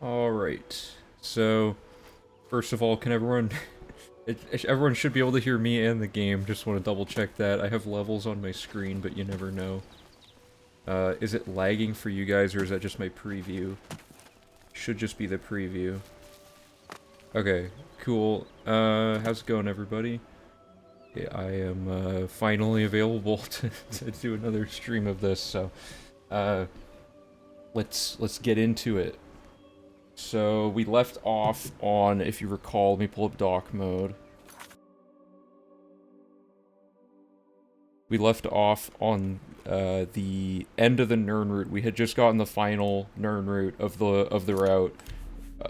Alright, so, first of all, can everyone... everyone should be able to hear me and the game, just want to double check that. I have levels on my screen, but you never know. Is it lagging for you guys, or is that just my preview? Should just be the preview. Okay, cool. How's it going, everybody? Yeah, I am, finally available to do another stream of this, so, uh, let's get into it. So, we left off on, if you recall, let me pull up dock mode. We left off on the end of the Nirn route. We had just gotten the final Nirn route of the route.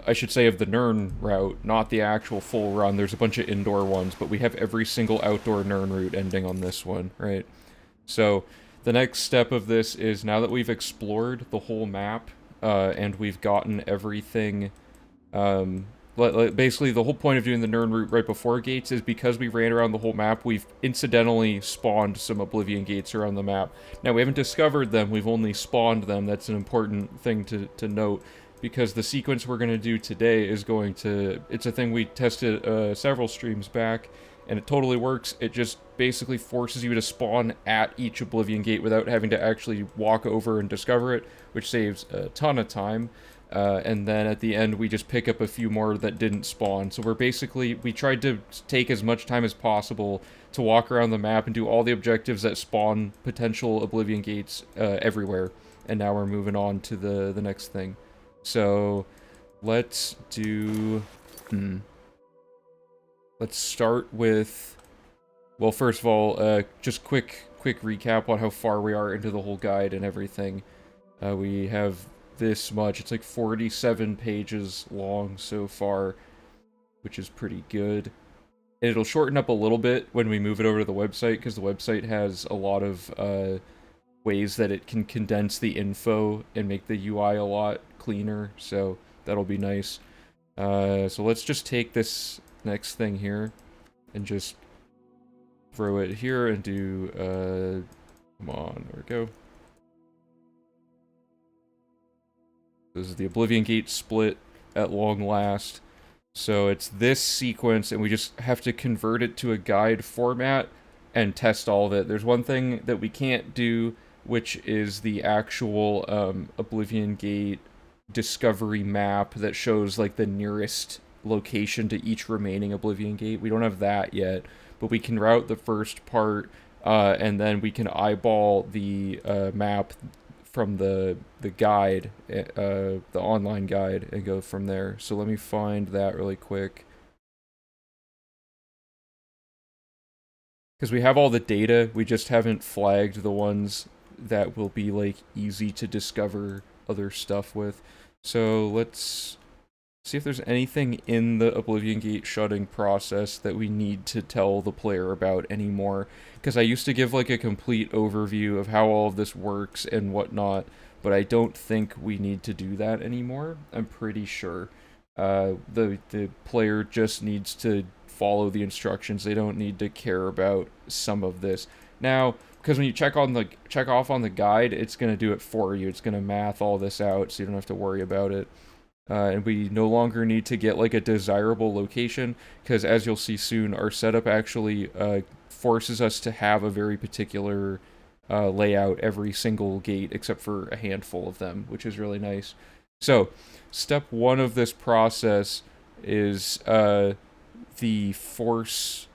I should say of the Nirn route, not the actual full run. There's a bunch of indoor ones, but we have every single outdoor Nirn route ending on this one, right? So, the next step of this is, now that we've explored the whole map, and we've gotten everything, basically the whole point of doing the Nirn route right before gates is because we ran around the whole map, we've incidentally spawned some Oblivion gates around the map. Now, we haven't discovered them, we've only spawned them. That's an important thing to note, because the sequence we're going to do today is going to... It's a thing we tested several streams back, and it totally works. It just basically forces you to spawn at each Oblivion gate without having to actually walk over and discover it, which saves a ton of time. And then at the end, we just pick up a few more that didn't spawn. So we tried to take as much time as possible to walk around the map and do all the objectives that spawn potential Oblivion gates everywhere. And now we're moving on to the next thing. So, let's do... Let's start with... Well, first of all, just quick recap on how far we are into the whole guide and everything. We have this much. It's like 47 pages long so far, which is pretty good. And it'll shorten up a little bit when we move it over to the website, because the website has a lot of ways that it can condense the info and make the UI a lot cleaner, so that'll be nice. So let's just take this next thing here and just throw it here and do, come on, there we go. This is the Oblivion Gate split at long last. So it's this sequence, and we just have to convert it to a guide format and test all of it. There's one thing that we can't do, which is the actual Oblivion Gate discovery map that shows like the nearest location to each remaining Oblivion Gate. We don't have that yet, but we can route the first part, and then we can eyeball the map from the guide, the online guide, and go from there. So let me find that really quick. Because we have all the data, we just haven't flagged the ones that will be, like, easy to discover other stuff with. So let's see if there's anything in the Oblivion Gate shutting process that we need to tell the player about anymore. Because I used to give, like, a complete overview of how all of this works and whatnot, but I don't think we need to do that anymore. I'm pretty sure. The player just needs to follow the instructions. They don't need to care about some of this. Now, because when you check off on the guide, it's going to do it for you. It's going to math all this out, so you don't have to worry about it. And we no longer need to get like a desirable location, because as you'll see soon, our setup actually forces us to have a very particular layout every single gate, except for a handful of them, which is really nice. So, step one of this process is the force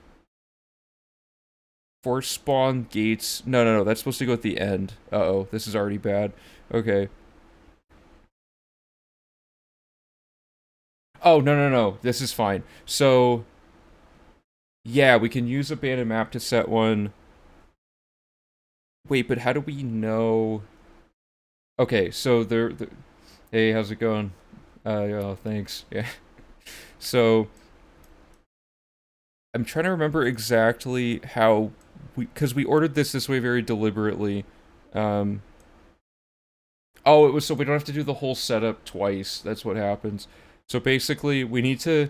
spawn gates. No, that's supposed to go at the end. Uh-oh, this is already bad. Okay. Oh, no, this is fine. So, yeah, we can use abandoned map to set one. Wait, but how do we know? Okay, so hey, how's it going? Yeah, thanks. Yeah. So, I'm trying to remember exactly how because we ordered this way very deliberately. Um, oh, it was so we don't have to do the whole setup twice. That's what happens. So basically, we need to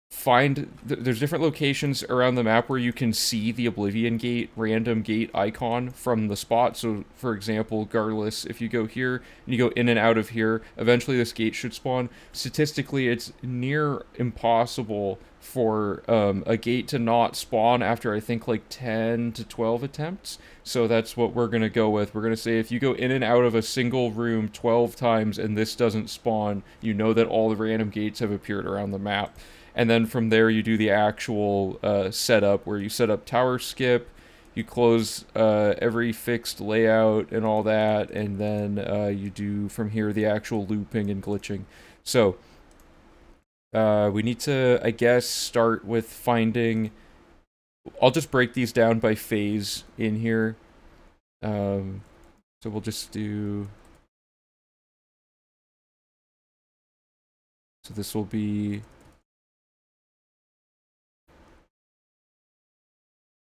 there's different locations around the map where you can see the Oblivion gate random gate icon from the spot. So for example, regardless, if you go here and you go in and out of here, eventually this gate should spawn. Statistically, it's near impossible for a gate to not spawn after I think like 10 to 12 attempts. So that's what we're going to go with. We're going to say if you go in and out of a single room 12 times and this doesn't spawn, you know that all the random gates have appeared around the map. And then from there you do the actual setup where you set up tower skip, you close every fixed layout and all that, and then you do from here the actual looping and glitching. So we need to, I guess, start with finding. I'll just break these down by phase in here. So we'll just do. So this will be.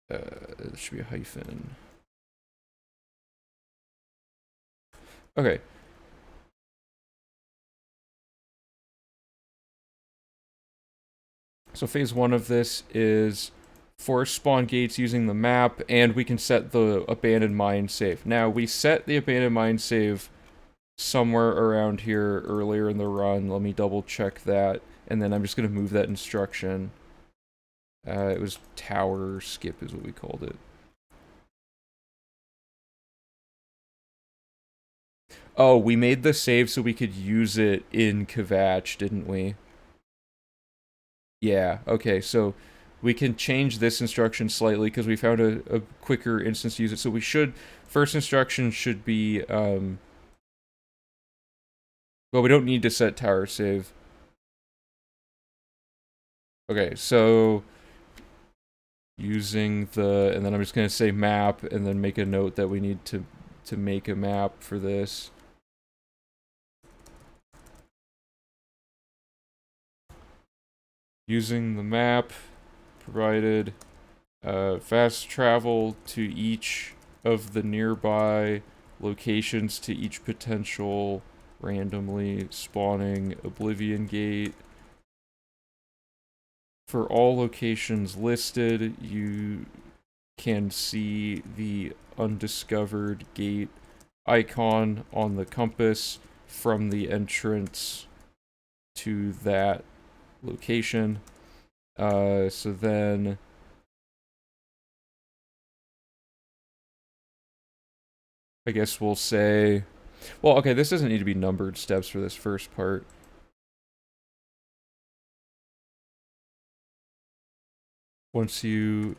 It should be a hyphen. Okay. So phase 1 of this is force spawn gates using the map, and we can set the abandoned mine save. Now, we set the abandoned mine save somewhere around here earlier in the run. Let me double check that, and then I'm just going to move that instruction. It was tower skip is what we called it. Oh, we made the save so we could use it in Kvatch, didn't we? Yeah, okay, so we can change this instruction slightly because we found a quicker instance to use it. So we should, first instruction should be, well, we don't need to set tower save. Okay, so using the, and then I'm just going to say map and then make a note that we need to make a map for this. Using the map provided fast travel to each of the nearby locations to each potential randomly spawning Oblivion gate. For all locations listed, you can see the undiscovered gate icon on the compass from the entrance to that location. So then I guess we'll say, well, okay, this doesn't need to be numbered steps for this first part. Once you,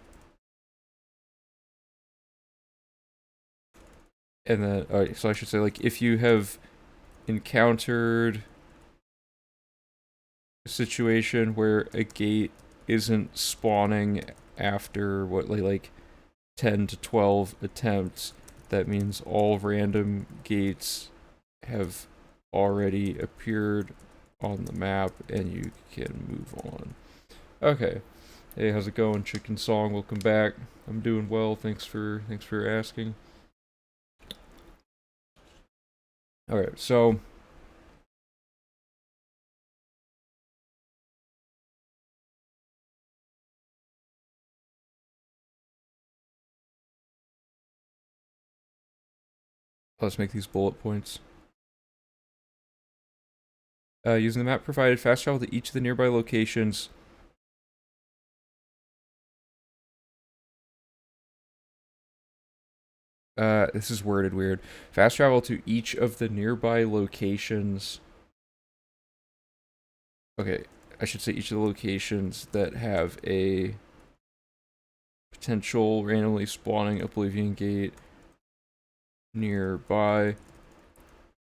and then, alright, so I should say, like, if you have encountered a situation where a gate isn't spawning after, what, like 10 to 12 attempts, that means all random gates have already appeared on the map and you can move on. Okay. Hey, how's it going, Chicken Song? Welcome back. I'm doing well. Thanks for asking. Alright, so let's make these bullet points. Using the map provided, fast travel to each of the nearby locations. This is worded weird. Fast travel to each of the nearby locations. Okay, I should say each of the locations that have a potential randomly spawning Oblivion gate nearby.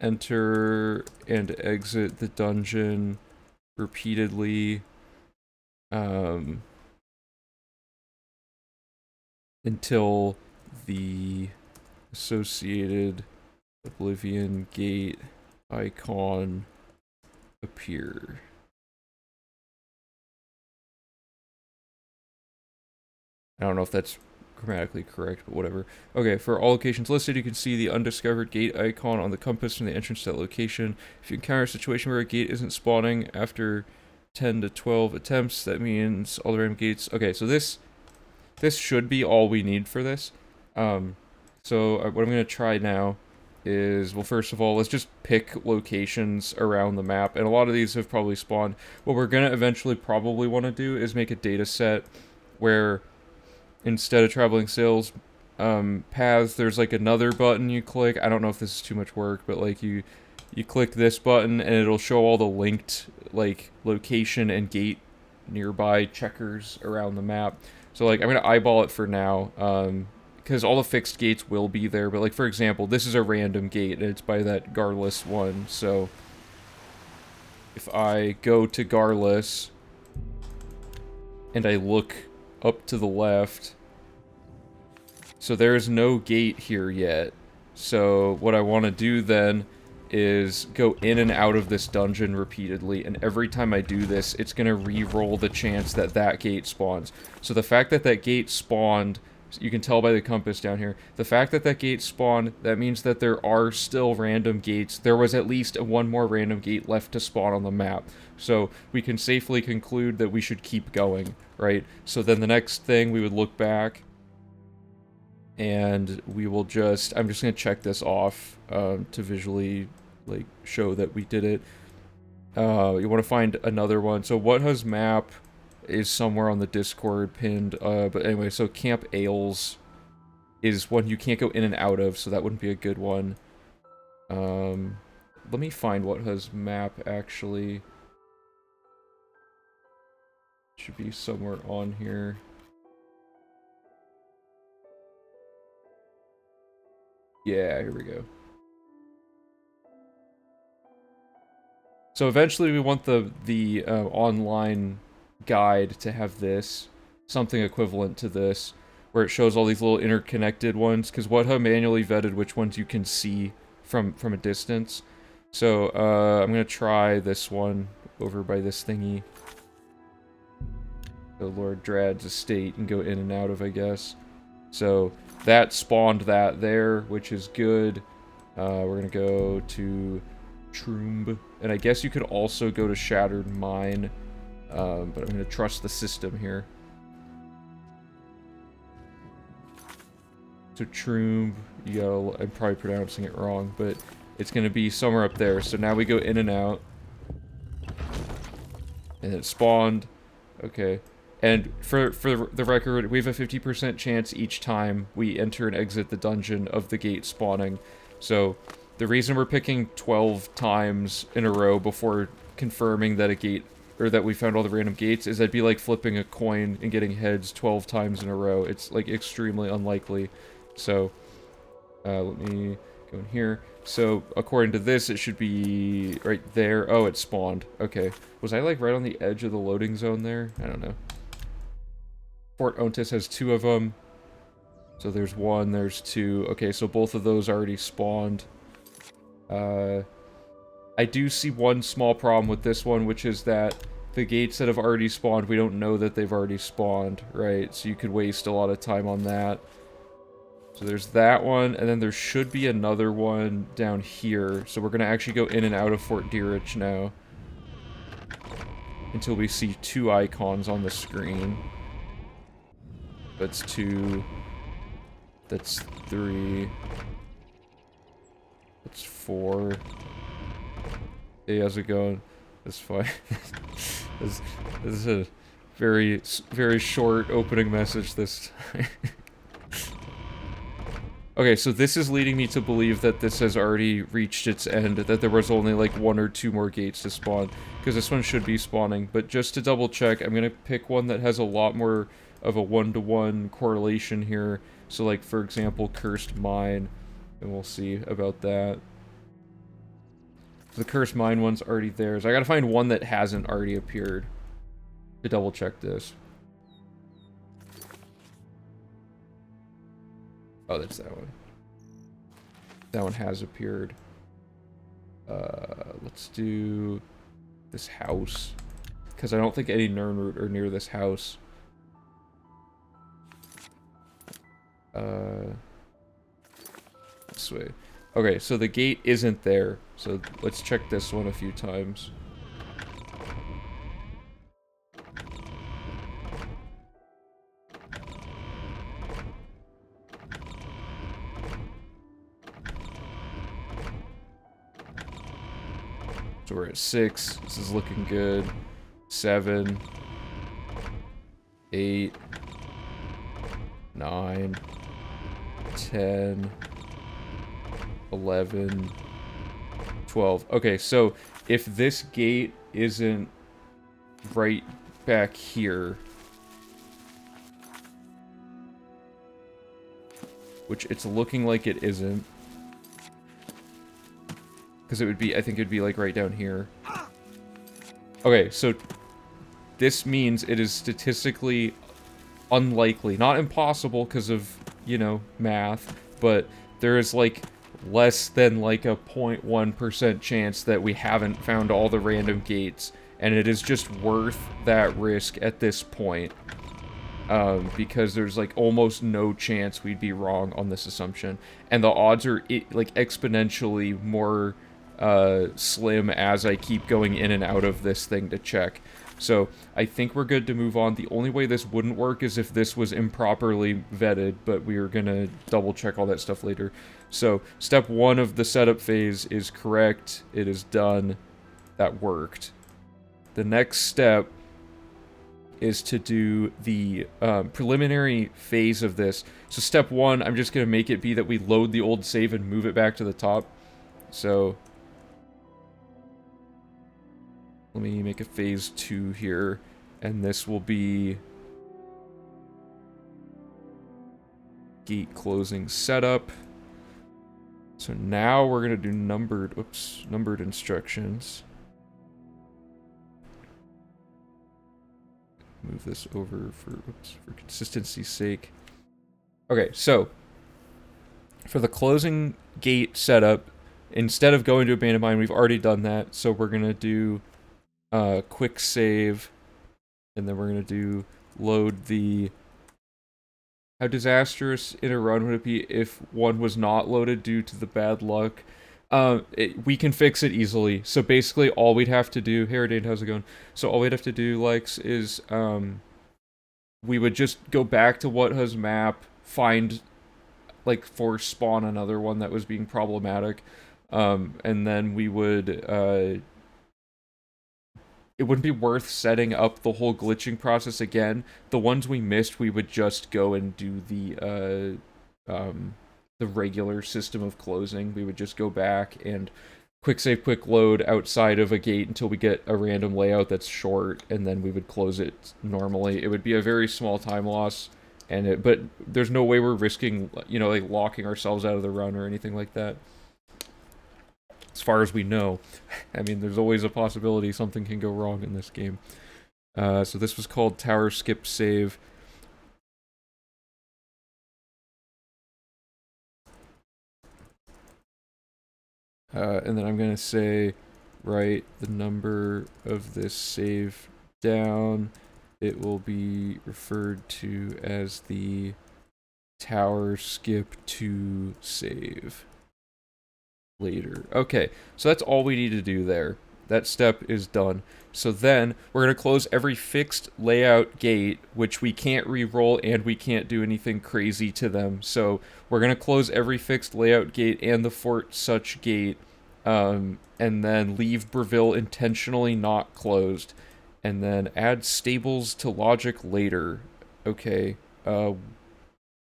Enter and exit the dungeon repeatedly until the associated Oblivion gate icon appear. I don't know if that's grammatically correct, but whatever. Okay, for all locations listed, you can see the undiscovered gate icon on the compass from the entrance to that location. If you encounter a situation where a gate isn't spawning after 10 to 12 attempts. That means all the random gates. Okay, so this should be all we need for this. So what I'm gonna try now is, well, first of all, let's just pick locations around the map, and a lot of these have probably spawned. What we're gonna eventually probably want to do is make a data set where instead of traveling sales paths, there's like another button you click. I don't know if this is too much work, but like you click this button and it'll show all the linked like location and gate nearby checkers around the map. So like I'm gonna eyeball it for now, because all the fixed gates will be there. But like for example, this is a random gate and it's by that Garless one. So if I go to Garless and I look up to the left, so there's no gate here yet. So what I want to do then is go in and out of this dungeon repeatedly, and every time I do this, it's going to re-roll the chance that that gate spawns. So the fact that that gate spawned, you can tell by the compass down here, the fact that that gate spawned, that means that there are still random gates. There was at least one more random gate left to spawn on the map. So we can safely conclude that we should keep going, right? So then the next thing, we would look back, and we will just, I'm just going to check this off to visually like show that we did it. You want to find another one. So What Has Map is somewhere on the Discord pinned. But anyway, so Camp Ales is one you can't go in and out of, so that wouldn't be a good one. Let me find What Has Map actually. Should be somewhere on here. Yeah, here we go. So eventually we want the online guide to have this, something equivalent to this, where it shows all these little interconnected ones, because WhatHub manually vetted which ones you can see from a distance. So I'm gonna try this one over by this thingy, the Lord Drad's estate, and go in and out of, I guess. So that spawned that there, which is good. We're gonna go to Troomb, and I guess you could also go to Shattered Mine, but I'm gonna trust the system here. So Troomb, you gotta, I'm probably pronouncing it wrong, but it's gonna be somewhere up there. So now we go in and out, and it spawned. Okay. And for the record, we have a 50% chance each time we enter and exit the dungeon of the gate spawning. So the reason we're picking 12 times in a row before confirming that a gate, or that we found all the random gates, is that'd be like flipping a coin and getting heads 12 times in a row. It's like extremely unlikely. So let me go in here. So according to this, it should be right there. Oh, it spawned. Okay. Was I like right on the edge of the loading zone there? I don't know. Fort Ontis has 2 of them. So there's 1, there's 2. Okay, so both of those already spawned. I do see one small problem with this one, which is that the gates that have already spawned, we don't know that they've already spawned, right? So you could waste a lot of time on that. So there's that one, and then there should be another one down here. So we're going to actually go in and out of Fort Deerich now, until we see 2 icons on the screen. That's 2. That's 3. That's 4. Hey, how's it going? That's fine. this is a very, very short opening message this time. Okay, so this is leading me to believe that this has already reached its end, that there was only like 1 or 2 more gates to spawn, because this one should be spawning. But just to double check, I'm gonna pick one that has a lot more of a 1-to-1 correlation here. So like, for example, Cursed Mine, and we'll see about that. The Cursed Mine one's already there, so I gotta find one that hasn't already appeared to double check this. Oh, that's that one. That one has appeared. Let's do this house, because I don't think any Nirnroot are near this house. This way. Okay, so the gate isn't there, so let's check this one a few times. So we're at 6. This is looking good. 7, 8, 9, 10, 11, 12. Okay, so if this gate isn't right back here, which it's looking like it isn't, because it would be, I think it'd be like right down here. Okay, so this means it is statistically unlikely, not impossible because of, you know, math, but there is like less than like a 0.1% chance that we haven't found all the random gates, and it is just worth that risk at this point, because there's like almost no chance we'd be wrong on this assumption, and the odds are like exponentially more slim as I keep going in and out of this thing to check. So I think we're good to move on. The only way this wouldn't work is if this was improperly vetted, but we are gonna double check all that stuff later. So step 1 of the setup phase is correct. It is done. That worked. The next step is to do the preliminary phase of this. So step 1, I'm just gonna make it be that we load the old save and move it back to the top. So let me make a phase 2 here, and this will be gate closing setup. So now we're gonna do numbered instructions. Move this over for consistency's sake. Okay, so for the closing gate setup, instead of going to abandoned mine, we've already done that. So we're gonna do quick save, and then we're gonna do load the. How disastrous in a run would it be if one was not loaded due to the bad luck? We can fix it easily. So basically, all we'd have to do. Hey, Dane, how's it going? So all we'd have to do, likes, is we would just go back to what has map, find, like, force spawn another one that was being problematic, and then we would it wouldn't be worth setting up the whole glitching process again. The ones we missed, we would just go and do the regular system of closing. We would just go back and quick save, quick load outside of a gate until we get a random layout that's short, and then we would close it normally. It would be a very small time loss, but there's no way we're risking, you know, like locking ourselves out of the run or anything like that. As far as we know. I mean, there's always a possibility something can go wrong in this game. So this was called Tower Skip Save. And then I'm going to say, write the number of this save down. It will be referred to as the Tower Skip to save. Later. Okay, so that's all we need to do there. That step is done. So then, we're going to close every fixed layout gate, which we can't re-roll and we can't do anything crazy to them. So, we're going to close every fixed layout gate and the Fort Such gate, and then leave Breville intentionally not closed. And then add stables to logic later. Okay,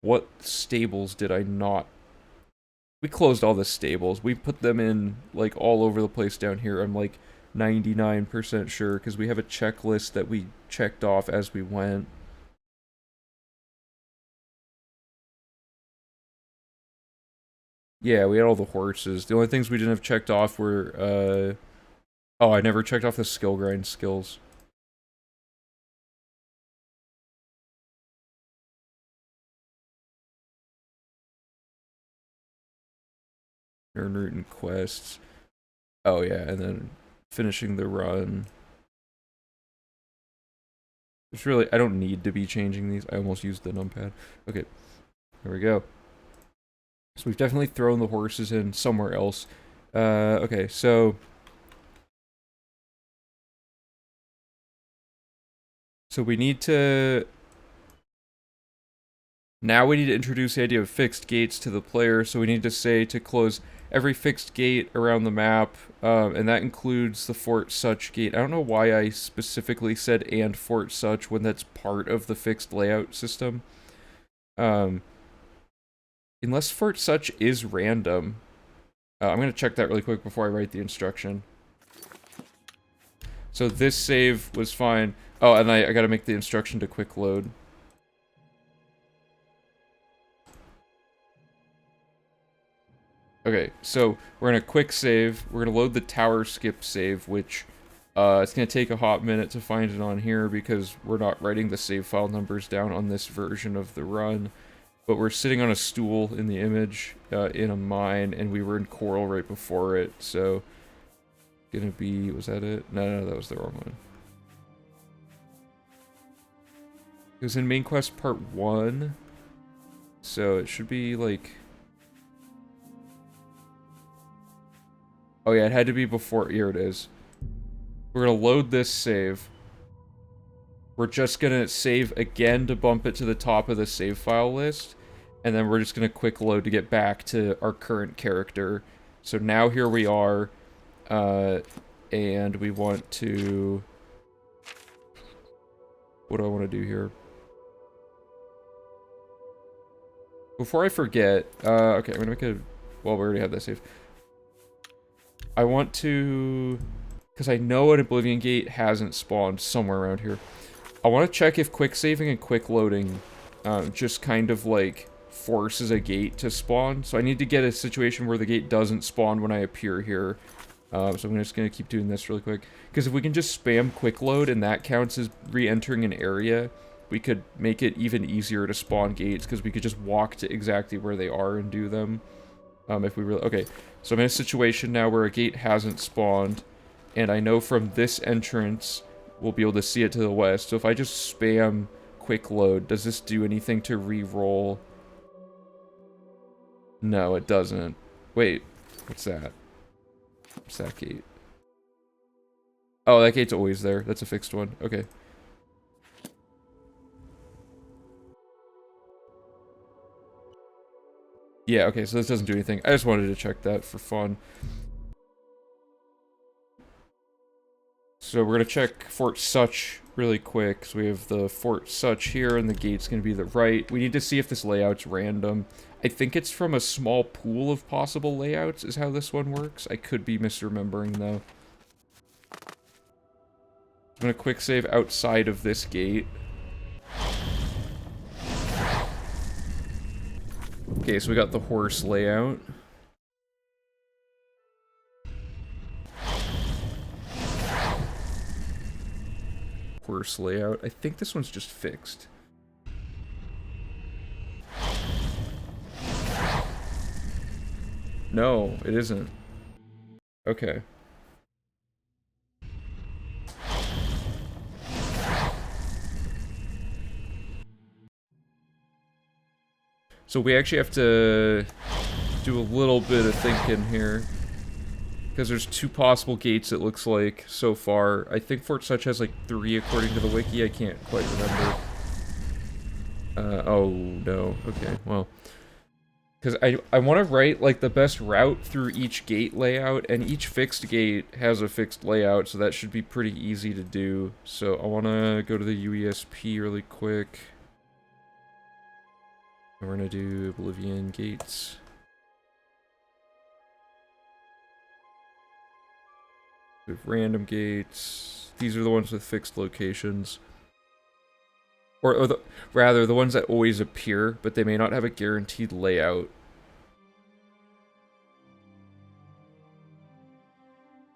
what stables did I not? We closed all the stables. We put them in, like, all over the place down here. I'm, like, 99% sure, because we have a checklist that we checked off as we went. Yeah, we had all the horses. The only things we didn't have checked off were, oh, I never checked off the skill grind skills. Earn route and quests. Oh, yeah, and then finishing the run. It's really, I don't need to be changing these. I almost used the numpad. Okay, there we go. So we've definitely thrown the horses in somewhere else. Okay, so we need to... Now we need to introduce the idea of fixed gates to the player, so we need to say to close every fixed gate around the map, and that includes the Fort Such gate. I don't know why I specifically said and Fort Such when that's part of the fixed layout system. Unless Fort Such is random. I'm going to check that really quick before I write the instruction. So this save was fine. Oh, and I got to make the instruction to quick load. Okay, so we're going to quick save. We're going to load the tower skip save, which it's going to take a hot minute to find it on here because we're not writing the save file numbers down on this version of the run. But we're sitting on a stool in the image in a mine, and we were in coral right before it, so... Gonna be... was that it? No, that was the wrong one. It was in main quest part 1, so it should be like... Oh yeah, it had to be before... Here it is. We're gonna load this save. We're just gonna save again to bump it to the top of the save file list. And then we're just gonna quick load to get back to our current character. So now here we are. And we want to... What do I want to do here? Before I forget... okay, I'm gonna make a... Well, we already have that save. I want to... Because I know an Oblivion gate hasn't spawned somewhere around here. I want to check if quick saving and quick loading just kind of like forces a gate to spawn. So I need to get a situation where the gate doesn't spawn when I appear here. So I'm just going to keep doing this really quick. Because if we can just spam quick load and that counts as re-entering an area, we could make it even easier to spawn gates because we could just walk to exactly where they are and do them. If we really... Okay, so I'm in a situation now where a gate hasn't spawned. And I know from this entrance, we'll be able to see it to the west. So if I just spam quick load, does this do anything to re-roll? No, it doesn't. Wait, what's that? What's that gate? Oh, that gate's always there. That's a fixed one. Okay. Yeah, okay, so this doesn't do anything. I just wanted to check that for fun. So we're going to check Fort Such really quick. So we have the Fort Such here, and the gate's going to be the right. We need to see if this layout's random. I think it's from a small pool of possible layouts is how this one works. I could be misremembering, though. I'm going to quick save outside of this gate. Okay, so we got the horse layout. Horse layout. I think this one's just fixed. No, it isn't. Okay. So we actually have to do a little bit of thinking here. Because there's 2 possible gates, it looks like, so far. I think Fort Such has, like, 3 according to the wiki. I can't quite remember. Oh, no. Okay, well. Because I want to write, like, the best route through each gate layout, and each fixed gate has a fixed layout, so that should be pretty easy to do. So I want to go to the UESP really quick. And we're going to do Oblivion gates. We have random gates. These are the ones with fixed locations. Or rather, the ones that always appear, but they may not have a guaranteed layout.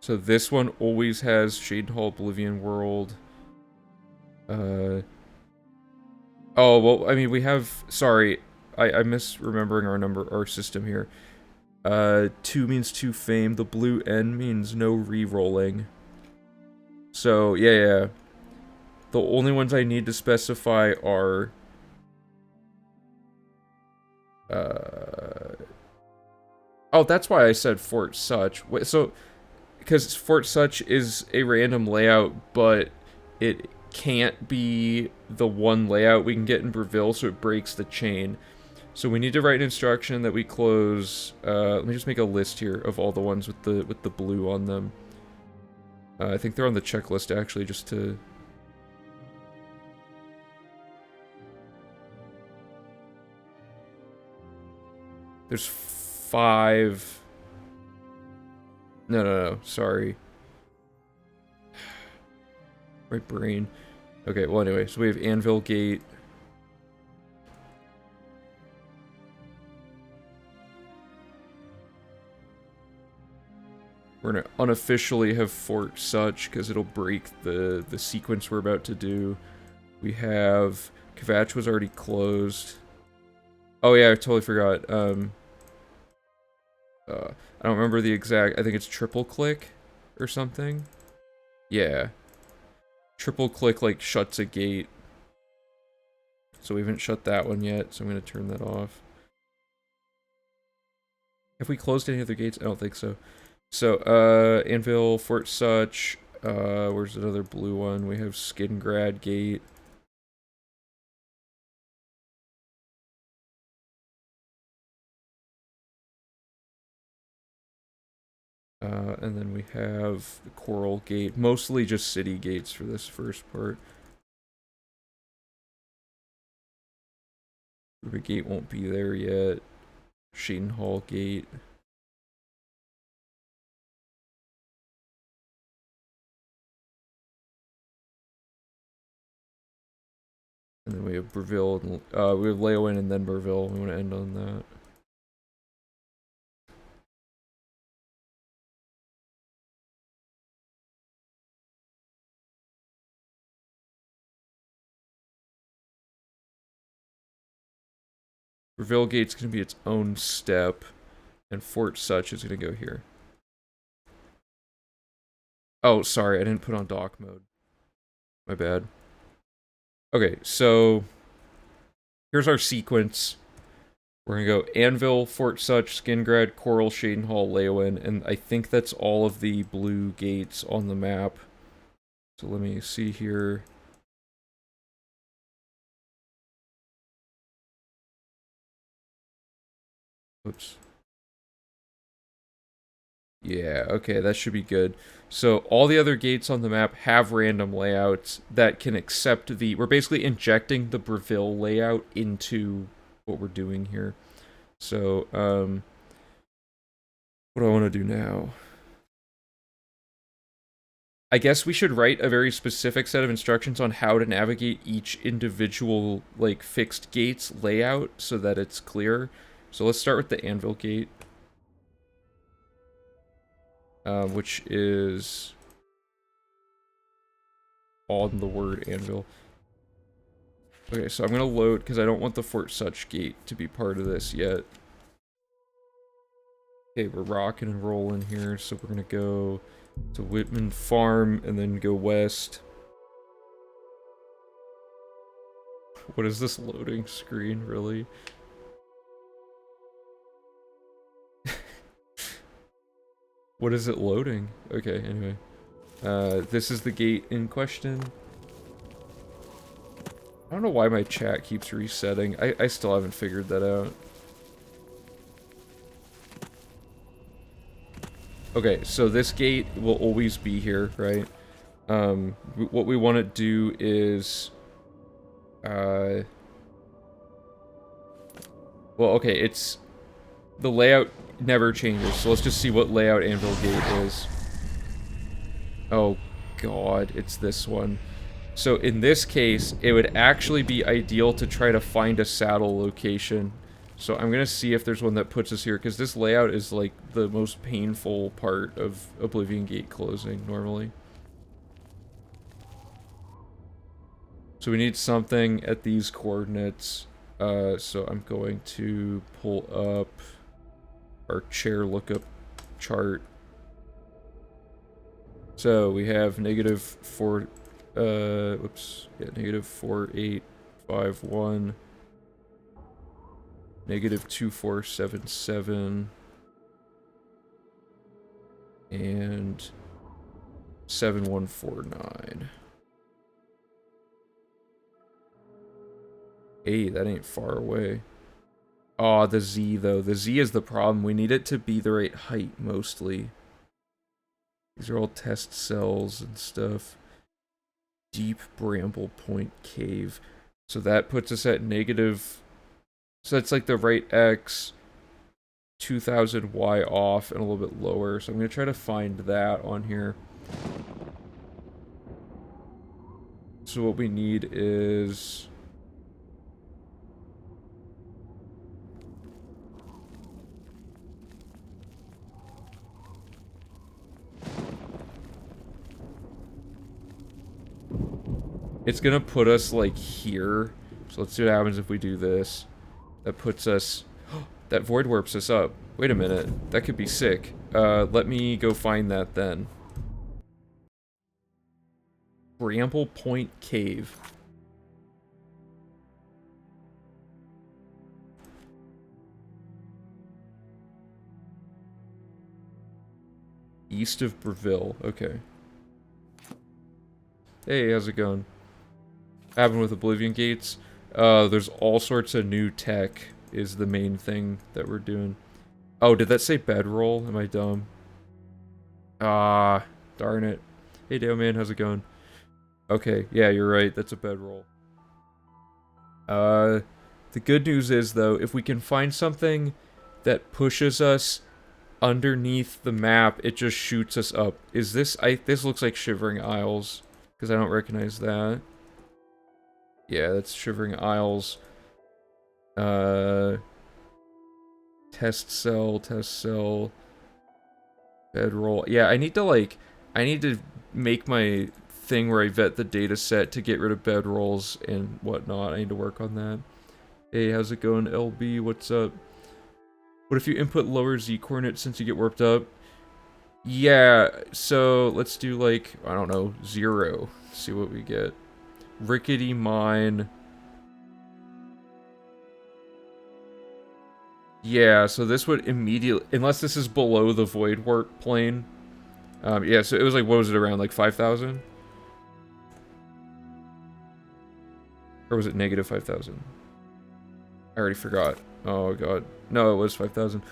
So this one always has Shade Hall, Oblivion World. Oh, well, I mean, we have... Sorry, I'm misremembering our system here. 2 means 2 fame. The blue N means no re-rolling. So, yeah. The only ones I need to specify are... Oh, that's why I said Fort Such. Wait, so... Because Fort Such is a random layout, but it can't be the one layout we can get in Breville, so it breaks the chain. So we need to write an instruction that we close. Let me just make a list here of all the ones with the blue on them. I think they're on the checklist actually, just to. There's 5. No, sorry. My brain. Okay, well anyway, so we have Anvil Gate. We're gonna unofficially have Fort Such, because it'll break the sequence we're about to do. We have... Kvatch was already closed. Oh yeah, I totally forgot. I don't remember the exact... I think it's triple click or something. Yeah. Triple click, like, shuts a gate. So we haven't shut that one yet, so I'm gonna turn that off. Have we closed any other gates? I don't think so. So, Anvil, Fort Such, where's another blue one? We have Skingrad Gate. And then we have the Coral Gate. Mostly just city gates for this first part. Ruby Gate won't be there yet. Sheen Hall Gate. And then we have Breville, and, we have Leowen and then Breville. We want to end on that. Breville Gate's going to be its own step, and Fort Such is going to go here. Oh, sorry, I didn't put on dock mode. My bad. Okay, so here's our sequence. We're gonna go Anvil, Fort Such, Skingrad, Coral, Shaden Hall, Leowen, and I think that's all of the blue gates on the map. So let me see here. Oops. Yeah, okay, that should be good. So all the other gates on the map have random layouts that can accept the... We're basically injecting the Breville layout into what we're doing here. So, what do I want to do now? I guess we should write a very specific set of instructions on how to navigate each individual, like, fixed gate's layout so that it's clear. So let's start with the Anvil Gate. Which is on the word Anvil. Okay, so I'm gonna load, because I don't want the Fort Such Gate to be part of this yet. Okay, we're rocking and rolling here, so we're gonna go to Whitman Farm and then go west. What is this loading screen, really? What is it loading? Okay, anyway. This is the gate in question. I don't know why my chat keeps resetting. I still haven't figured that out. Okay, so this gate will always be here, right? What we want to do is... well, okay, it's... The layout never changes, so let's just see what layout Anvil Gate is. Oh god, it's this one. So in this case, it would actually be ideal to try to find a saddle location. So I'm gonna see if there's one that puts us here, because this layout is like the most painful part of Oblivion Gate closing, normally. So we need something at these coordinates. So I'm going to pull up our chair lookup chart. So we have -4, whoops, yeah, -4851, -2477, and 7149. Hey, that ain't far away. Oh, the Z, though. The Z is the problem. We need it to be the right height, mostly. These are all test cells and stuff. Deep Bramble Point Cave. So that puts us at negative... So that's like the right X, 2000 Y off, and a little bit lower. So I'm going to try to find that on here. So what we need is... It's gonna put us, like, here. So let's see what happens if we do this. That puts us... That void warps us up. Wait a minute. That could be sick. Let me go find that then. Bramble Point Cave. East of Breville. Okay. Hey, how's it going? Happened with Oblivion gates. There's all sorts of new tech is the main thing that we're doing. Oh, did that say bedroll? Am I dumb? Ah, darn it. Hey, Dale man, how's it going? Okay, yeah, you're right. That's a bedroll. The good news is, though, if we can find something that pushes us underneath the map, it just shoots us up. Is this... this looks like Shivering Isles, because I don't recognize that. Yeah, that's Shivering Isles. Test cell, bedroll. Yeah, I need to make my thing where I vet the data set to get rid of bedrolls and whatnot. I need to work on that. Hey, how's it going, LB? What's up? What if you input lower Z coordinates since you get warped up? Yeah, so let's do, like, I don't know, 0. See what we get. Rickety mine. Yeah, so this would immediately, unless this is below the void warp plane. Yeah, so it was like, what was it, around like 5,000? Or was it negative 5,000? I already forgot. Oh god. No, it was 5,000.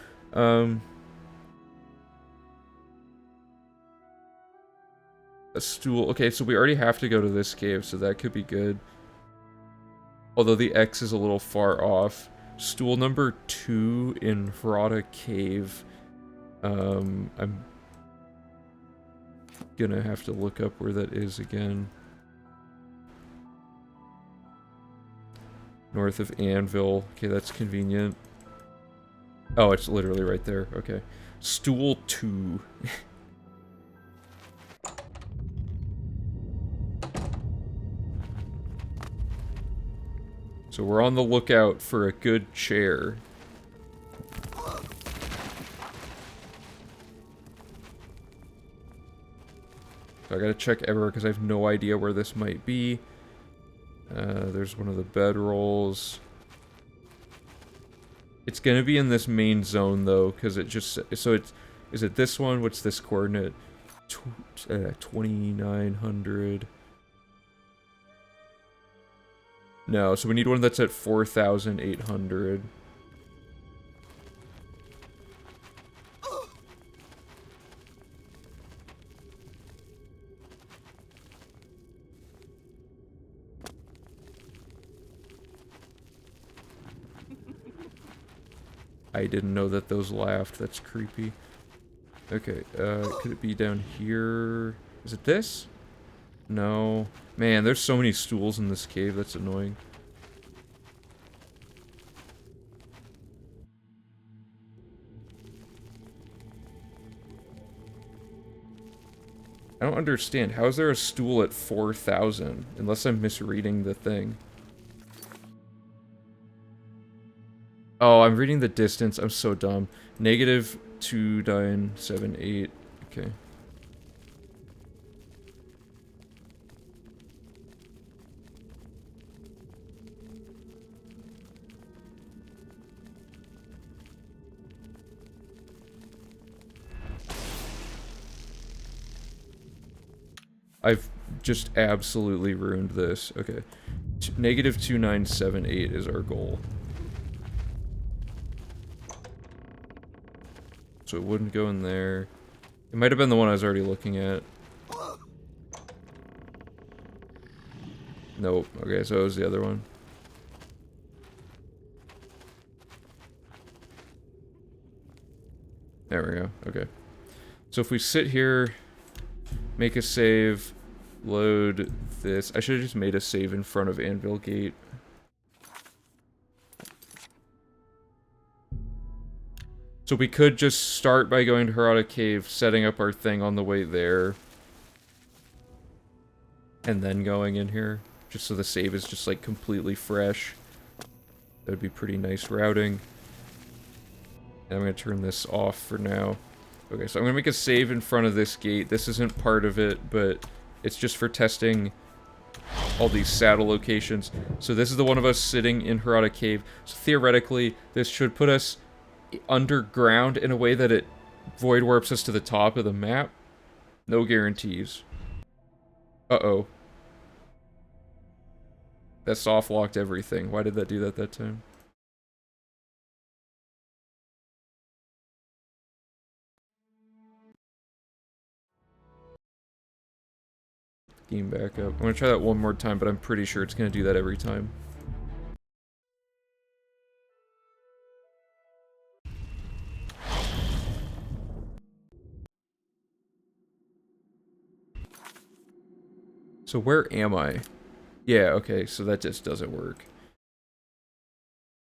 A stool. Okay, so we already have to go to this cave, so that could be good. Although the X is a little far off. Stool number 2 in Vrata Cave. I'm gonna have to look up where that is again. North of Anvil. Okay, that's convenient. Oh, it's literally right there. Okay. Stool 2. So we're on the lookout for a good chair. So I gotta check everywhere because I have no idea where this might be. There's one of the bedrolls. It's gonna be in this main zone though, because it just... So it's... Is it this one? What's this coordinate? 2,900... No, so we need one that's at 4,800. I didn't know that those laughed. That's creepy. Okay, could it be down here? Is it this? No. Man, there's so many stools in this cave, that's annoying. I don't understand. How is there a stool at 4,000? Unless I'm misreading the thing. Oh, I'm reading the distance. I'm so dumb. Negative 2978. Okay. I've just absolutely ruined this. Okay. Negative 2978 is our goal. so it wouldn't go in there. It might have been the one I was already looking at. Nope. Okay, so it was the other one. There we go. Okay. So if we sit here, make a save, load this. I should have just made a save in front of Anvil Gate. So we could just start by going to Harada Cave, setting up our thing on the way there. And then going in here. Just so the save is just like completely fresh. That would be pretty nice routing. And I'm going to turn this off for now. Okay, so I'm going to make a save in front of this gate. This isn't part of it, but it's just for testing all these saddle locations. So this is the one of us sitting in Harada Cave. So theoretically, this should put us underground in a way that it void warps us to the top of the map. No guarantees. Uh-oh. That soft locked everything. Why did that do that time? Game back up. I'm gonna try that one more time, but I'm pretty sure it's gonna do that every time. So where am I? Yeah, okay, so that just doesn't work.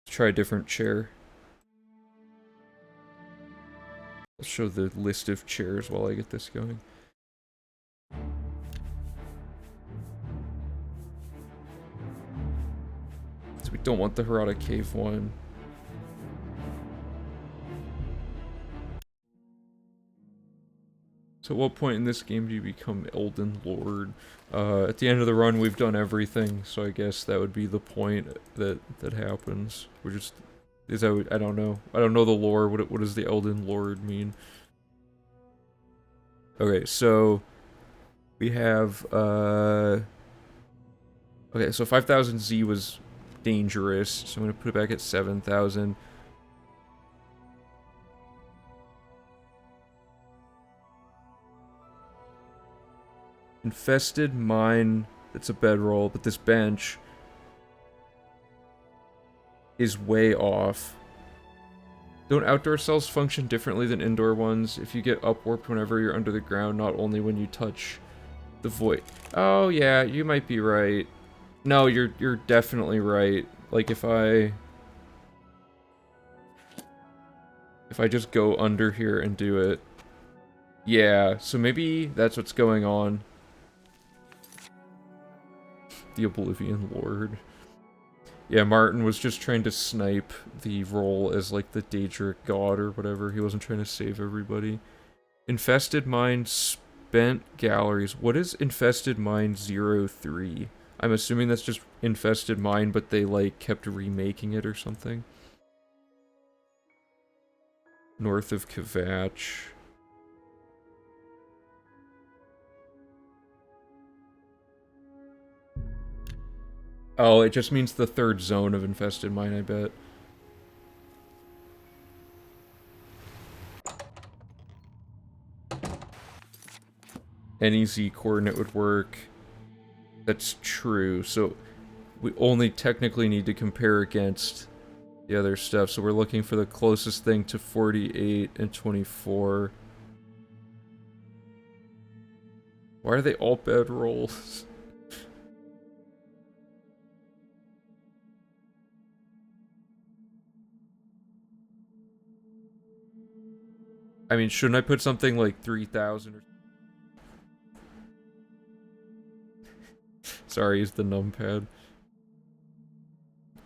Let's try a different chair. I'll show the list of chairs while I get this going. So we don't want the Harada Cave one. So at what point in this game do you become Elden Lord? At the end of the run, we've done everything, so I guess that would be the point that happens. We're just... Is that... I don't know. I don't know the lore. What does the Elden Lord mean? Okay, so... We have, Okay, so 5,000 Z was dangerous, so I'm gonna put it back at 7,000. Infested mine, that's a bedroll, but this bench is way off. Don't outdoor cells function differently than indoor ones? If you get upwarped whenever you're under the ground, not only when you touch the void. Oh yeah, you might be right. No, you're definitely right. Like if I just go under here and do it. Yeah, so maybe that's what's going on. The Oblivion Lord. Yeah, Martin was just trying to snipe the role as like the Daedric god or whatever. He wasn't trying to save everybody. Infested Mine, Spent Galleries. What is Infested Mine 03? I'm assuming that's just Infested Mine, but they like kept remaking it or something. North of Kvatch. Oh, it just means the third zone of Infested Mine, I bet. Any Z coordinate would work. That's true, so we only technically need to compare against the other stuff, so we're looking for the closest thing to 48 and 24. Why are they all bed rolls? I mean, shouldn't I put something like 3,000 or... Sorry, use the numpad.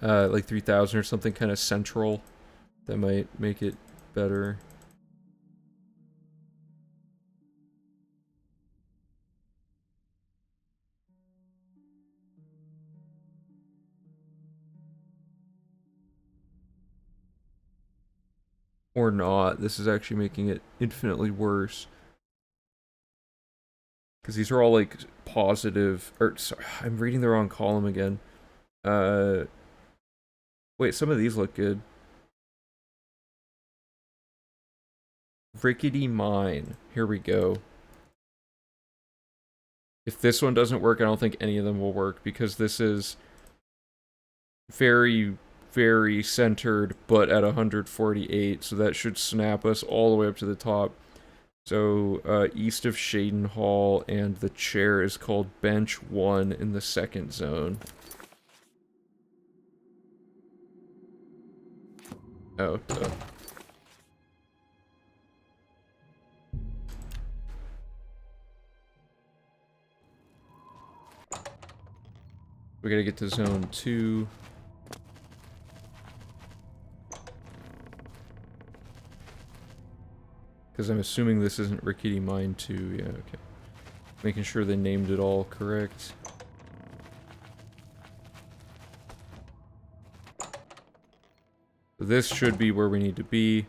Like 3,000 or something kind of central. That might make it better. Or not. This is actually making it infinitely worse. Because these are all like positive, or sorry, I'm reading the wrong column again. Wait, some of these look good. Rickety Mine. Here we go. If this one doesn't work, I don't think any of them will work, because this is very, very centered, but at 148, so that should snap us all the way up to the top. So, east of Shaden Hall, and the chair is called Bench 1 in the second zone. Oh, duh. We gotta get to zone 2. Because I'm assuming this isn't Rickety Mine 2. Yeah, okay. Making sure they named it all correct. This should be where we need to be.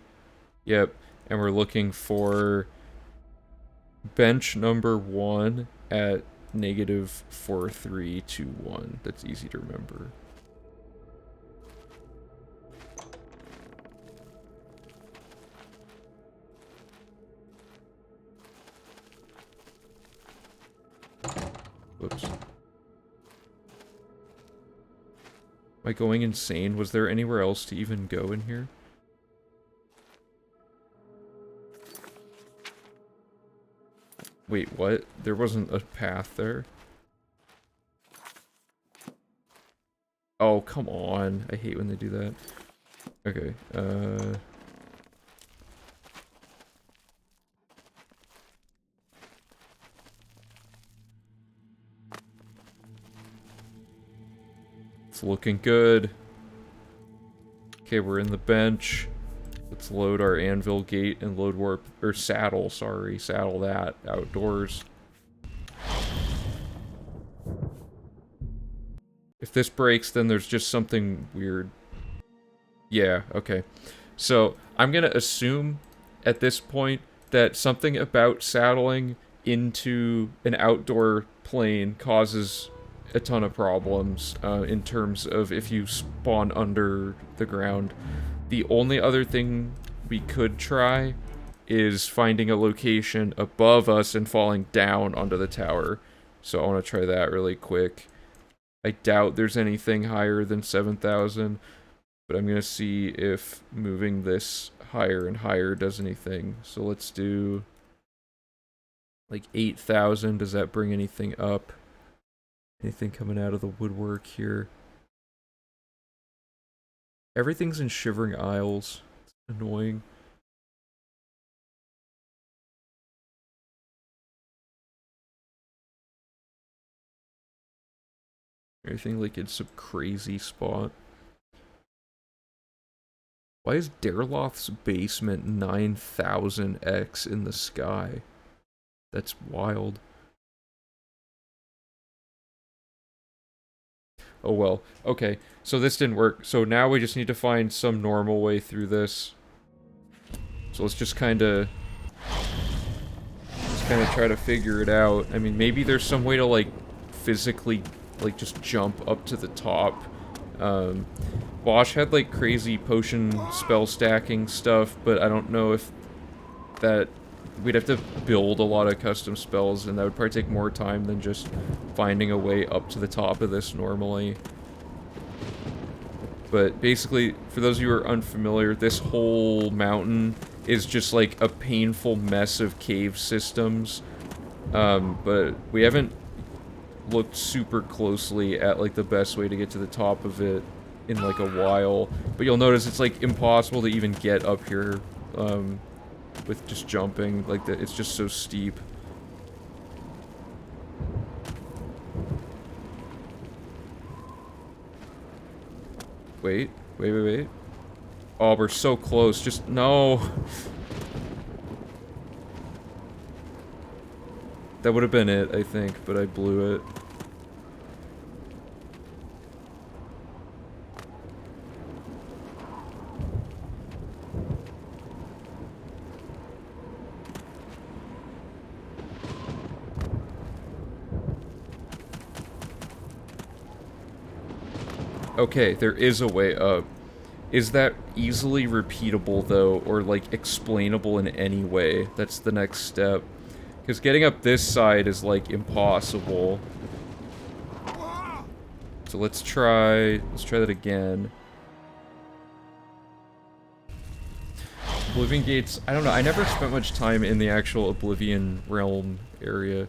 Yep. And we're looking for bench number 1 at -4321. That's easy to remember. Whoops. Am I going insane? Was there anywhere else to even go in here? Wait, what? There wasn't a path there? Oh, come on. I hate when they do that. Okay, it's looking good. Okay, we're in the bench. Let's load our anvil gate and load warp, or saddle, sorry, saddle that outdoors. If this breaks, then there's just something weird. Yeah, okay. So, I'm gonna assume at this point that something about saddling into an outdoor plane causes a ton of problems in terms of if you spawn under the ground. The only other thing we could try is finding a location above us and falling down onto the tower. So I want to try that really quick. I doubt there's anything higher than 7,000, but I'm going to see if moving this higher and higher does anything. So let's do like 8,000. Does that bring anything up? Anything coming out of the woodwork here? Everything's in Shivering Isles. It's annoying. Everything like in some crazy spot. Why is Derloth's basement 9,000x in the sky? That's wild. Oh well. Okay, so this didn't work. So now we just need to find some normal way through this. So let's just kind of try to figure it out. I mean, maybe there's some way to like physically like just jump up to the top. Bosch had like crazy potion spell stacking stuff, but I don't know if that we'd have to build a lot of custom spells, and that would probably take more time than just finding a way up to the top of this normally. But basically, for those of you who are unfamiliar, this whole mountain is just like a painful mess of cave systems. But we haven't looked super closely at like the best way to get to the top of it in like a while. But you'll notice it's like impossible to even get up here with just jumping. Like it's just so steep. Wait. Oh, we're so close. Just no. That would have been it, I think, but I blew it. Okay, there is a way up. Is that easily repeatable, though, or, like, explainable in any way? That's the next step. Because getting up this side is, like, impossible. So let's try that again. Oblivion gates, I don't know, I never spent much time in the actual Oblivion realm area.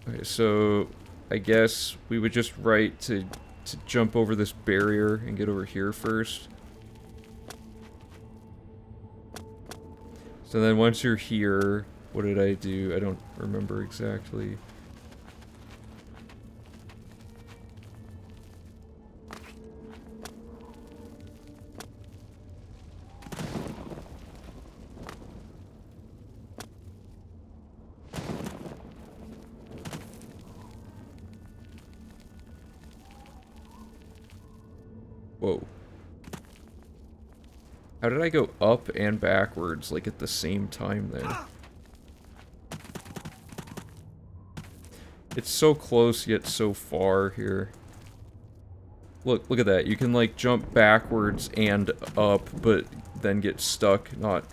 Okay, so I guess we would just write to jump over this barrier and get over here first. So then once you're here, what did I do? I don't remember exactly. Whoa. How did I go up and backwards, like, at the same time there? It's so close, yet so far here. Look at that. You can, like, jump backwards and up, but then get stuck, not...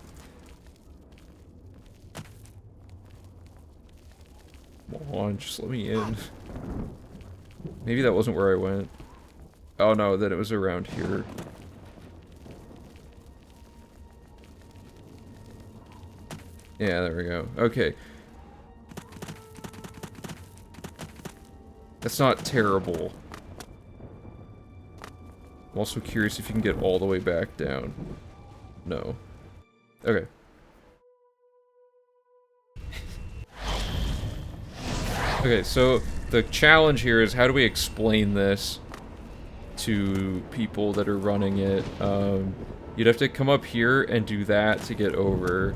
Come on, just let me in. Maybe that wasn't where I went. Oh no, then it was around here. Yeah, there we go. Okay. That's not terrible. I'm also curious if you can get all the way back down. No. Okay. Okay, so the challenge here is how do we explain this to people that are running it? You'd have to come up here and do that to get over.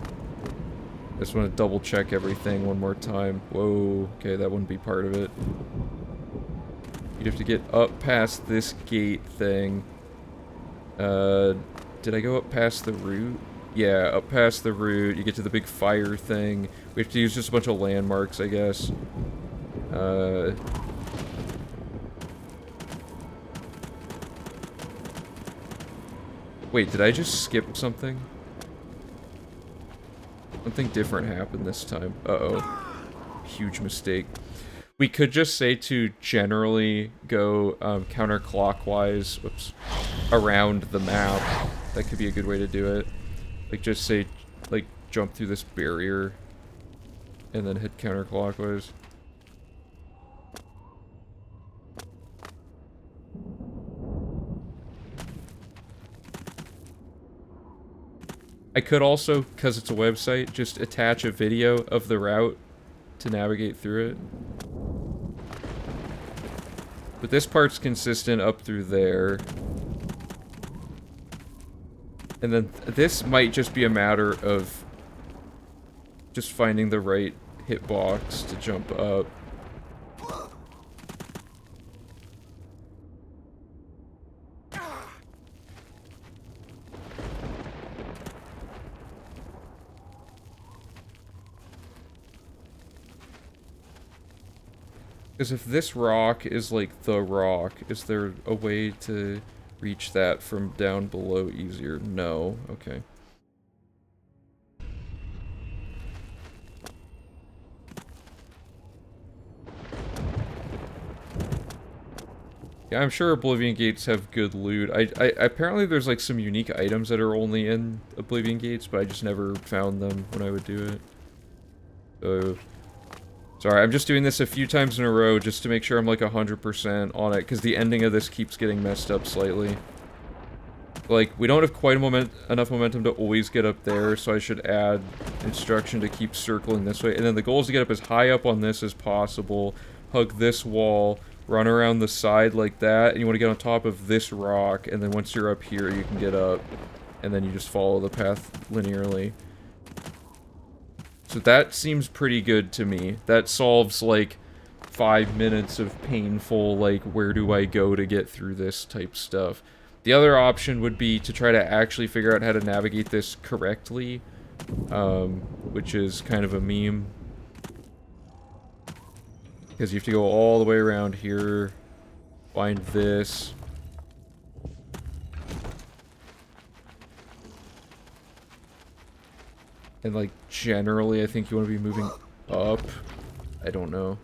I just want to double check everything one more time. Whoa, okay, that wouldn't be part of it. You'd have to get up past this gate thing. Did I go up past the route? Yeah, up past the route. You get to the big fire thing. We have to use just a bunch of landmarks, I guess. Wait, did I just skip something? Something different happened this time. Uh-oh. Huge mistake. We could just say to generally go counterclockwise, whoops, around the map. That could be a good way to do it. Like, just say, like, jump through this barrier and then hit counterclockwise. I could also, because it's a website, just attach a video of the route to navigate through it. But this part's consistent up through there. And then this might just be a matter of just finding the right hitbox to jump up. Because if this rock is like the rock, is there a way to reach that from down below easier? No. Okay. Yeah, I'm sure Oblivion Gates have good loot. Apparently there's like some unique items that are only in Oblivion Gates, but I just never found them when I would do it. So... Sorry, I'm just doing this a few times in a row just to make sure I'm like 100% on it, because the ending of this keeps getting messed up slightly. Like, we don't have quite enough momentum to always get up there, so I should add instruction to keep circling this way. And then the goal is to get up as high up on this as possible, hug this wall, run around the side like that, and you want to get on top of this rock, and then once you're up here, you can get up, and then you just follow the path linearly. So that seems pretty good to me. That solves, like, 5 minutes of painful, like, where do I go to get through this type stuff. The other option would be to try to actually figure out how to navigate this correctly, which is kind of a meme. Because you have to go all the way around here, find this. And, like, generally, I think you want to be moving up. I don't know.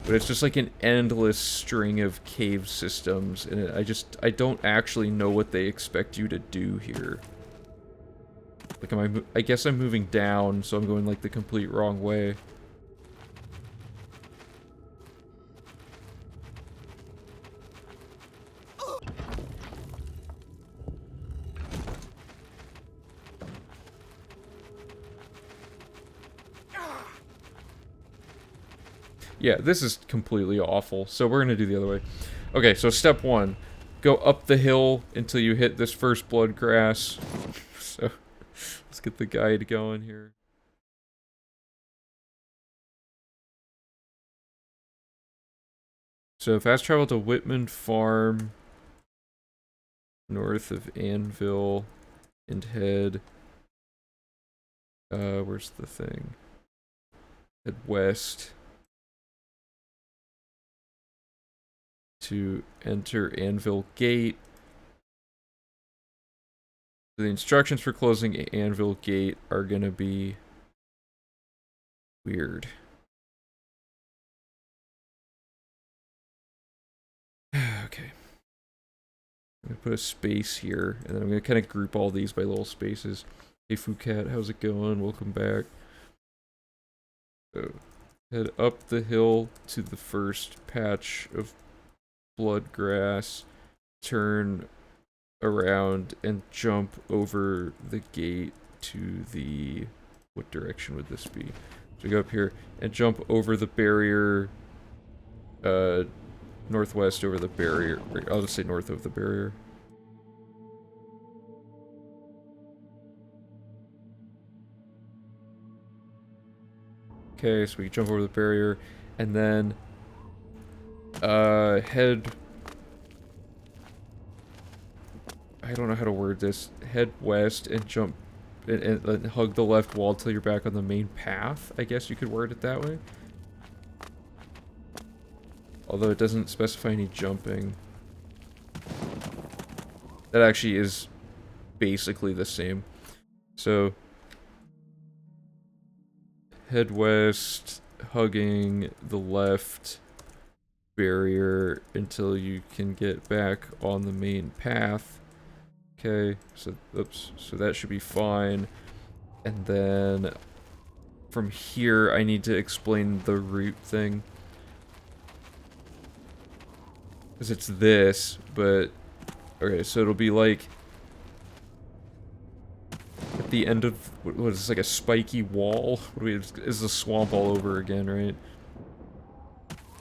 But it's just like an endless string of cave systems, and I don't actually know what they expect you to do here. Like, I guess I'm moving down, so I'm going, like, the complete wrong way. Yeah, this is completely awful, so we're gonna do the other way. Okay, so step 1. Go up the hill until you hit this first blood grass. So, let's get the guide going here. So, fast travel to Whitman Farm, north of Anvil, and head... where's the thing? Head west to enter Anvil Gate. The instructions for closing Anvil Gate are gonna be weird. Okay. I'm gonna put a space here, and then I'm gonna kind of group all these by little spaces. Hey Foucat, how's it going? Welcome back. So, head up the hill to the first patch of blood grass, turn around, and jump over the gate to the... What direction would this be? So go up here, and jump over the barrier, northwest over the barrier. I'll just say north of the barrier. Okay, so we jump over the barrier, and then head... I don't know how to word this. Head west and jump and hug the left wall till you're back on the main path. I guess you could word it that way. Although it doesn't specify any jumping. That actually is basically the same. So, head west, hugging the left barrier until you can get back on the main path. Okay, so, oops, so that should be fine. And then, from here, I need to explain the route thing. Because it's this, but... Okay, so it'll be like... At the end of... What is this, like a spiky wall? Is the swamp all over again, right?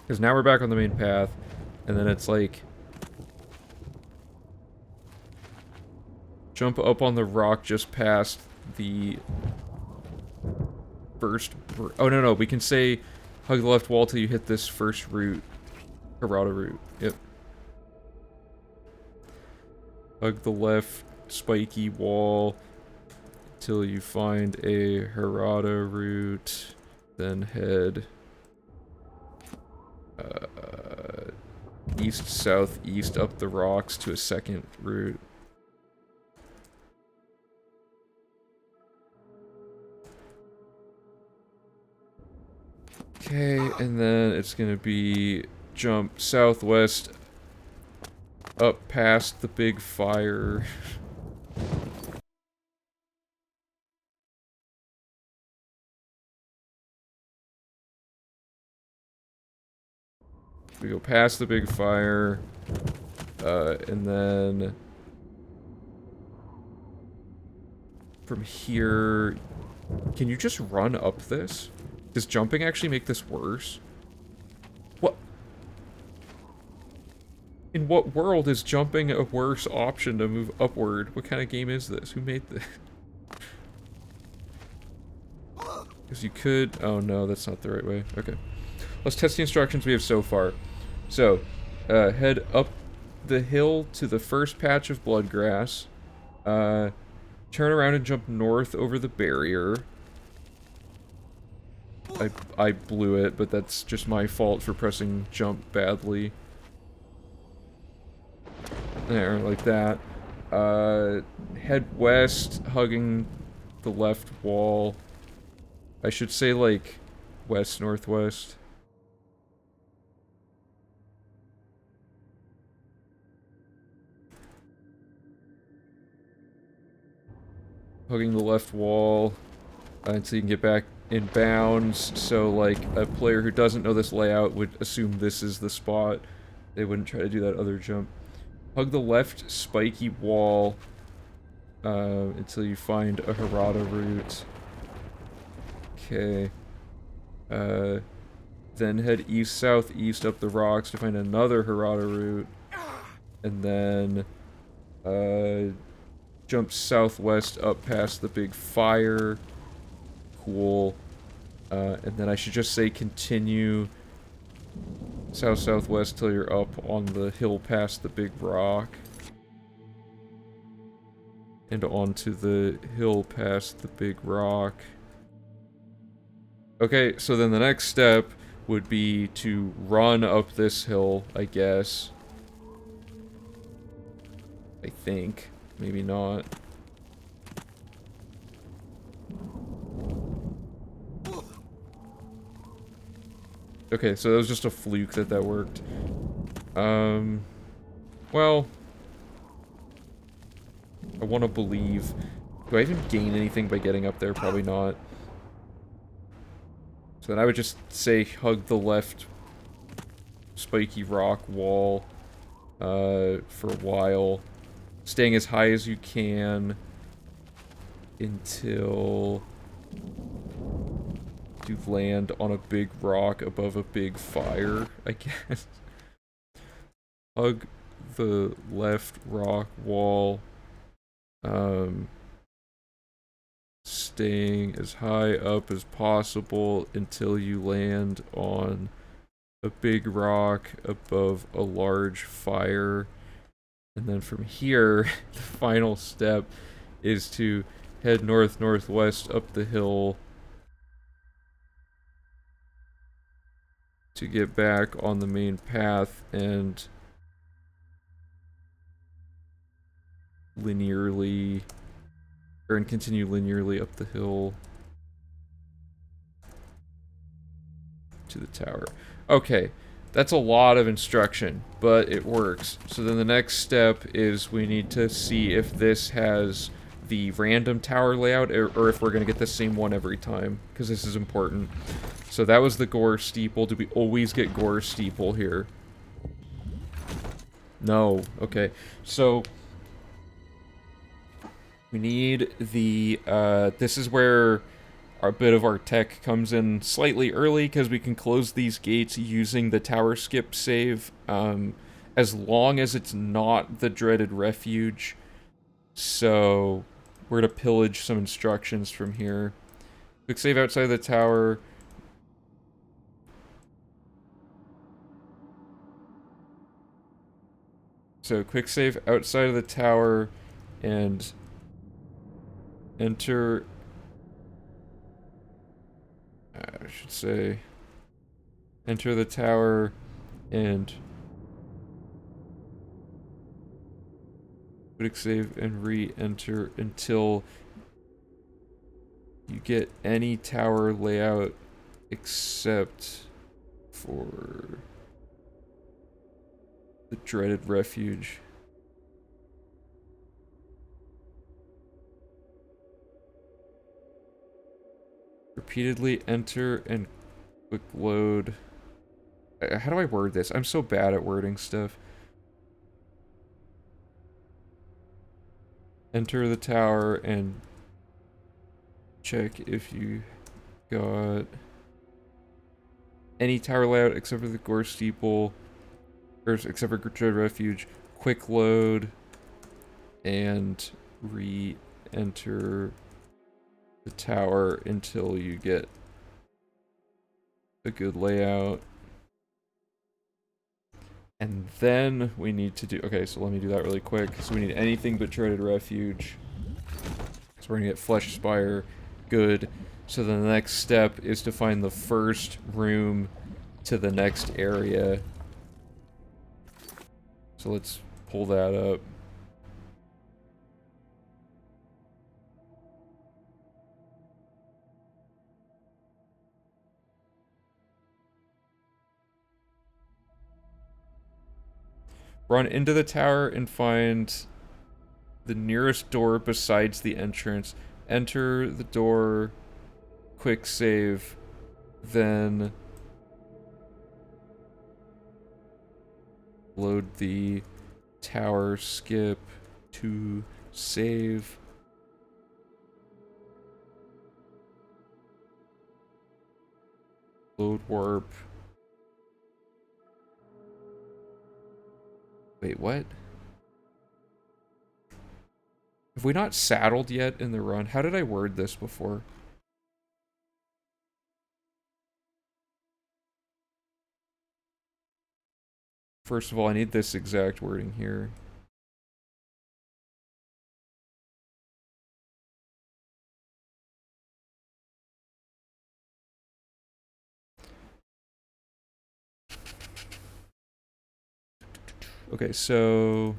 Because now we're back on the main path, and then it's like... Jump up on the rock just past the... First... Oh, no, we can say... Hug the left wall till you hit this first route. Harada route, yep. Hug the left spiky wall till you find a Harada route, then head east-southeast up the rocks to a second route. Okay, and then it's gonna be jump southwest up past the big fire. We go past the big fire, and then from here, can you just run up this? Does jumping actually make this worse? What? In what world is jumping a worse option to move upward? What kind of game is this? Who made this? Because you could... Oh no, that's not the right way. Okay. Let's test the instructions we have so far. So, head up the hill to the first patch of blood grass. Turn around and jump north over the barrier. I blew it, but that's just my fault for pressing jump badly. There, like that. Head west, hugging the left wall. I should say, like, west-northwest. Hugging the left wall until you can get back in bounds. So, like, a player who doesn't know this layout would assume this is the spot. They wouldn't try to do that other jump. Hug the left spiky wall until you find a Harada route. Okay. Then head east-southeast up the rocks to find another Harada route. And then, jump southwest up past the big fire. Cool. And then I should just say continue south-southwest till you're up on the hill past the big rock. And onto the hill past the big rock. Okay, so then the next step would be to run up this hill, I guess. I think. Maybe not. Okay, so that was just a fluke that worked. Well... I want to believe... Do I even gain anything by getting up there? Probably not. So then I would just say hug the left spiky rock wall for a while. Staying as high as you can until you land on a big rock above a big fire, I guess. Hug the left rock wall. Staying as high up as possible until you land on a big rock above a large fire. And then from here, the final step is to head north-northwest up the hill to get back on the main path and linearly, and continue linearly up the hill to the tower. Okay, that's a lot of instruction, but it works. So then the next step is we need to see if this has the random tower layout, or if we're going to get the same one every time, because this is important. So that was the Gore Steeple. Do we always get Gore Steeple here? No. Okay. So we need the, this is where a bit of our tech comes in slightly early, because we can close these gates using the tower skip save, as long as it's not the dreaded refuge. So we're to pillage some instructions from here. Quick save outside the tower. So quick save outside of the tower and enter, I should say, enter the tower and quick save and re-enter until you get any tower layout except for the dreaded refuge. Repeatedly enter and quick load. How do I word this? I'm so bad at wording stuff. Enter the tower and check if you got any tower layout except for the Gore Steeple, or except for Dread Refuge. Quick load and re-enter the tower until you get a good layout. And then we need to do, okay, so let me do that really quick. So we need anything but Dreaded Refuge. So we're gonna get Flesh Spire, good. So the next step is to find the first room to the next area. So let's pull that up. Run into the tower and find the nearest door besides the entrance. Enter the door, quick save, then load the tower skip to save. Load warp. Wait, what? Have we not saddled yet in the run? How did I word this before? First of all, I need this exact wording here. Okay, so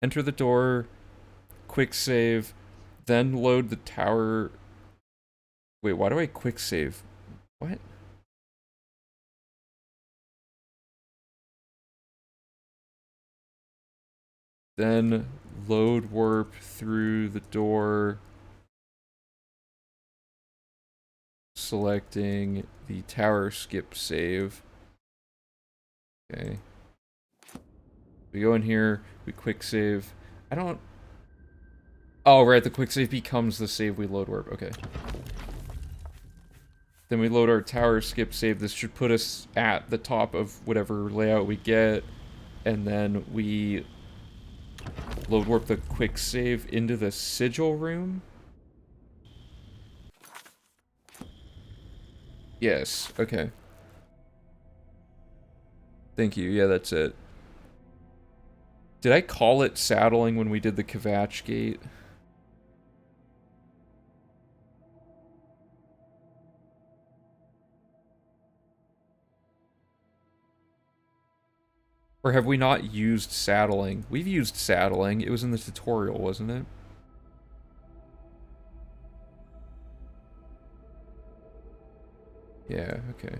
enter the door, quick save, then load the tower. Wait, why do I quick save? What? Then load warp through the door, selecting the tower skip save. Okay. We go in here, we quick save. I don't... Oh, right, the quick save becomes the save we load warp. Okay. Then we load our tower skip save. This should put us at the top of whatever layout we get. And then we load warp the quick save into the sigil room. Yes, okay. Thank you, yeah, that's it. Did I call it saddling when we did the Kvatch gate? Or have we not used saddling? We've used saddling. It was in the tutorial, wasn't it? Yeah, okay.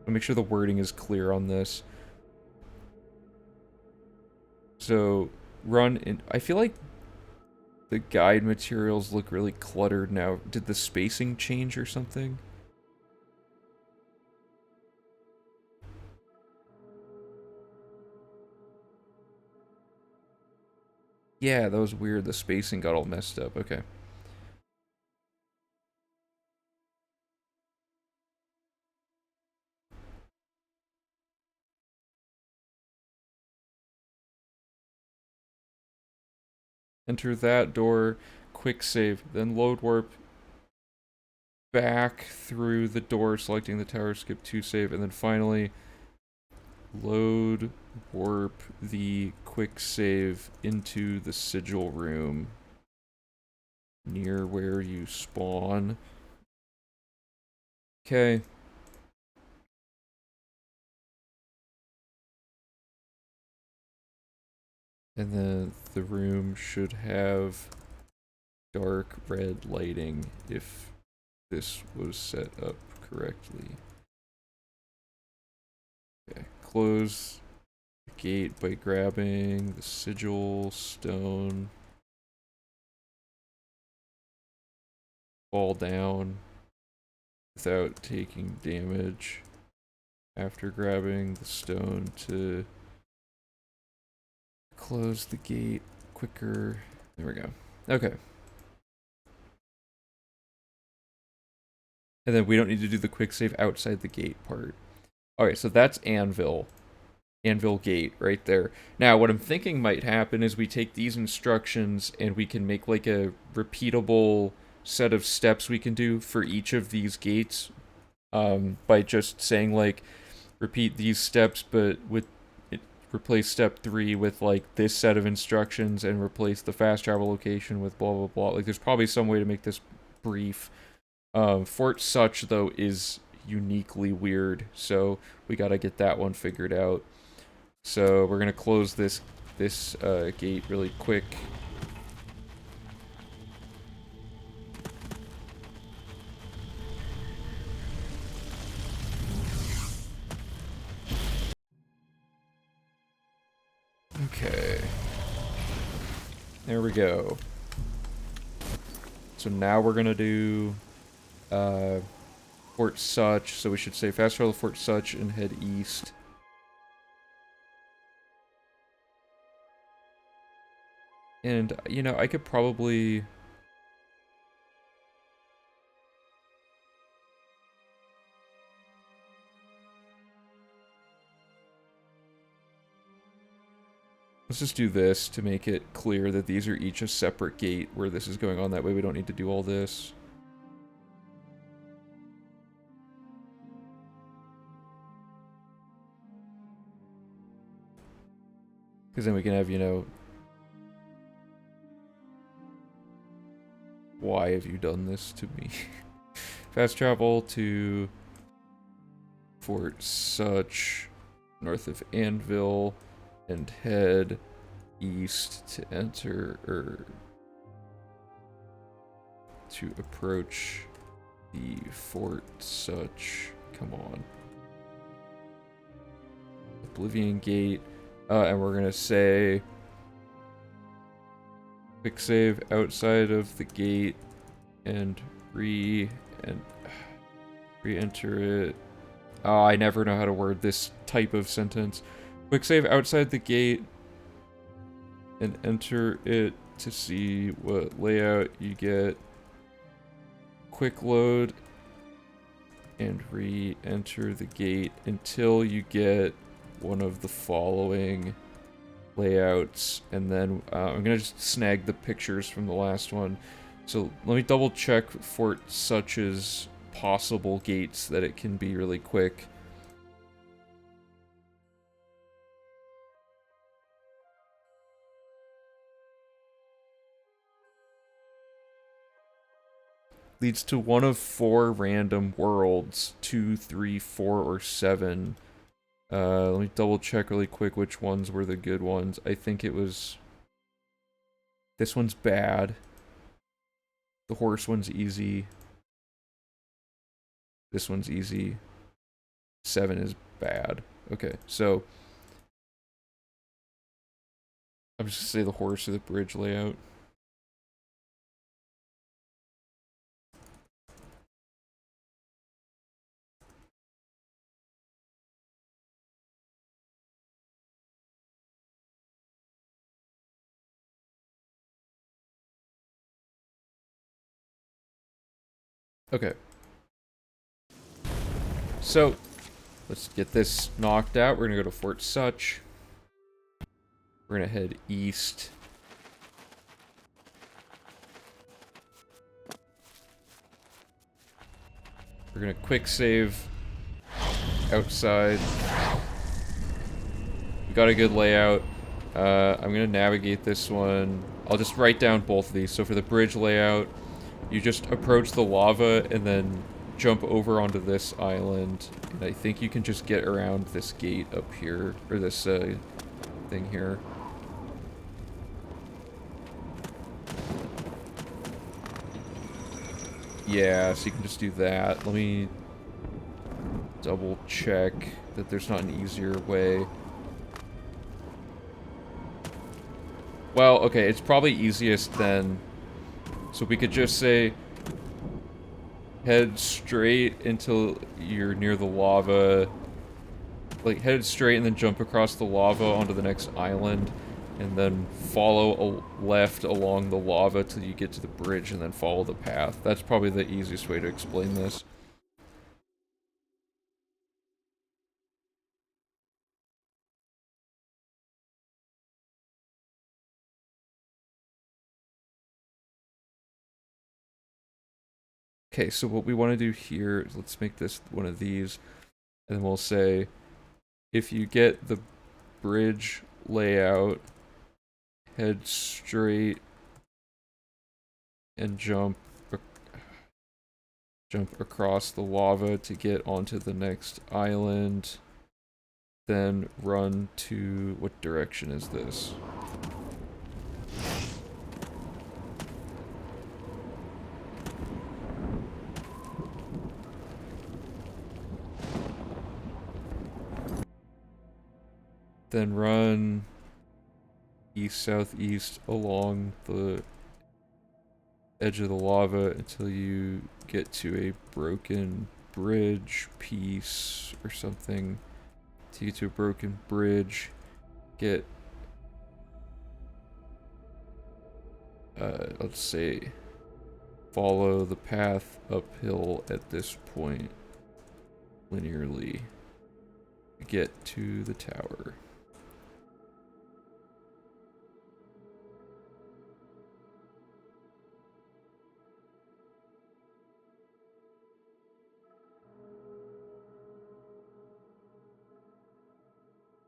I'll make sure the wording is clear on this. So, run in... I feel like the guide materials look really cluttered now. Did the spacing change or something? Yeah, that was weird. The spacing got all messed up. Okay. Enter that door, quick save, then load warp back through the door, selecting the tower, skip to save, and then finally load warp the quick save into the sigil room near where you spawn. Okay. And then the room should have dark red lighting if this was set up correctly. Okay, close the gate by grabbing the sigil stone. Fall down without taking damage after grabbing the stone to close the gate quicker. There we go. Okay. And then we don't need to do the quick save outside the gate part. Alright, so that's Anvil. Anvil gate right there. Now, what I'm thinking might happen is we take these instructions and we can make like a repeatable set of steps we can do for each of these gates by just saying like repeat these steps but with replace step 3 with like this set of instructions and replace the fast travel location with blah blah blah. Like there's probably some way to make this brief. Fort Such though is uniquely weird, so we gotta get that one figured out. So we're gonna close this gate really quick. Okay. There we go. So now we're gonna do Fort Such. So we should say fast travel to Fort Such and head east. And, you know, I could probably... Let's just do this to make it clear that these are each a separate gate where this is going on. That way we don't need to do all this. Because then we can have, you know... Why have you done this to me? Fast travel to Fort Such, north of Anvil, and head east to enter, or to approach the Fort Such. Come on. Oblivion Gate. And we're gonna say quick save outside of the gate and re-enter it. Oh, I never know how to word this type of sentence. Quick save outside the gate and enter it to see what layout you get. Quick load and re-enter the gate until you get one of the following layouts, and then I'm gonna just snag the pictures from the last one. So let me double check Fort Such's possible gates that it can be really quick. Leads to one of 4 random worlds, 2, 3, 4, or 7. Let me double check really quick which ones were the good ones. I think it was... This one's bad. The horse one's easy. This one's easy. 7 is bad. Okay, so... I'm just gonna say the horse or the bridge layout. Okay. So, let's get this knocked out. We're gonna go to Fort Such. We're gonna head east. We're gonna quick save outside. We got a good layout. I'm gonna navigate this one. I'll just write down both of these. So for the bridge layout, you just approach the lava and then jump over onto this island. And I think you can just get around this gate up here, or this thing here. Yeah, so you can just do that. Let me double check that there's not an easier way. Well, okay, it's probably easiest then. So we could just say, head straight until you're near the lava. Like, head straight and then jump across the lava onto the next island. And then follow left along the lava till you get to the bridge and then follow the path. That's probably the easiest way to explain this. Okay, so what we want to do here is let's make this one of these. And then we'll say, if you get the bridge layout, head straight and jump across the lava to get onto the next island. Then run to... what direction is this? Then run east-southeast along the edge of the lava until you get to a broken bridge piece or something. To get to a broken bridge, get let's say follow the path uphill at this point linearly to get to the tower.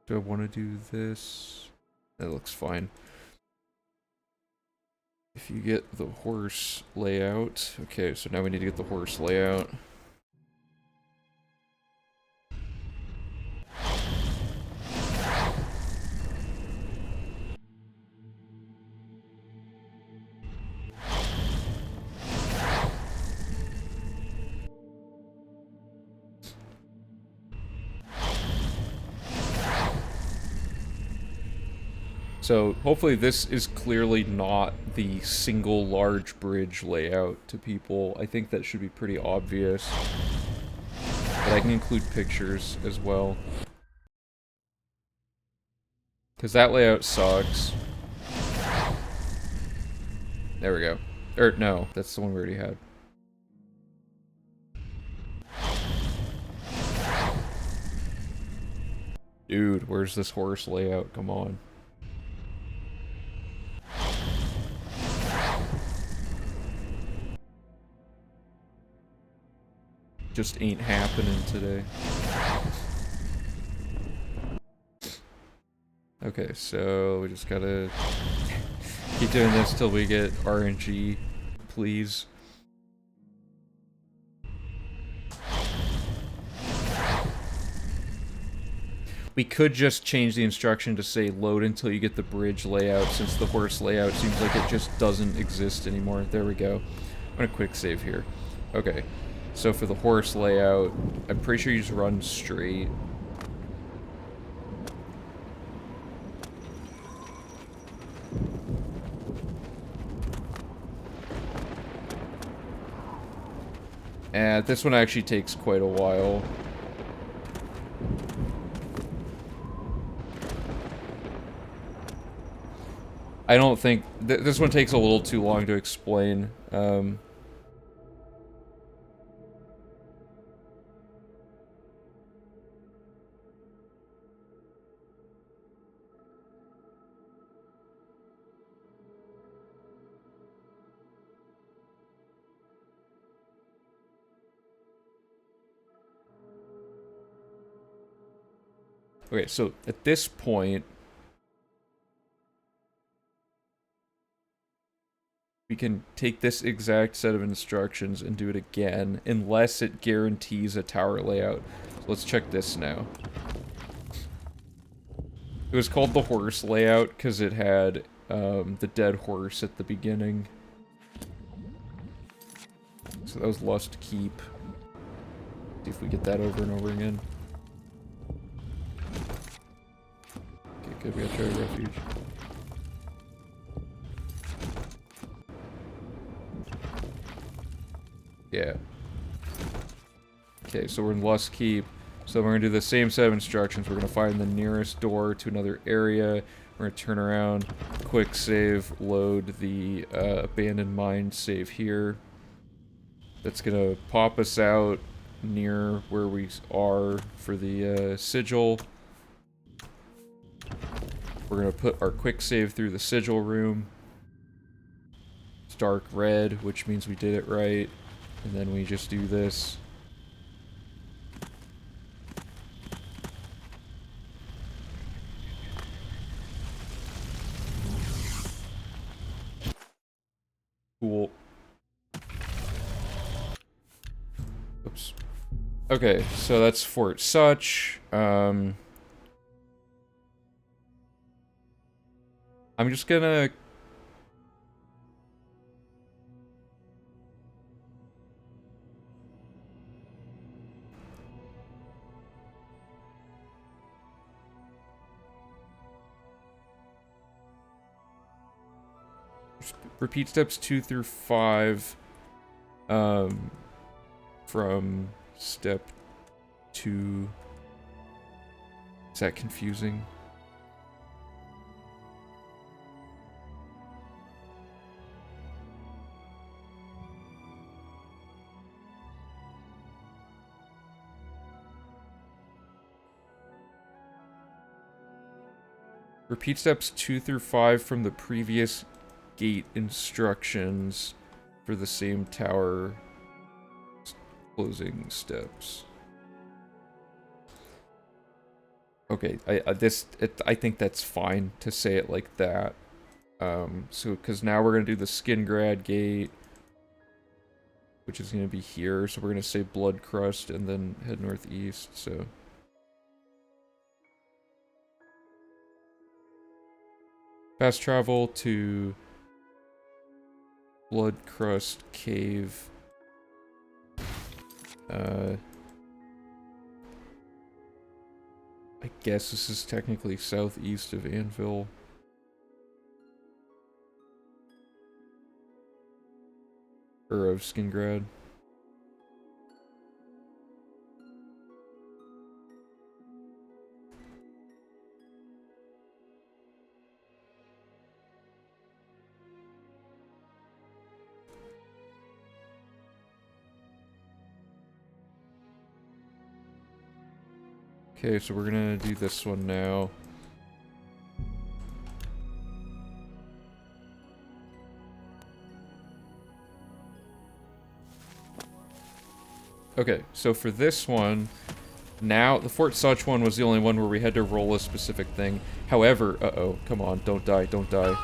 Do I want to do this? That looks fine. If you get the horse layout. Okay, so now we need to get the horse layout. So hopefully this is clearly not the single large bridge layout to people. I think that should be pretty obvious. But I can include pictures as well. Because that layout sucks. There we go. Or no, that's the one we already had. Dude, where's this horse layout? Come on. Just ain't happening today. Okay, so we just gotta keep doing this till we get RNG, please. We could just change the instruction to say load until you get the bridge layout, since the horse layout seems like it just doesn't exist anymore. There we go. I'm gonna quick save here. Okay, so for the horse layout, I'm pretty sure you just run straight. And this one actually takes quite a while. I don't think... this one takes a little too long to explain. Okay, so at this point... we can take this exact set of instructions and do it again, unless it guarantees a tower layout. So let's check this now. It was called the horse layout because it had the dead horse at the beginning. So that was Lust Keep. See if we get that over and over again. Okay, good, we got Cherry Refuge. Yeah. Okay, so we're in Lust Keep. So we're going to do the same set of instructions. We're going to find the nearest door to another area. We're going to turn around, quick save, load the abandoned mine save here. That's going to pop us out near where we are for the sigil. We're going to put our quick save through the sigil room. It's dark red, which means we did it right. And then we just do this. Cool. Oops. Okay, so that's Fort Such. I'm just gonna... repeat steps 2 through 5 from step 2. Is that confusing? Repeat steps 2 through 5 from the previous gate instructions for the same tower closing steps. Okay, I think that's fine to say it like that. So because now we're gonna do the Skingrad gate, which is gonna be here. So we're gonna say Blood Crust and then head northeast. So. Fast travel to Blood Crust Cave. I guess this is technically southeast of Anvil. Or of Skingrad. Okay, so we're gonna do this one now. Okay, so for this one, now, the Fort Such one was the only one where we had to roll a specific thing. However, uh-oh, come on, don't die, don't die.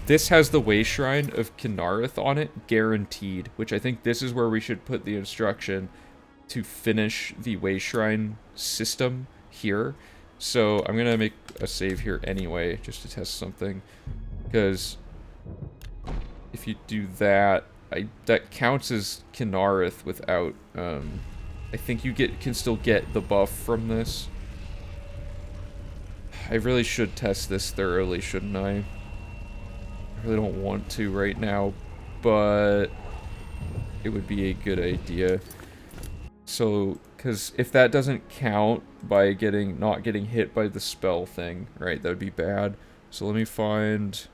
This has the Way Shrine of Kinareth on it, guaranteed, which I think this is where we should put the instruction to finish the Way Shrine system here. So I'm gonna make a save here anyway, just to test something. Because if you do that, that counts as Kinareth without, I think you can still get the buff from this. I really should test this thoroughly, shouldn't I? I really don't want to right now, but it would be a good idea. So, because if that doesn't count by not getting hit by the spell thing, right, that would be bad. So let me find...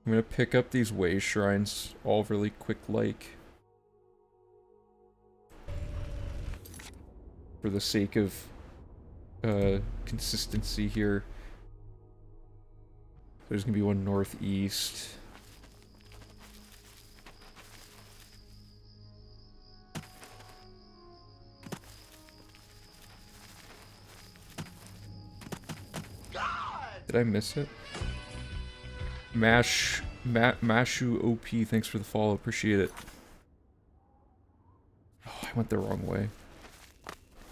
I'm gonna pick up these Way Shrines all really quick-like. For the sake of consistency here. There's gonna be one northeast. Did I miss it? Mashu OP, thanks for the follow, appreciate it. Oh, I went the wrong way.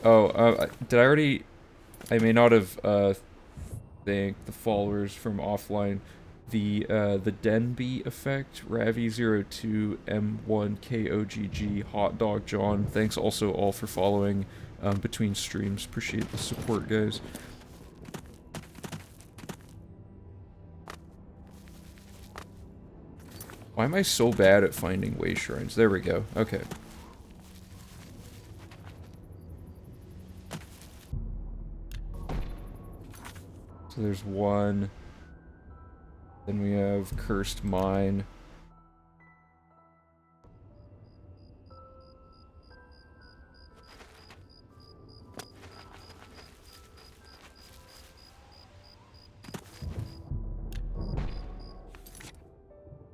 Oh, did I already... I may not have, thanked the followers from offline. The Denby effect, Ravi02, M1KOGG, Hot Dog John, thanks also all for following, between streams. Appreciate the support, guys. Why am I so bad at finding Way Shrines? There we go. Okay. So there's one. Then we have Cursed Mine.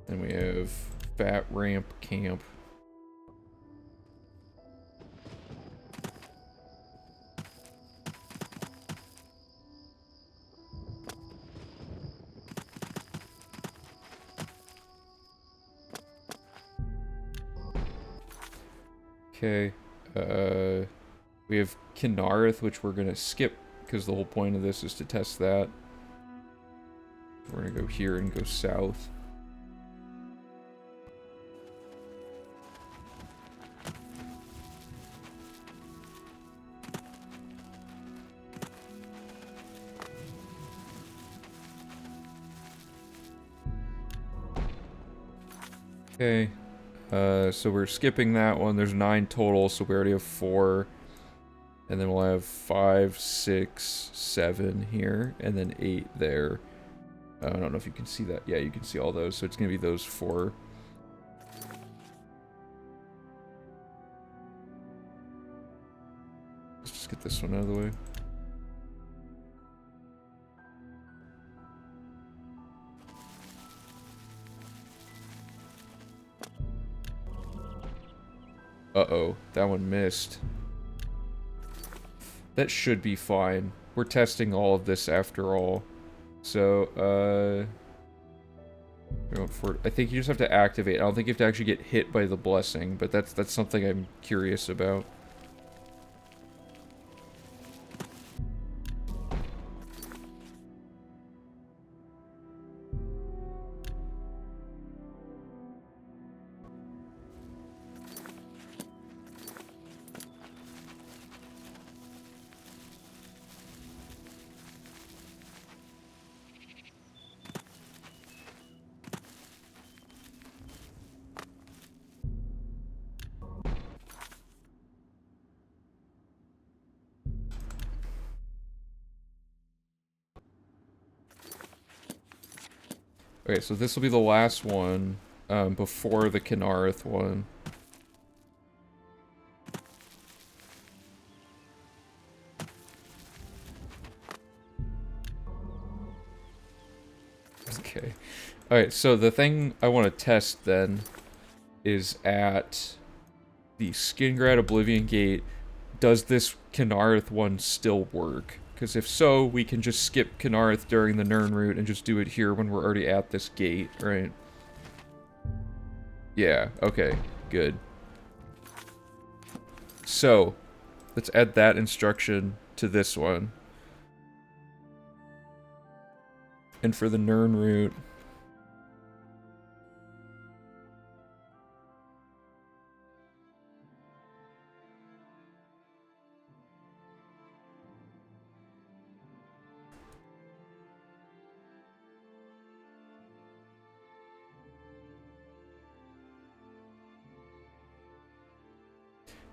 Then we have Fat Ramp Camp. Okay, we have Kinareth, which we're gonna skip, because the whole point of this is to test that. We're gonna go here and go south. Okay. So we're skipping that one. There's 9 total, so we already have 4. And then we'll have 5, 6, 7 here, and then 8 there. I don't know if you can see that. Yeah, you can see all those, so it's going to be those 4. Let's just get this one out of the way. Uh-oh, that one missed. That should be fine. We're testing all of this after all. So, I think you just have to activate. I don't think you have to actually get hit by the blessing, but that's something I'm curious about. Okay, so this will be the last one, before the Kinareth one. Okay. Alright, so the thing I want to test then is at the Skingrad Oblivion Gate. Does this Kinareth one still work? Because if so, we can just skip Kinareth during the Nirn route and just do it here when we're already at this gate, right? Yeah, okay, good. So, let's add that instruction to this one. And for the Nirn route...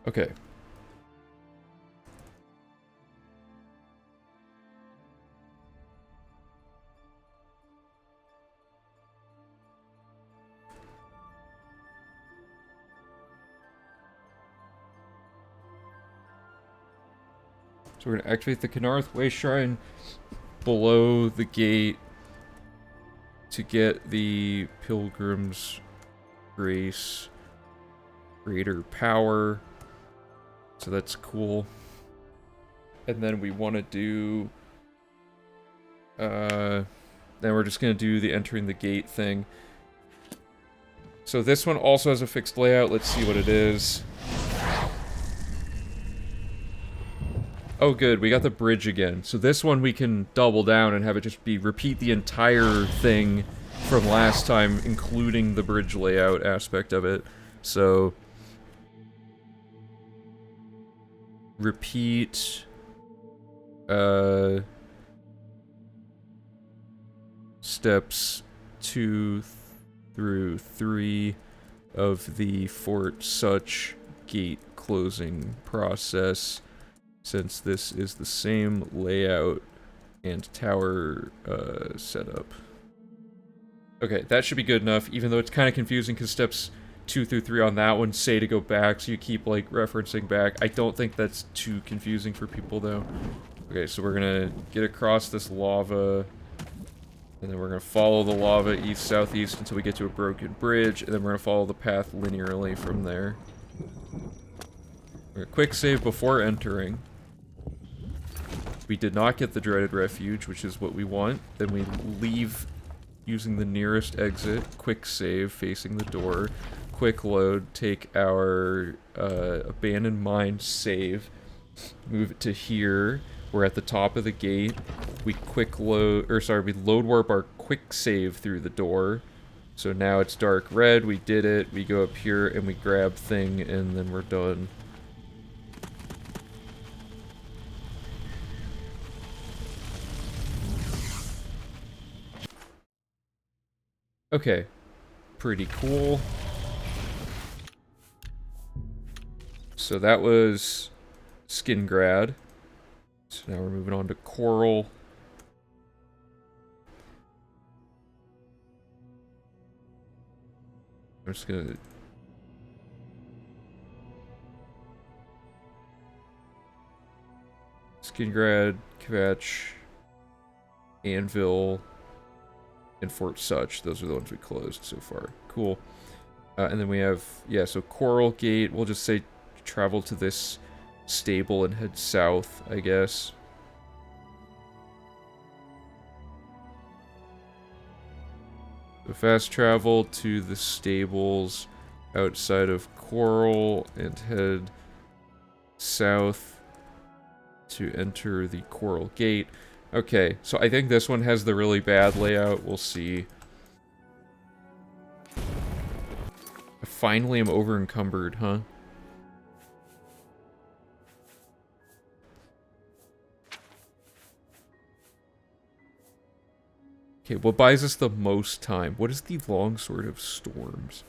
Okay. So we're going to activate the Kinareth Way Shrine below the gate to get the Pilgrim's Grace greater power. So that's cool. And then we want to do... then we're just going to do the entering the gate thing. So this one also has a fixed layout. Let's see what it is. Oh good, we got the bridge again. So this one we can double down and have it just be repeat the entire thing from last time, including the bridge layout aspect of it. So... repeat... steps 2 through 3 of the Fort Such gate closing process, since this is the same layout and tower setup. Okay, that should be good enough, even though it's kind of confusing because steps 2 through 3 on that one say to go back, so you keep, like, referencing back. I don't think that's too confusing for people, though. Okay, so we're gonna get across this lava, and then we're gonna follow the lava east, southeast until we get to a broken bridge, and then we're gonna follow the path linearly from there. We're gonna quick save before entering. We did not get the dreaded refuge, which is what we want. Then we leave using the nearest exit, quick save facing the door, quick load, take our abandoned mine save, move it to here. We're at the top of the gate. We quick load, or sorry, we load warp our quick save through the door. So now it's dark red, we did it, we go up here and we grab thing and then we're done. Okay, pretty cool. So that was Skingrad. So now we're moving on to Coral. I'm just gonna... Skingrad, Kvetch, Anvil, and Fort Such. Those are the ones we closed so far. Cool. And then we have, yeah, so Coral Gate. We'll just say travel to this stable and head south, I guess. So fast travel to the stables outside of Coral and head south to enter the Coral Gate. Okay, so I think this one has the really bad layout. We'll see. I finally am over encumbered, huh? Okay, what buys us the most time? What is the longsword of storms?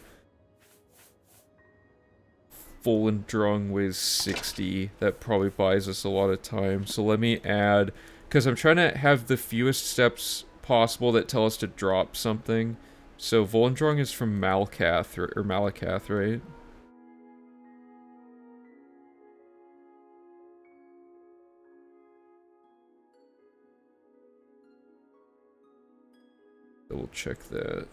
Full and Drung weighs 60. That probably buys us a lot of time. So let me add... Because I'm trying to have the fewest steps possible that tell us to drop something. So Volendrong is from Malkath, or Malakath, right? Double check that.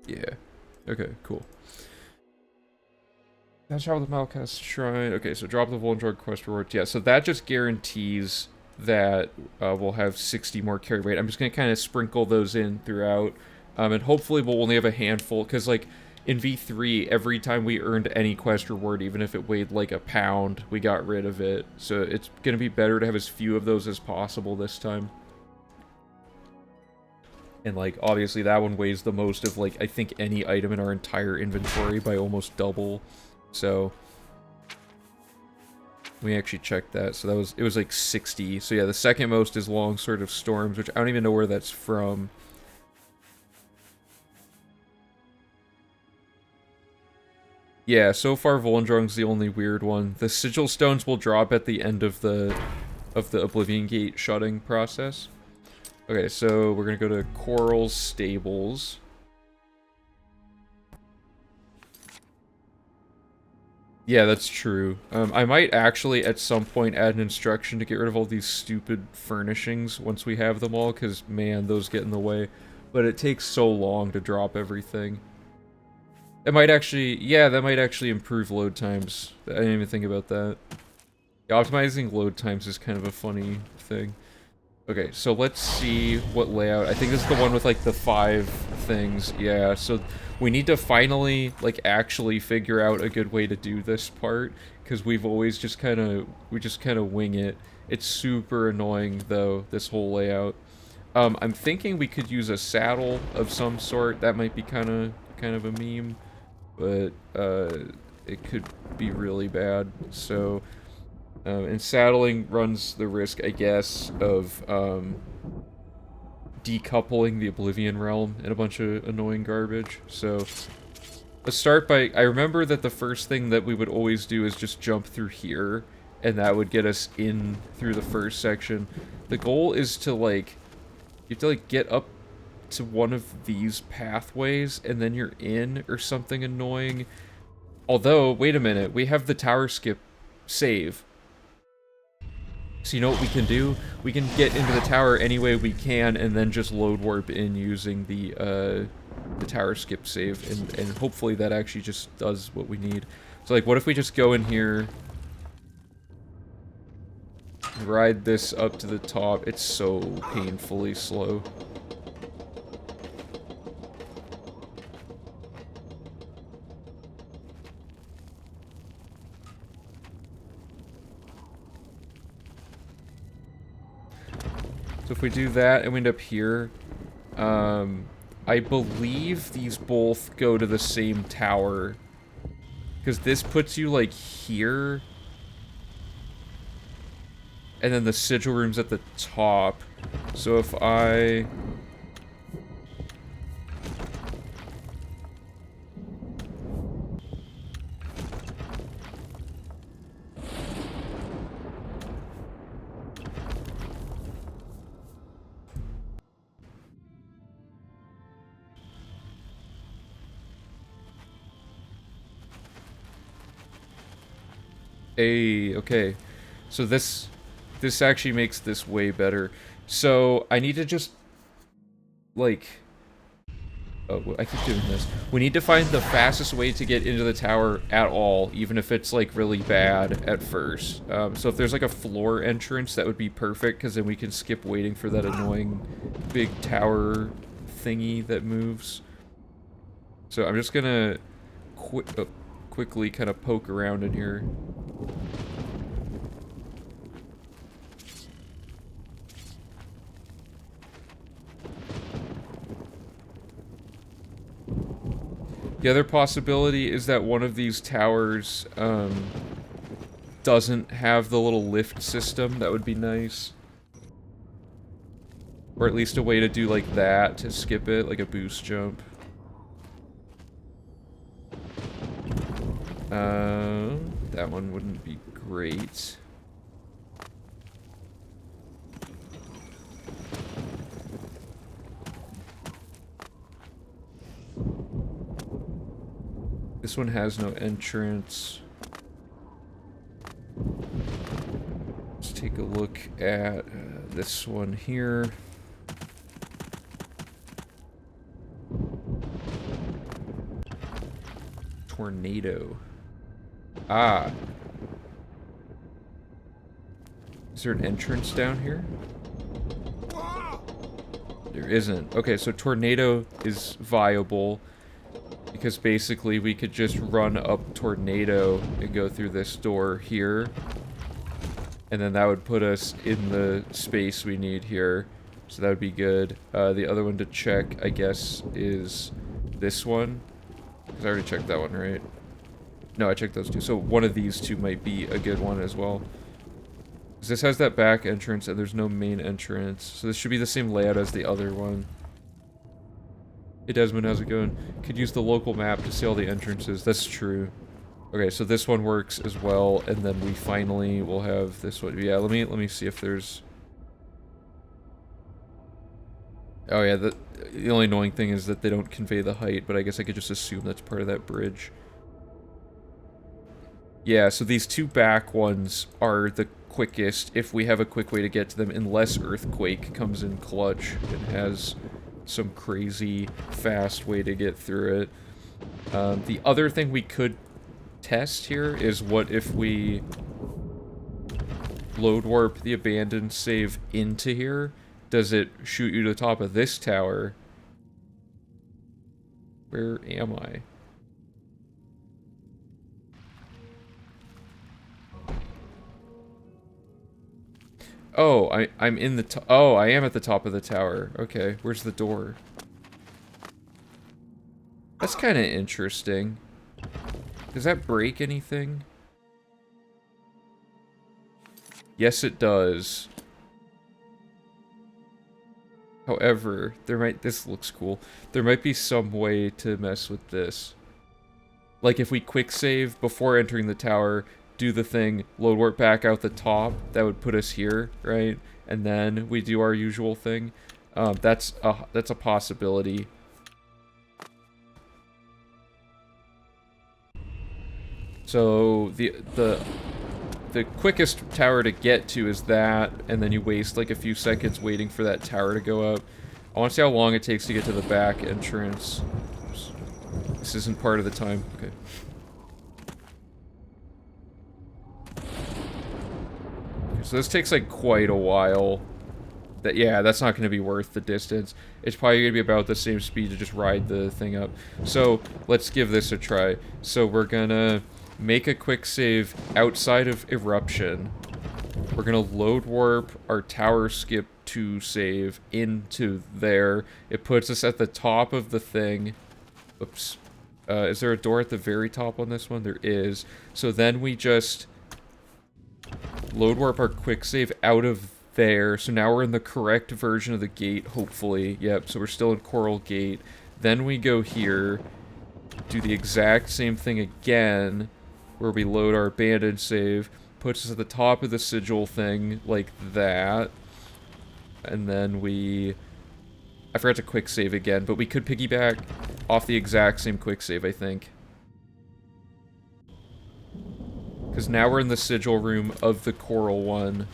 Yeah. Okay, cool. That's travel to Malkath Shrine. Okay, so drop the Volendrog quest rewards. Yeah, so that just guarantees that we'll have 60 more carry weight. I'm just going to kind of sprinkle those in throughout. And hopefully we'll only have a handful, because, like, in V3, every time we earned any quest reward, even if it weighed like a pound, we got rid of it. So it's going to be better to have as few of those as possible this time. And, like, obviously that one weighs the most of, like, I think any item in our entire inventory by almost double. So we actually checked that. So that was, it was like 60. So yeah, the second most is Longsword of Storms, which I don't even know where that's from. Yeah, so far Volendrong's the only weird one. The Sigil Stones will drop at the end of the Oblivion Gate shutting process. Okay, so we're gonna go to Coral's Stables. Yeah, that's true. I might actually at some point add an instruction to get rid of all these stupid furnishings once we have them all, because man, those get in the way. But it takes so long to drop everything. That might actually, yeah, that might actually improve load times. I didn't even think about that. Yeah, optimizing load times is kind of a funny thing. Okay, so let's see what layout. I think this is the one with, like, the 5 things. Yeah, so we need to finally, like, actually figure out a good way to do this part, because we've always just kind of, we just kind of wing it. It's super annoying, though, this whole layout. I'm thinking we could use a saddle of some sort. That might be kind of a meme, but it could be really bad. So and saddling runs the risk, I guess, of decoupling the Oblivion realm and a bunch of annoying garbage. So let's start by, I remember that the first thing that we would always do is just jump through here, and that would get us in through the first section. The goal is to, like, you have to, like, get up to one of these pathways, and then you're in, or something annoying. Although, wait a minute, we have the tower skip save. So you know what we can do? We can get into the tower any way we can, and then just load warp in using the tower skip save, and hopefully that actually just does what we need. So, like, what if we just go in here, ride this up to the top? It's so painfully slow. So if we do that and we end up here, I believe these both go to the same tower. Because this puts you, like, here. And then the sigil room's at the top. So if I Okay. So this actually makes this way better. So I need to just like I keep doing this. We need to find the fastest way to get into the tower at all, even if it's like really bad at first. So if there's like a floor entrance, that would be perfect, because then we can skip waiting for that annoying big tower thingy that moves. So I'm just gonna quickly kind of poke around in here. The other possibility is that one of these towers doesn't have the little lift system. That would be nice. Or at least a way to do like that to skip it, like a boost jump. That one wouldn't be great. This one has no entrance. Let's take a look at this one here. Tornado. Ah. Is there an entrance down here? There isn't. Okay, so tornado is viable, because basically we could just run up tornado and go through this door here. And then that would put us in the space we need here. So that would be good. The other one to check, I guess, is this one. Because I already checked that one, right? No, I checked those two. So one of these two might be a good one as well. Because this has that back entrance and there's no main entrance. So this should be the same layout as the other one. Hey Desmond, how's it going? Could use the local map to see all the entrances. That's true. Okay, so this one works as well, and then we finally will have this one. Yeah, let me see if there's... Oh yeah, the only annoying thing is that they don't convey the height, but I guess I could just assume that's part of that bridge. Yeah, so these two back ones are the quickest if we have a quick way to get to them, unless Earthquake comes in clutch and has some crazy fast way to get through it. The other thing we could test here is what if we load warp the abandoned save into here? Does it shoot you to the top of this tower? Where am I? Oh, I'm in the oh, I am at the top of the tower. Okay, where's the door? That's kind of interesting. Does that break anything? Yes, it does. However, this looks cool. There might be some way to mess with this. Like if we quick save before entering the tower, do the thing, load warp back out the top, that would put us here, right? And then we do our usual thing. That's a possibility. So the quickest tower to get to is that, and then you waste like a few seconds waiting for that tower to go up. I want to see how long it takes to get to the back entrance. Oops. This isn't part of the time. Okay. So this takes like quite a while. Yeah, that's not going to be worth the distance. It's probably going to be about the same speed to just ride the thing up. So let's give this a try. So we're going to make a quick save outside of Eruption. We're going to load warp our tower skip to save into there. It puts us at the top of the thing. Oops. Is there a door at the very top on this one? There is. So then we just load warp our quick save out of there. So now we're in the correct version of the gate, hopefully. Yep, so we're still in Coral Gate. Then we go here, do the exact same thing again, where we load our abandoned save, puts us at the top of the sigil thing, like that. And then I forgot to quick save again, but we could piggyback off the exact same quick save, I think. Because now we're in the sigil room of the coral one.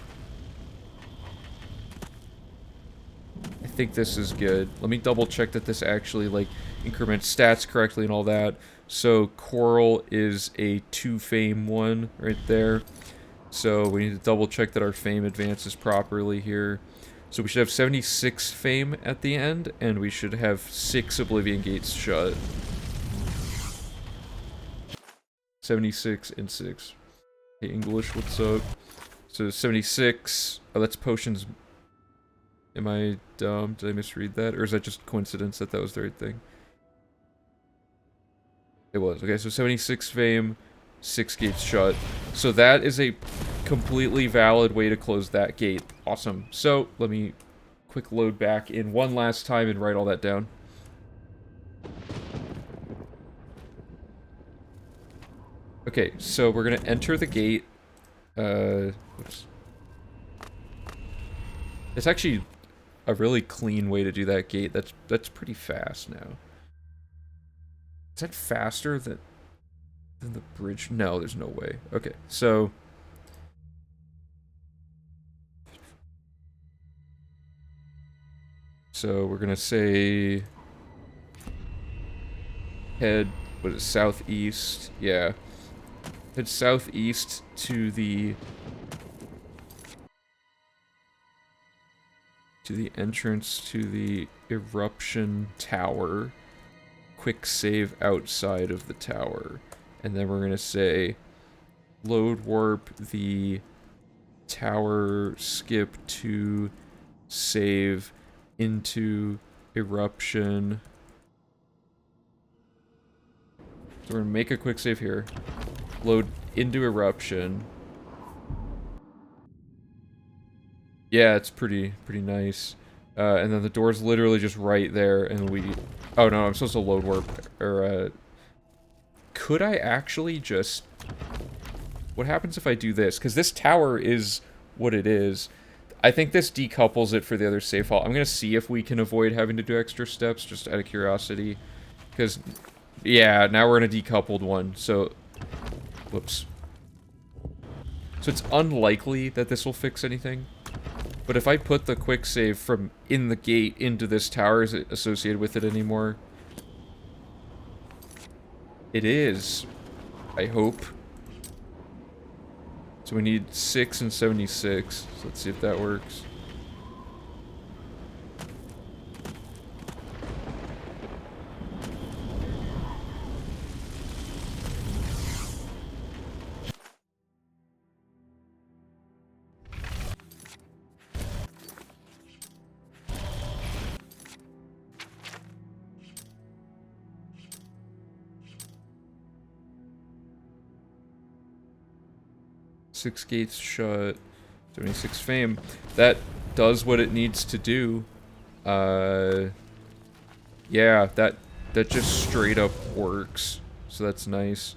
I think this is good. Let me double check that this actually, like, increments stats correctly and all that. So, coral is a 2 fame one right there. So, we need to double check that our fame advances properly here. So, we should have 76 fame at the end, and we should have 6 Oblivion gates shut. 76 and 6. Hey, English, what's up? So, 76. Oh, that's potions. Am I dumb? Did I misread that? Or is that just coincidence that that was the right thing? It was. Okay, so 76 fame, 6 gates shut. So that is a completely valid way to close that gate. Awesome. So, let me quick load back in one last time and write all that down. Okay, so we're gonna enter the gate. Oops. It's actually a really clean way to do that gate. That's pretty fast now. Is that faster than the bridge? No, there's no way. Okay, so we're gonna say head, what is it, southeast? Yeah. Head southeast to the entrance to the eruption tower. Quick save outside of the tower. And then we're gonna say load warp the tower skip to save into eruption. So we're gonna make a quick save here. Load into eruption. Yeah, it's pretty nice. And then the door's literally just right there, and we... Oh no, I'm supposed to load warp, or, could I actually just... What happens if I do this? Because this tower is what it is. I think this decouples it for the other save file. I'm gonna see if we can avoid having to do extra steps, just out of curiosity. Because, yeah, now we're in a decoupled one, so... Whoops. So it's unlikely that this will fix anything. But if I put the quick save from in the gate into this tower, is it associated with it anymore? It is. I hope. So we need 6 and 76. So let's see if that works. Six gates shut. 76 fame. That does what it needs to do. Yeah, that just straight up works. So that's nice.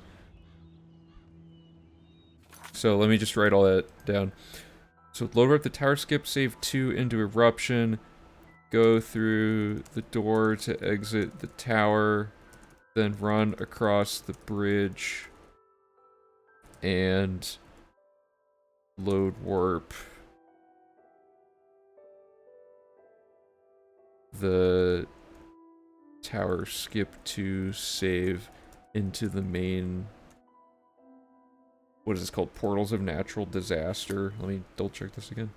So let me just write all that down. So load up the tower skip, save 2 into eruption, go through the door to exit the tower, then run across the bridge, and load warp the tower skip to save into the main... What is this called? Portals of Natural Disaster. Let me double check this again.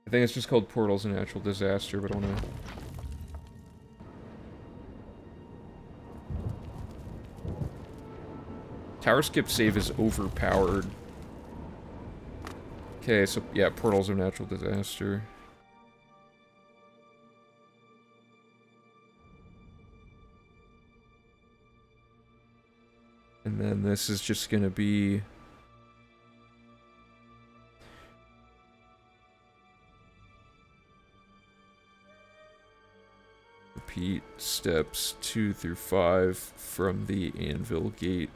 I think it's just called Portals of Natural Disaster, but I wanna... Tower skip save is overpowered. Okay, so yeah, Portals of Natural Disaster. And then this is just gonna be... Repeat steps 2 through 5 from the Anvil Gate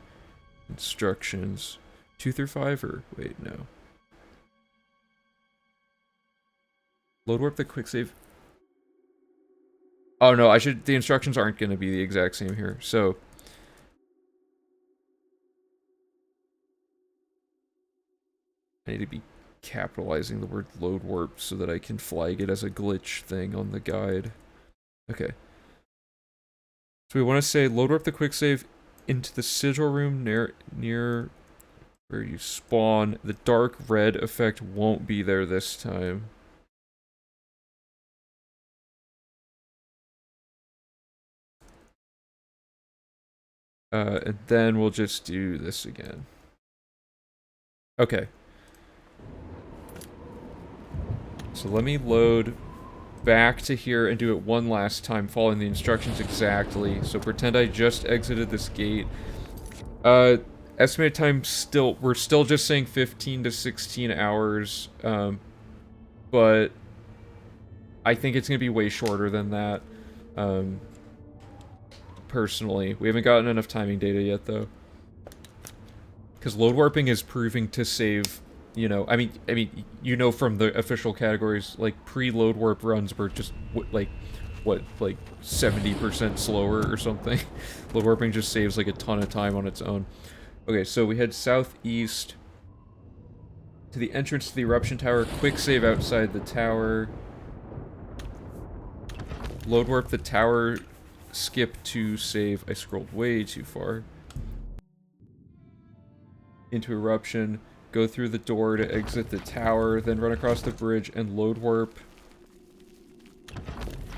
instructions. 2 through 5, or wait, no. Load warp the quick save. Oh no, the instructions aren't gonna be the exact same here, so... I need to be capitalizing the word load warp so that I can flag it as a glitch thing on the guide. Okay. So we want to say load warp the quick save into the sigil room near where you spawn. The dark red effect won't be there this time. And then we'll just do this again. Okay. So let me load back to here and do it one last time, following the instructions exactly. So pretend I just exited this gate. Estimated time we're still just saying 15 to 16 hours, but I think it's gonna be way shorter than that, personally. We haven't gotten enough timing data yet, though. Because load warping is proving to save, you know, I mean, you know from the official categories, like, pre-load warp runs were just, like 70% slower or something. Load warping just saves, like, a ton of time on its own. Okay, so we head southeast to the entrance to the eruption tower. Quick save outside the tower. Load warp the tower. Skip to save. I scrolled way too far. Into eruption. Go through the door to exit the tower. Then run across the bridge and load warp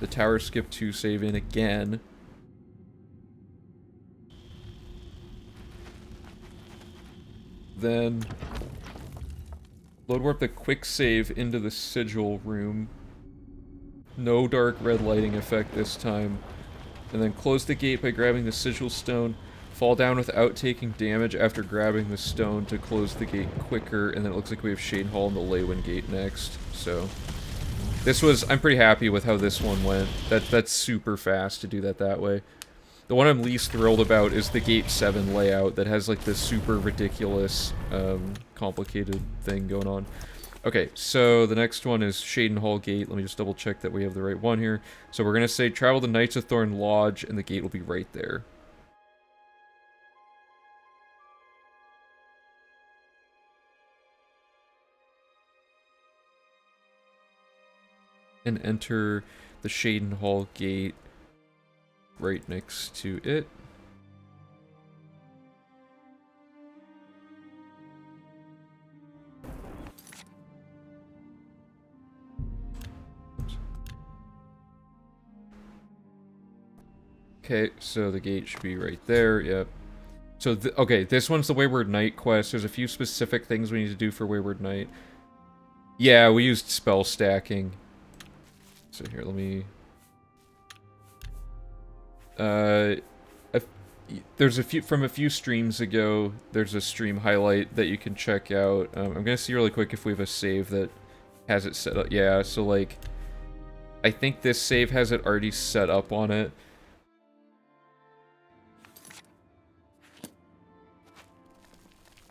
the tower. Skip to save in again. Then load warp the quick save into the sigil room. No dark red lighting effect this time. And then close the gate by grabbing the sigil stone. Fall down without taking damage after grabbing the stone to close the gate quicker. And then it looks like we have Shade Hall and the Leywind gate next. So this was, I'm pretty happy with how this one went. That's super fast to do that way. The one I'm least thrilled about is the Gate 7 layout that has like this super ridiculous, complicated thing going on. Okay, so the next one is Shaden Hall Gate. Let me just double check that we have the right one here. So we're gonna say travel to Knights of Thorn Lodge, and the gate will be right there. And enter the Shaden Hall Gate right next to it. Okay, so the gate should be right there, yep. So, okay, this one's the Wayward Knight quest. There's a few specific things we need to do for Wayward Knight. Yeah, we used spell stacking. So here, let me... there's a few, from a few streams ago, there's a stream highlight that you can check out. I'm gonna see really quick if we have a save that has it set up. Yeah, so like, I think this save has it already set up on it.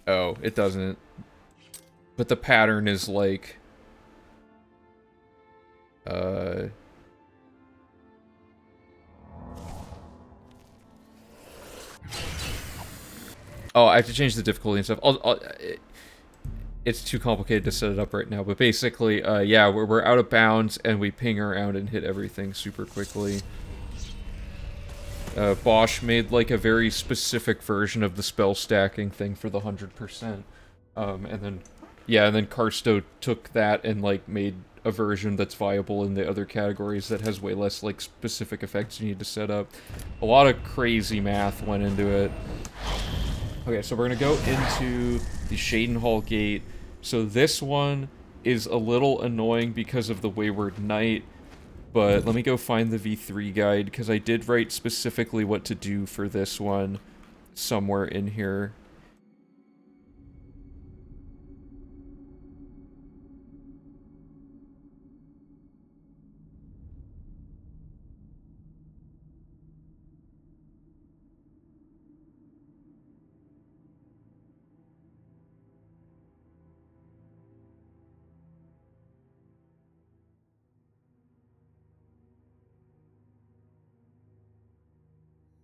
Oh, it doesn't. But the pattern is like... Oh, I have to change the difficulty and stuff. It's too complicated to set it up right now, but basically, yeah, we're out of bounds, and we ping around and hit everything super quickly. Bosch made, like, a very specific version of the spell stacking thing for the 100%. And then, yeah, and then Karsto took that and, like, made a version that's viable in the other categories that has way less, like, specific effects you need to set up. A lot of crazy math went into it. Okay, so we're gonna go into the Shaden Hall Gate. So this one is a little annoying because of the Wayward Knight, but let me go find the V3 guide, because I did write specifically what to do for this one somewhere in here.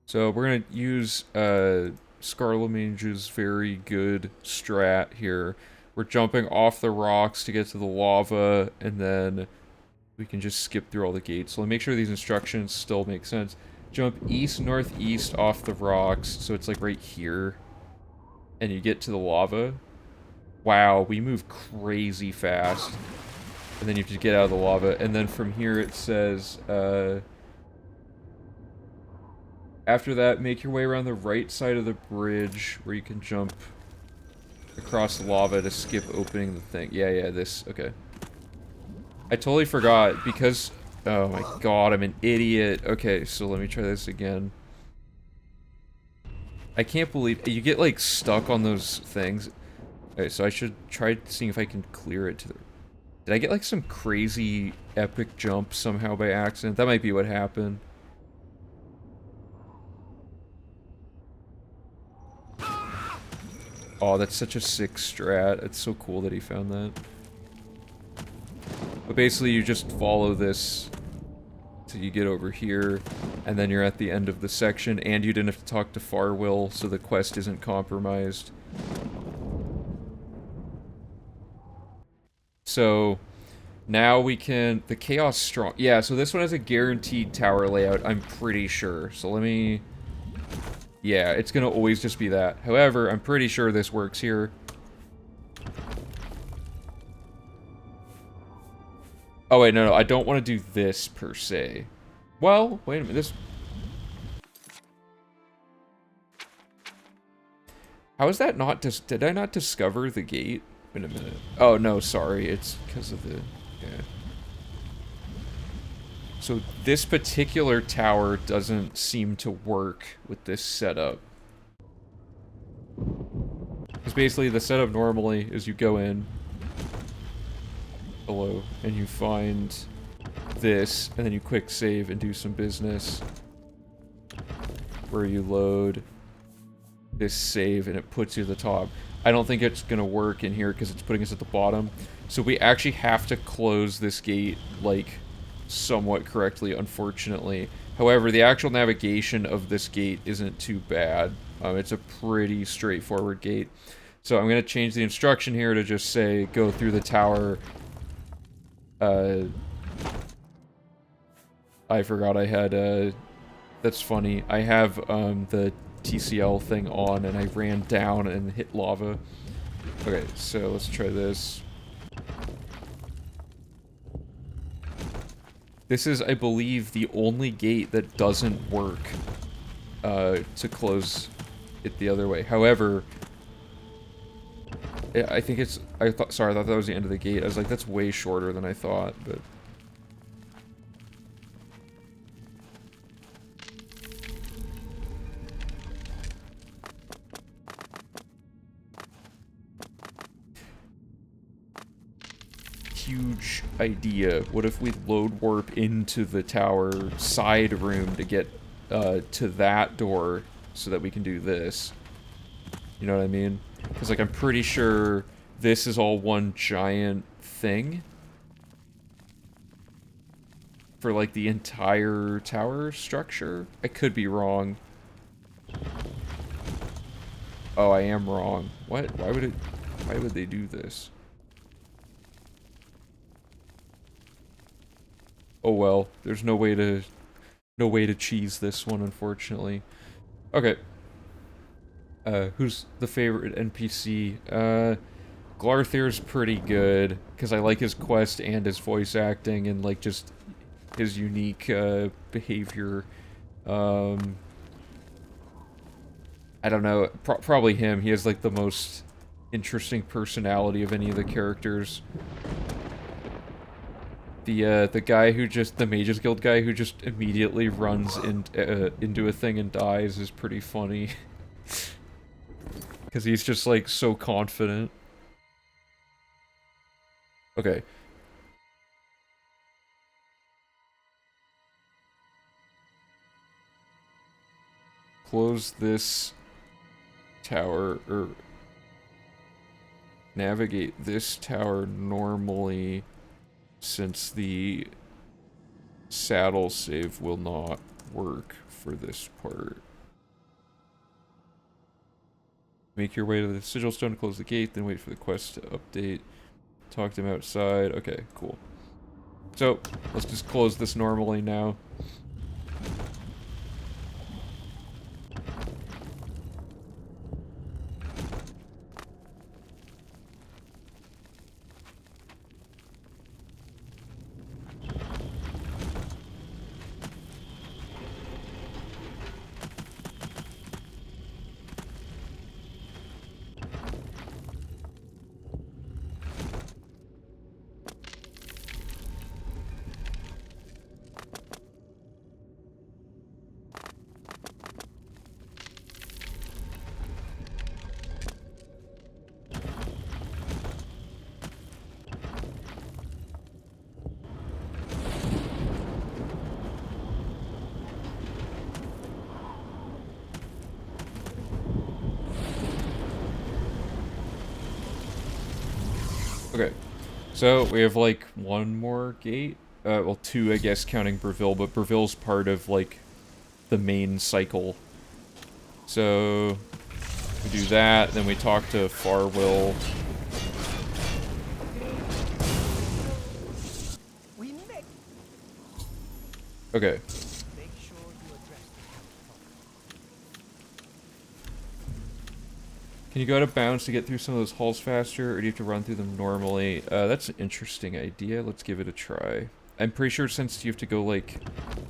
So we're going to use Scarlamage's very good strat here. We're jumping off the rocks to get to the lava, and then we can just skip through all the gates. So let me make sure these instructions still make sense. Jump east, northeast off the rocks, so it's like right here. And you get to the lava. Wow, we move crazy fast. And then you have to get out of the lava. And then from here it says, after that, make your way around the right side of the bridge where you can jump across lava to skip opening the thing. Yeah, this. Okay. I totally forgot because... Oh my god, I'm an idiot. Okay, so let me try this again. I can't believe... You get, like, stuck on those things. Okay, so I should try seeing if I can clear it to the... Did I get, like, some crazy epic jump somehow by accident? That might be what happened. Oh, that's such a sick strat. It's so cool that he found that. But basically, you just follow this till you get over here, and then you're at the end of the section, and you didn't have to talk to Farwill, so the quest isn't compromised. So, now we can... The Chaos Strong... Yeah, so this one has a guaranteed tower layout, I'm pretty sure. So let me... Yeah, it's gonna always just be that. However, I'm pretty sure this works here. Oh wait, no, I don't want to do this per se. Well, wait a minute, this... How is that not did I not discover the gate? Wait a minute. Oh no, sorry, it's because of the... Yeah. So this particular tower doesn't seem to work with this setup. Because basically the setup normally is you go in, hello, and you find this, and then you quick save and do some business. Where you load this save and it puts you at the top. I don't think it's gonna work in here because it's putting us at the bottom. So we actually have to close this gate, like, somewhat correctly, unfortunately. However, the actual navigation of this gate isn't too bad. It's a pretty straightforward gate. So I'm going to change the instruction here to just say, go through the tower. I forgot I had, that's funny. I have, the TCL thing on, and I ran down and hit lava. Okay, so let's try this. This is, I believe, the only gate that doesn't work, to close it the other way. However, I think it's, sorry, I thought that was the end of the gate. I was like, that's way shorter than I thought, but... Huge idea. What if we load warp into the tower side room to get to that door so that we can do this? You know what I mean? Because, like, I'm pretty sure this is all one giant thing for, like, the entire tower structure. I could be wrong. Oh, I am wrong. What? Why would they do this? Oh well, there's no way to cheese this one, unfortunately. Okay. Who's the favorite NPC? Glarthir's pretty good, because I like his quest and his voice acting, and, like, just his unique, behavior. I don't know, probably him. He has, like, the most interesting personality of any of the characters. The guy who just, the Mages Guild guy who just immediately runs into a thing and dies is pretty funny. Because he's just, like, so confident. Okay. Close this tower, or navigate this tower normally, since the saddle save will not work for this part. Make your way to the sigil stone to close the gate, then wait for the quest to update. Talk to him outside. Okay, cool. So, let's just close this normally now. Okay, so we have like one more gate. Well, two, I guess, counting Breville, but Breville's part of like the main cycle. So we do that, then we talk to Farwill. Okay. Can you go out of bounds to get through some of those halls faster, or do you have to run through them normally? That's an interesting idea. Let's give it a try. I'm pretty sure since you have to go, like,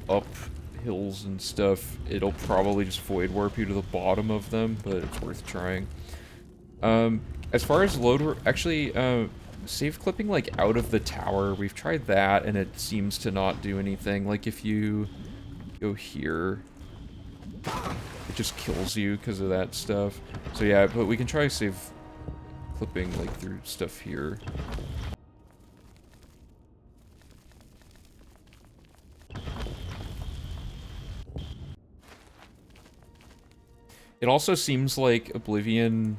up hills and stuff, it'll probably just void warp you to the bottom of them, but it's worth trying. As far as load... Actually, save clipping, like, out of the tower, we've tried that, and it seems to not do anything. Like, if you go here... It just kills you because of that stuff. So yeah, but we can try save clipping like through stuff here. It also seems like Oblivion...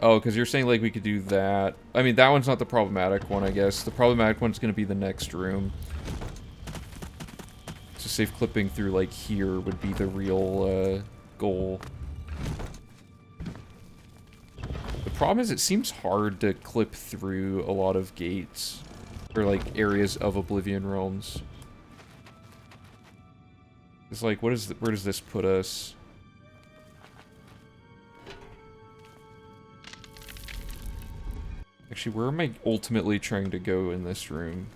Oh, because you're saying like we could do that. I mean, that one's not the problematic one, I guess. The problematic one's going to be the next room. So save clipping through like here would be the real goal. The problem is it seems hard to clip through a lot of gates, or like areas of Oblivion realms. It's like, what is where does this put us? Actually, where am I ultimately trying to go in this room?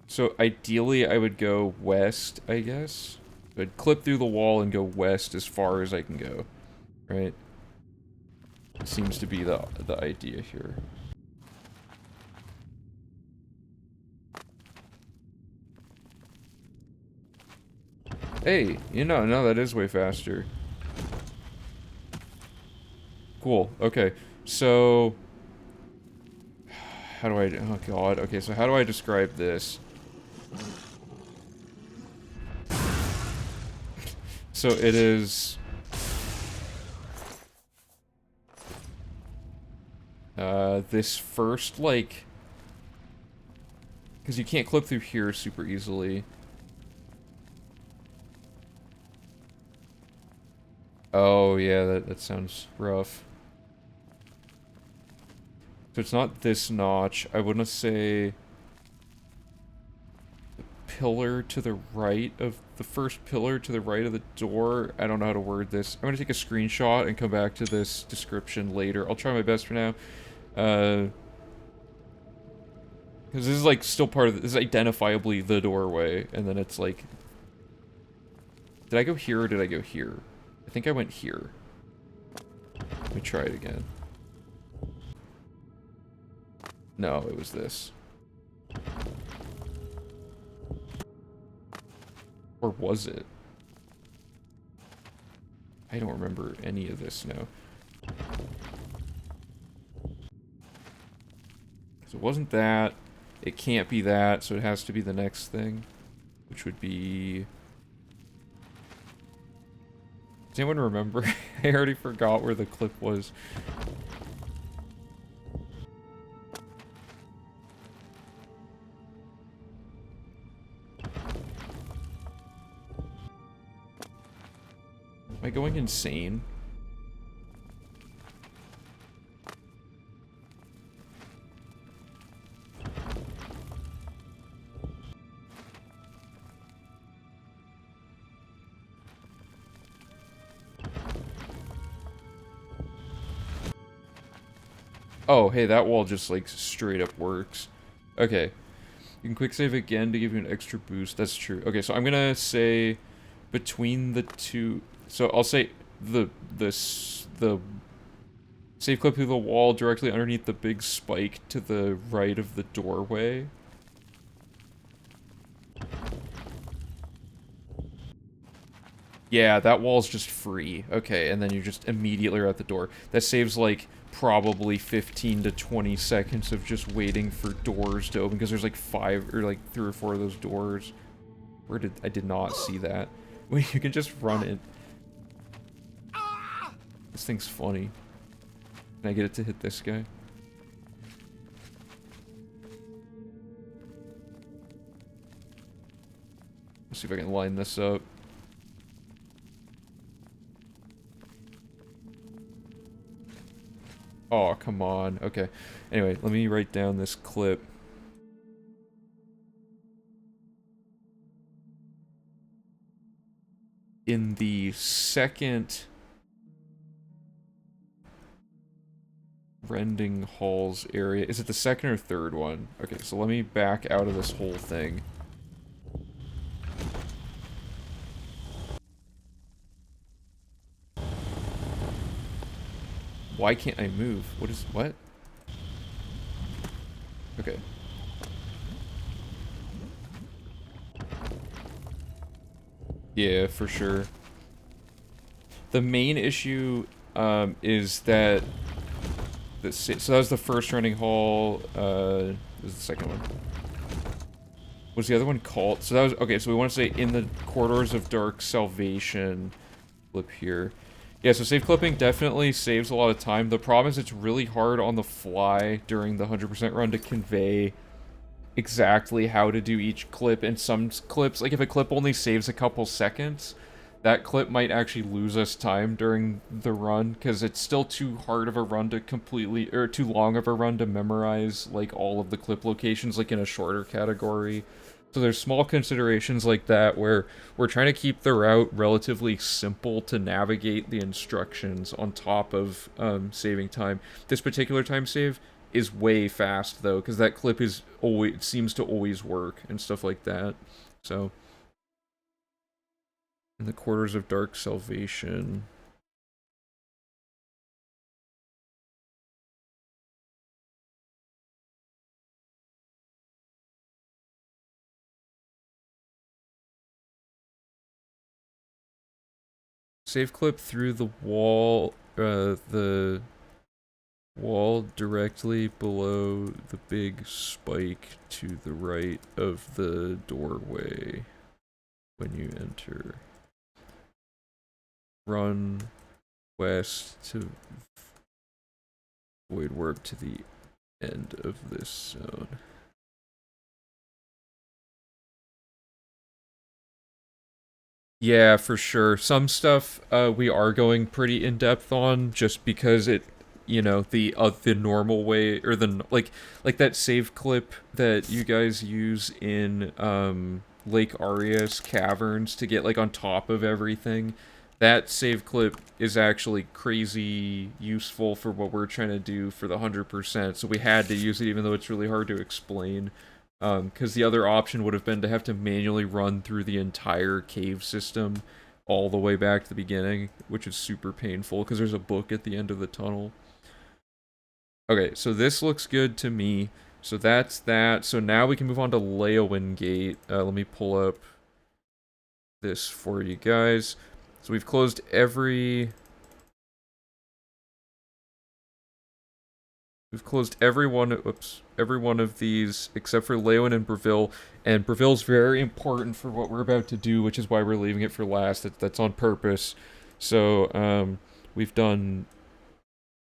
So ideally I would go west, I guess. I'd clip through the wall and go west as far as I can go, right? It seems to be the idea here. Hey, you know, no, that is way faster. Cool, okay. So... How do I... Oh god, okay, so how do I describe this? So it is... this first, like... Because you can't clip through here super easily. Oh, yeah, that sounds rough. So it's not this notch. I wouldn't say... The pillar to the right of... The first pillar to the right of the door. I don't know how to word this. I'm gonna take a screenshot and come back to this description later. I'll try my best for now. Because this is, like, still part of... This is identifiably the doorway. And then it's, like... Did I go here or did I go here? I think I went here. Let me try it again. No, it was this. Or was it? I don't remember any of this now. So it wasn't that. It can't be that, so it has to be the next thing. Which would be... Does anyone remember? I already forgot where the clip was. going insane? Oh, hey, that wall just, like, straight up works. Okay. You can quick save again to give you an extra boost. That's true. Okay, so I'm gonna say between the two... So I'll say the save clip through the wall directly underneath the big spike to the right of the doorway. Yeah, that wall's just free. Okay, and then you just immediately are at the door. That saves, like, probably 15 to 20 seconds of just waiting for doors to open, because there's, like, 5, or, like, 3 or 4 of those doors. I did not see that. Wait, you can just run it. This thing's funny. Can I get it to hit this guy? Let's see if I can line this up. Oh, come on. Okay. Anyway, let me write down this clip. In the second rending halls area. Is it the second or third one? Okay, so let me back out of this whole thing. Why can't I move? What? Okay. Yeah, for sure. The main issue, is that... So that was the first running hall, this is the second one. Was the other one called? So that was... Okay, so we want to say in the corridors of dark salvation. Flip here. Yeah, so save clipping definitely saves a lot of time. The problem is it's really hard on the fly during the 100% run to convey exactly how to do each clip. And some clips, like if a clip only saves a couple seconds, that clip might actually lose us time during the run, because it's still too hard of a run to completely, or too long of a run to memorize, like, all of the clip locations, like, in a shorter category. So there's small considerations like that where we're trying to keep the route relatively simple to navigate the instructions on top of saving time. This particular time save is way fast, though, because that clip is always, it seems to always work and stuff like that. So, in the quarters of dark salvation... Save clip through the wall, the wall directly below the big spike to the right of the doorway when you enter. Run west to void warp to the end of this zone. Yeah, for sure. Some stuff we are going pretty in depth on, just because it, you know, the normal way, or the like that save clip that you guys use in Lake Arias caverns to get like on top of everything. That save clip is actually crazy useful for what we're trying to do for the 100%. So we had to use it, even though it's really hard to explain. Because the other option would have been to have to manually run through the entire cave system all the way back to the beginning, which is super painful because there's a book at the end of the tunnel. Okay, so this looks good to me. So that's that. So now we can move on to Leowin Gate. Let me pull up this for you guys. So we've closed We've closed every one of these except for Leowin and Breville, and Breville's very important for what we're about to do, which is why we're leaving it for last. That's on purpose. So, we've done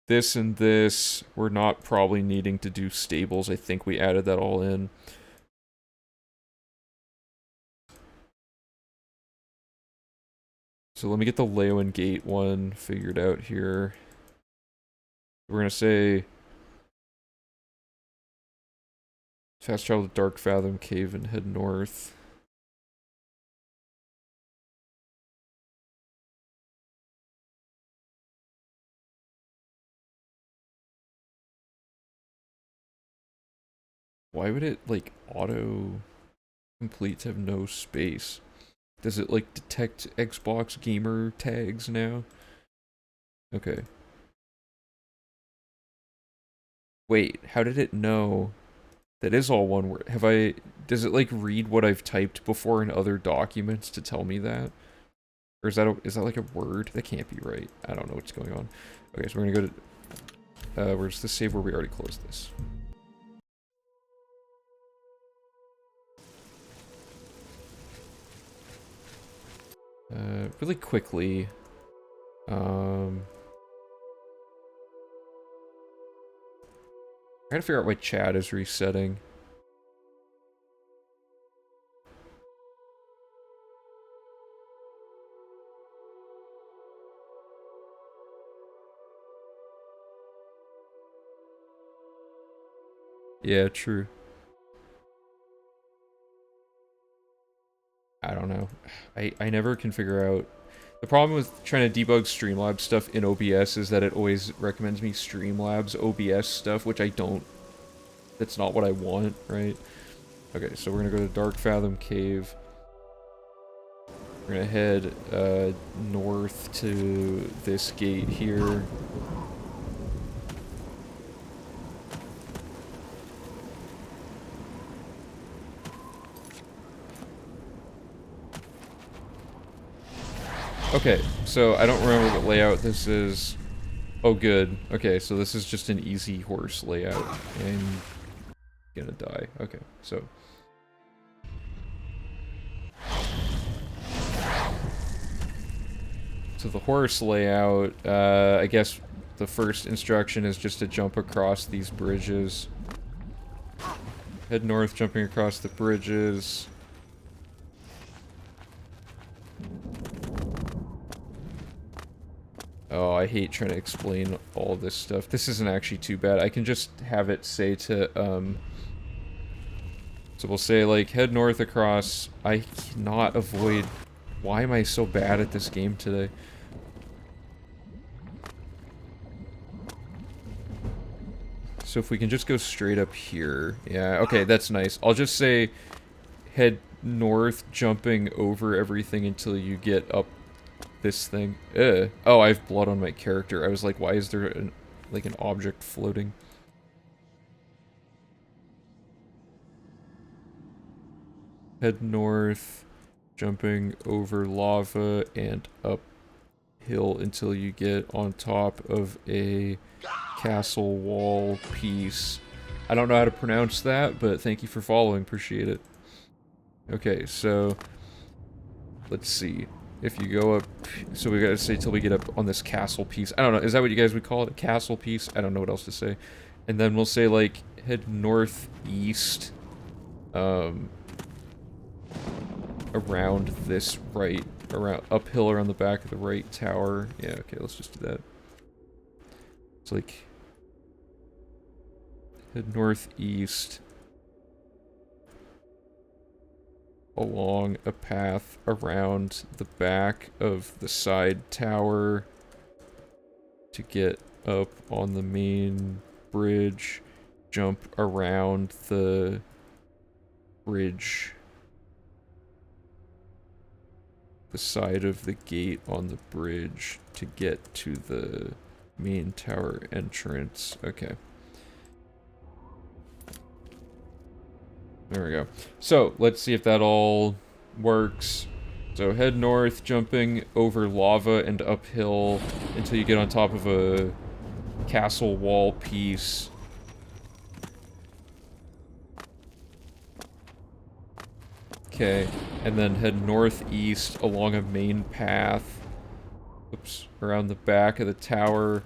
this and this. We're not probably needing to do stables. I think we added that all in. So let me get the Leowen Gate one figured out here. We're gonna say fast travel to Dark Fathom Cave and head north. Why would it, like, auto complete to have no space? Does it, like, detect Xbox gamer tags now? Okay. Wait, how did it know? That is all one word. Does it, like, read what I've typed before in other documents to tell me that? Or is that like a word? That can't be right. I don't know what's going on. Okay, so we're gonna go to, where's the save where we already closed this? Really quickly, I gotta figure out why chat is resetting. Yeah, true. I don't know. I never can figure out. The problem with trying to debug Streamlabs stuff in OBS is that it always recommends me Streamlabs OBS stuff, which I don't. That's not what I want, right? Okay, so we're gonna go to Dark Fathom Cave. We're gonna head north to this gate here. Okay, so I don't remember what layout this is. Oh, good. Okay, so this is just an easy horse layout. I'm gonna die. Okay, so. So the horse layout, I guess the first instruction is just to jump across these bridges. Head north, jumping across the bridges. Oh, I hate trying to explain all this stuff. This isn't actually too bad. I can just have it say to, so we'll say, like, head north across. I cannot avoid... Why am I so bad at this game today? So if we can just go straight up here. Yeah, okay, that's nice. I'll just say head north, jumping over everything until you get up this thing. Oh, I have blood on my character. I was like, why is there like an object floating? Head north, jumping over lava and uphill until you get on top of a castle wall piece. I don't know how to pronounce that, but thank you for following. Appreciate it. Okay, so let's see. If you go up, so we gotta say till we get up on this castle piece. I don't know, is that what you guys would call it? A castle piece? I don't know what else to say. And then we'll say, like, head northeast, around this uphill around the back of the right tower. Yeah, okay, let's just do that. It's like, head northeast along a path around the back of the side tower to get up on the main bridge, jump around the bridge, the side of the gate on the bridge to get to the main tower entrance. Okay. There we go. So, let's see if that all works. So, head north, jumping over lava and uphill until you get on top of a castle wall piece. Okay, and then head northeast along a main path. Oops, around the back of the tower.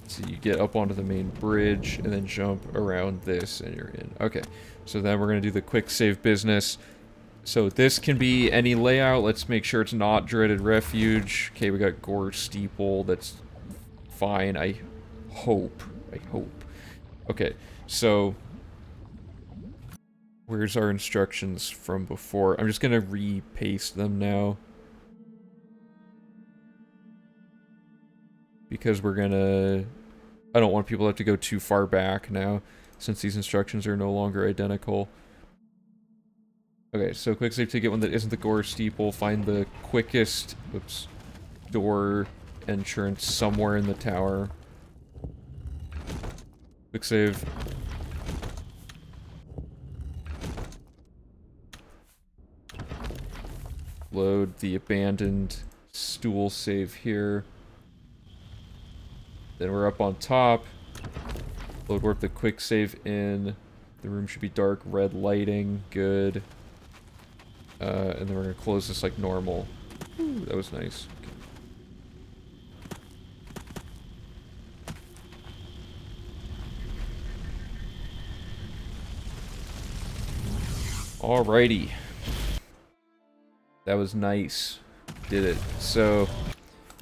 So you get up onto the main bridge, and then jump around this, and you're in. Okay, so then we're going to do the quick save business. So this can be any layout. Let's make sure it's not dreaded refuge. Okay, we got gore steeple. That's fine. I hope. Okay, so where's our instructions from before? I'm just gonna re-paste them now. Because we're gonna... I don't want people to have to go too far back now, since these instructions are no longer identical. Okay, so quick save to get one that isn't the gore steeple. Find the quickest, oops, door entrance somewhere in the tower. Quick save. Load the abandoned stool save here. Then we're up on top. Load warp the quick save in. The room should be dark, red lighting, good. And then we're gonna close this like normal. Ooh, that was nice. Okay. Alrighty. That was nice. Did it. So,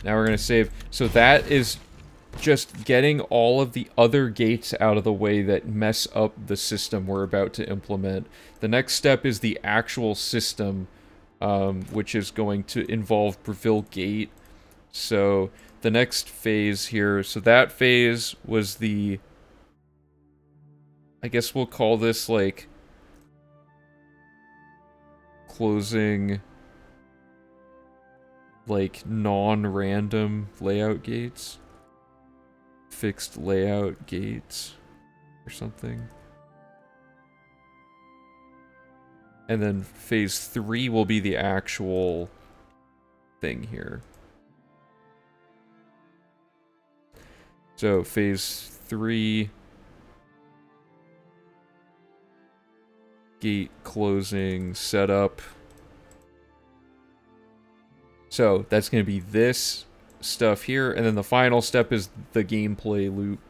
now we're gonna save. So that is just getting all of the other gates out of the way that mess up the system we're about to implement. The next step is the actual system, which is going to involve Breville Gate. So the next phase here, so that phase was the, I guess we'll call this like closing like non-random layout gates. Fixed layout gates or something. And then phase 3 will be the actual thing here. So phase 3, gate closing setup. So that's going to be this stuff here, and then the final step is the gameplay loop.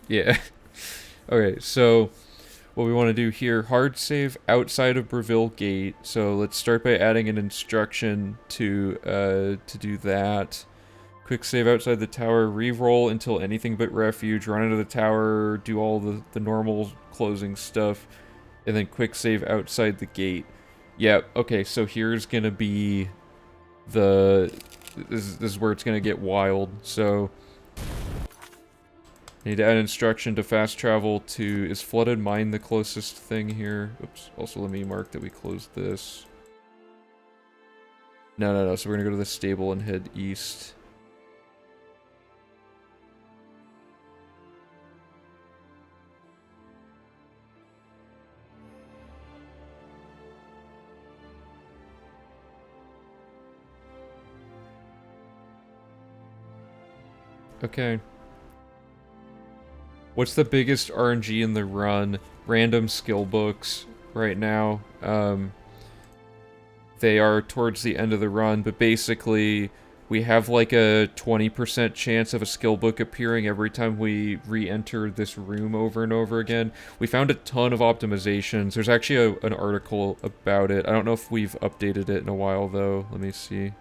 Yeah. Okay, so what we want to do here, hard save outside of Breville Gate. So let's start by adding an instruction to do that. Quick save outside the tower, re-roll until anything but refuge, run into the tower, do all the normal closing stuff, and then quick save outside the gate. Yep, okay, so here's gonna be the... This is where it's gonna get wild, so... Need to add instruction to fast travel to... Is flooded mine the closest thing here? Oops, also let me mark that we closed this. No, so we're gonna go to the stable and head east. Okay. What's the biggest RNG in the run? Random skill books right now. They are towards the end of the run, but basically we have like a 20% chance of a skill book appearing every time we re-enter this room over and over again. We found a ton of optimizations. There's actually an article about it. I don't know if we've updated it in a while though. Let me see.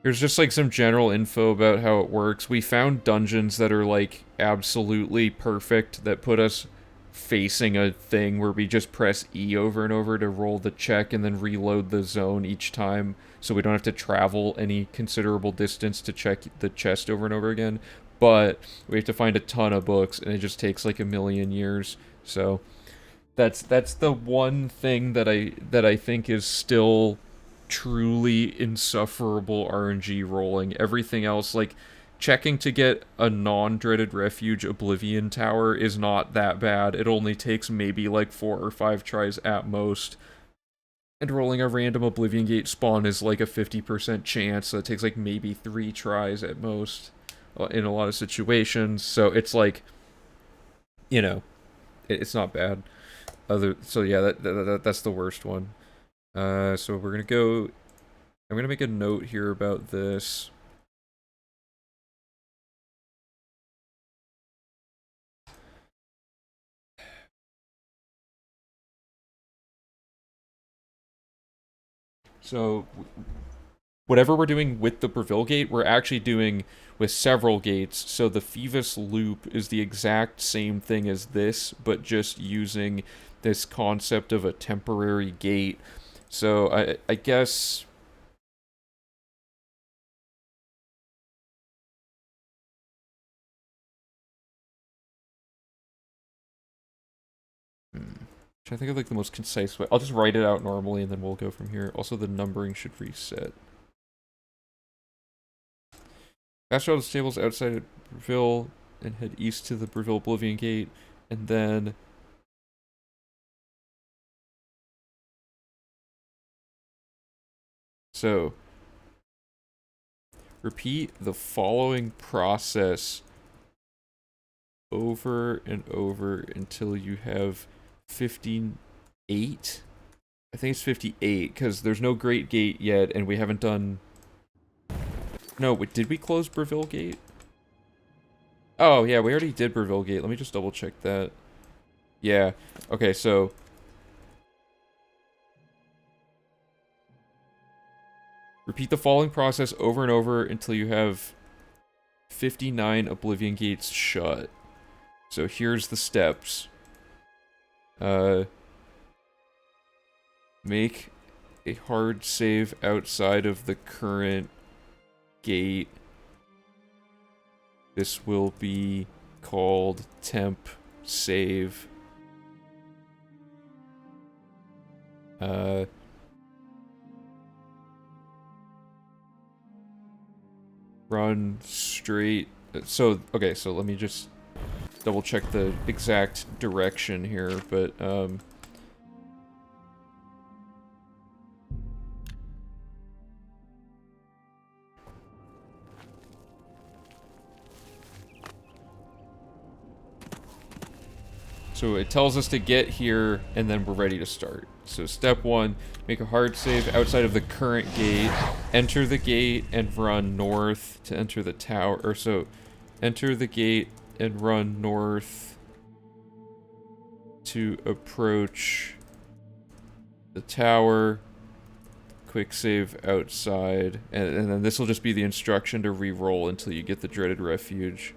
There's just like some general info about how it works. We found dungeons that are like absolutely perfect that put us facing a thing where we just press E over and over to roll the check and then reload the zone each time so we don't have to travel any considerable distance to check the chest over and over again. But we have to find a ton of books and it just takes like a million years. So that's the one thing that I think is still truly insufferable RNG rolling. Everything else, like checking to get a non-dreaded refuge Oblivion tower is not that bad. It only takes maybe like 4 or 5 tries at most. And rolling a random Oblivion Gate spawn is like a 50% chance, so it takes like maybe 3 tries at most in a lot of situations. So it's like, you know, it's not bad. So yeah, that's the worst one. So we're gonna go... I'm gonna make a note here about this. So whatever we're doing with the Breville gate, we're actually doing with several gates. So the Phoebus loop is the exact same thing as this, but just using this concept of a temporary gate. So I guess. Trying to think of like the most concise way. I'll just write it out normally and then we'll go from here. Also, the numbering should reset. Pass through all the stables outside of Breville and head east to the Breville Oblivion gate, and then so repeat the following process over and over until you have 58. I think it's 58 because there's no Great Gate yet, and we haven't done. No, wait, did we close Breville Gate? Oh yeah, we already did Breville Gate. Let me just double check that. Yeah. Okay, so repeat the following process over and over until you have 59 Oblivion Gates shut. So here's the steps. Make a hard save outside of the current gate. This will be called temp save. Run straight. So, okay, so let me just double check the exact direction here, but, so it tells us to get here, and then we're ready to start. So step 1, make a hard save outside of the current gate, enter the gate, and run north to enter the tower, or so, enter the gate and run north to approach the tower, quick save outside, and then this will just be the instruction to re-roll until you get the dreaded refuge.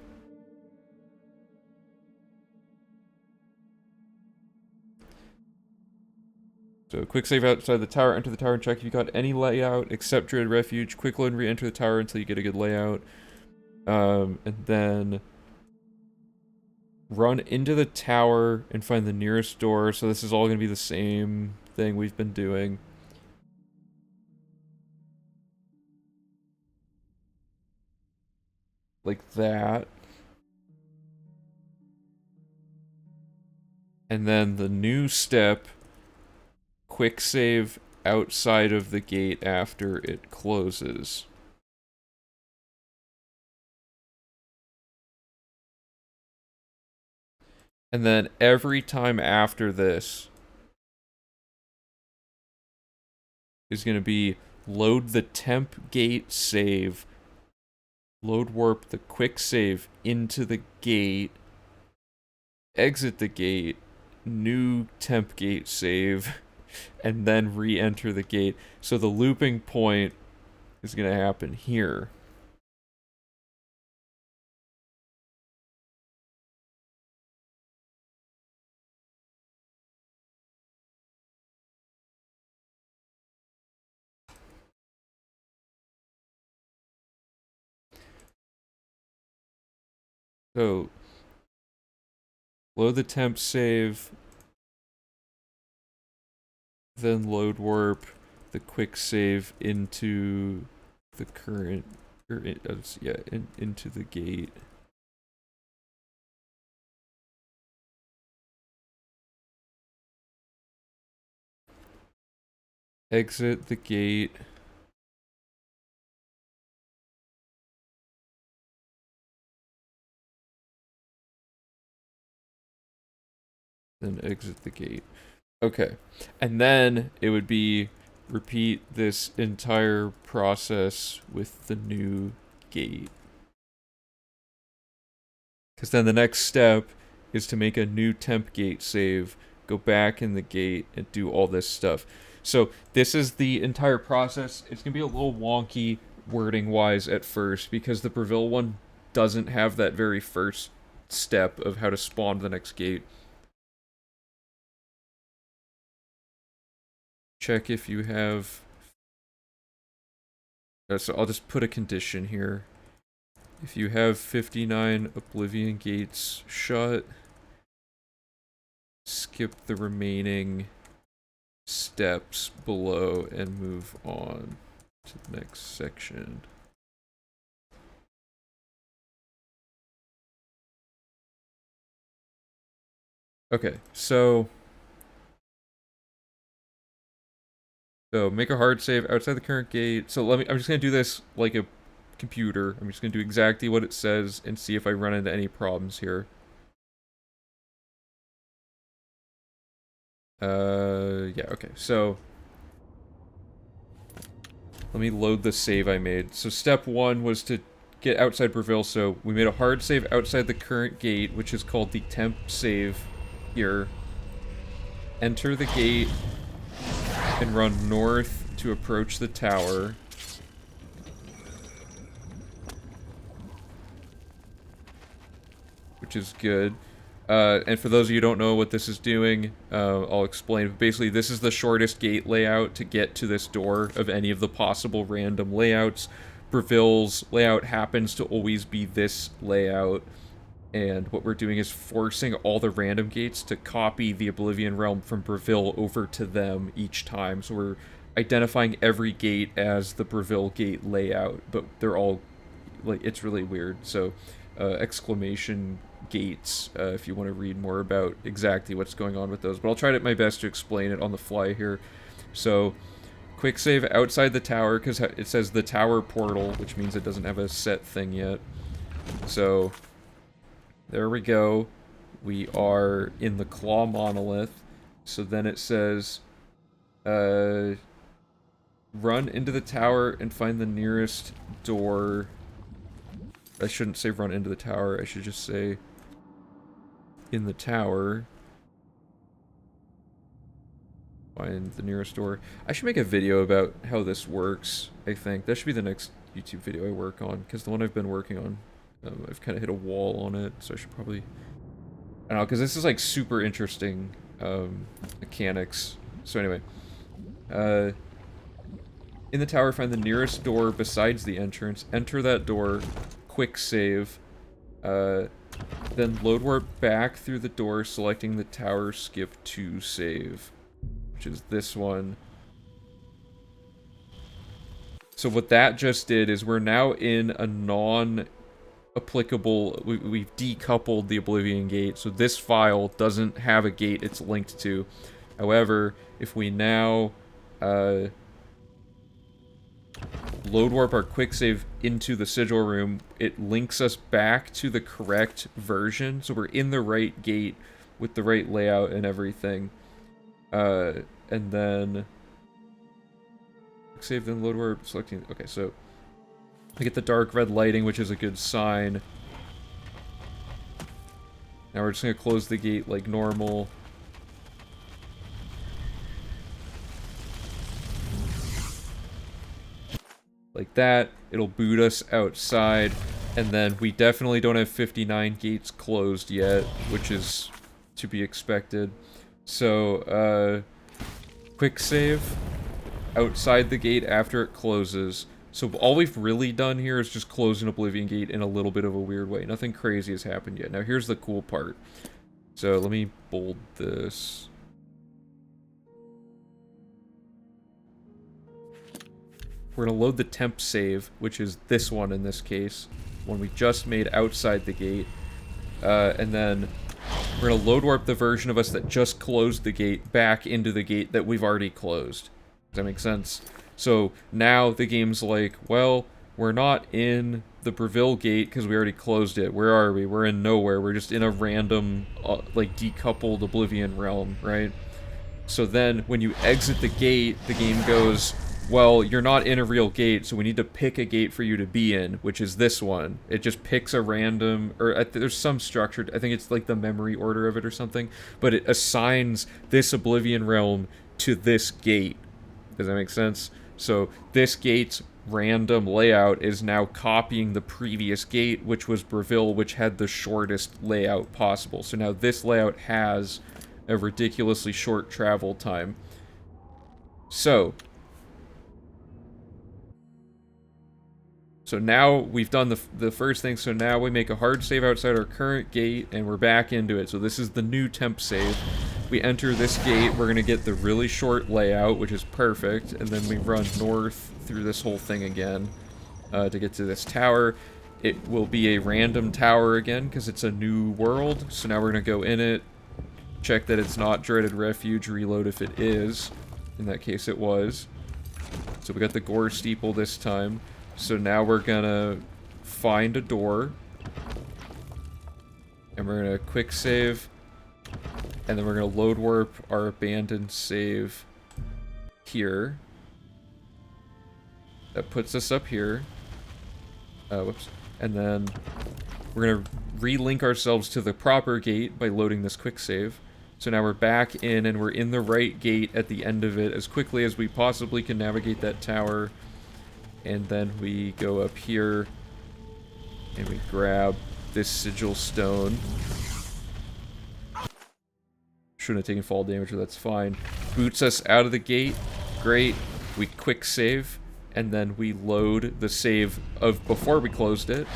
So quick save outside the tower, enter the tower and check if you got any layout except Dread Refuge. Quick load and re-enter the tower until you get a good layout. And then run into the tower and find the nearest door. So this is all going to be the same thing we've been doing. Like that. And then the new step, quick save outside of the gate after it closes. And then every time after this is going to be load the temp gate save, load warp the quick save into the gate, exit the gate, new temp gate save, and then re-enter the gate. So the looping point is going to happen here. So load the temp save, then load warp the quick save into the current, or into the gate. Exit the gate. Then exit the gate. Okay. And then it would be repeat this entire process with the new gate. Because then the next step is to make a new temp gate save, go back in the gate, and do all this stuff. So this is the entire process. It's going to be a little wonky wording-wise at first, because the Breville one doesn't have that very first step of how to spawn the next gate. Check if you have... So I'll just put a condition here. If you have 59 Oblivion gates shut, skip the remaining steps below and move on to the next section. Okay, so make a hard save outside the current gate. So I'm just gonna do this like a computer. I'm just gonna do exactly what it says and see if I run into any problems here. Yeah, okay, so let me load the save I made. So step 1 was to get outside Breville, so we made a hard save outside the current gate, which is called the temp save here. Enter the gate and run north to approach the tower. Which is good. And for those of you who don't know what this is doing, I'll explain. But basically, this is the shortest gate layout to get to this door of any of the possible random layouts. Breville's layout happens to always be this layout. And what we're doing is forcing all the random gates to copy the Oblivion realm from Breville over to them each time. So we're identifying every gate as the Breville gate layout, but they're all, like, it's really weird. So, exclamation gates, if you want to read more about exactly what's going on with those. But I'll try my best to explain it on the fly here. So, quick save outside the tower, because it says the tower portal, which means it doesn't have a set thing yet. So... there we go. We are in the Claw Monolith. So then it says, run into the tower and find the nearest door. I shouldn't say run into the tower. I should just say in the tower. Find the nearest door. I should make a video about how this works, I think. That should be the next YouTube video I work on, because the one I've been working on, I've kind of hit a wall on it, so I should probably... I don't know, because this is, like, super interesting mechanics. So anyway. In the tower, find the nearest door besides the entrance. Enter that door. Quick save. Then load warp back through the door, selecting the tower skip to save. Which is this one. So what that just did is we're now in a non-applicable... We've decoupled the Oblivion gate, so this file doesn't have a gate it's linked to. However, if we now load warp our quick save into the sigil room, it links us back to the correct version, so we're in the right gate with the right layout and everything. And then quick save, then load warp, selecting... Okay, so I get the dark red lighting, which is a good sign. Now we're just gonna close the gate like normal. Like that. It'll boot us outside. And then we definitely don't have 59 gates closed yet, which is to be expected. So, quick save outside the gate after it closes. So all we've really done here is just close an Oblivion gate in a little bit of a weird way. Nothing crazy has happened yet. Now here's the cool part. So let me bold this. We're going to load the temp save, which is this one in this case. One we just made outside the gate. And then we're going to load warp the version of us that just closed the gate back into the gate that we've already closed. Does that make sense? So now the game's like, well, we're not in the Breville gate because we already closed it. Where are we? We're in nowhere. We're just in a random, like, decoupled Oblivion realm, right? So then when you exit the gate, the game goes, well, you're not in a real gate, so we need to pick a gate for you to be in, which is this one. It just picks a random, or there's some structure, I think it's like the memory order of it or something, but it assigns this Oblivion realm to this gate. Does that make sense? So this gate's random layout is now copying the previous gate, which was Breville, which had the shortest layout possible. So now this layout has a ridiculously short travel time. So now we've done the first thing, so now we make a hard save outside our current gate, and we're back into it. So this is the new temp save. We enter this gate, we're going to get the really short layout, which is perfect, and then we run north through this whole thing again to get to this tower. It will be a random tower again, because it's a new world, so now we're going to go in it, check that it's not Dreaded Refuge, reload if it is. In that case, it was. So we got the Gore Steeple this time. So now we're gonna find a door, and we're gonna quick save, and then we're gonna load warp our abandoned save here. That puts us up here. Whoops. And then we're gonna relink ourselves to the proper gate by loading this quick save. So now we're back in, and we're in the right gate at the end of it as quickly as we possibly can navigate that tower. And then we go up here, and we grab this sigil stone. Shouldn't have taken fall damage, but that's fine. Boots us out of the gate. Great. We quick save, and then we load the save of before we closed it.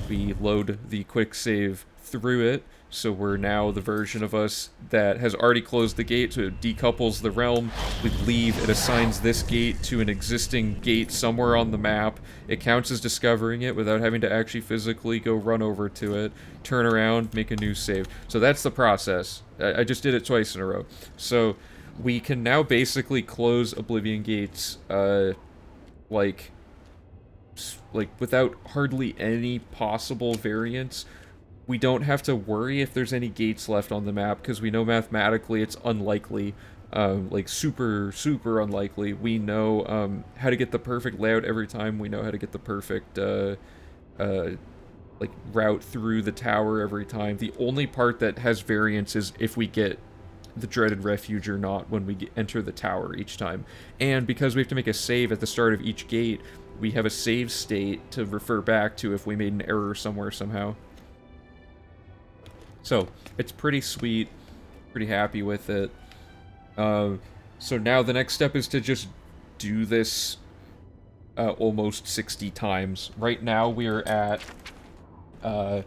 We load the quick save through it, so we're now the version of us that has already closed the gate, so it decouples the realm. We leave, it assigns this gate to an existing gate somewhere on the map. It counts as discovering it without having to actually physically go run over to it, turn around, make a new save. So that's the process. I just did it twice in a row. So we can now basically close Oblivion gates, like without hardly any possible variance. We don't have to worry if there's any gates left on the map, because we know mathematically it's unlikely, like super unlikely. We know how to get the perfect layout every time. We know how to get the perfect like route through the tower every time. The only part that has variance is if we get the Dreaded Refuge or not when we enter the tower each time. And because we have to make a save at the start of each gate, we have a save state to refer back to if we made an error somewhere somehow. So, it's pretty sweet, pretty happy with it. So now the next step is to just do this almost 60 times. Right now we are at, what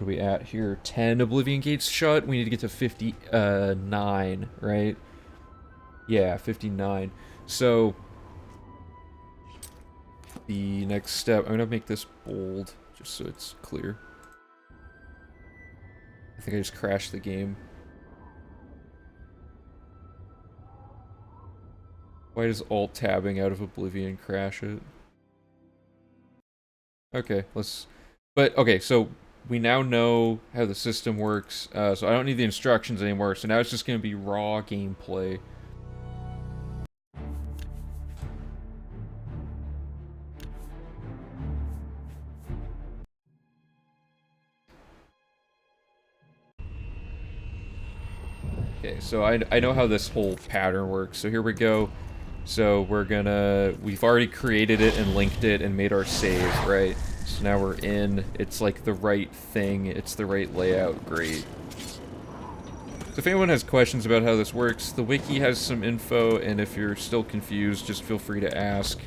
are we at here? 10 Oblivion gates shut. We need to get to 59, right? Yeah, 59. So, the next step, I'm gonna make this bold, just so it's clear. I think I just crashed the game. Why does alt-tabbing out of Oblivion crash it? Okay, okay, so we now know how the system works, so I don't need the instructions anymore, so now it's just going to be raw gameplay. Okay, so I know how this whole pattern works, so here we go. So we've already created it and linked it and made our save, right? So now we're in, it's like the right thing, it's the right layout, great. So if anyone has questions about how this works, the wiki has some info, and if you're still confused, just feel free to ask.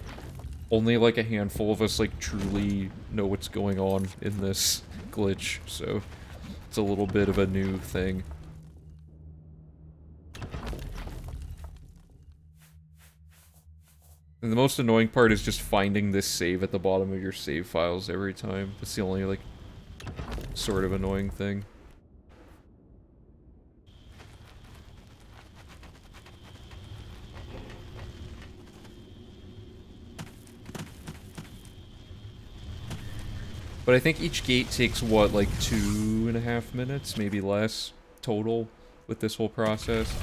Only like a handful of us like truly know what's going on in this glitch, so it's a little bit of a new thing. And the most annoying part is just finding this save at the bottom of your save files every time. That's the only, like, sort of annoying thing. But I think each gate takes, what, like 2.5 minutes? Maybe less total with this whole process.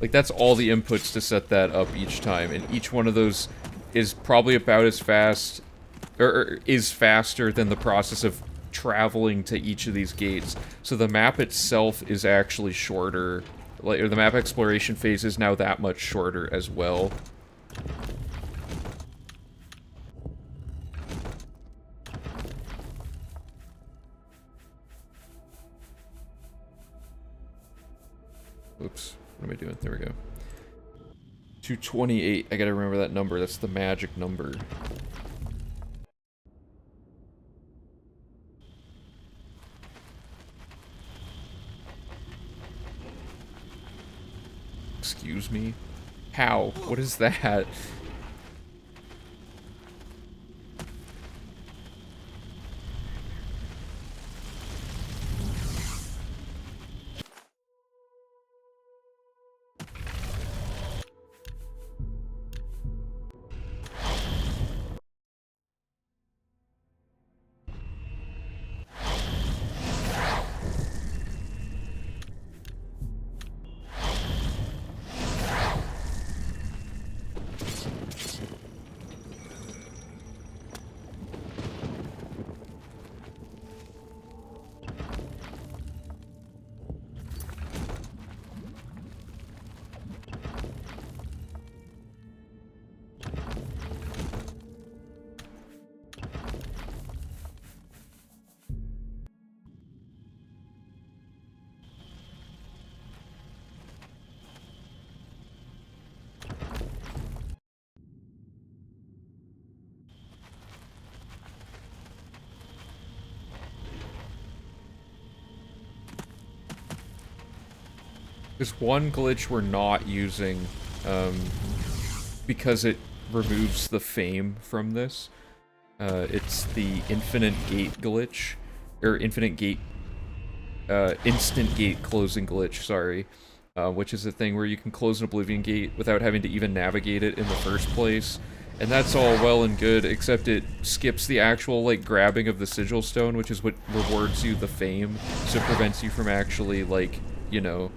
Like, that's all the inputs to set that up each time, and each one of those is probably about as fast, or is faster than the process of traveling to each of these gates. So the map itself is actually shorter, like, or the map exploration phase is now that much shorter as well. Oops, what am I doing? There we go. 228, I gotta remember that number, that's the magic number. Excuse me? How? What is that? There's one glitch we're not using, because it removes the fame from this. It's the infinite gate glitch, or infinite gate, instant gate closing glitch, sorry. Which is a thing where you can close an Oblivion gate without having to even navigate it in the first place. And that's all well and good, except it skips the actual, like, grabbing of the sigil stone, which is what rewards you the fame, so it prevents you from actually, like, you know,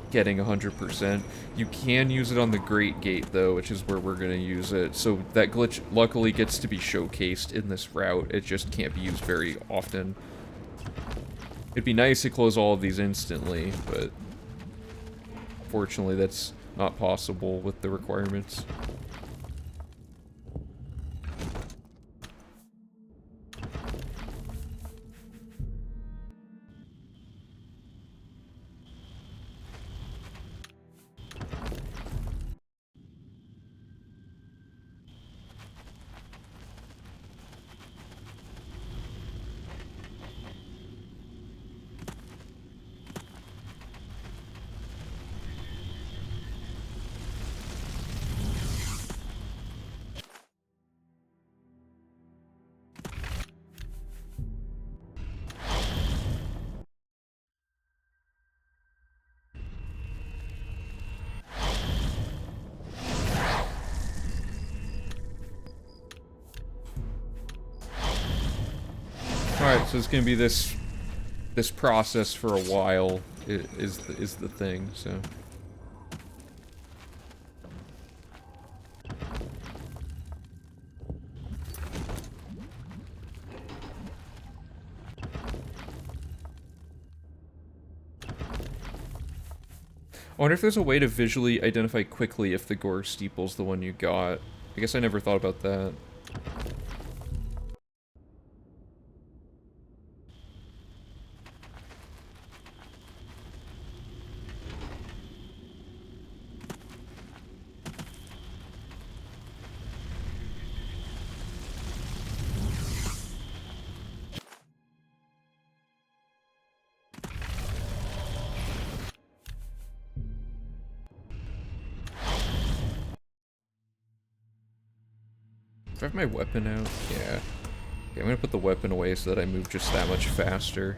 getting 100%. You can use it on the Great Gate, though, which is where we're gonna use it. So that glitch luckily gets to be showcased in this route. It just can't be used very often. It'd be nice to close all of these instantly, but fortunately that's not possible with the requirements. Alright, so it's gonna be this process for a while, is the thing, so. I wonder if there's a way to visually identify quickly if the gore steeple's the one you got. I guess I never thought about that. Do I have my weapon out? Yeah. Okay, I'm gonna put the weapon away so that I move just that much faster.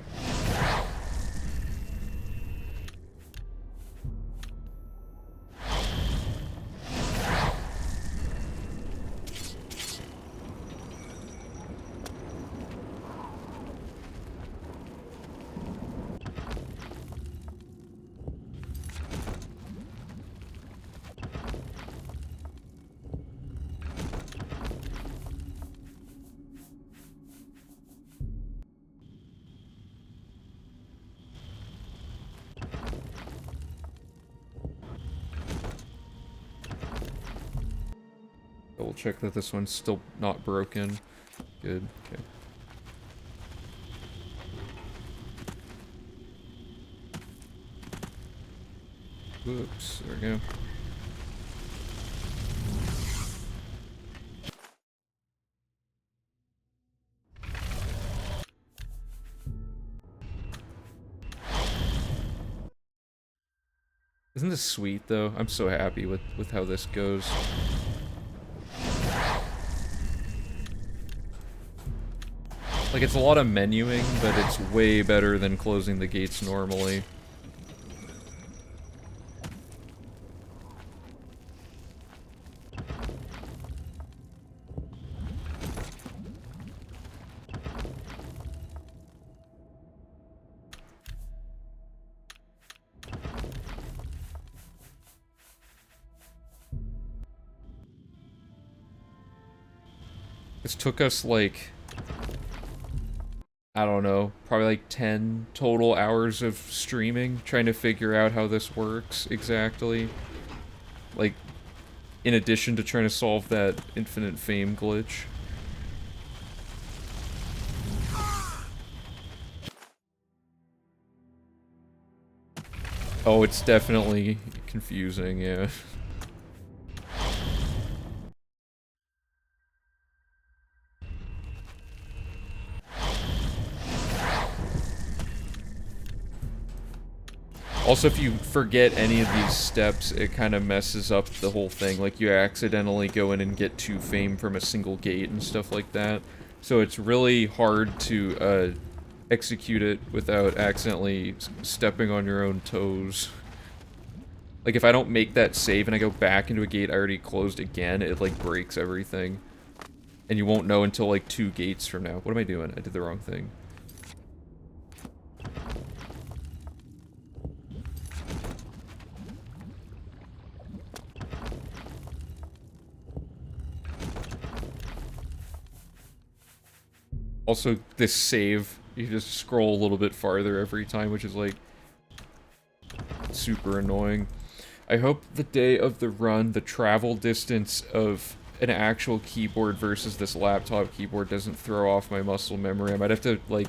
Double check that this one's still not broken. Good, okay. Whoops, there we go. Isn't this sweet, though? I'm so happy with how this goes. Like, it's a lot of menuing, but it's way better than closing the gates normally. This took us, like, I don't know, probably like 10 total hours of streaming, trying to figure out how this works exactly. Like, in addition to trying to solve that infinite fame glitch. Oh, it's definitely confusing, yeah. Also, if you forget any of these steps, it kind of messes up the whole thing. Like, you accidentally go in and get 2 fame from a single gate and stuff like that. So it's really hard to execute it without accidentally stepping on your own toes. Like, if I don't make that save and I go back into a gate I already closed again, it, like, breaks everything. And you won't know until, like, 2 gates from now. What am I doing? I did the wrong thing. Also, this save, you just scroll a little bit farther every time, which is, like, super annoying. I hope the day of the run, the travel distance of an actual keyboard versus this laptop keyboard doesn't throw off my muscle memory. I might have to, like,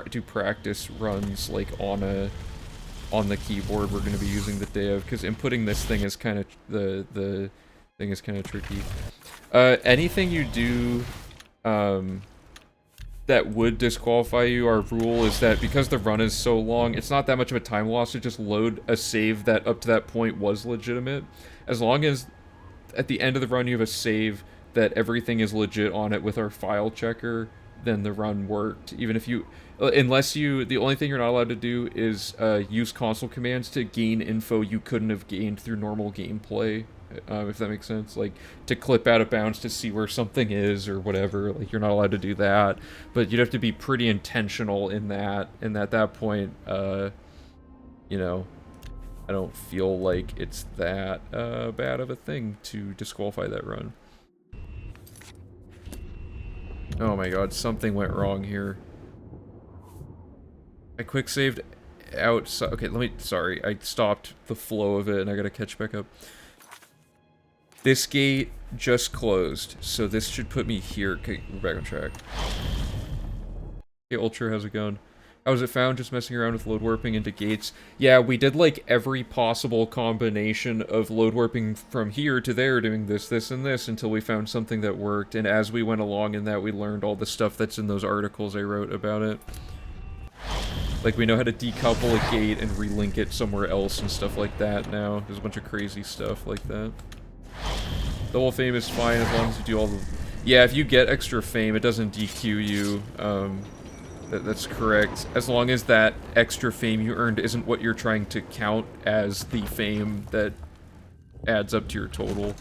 do practice runs, like, on the keyboard we're going to be using the day of, because inputting this thing is kind of, the thing is kind of tricky. Anything you do, that would disqualify you, our rule is that because the run is so long, it's not that much of a time loss to just load a save that up to that point was legitimate. As long as at the end of the run you have a save that everything is legit on it with our file checker, then the run worked. Even if you, unless you, the only thing you're not allowed to do is use console commands to gain info you couldn't have gained through normal gameplay. If that makes sense, like, to clip out of bounds to see where something is or whatever, like, you're not allowed to do that, but you'd have to be pretty intentional in that, and at that point, you know, I don't feel like it's that, bad of a thing to disqualify that run. Oh my god, something went wrong here. I quick saved outside, okay, sorry, I stopped the flow of it and I gotta catch back up. This gate just closed, so this should put me here. Okay, we're back on track. Hey, Ultra, how's it going? How was it found? Just messing around with load warping into gates. Yeah, we did, like, every possible combination of load warping from here to there, doing this, this, and this, until we found something that worked, and as we went along in that, we learned all the stuff that's in those articles I wrote about it. Like, we know how to decouple a gate and relink it somewhere else and stuff like that now. There's a bunch of crazy stuff like that. Double fame is fine as long as you do all the... Yeah, if you get extra fame, it doesn't DQ you. That's correct. As long as that extra fame you earned isn't what you're trying to count as the fame that adds up to your total.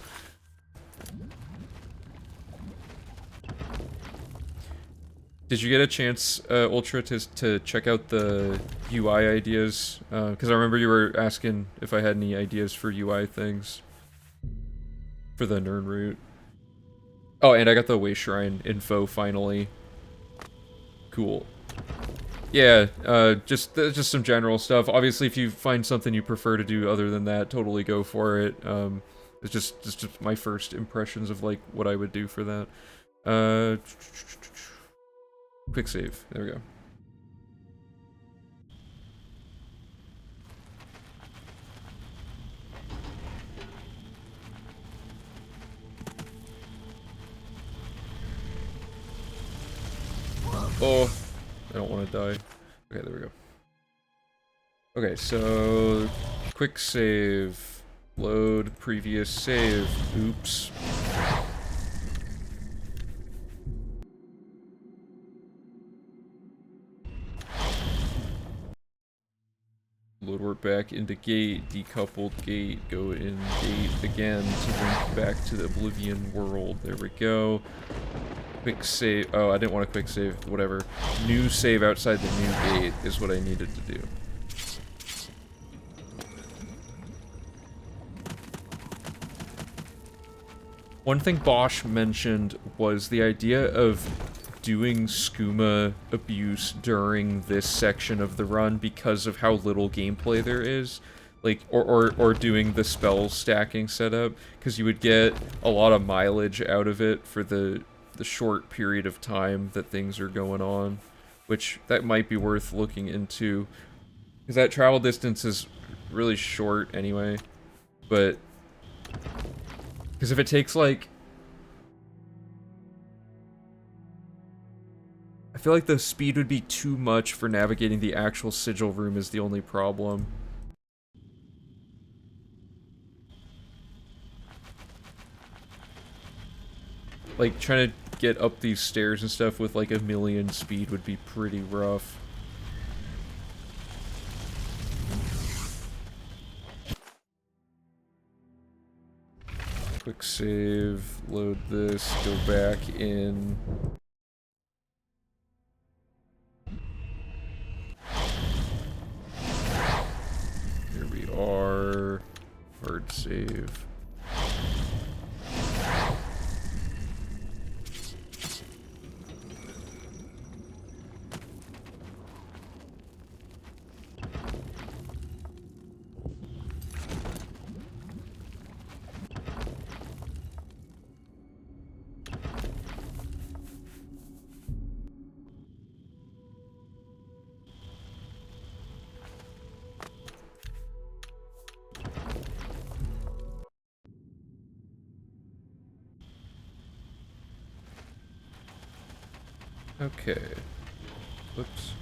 Did you get a chance, Ultra, to check out the UI ideas? Because I remember you were asking if I had any ideas for UI things. For the Nern route. Oh, and I got the Way Shrine info finally. Cool. Yeah, just some general stuff. Obviously, if you find something you prefer to do other than that, totally go for it. It's just my first impressions of like what I would do for that. Quick save. There we go. Oh, I don't want to die. Okay, there we go. Okay, so quick save, load previous save. Oops. Load work back into gate, decoupled gate, go in gate again to link back to the Oblivion world. There we go. Quick save. Oh, I didn't want a quick save. Whatever. New save outside the new gate is what I needed to do. One thing Bosch mentioned was the idea of doing skooma abuse during this section of the run because of how little gameplay there is. Like, or doing the spell stacking setup, because you would get a lot of mileage out of it for the short period of time that things are going on, which that might be worth looking into, because that travel distance is really short anyway, but because if it takes like, I feel like the speed would be too much for navigating the actual sigil room is the only problem. Like, trying to get up these stairs and stuff with like 1,000,000 speed would be pretty rough. Quick save, load this, go back in. Here we are. Hard save. Okay. Whoops.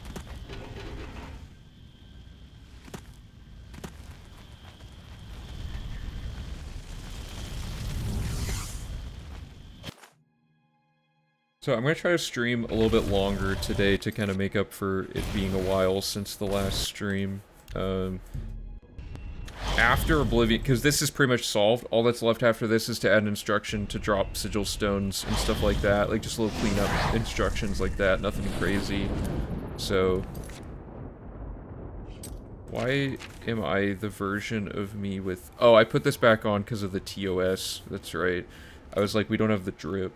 So I'm going to try to stream a little bit longer today to kind of make up for it being a while since the last stream. After Oblivion, because this is pretty much solved, all that's left after this is to add an instruction to drop sigil stones and stuff like that, like just little cleanup instructions like that, nothing crazy. So, why am I the version of me with... Oh, I put this back on because of the TOS, that's right. I was like, we don't have the drip.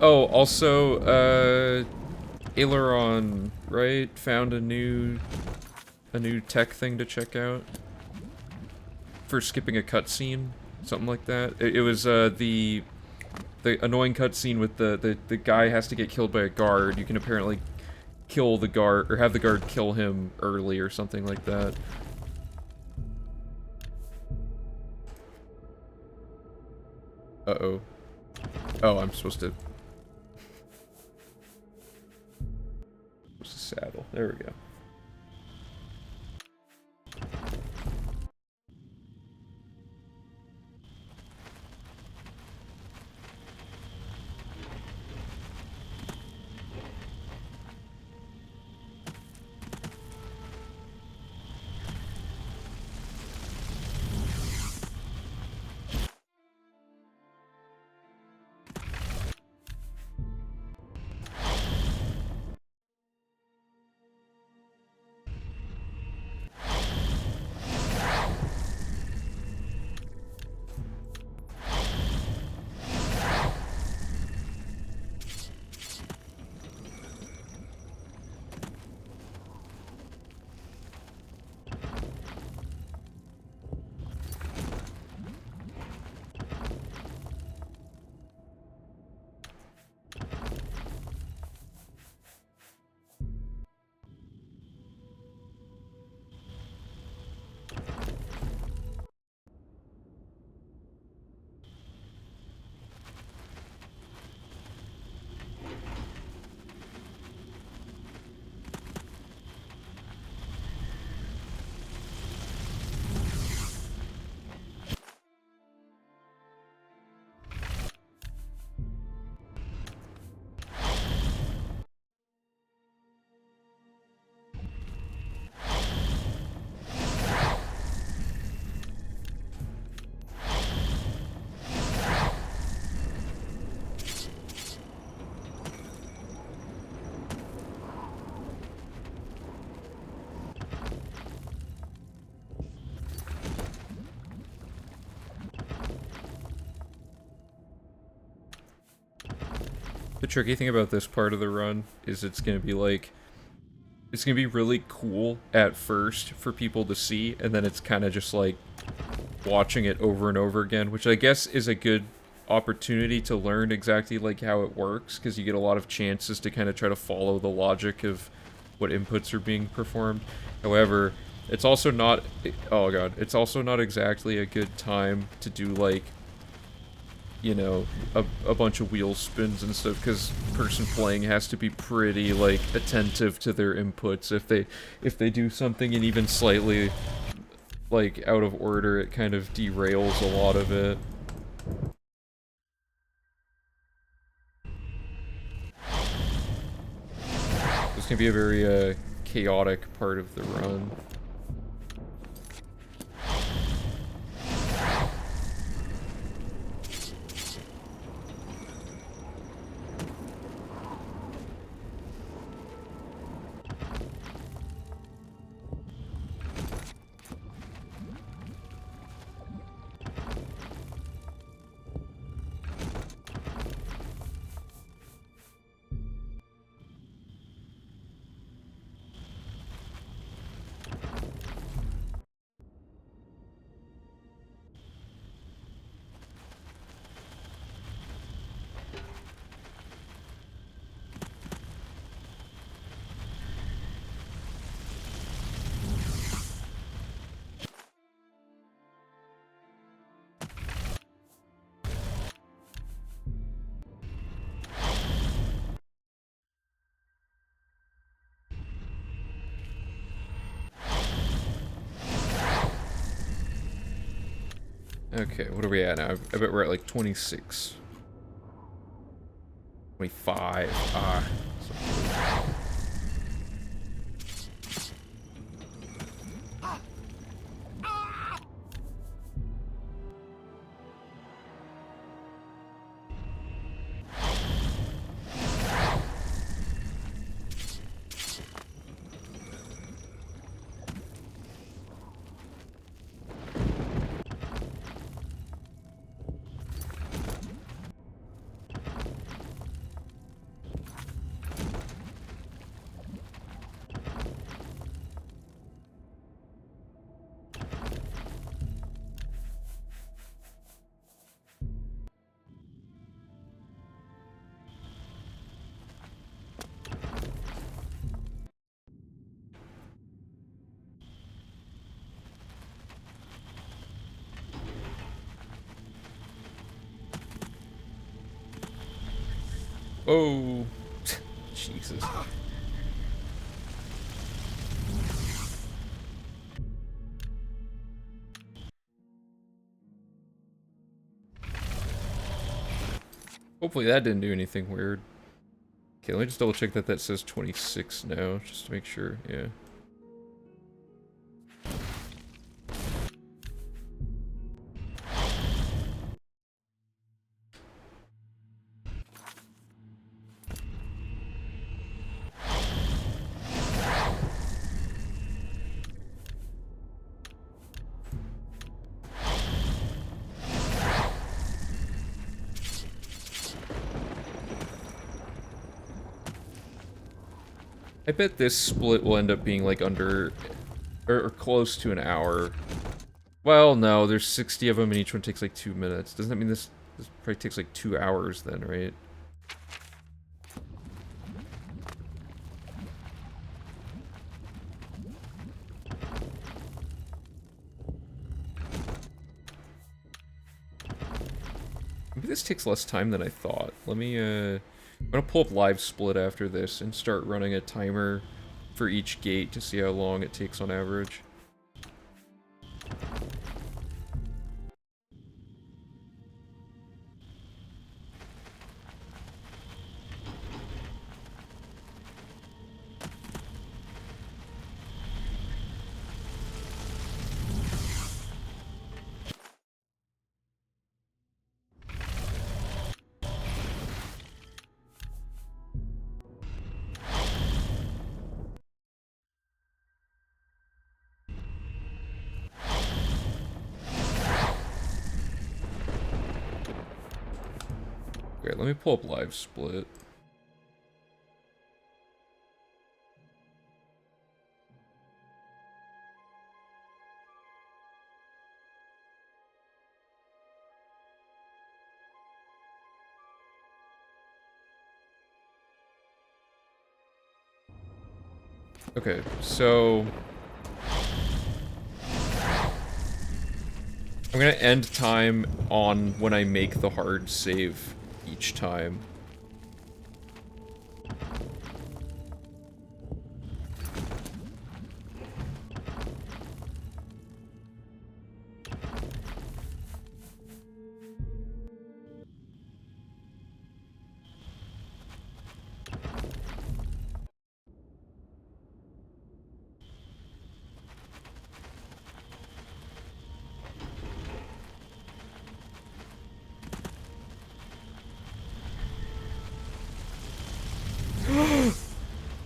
Oh, also, Aileron, right? Found a new tech thing to check out for skipping a cutscene, something like that. It was the annoying cutscene with the guy has to get killed by a guard. You can apparently kill the guard or have the guard kill him early or something like that. Uh-oh. Oh, I'm supposed to saddle. There we go. The tricky thing about this part of the run is it's gonna be like, it's gonna be really cool at first for people to see, and then it's kind of just like watching it over and over again, which I guess is a good opportunity to learn exactly like how it works, because you get a lot of chances to kind of try to follow the logic of what inputs are being performed. However, it's also not, oh god, it's also not exactly a good time to do like, you know, a bunch of wheel spins and stuff, because person playing has to be pretty like attentive to their inputs. If they do something and even slightly like out of order, it kind of derails a lot of it. This can be a very chaotic part of the run. Okay, what are we at now? I bet we're at like 26. 25. Ah. Oh, Jesus. Hopefully that didn't do anything weird. Okay, let me just double check that that says 26 now, just to make sure, yeah. I bet this split will end up being like under, or close to an hour. Well, no, there's 60 of them and each one takes like 2 minutes. Doesn't that mean this probably takes like 2 hours then, right? Maybe this takes less time than I thought. Let me, I'm gonna pull up live split after this and start running a timer for each gate to see how long it takes on average. Okay, let me pull up live split. Okay, so I'm gonna end time on when I make the hard save each time.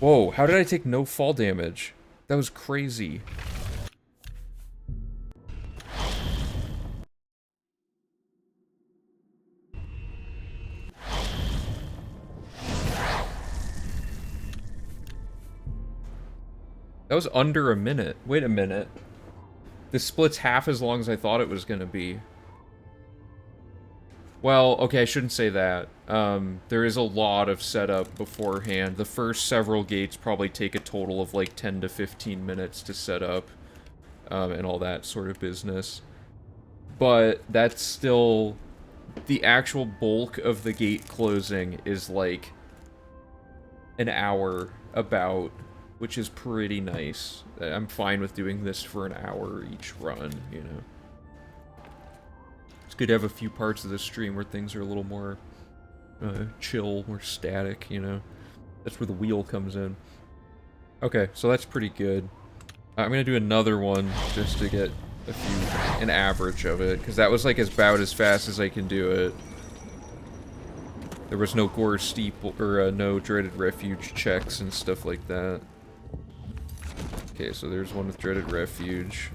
Whoa, how did I take no fall damage? That was crazy. That was under a minute. Wait a minute. This split's half as long as I thought it was gonna be. Well, okay, I shouldn't say that. There is a lot of setup beforehand. The first several gates probably take a total of like 10 to 15 minutes to set up, and all that sort of business. But that's still... The actual bulk of the gate closing is like an hour about, which is pretty nice. I'm fine with doing this for an hour each run, you know. It's good to have a few parts of the stream where things are a little more chill, more static, you know. That's where the wheel comes in. Okay, so that's pretty good. I'm gonna do another one just to get an average of it, because that was like about as fast as I can do it. There was no Gore Steeple, or no Dreaded Refuge checks and stuff like that. Okay, so there's one with Dreaded Refuge.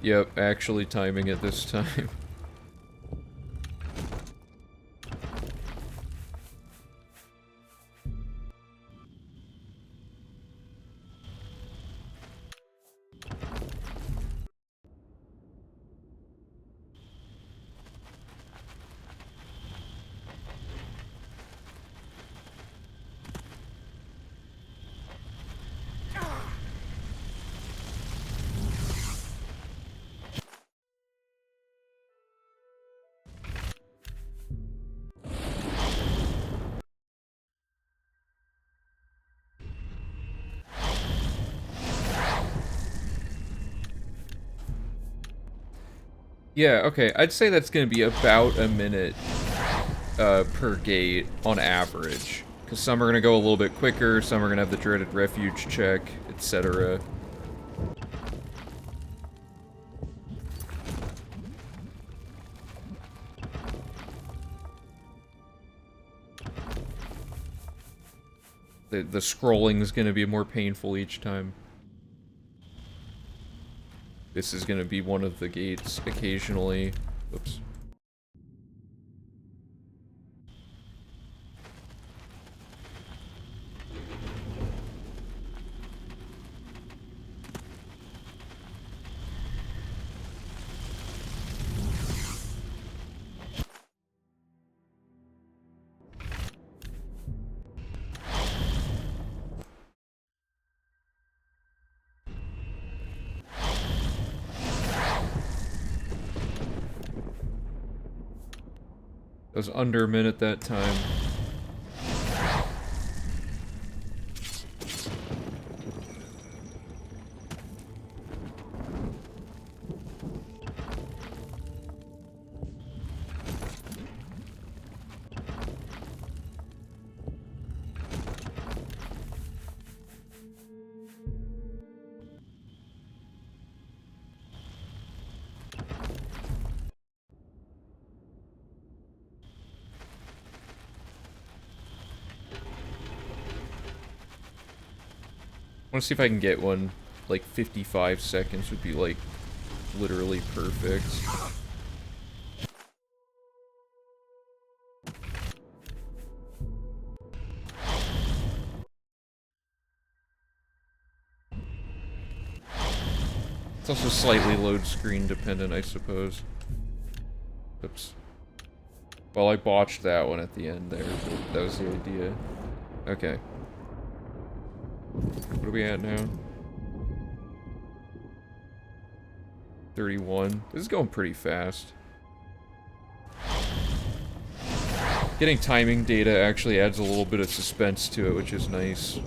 Yep, actually timing it this time. Yeah, okay, I'd say that's gonna be about a minute per gate on average. Because some are gonna go a little bit quicker, some are gonna have the Dreaded Refuge check, etc. The scrolling is gonna be more painful each time. This is gonna be one of the gates occasionally. Oops. That was under a minute that time. I want to see if I can get one, like 55 seconds would be like literally perfect. It's also slightly load screen dependent, I suppose. Oops. Well, I botched that one at the end there, but that was the idea. Okay. What are we at now? 31. This is going pretty fast. Getting timing data actually adds a little bit of suspense to it, which is nice.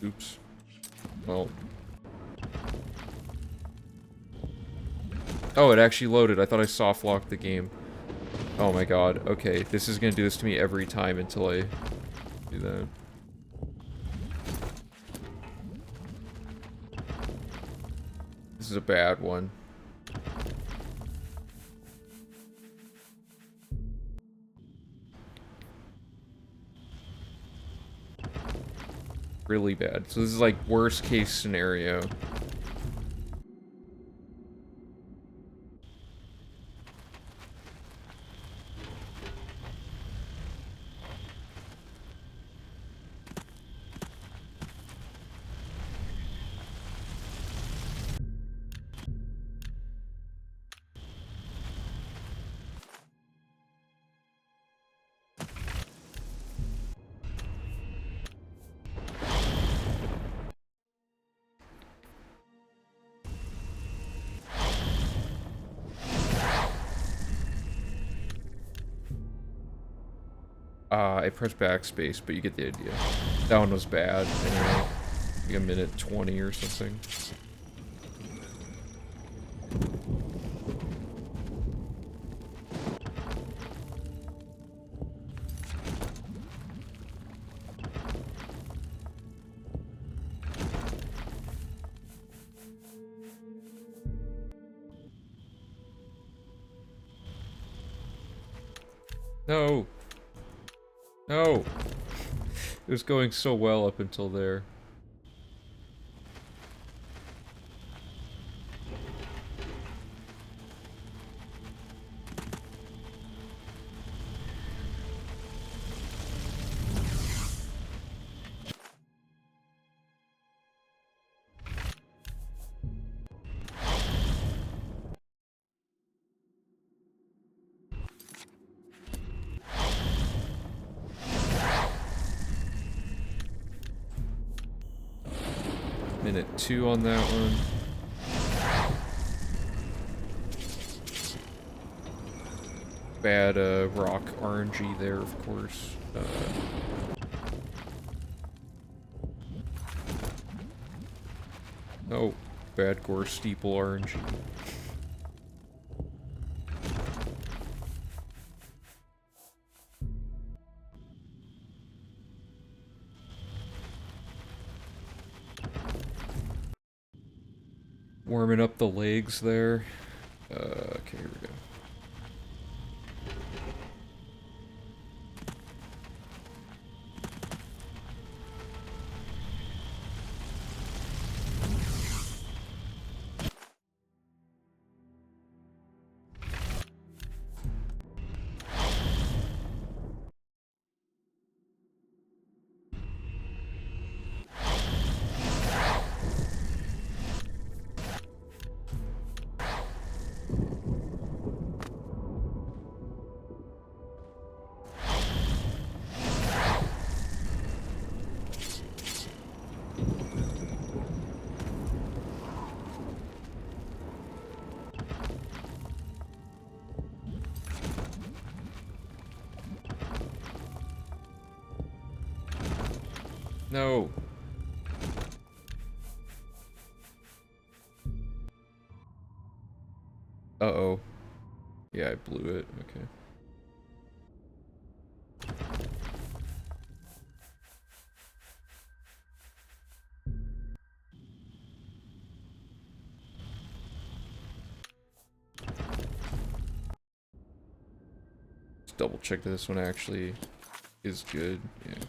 Oops. Well. Oh, it actually loaded. I thought I soft locked the game. Oh my god. Okay, this is gonna do this to me every time until I do that. This is a bad one. Really bad. So this is like worst case scenario. I pressed backspace, but you get the idea. That one was bad, anyway. Like a minute 20 or something. No! No! It was going so well up until there. Minute 2 on that one. Bad rock RNG there, of course. Oh, bad gore steeple RNG. Warming up the legs there. Okay, here we go. No. Uh-oh. Yeah, I blew it. Okay. Let's double check that this one actually is good. Yeah, okay.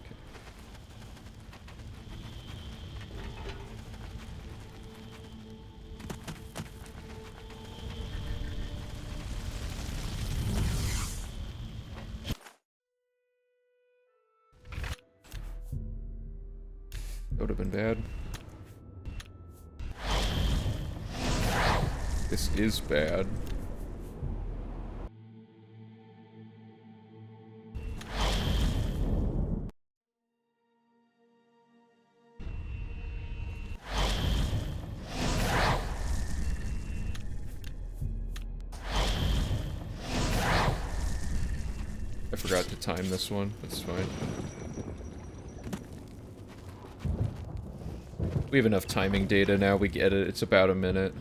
That would have been bad. This is bad. forgot to time this one. That's fine. We have enough timing data now, we get it. It's about a minute.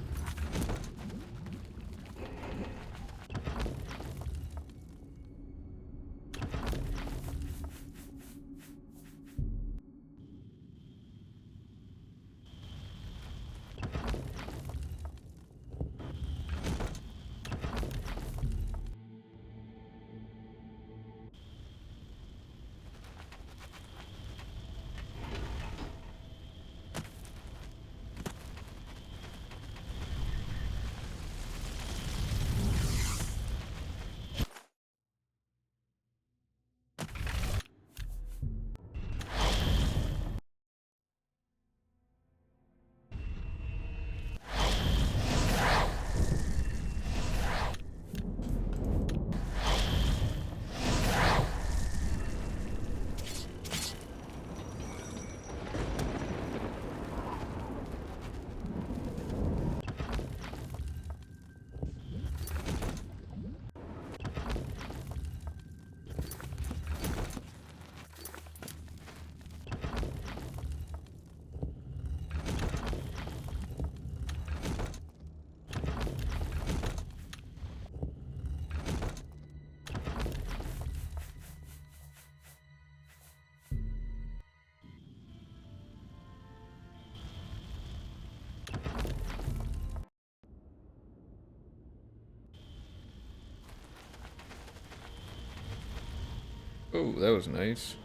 Oh, that was nice.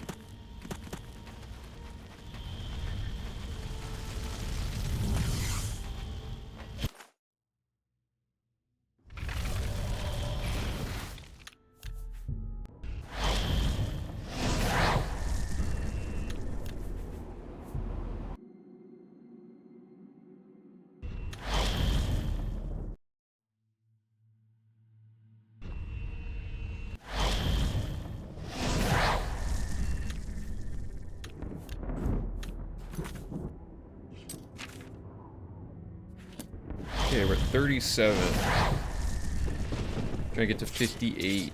Okay, we're at 37. Trying to get to 58.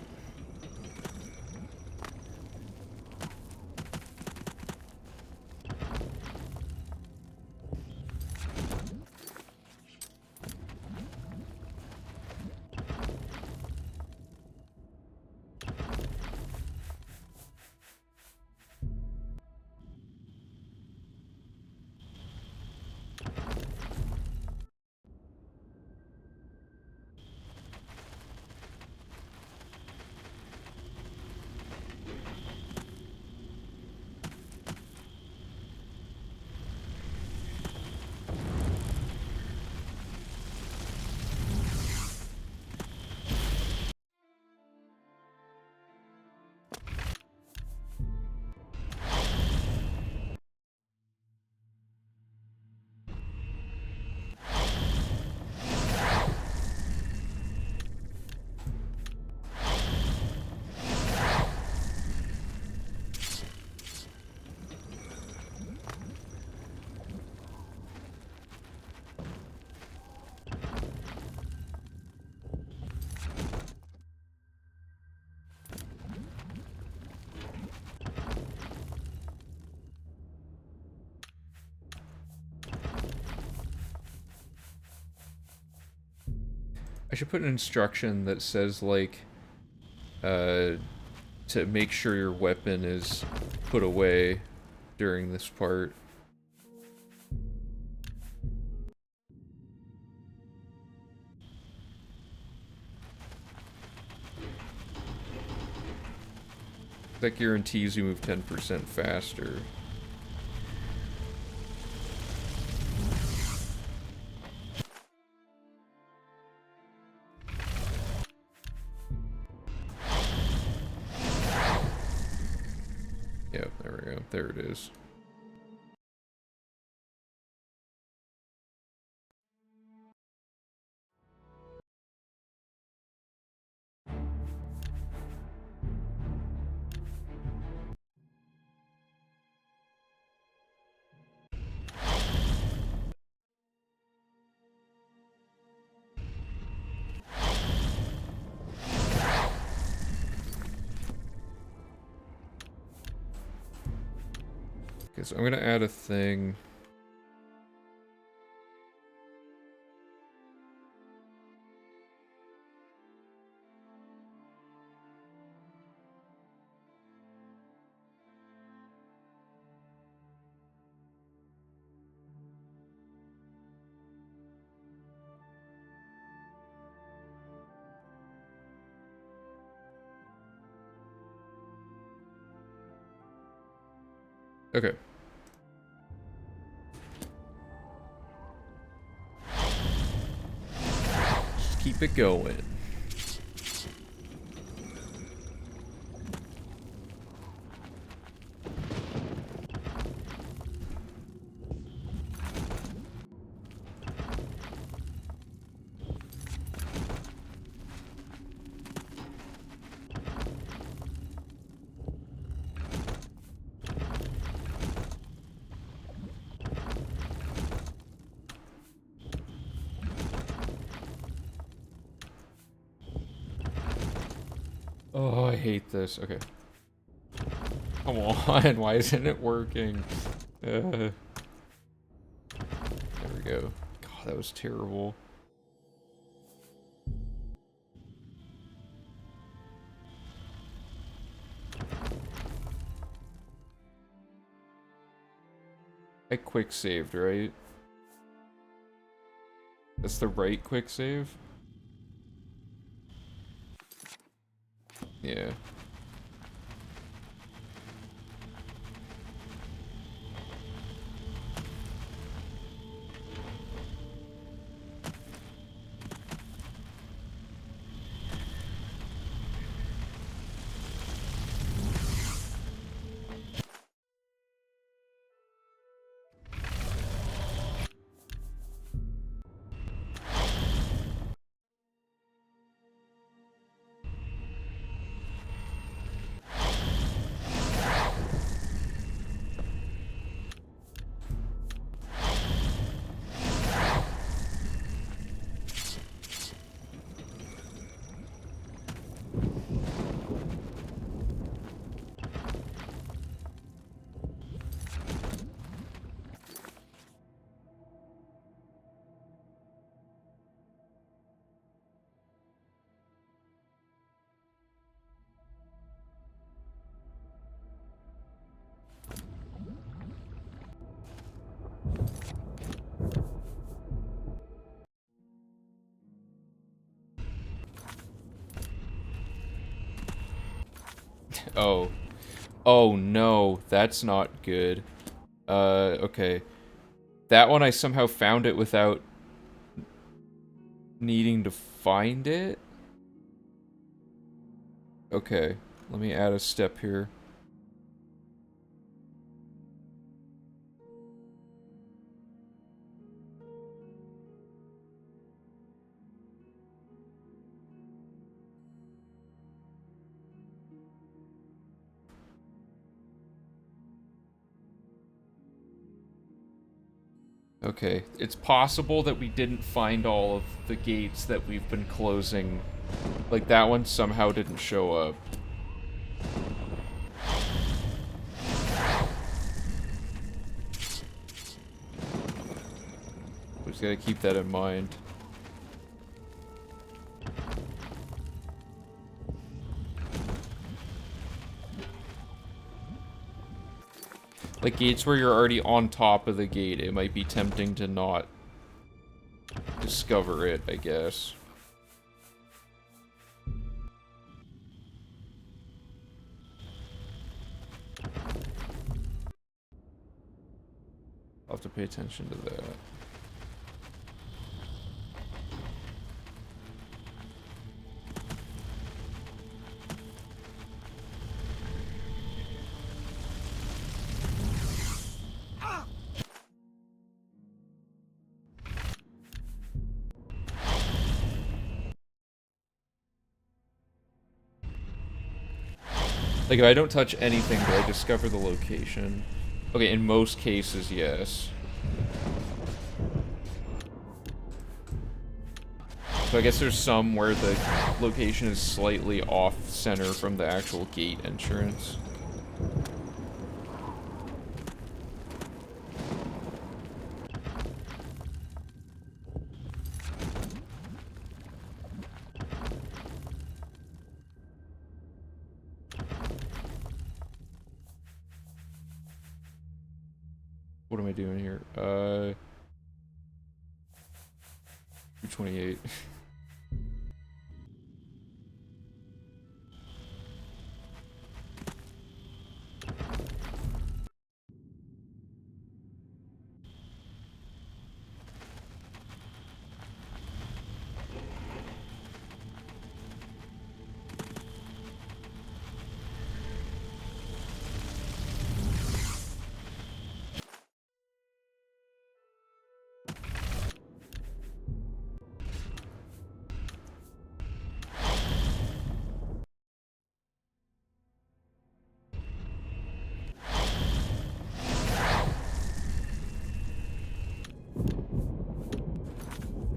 I should put an instruction that says, like, to make sure your weapon is put away during this part. That guarantees you move 10% faster. Yeah, there we go. There it is. Okay, so I'm gonna add a thing. Okay. Just keep it going. Oh, I hate this. Okay. Come on, why isn't it working? There we go. God, that was terrible. I quick saved, right? That's the right quick save? Yeah. Oh. Oh no, that's not good. Okay. That one I somehow found it without needing to find it? Okay, let me add a step here. Okay, it's possible that we didn't find all of the gates that we've been closing. Like, that one somehow didn't show up. We just gotta keep that in mind. Like, gates where you're already on top of the gate, it might be tempting to not discover it, I guess. I'll have to pay attention to that. Like, if I don't touch anything, do I discover the location? Okay, in most cases, yes. So I guess there's some where the location is slightly off-center from the actual gate entrance. What am I doing here? 228.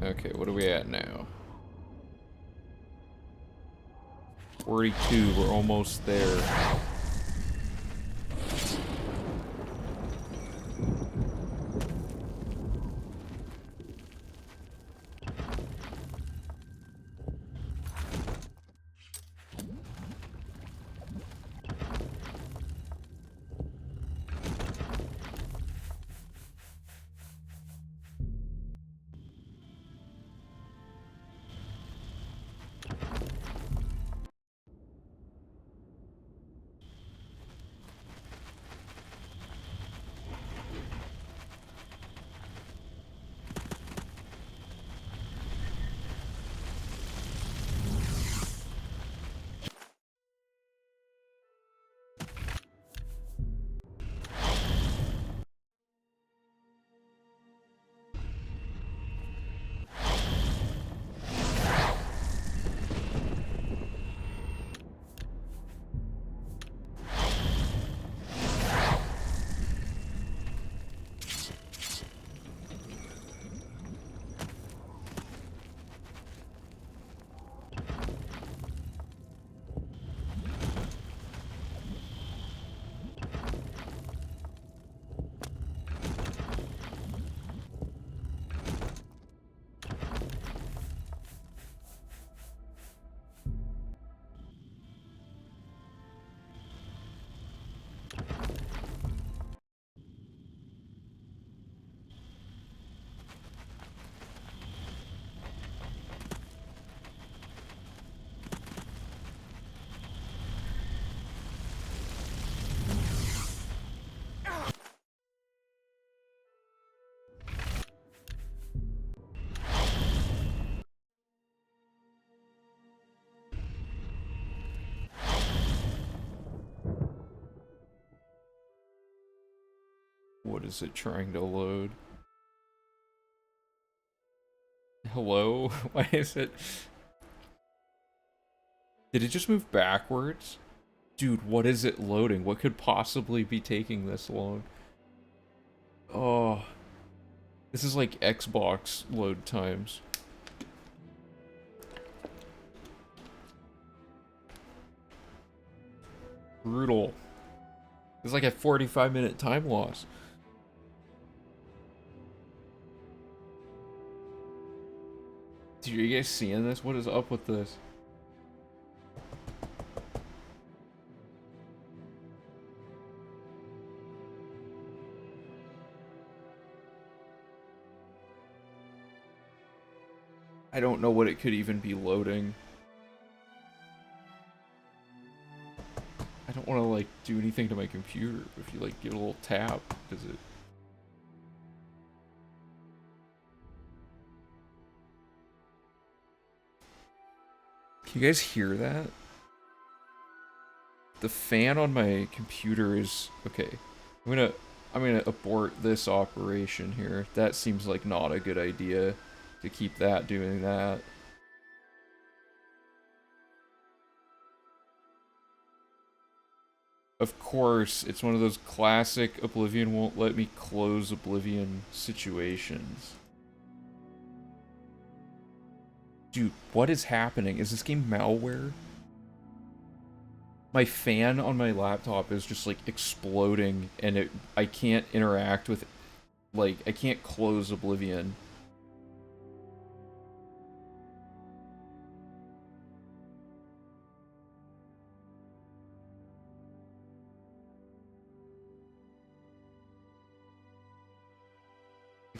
Okay, what are we at now? 42, we're almost there. What is it trying to load? Hello? Why is it... Did it just move backwards? Dude, what is it loading? What could possibly be taking this long? Oh... This is like Xbox load times. Brutal. It's like a 45-minute time loss. Dude, are you guys seeing this? What is up with this? I don't know what it could even be loading. I don't want to, like, do anything to my computer. If you, like, give it a little tap, does it... Can you guys hear that? The fan on my computer is... Okay. I'm gonna abort this operation here. That seems like not a good idea to keep that doing that. Of course, it's one of those classic Oblivion won't let me close Oblivion situations. Dude, what is happening? Is this game malware? My fan on my laptop is just like exploding and I can't interact with, like, I can't close Oblivion.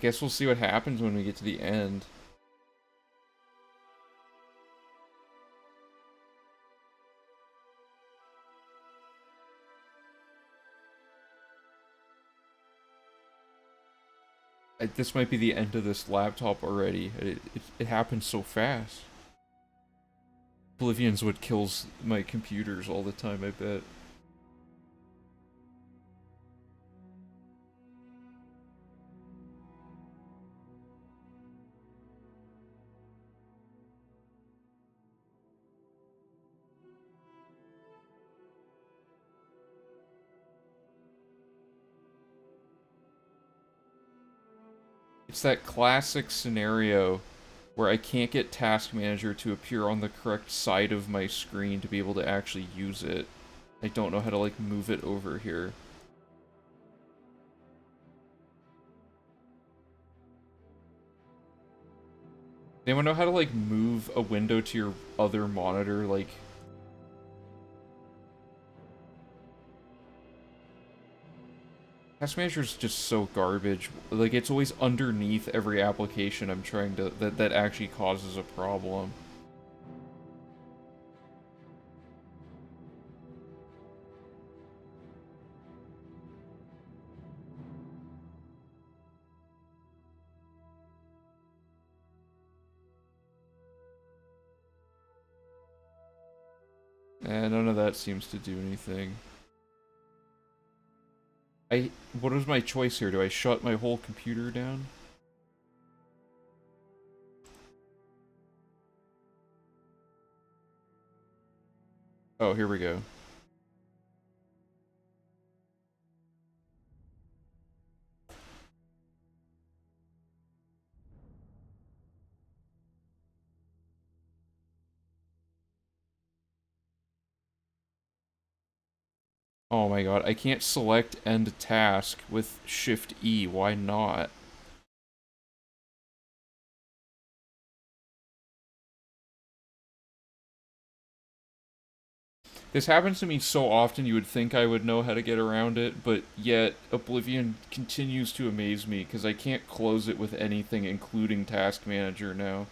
guess we'll see what happens when we get to the end. This might be the end of this laptop already. It happens so fast. Oblivion's what kills my computers all the time, I bet. It's that classic scenario where I can't get Task Manager to appear on the correct side of my screen to be able to actually use it. I don't know how to, like, move it over here. Does anyone know how to, like, move a window to your other monitor, like... Task Manager is just so garbage. Like, it's always underneath every application I'm trying to... that actually causes a problem. And none of that seems to do anything. What is my choice here? Do I shut my whole computer down? Oh, here we go. Oh my god, I can't select end task with Shift E. Why not? This happens to me so often you would think I would know how to get around it, but yet Oblivion continues to amaze me because I can't close it with anything including Task Manager now.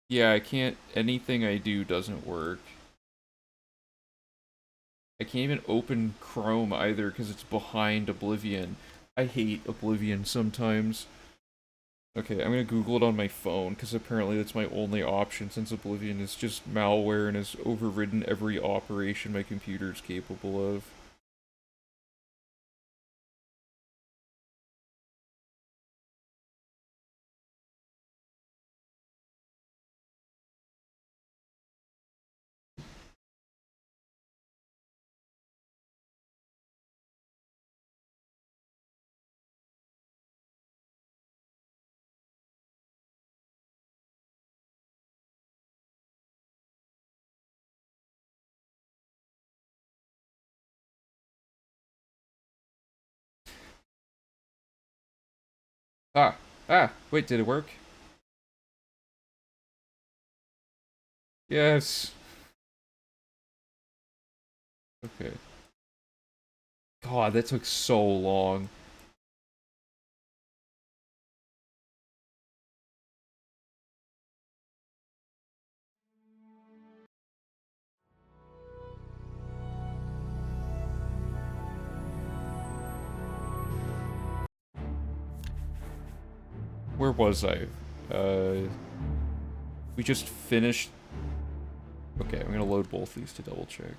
Yeah, I can't... anything I do doesn't work. I can't even open Chrome either because it's behind Oblivion. I hate Oblivion sometimes. Okay, I'm gonna Google it on my phone because apparently that's my only option since Oblivion is just malware and has overridden every operation my computer is capable of. Ah! Ah! Wait, did it work? Yes! Okay. God, that took so long. Where was I? We just finished... Okay, I'm gonna load both these to double check.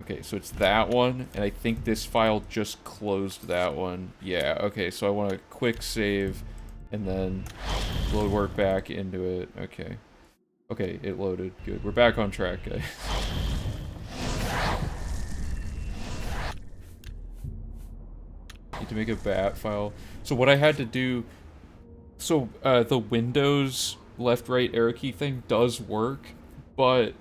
Okay, so it's that one, and I think this file just closed that one. Yeah, okay, so I want to quick save, and then load work back into it. Okay. Okay, it loaded. Good. We're back on track, guys. Need to make a bat file. So what I had to do... So, the Windows left-right arrow key thing does work, but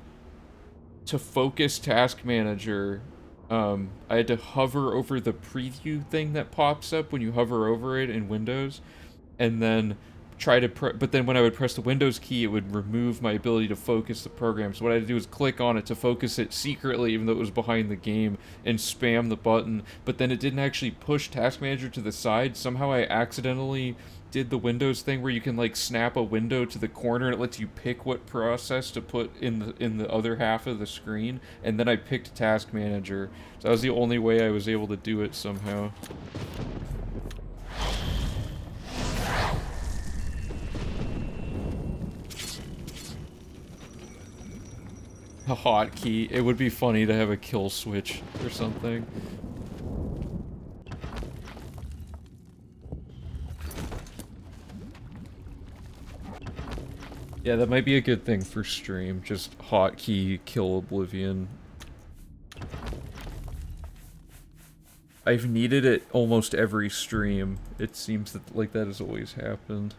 to focus Task Manager, I had to hover over the preview thing that pops up when you hover over it in Windows, and then try to but then when I would press the Windows key, it would remove my ability to focus the program. So what I had to do was click on it to focus it secretly, even though it was behind the game, and spam the button. But then it didn't actually push Task Manager to the side. Somehow I accidentally did the Windows thing where you can like snap a window to the corner and it lets you pick what process to put in the other half of the screen. And then I picked Task Manager. So that was the only way I was able to do it somehow. A hotkey. It would be funny to have a kill switch or something. Yeah, that might be a good thing for stream. Just hotkey kill Oblivion. I've needed it almost every stream. It seems that like that has always happened.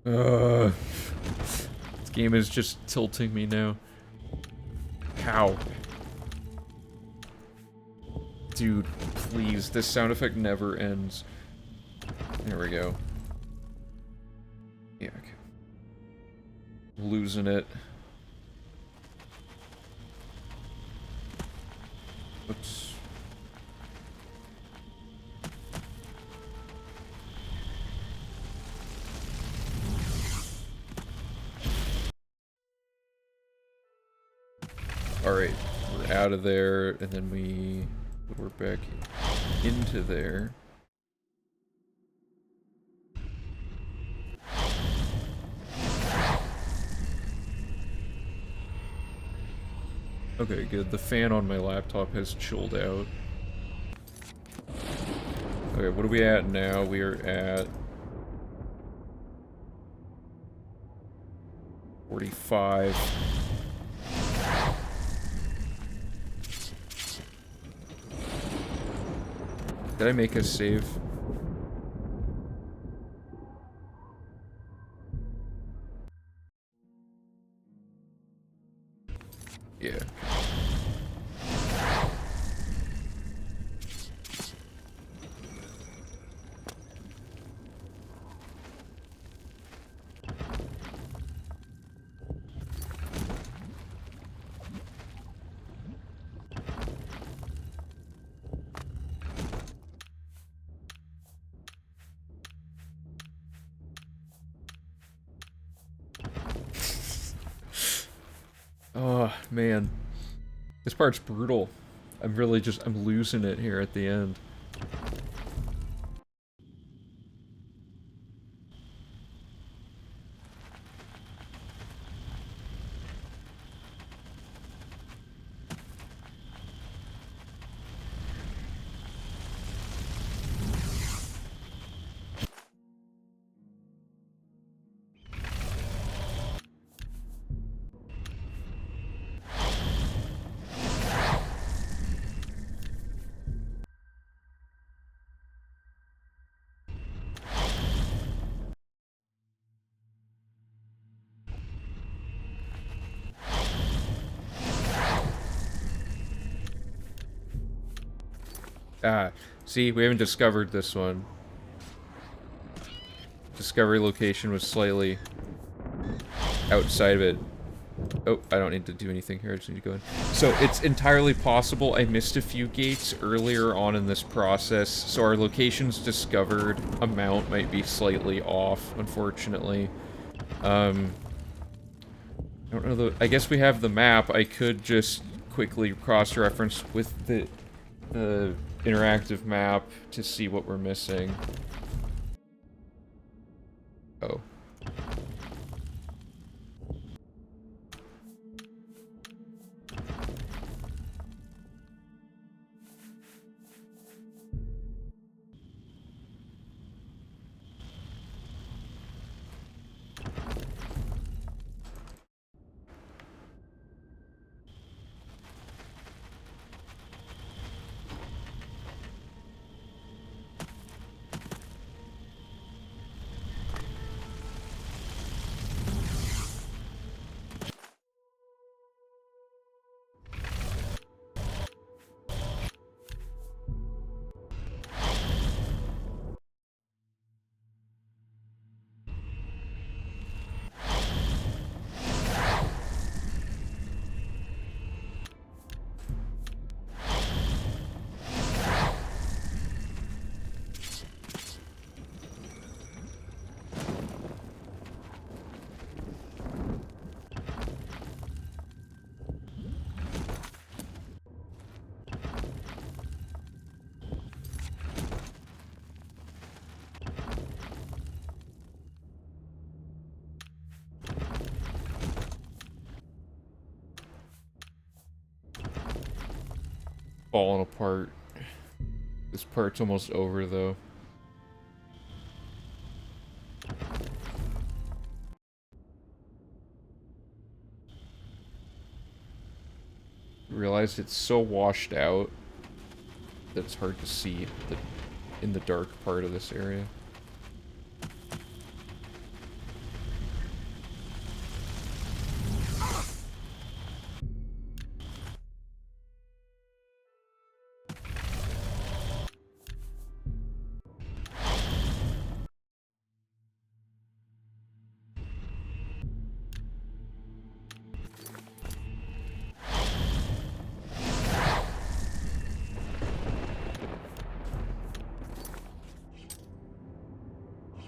This game is just tilting me now. How? Dude, please, this sound effect never ends. There we go. Yeah, okay. Losing it. Oops. Alright, we're out of there, and then we're back into there. Okay, good. The fan on my laptop has chilled out. Okay, what are we at now? We are at 45. Did I make a save? Yeah. Oh, man. This part's brutal. I'm losing it here at the end. Ah, see, we haven't discovered this one. Discovery location was slightly outside of it. Oh, I don't need to do anything here, I just need to go in. So, it's entirely possible I missed a few gates earlier on in this process, so our location's discovered amount might be slightly off, unfortunately. I don't know I guess we have the map. I could just quickly cross-reference with the interactive map to see what we're missing. Oh. falling apart. This part's almost over, though. Realized it's so washed out that it's hard to see in the dark part of this area.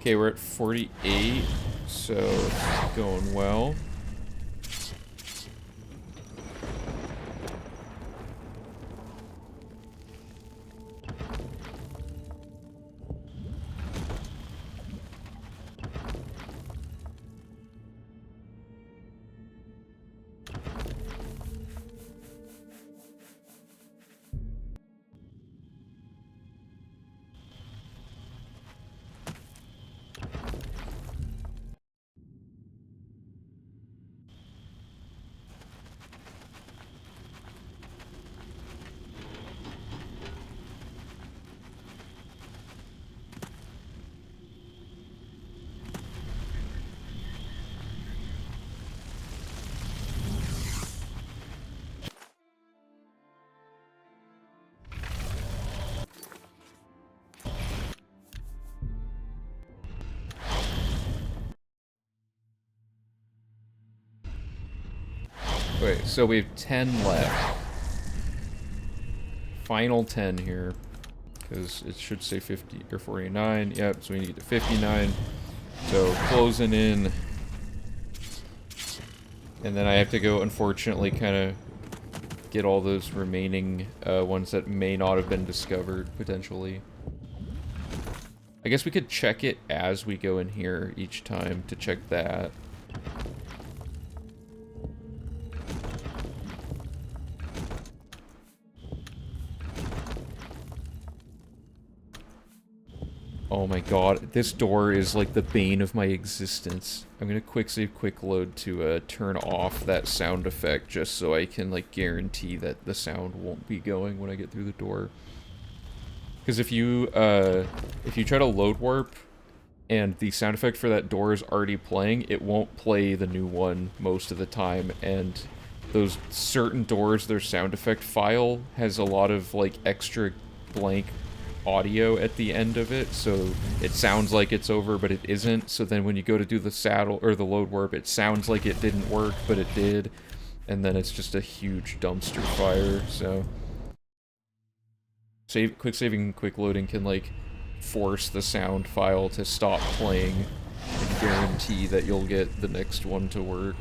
Okay, we're at 48, so it's going well. Wait, so we have 10 left. Final 10 here. Because it should say 50 or 49. Yep, so we need to 59. So closing in. And then I have to go, unfortunately, kind of get all those remaining ones that may not have been discovered, potentially. I guess we could check it as we go in here each time to check that. Oh my god, this door is like the bane of my existence. I'm gonna quick save, quick load to turn off that sound effect just so I can like guarantee that the sound won't be going when I get through the door. Because if you try to load warp and the sound effect for that door is already playing, it won't play the new one most of the time, and those certain doors, their sound effect file has a lot of like extra blank audio at the end of it, so it sounds like it's over, but it isn't. So then when you go to do the saddle or the load warp, it sounds like it didn't work, but it did, and then it's just a huge dumpster fire. So quick saving, quick loading can like force the sound file to stop playing and guarantee that you'll get the next one to work.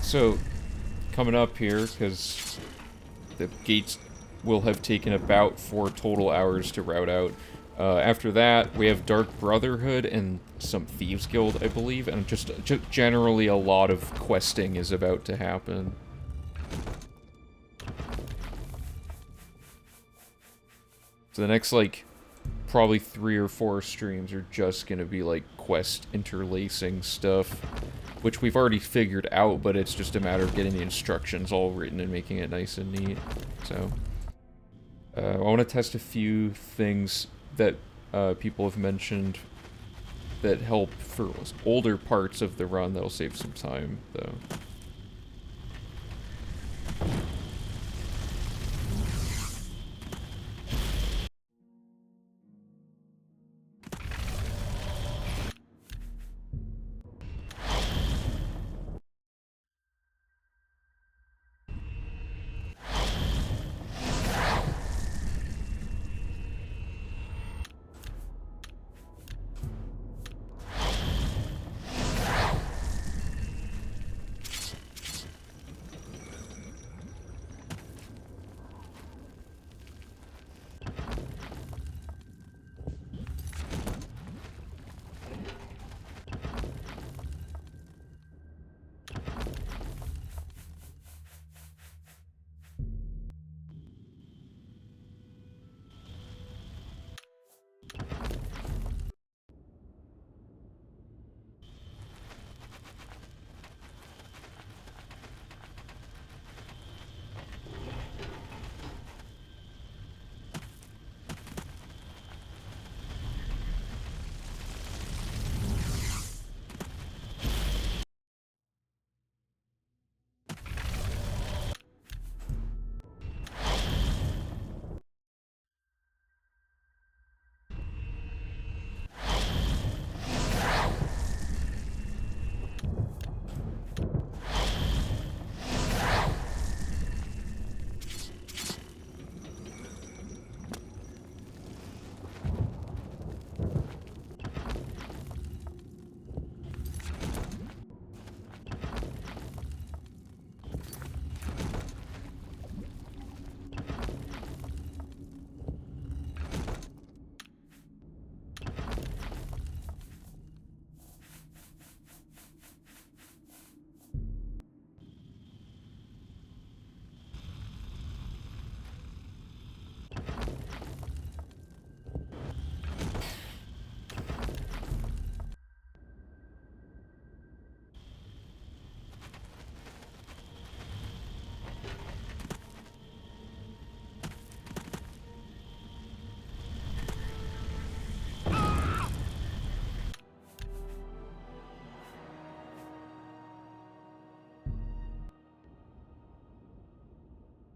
So, coming up here, because the gates will have taken about 4 total hours to route out. After that, we have Dark Brotherhood and some Thieves Guild, I believe, and just generally a lot of questing is about to happen. So the next, like, probably 3 or 4 streams are just gonna be like quest interlacing stuff, which we've already figured out, but it's just a matter of getting the instructions all written and making it nice and neat. So, I want to test a few things that people have mentioned that help for older parts of the run that'll save some time, though.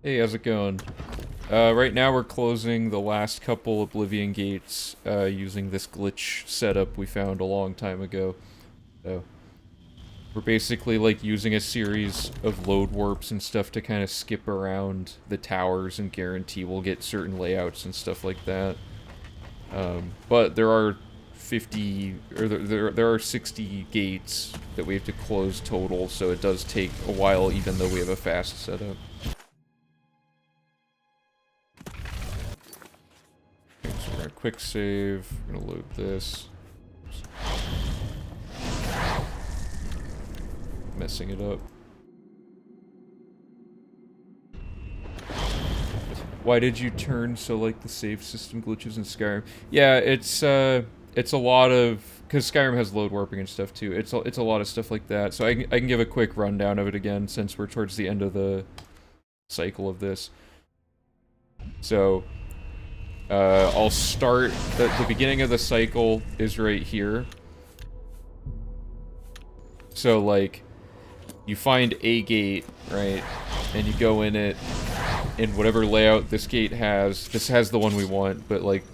Hey, how's it going? Right now we're closing the last couple Oblivion gates, using this glitch setup we found a long time ago. So, we're basically, like, using a series of load warps and stuff to kind of skip around the towers and guarantee we'll get certain layouts and stuff like that. But there are 50, or there are 60 gates that we have to close total, so it does take a while even though we have a fast setup. So we're gonna quick save, we're gonna load this. Messing it up. Why did you turn so like the save system glitches in Skyrim? Yeah, it's a lot of, because Skyrim has load warping and stuff too. It's a lot of stuff like that. So I can give a quick rundown of it again since we're towards the end of the cycle of this. So I'll start, the beginning of the cycle is right here. So, like, you find a gate, right, and you go in it, in whatever layout this gate has. This has the one we want, but, like,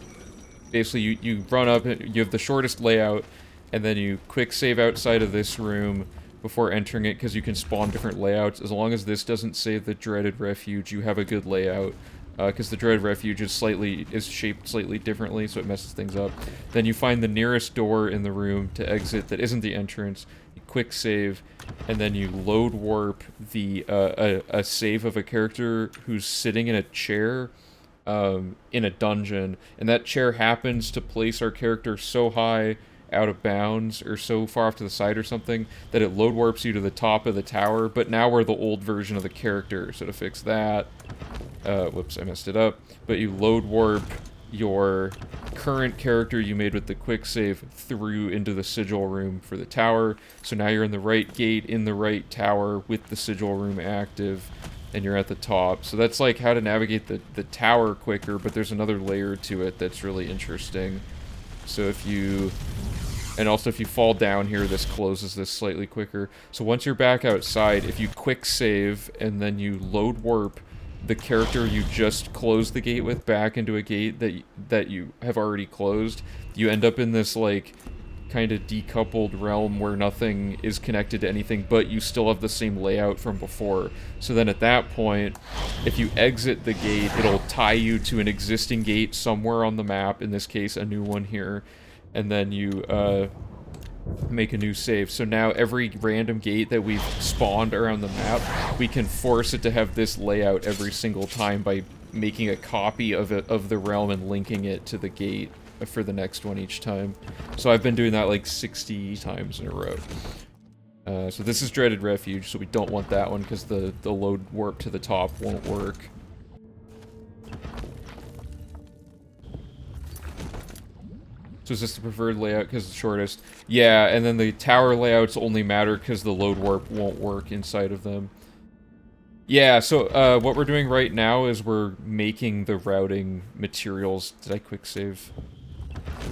basically you run up, you have the shortest layout, and then you quick save outside of this room before entering it, because you can spawn different layouts. As long as this doesn't say the dreaded refuge, you have a good layout. Because the dreaded refuge is shaped slightly differently, so it messes things up. Then you find the nearest door in the room to exit that isn't the entrance. You quick save, and then you load warp the a save of a character who's sitting in a chair in a dungeon, and that chair happens to place our character so high out of bounds or so far off to the side or something that it load warps you to the top of the tower, but now we're the old version of the character. So to fix that, whoops, I messed it up, but you load warp your current character you made with the quick save through into the sigil room for the tower. So now you're in the right gate, in the right tower with the sigil room active, and you're at the top. So that's like how to navigate the tower quicker, but there's another layer to it that's really interesting. So if you... And also if you fall down here, this closes this slightly quicker. So once you're back outside, if you quick save and then you load warp the character you just closed the gate with back into a gate that you have already closed, you end up in this, like, kind of decoupled realm where nothing is connected to anything, but you still have the same layout from before. So then at that point, if you exit the gate, it'll tie you to an existing gate somewhere on the map, in this case, a new one here, and then you, make a new save. So now every random gate that we've spawned around the map, we can force it to have this layout every single time by making a copy of it, of the realm, and linking it to the gate for the next one each time. So I've been doing that like 60 times in a row. So this is Dreaded Refuge, so we don't want that one because the load warp to the top won't work. So is this the preferred layout because it's the shortest? Yeah, and then the tower layouts only matter because the load warp won't work inside of them. Yeah, so what we're doing right now is we're making the routing materials. Did I quick save?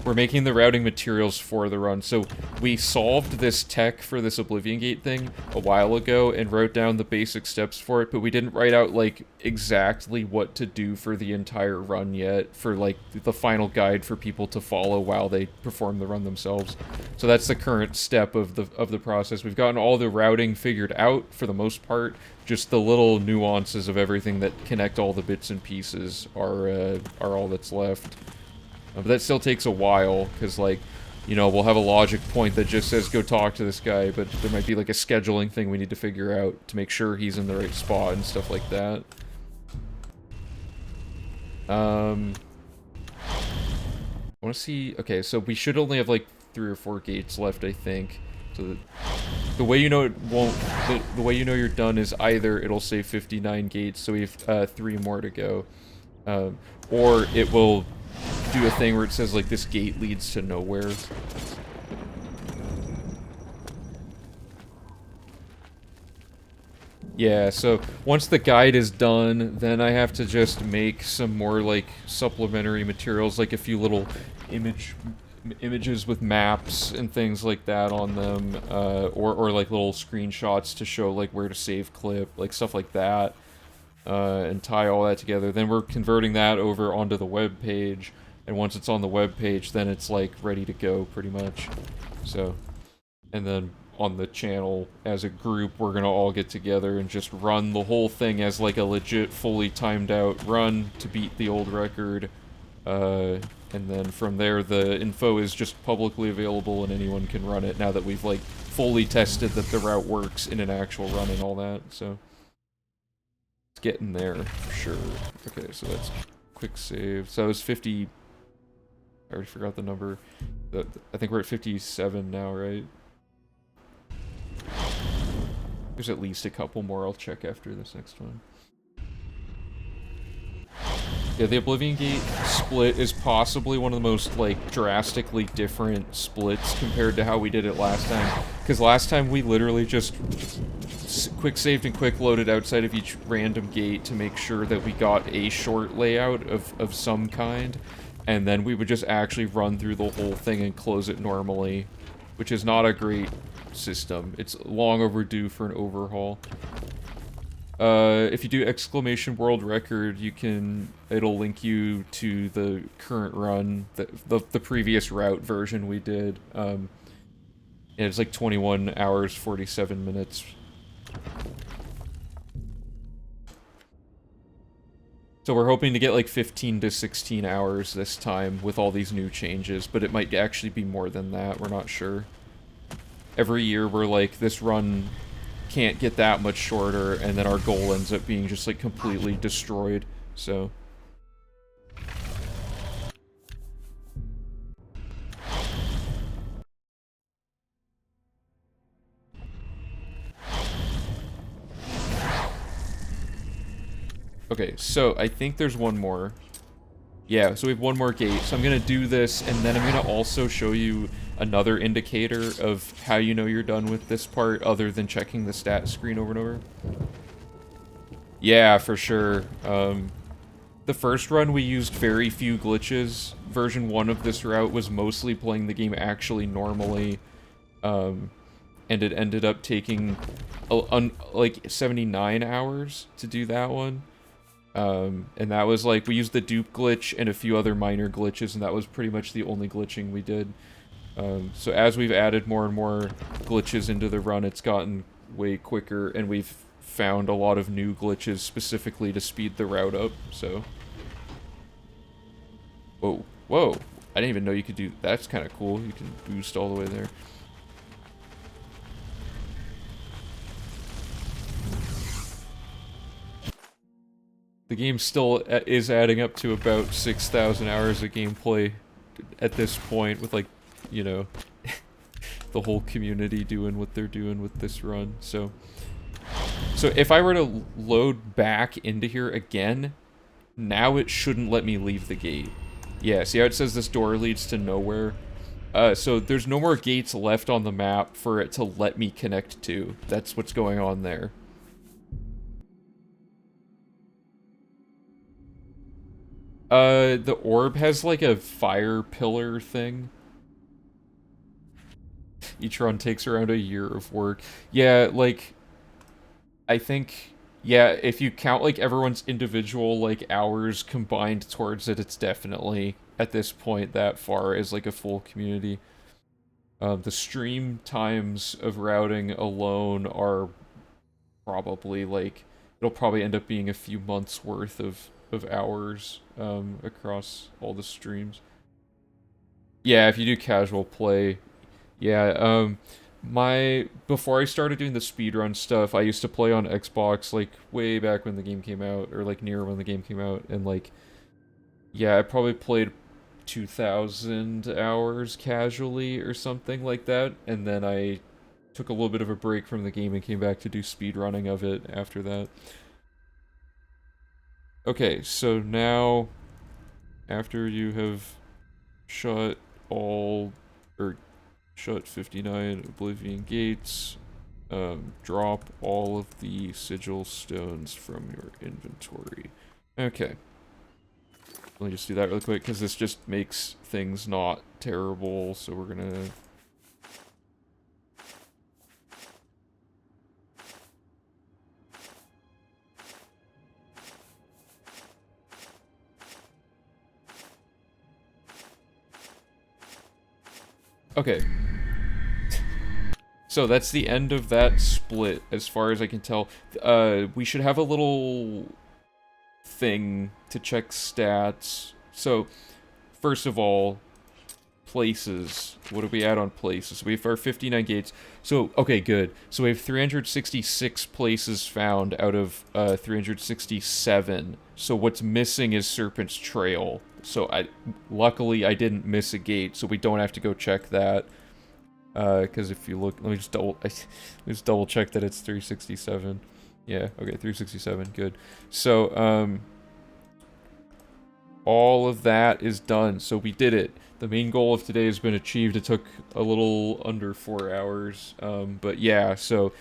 We're making the routing materials for the run. So we solved this tech for this Oblivion Gate thing a while ago and wrote down the basic steps for it, but we didn't write out, like, exactly what to do for the entire run yet, for, like, the final guide for people to follow while they perform the run themselves. So that's the current step of the process. We've gotten all the routing figured out for the most part. Just the little nuances of everything that connect all the bits and pieces are all that's left. But that still takes a while, because, like, you know, we'll have a logic point that just says, go talk to this guy, but there might be, like, a scheduling thing we need to figure out to make sure he's in the right spot and stuff like that. I want to see... Okay, so we should only have, like, 3 or 4 gates left, I think. So the way you know it won't... The way you know you're done is either it'll say 59 gates, so we have 3 more to go. Or it will... do a thing where it says, like, this gate leads to nowhere. Yeah, so once the guide is done, then I have to just make some more, like, supplementary materials, like a few little images with maps and things like that on them, or like little screenshots to show, like, where to save clip, like stuff like that, and tie all that together. Then we're converting that over onto the web page. And once it's on the web page, then it's, like, ready to go, pretty much. So, and then on the channel, as a group, we're gonna all get together and just run the whole thing as, like, a legit, fully timed out run to beat the old record. And then from there, the info is just publicly available and anyone can run it now that we've, like, fully tested that the route works in an actual run and all that, so. It's getting there, for sure. Okay, so that's quick save. So it was 50... I already forgot the number. I think we're at 57 now, right? There's at least a couple more I'll check after this next one. Yeah, the Oblivion Gate split is possibly one of the most, like, drastically different splits compared to how we did it last time. Because last time we literally just quick saved and quick loaded outside of each random gate to make sure that we got a short layout of some kind. And then we would just actually run through the whole thing and close it normally, which is not a great system. It's long overdue for an overhaul. If you do exclamation world record, you can... It'll link you to the current run, the previous route version we did. And it's like 21 hours, 47 minutes. So we're hoping to get like 15 to 16 hours this time with all these new changes, but it might actually be more than that, we're not sure. Every year we're like, this run can't get that much shorter, and then our goal ends up being just like completely destroyed, so... Okay, so I think there's one more. Yeah, so we have one more gate. So I'm gonna do this, and then I'm gonna also show you another indicator of how you know you're done with this part, other than checking the stat screen over and over. Yeah, for sure. The first run we used very few glitches. Version 1 of this route was mostly playing the game actually normally. And it ended up taking like 79 hours to do that one. And that was like, we used the dupe glitch and a few other minor glitches, and that was pretty much the only glitching we did. So as we've added more and more glitches into the run, it's gotten way quicker, and we've found a lot of new glitches specifically to speed the route up, so... Whoa, whoa! I didn't even know you could do... That's kind of cool, you can boost all the way there. The game still is adding up to about 6,000 hours of gameplay at this point, with, like, you know, the whole community doing what they're doing with this run, so... So if I were to load back into here again, now it shouldn't let me leave the gate. Yeah, see how it says this door leads to nowhere? So there's no more gates left on the map for it to let me connect to. That's what's going on there. The orb has like a fire pillar thing. Each run takes around a year of work. Yeah, like... I think, yeah, if you count, like, everyone's individual, like, hours combined towards it, it's definitely, at this point, that far as, like, a full community. The stream times of routing alone are probably, like, it'll probably end up being a few months worth of hours, across all the streams. Yeah, if you do casual play, yeah, before I started doing the speedrun stuff, I used to play on Xbox, like, way back when the game came out, or, like, near when the game came out, and, like, yeah, I probably played 2,000 hours casually, or something like that, and then I took a little bit of a break from the game and came back to do speedrunning of it after that. Okay, so now, after you have shut all, or shut 59 Oblivion gates, drop all of the sigil stones from your inventory. Okay. Let me just do that really quick, because this just makes things not terrible, so we're gonna... Okay. So that's the end of that split, as far as I can tell. We should have a little thing to check stats. So, first of all, places. What do we add on places? We have our 59 gates. So, okay, good. So we have 366 places found out of 367. So what's missing is Serpent's Trail. So luckily I didn't miss a gate, so we don't have to go check that. Because if you look, let me just double check that it's 367. Yeah, okay, 367, good. So, all of that is done, so we did it. The main goal of today has been achieved. It took a little under 4 hours, but yeah, so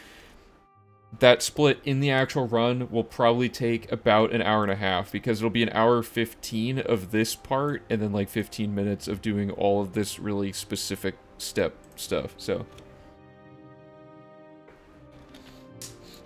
that split in the actual run will probably take about an hour and a half, because it'll be an hour 15 of this part, and then like 15 minutes of doing all of this really specific step stuff, so.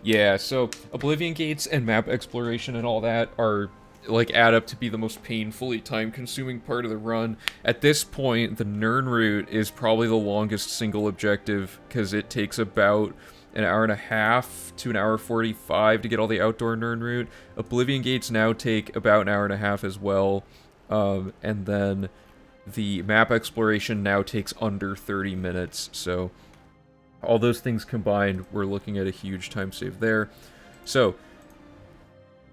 Yeah, so Oblivion gates and map exploration and all that are, like, add up to be the most painfully time-consuming part of the run. At this point, the Nirn route is probably the longest single objective, because it takes about an hour and a half to an hour 45 to get all the outdoor Nirn route. Oblivion gates now take about an hour and a half as well, and then the map exploration now takes under 30 minutes, so all those things combined, we're looking at a huge time save there. So,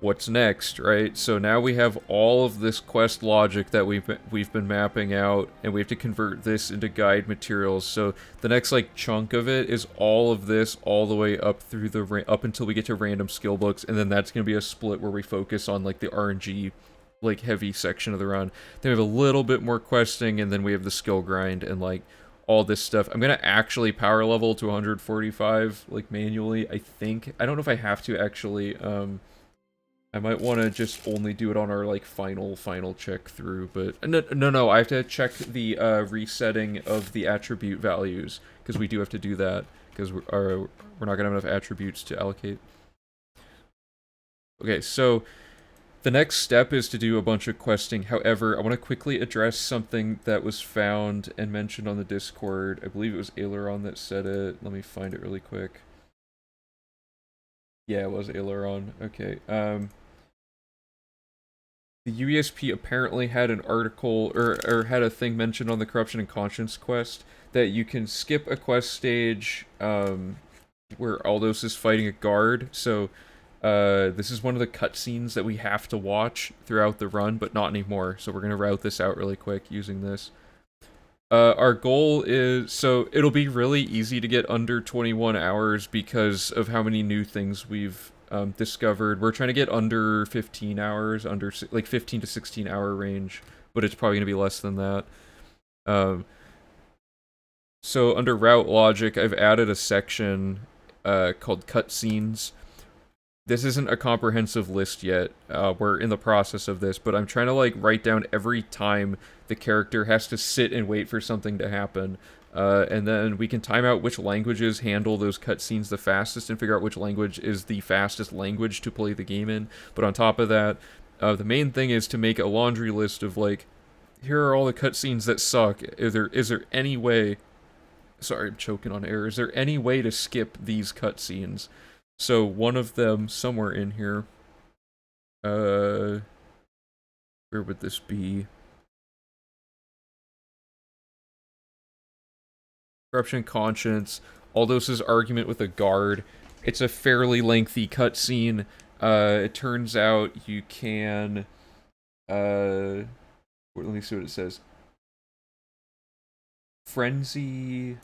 what's next, right? So now we have all of this quest logic that we've been mapping out, and we have to convert this into guide materials. So the next like chunk of it is all of this all the way up through the up until we get to random skill books, and then that's going to be a split where we focus on like the RNG like heavy section of the run. Then we have a little bit more questing, and then we have the skill grind and like all this stuff. I'm gonna actually power level to 145 like manually. I think I don't know if I have to actually. I might want to just only do it on our like final check through, but no, I have to check the resetting of the attribute values because we do have to do that because we're not gonna have enough attributes to allocate. Okay, so the next step is to do a bunch of questing. However, I want to quickly address something that was found and mentioned on the Discord. I believe it was Aileron that said it. Let me find it really quick. Yeah, it was Aileron. Okay. The UESP apparently had an article or had a thing mentioned on the Corruption and Conscience quest that you can skip a quest stage where Aldous is fighting a guard. So this is one of the cutscenes that we have to watch throughout the run, but not anymore. So we're going to route this out really quick using this. Our goal is, so it'll be really easy to get under 21 hours because of how many new things we've discovered. We're trying to get under 15 hours, under like 15 to 16 hour range, but it's probably going to be less than that. So under route logic, I've added a section called cutscenes. This isn't a comprehensive list yet. We're in the process of this, but I'm trying to like write down every time the character has to sit and wait for something to happen. And then we can time out which languages handle those cutscenes the fastest and figure out which language is the fastest language to play the game in. But on top of that, the main thing is to make a laundry list of like, here are all the cutscenes that suck. Is there any way... Sorry, I'm choking on air. Is there any way to skip these cutscenes? So one of them, somewhere in here, where would this be? Corruption Conscience, Aldous' argument with a guard. It's a fairly lengthy cutscene. It turns out you can, let me see what it says. Frenzy...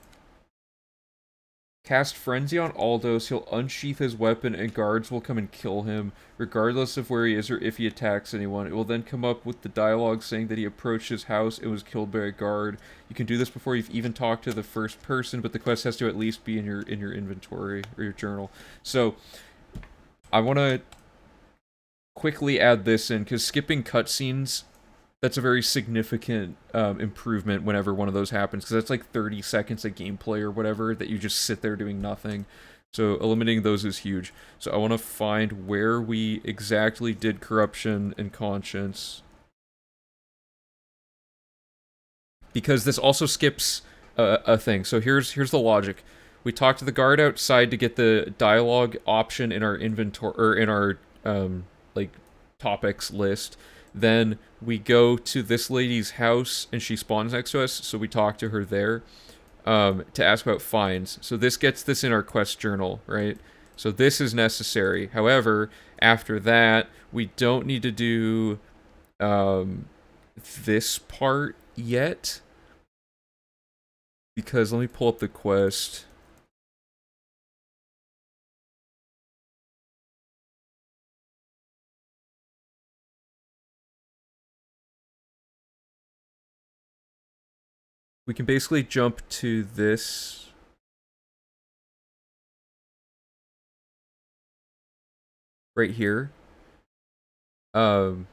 Cast Frenzy on Aldous, he'll unsheath his weapon and guards will come and kill him, regardless of where he is or if he attacks anyone. It will then come up with the dialogue saying that he approached his house and was killed by a guard. You can do this before you've even talked to the first person, but the quest has to at least be in your inventory or your journal. So, I want to quickly add this in, because skipping cutscenes, that's a very significant improvement whenever one of those happens, because that's like 30 seconds of gameplay or whatever that you just sit there doing nothing. So eliminating those is huge. So I want to find where we exactly did Corruption and Conscience, because this also skips a thing. So here's the logic. We talk to the guard outside to get the dialogue option in our inventory, or in our like topics list. Then we go to this lady's house and she spawns next to us, so we talk to her there to ask about fines. So this gets this in our quest journal, right? So this is necessary. However, after that, we don't need to do this part yet, because let me pull up the quest. We can basically jump to this. Right here. Aldous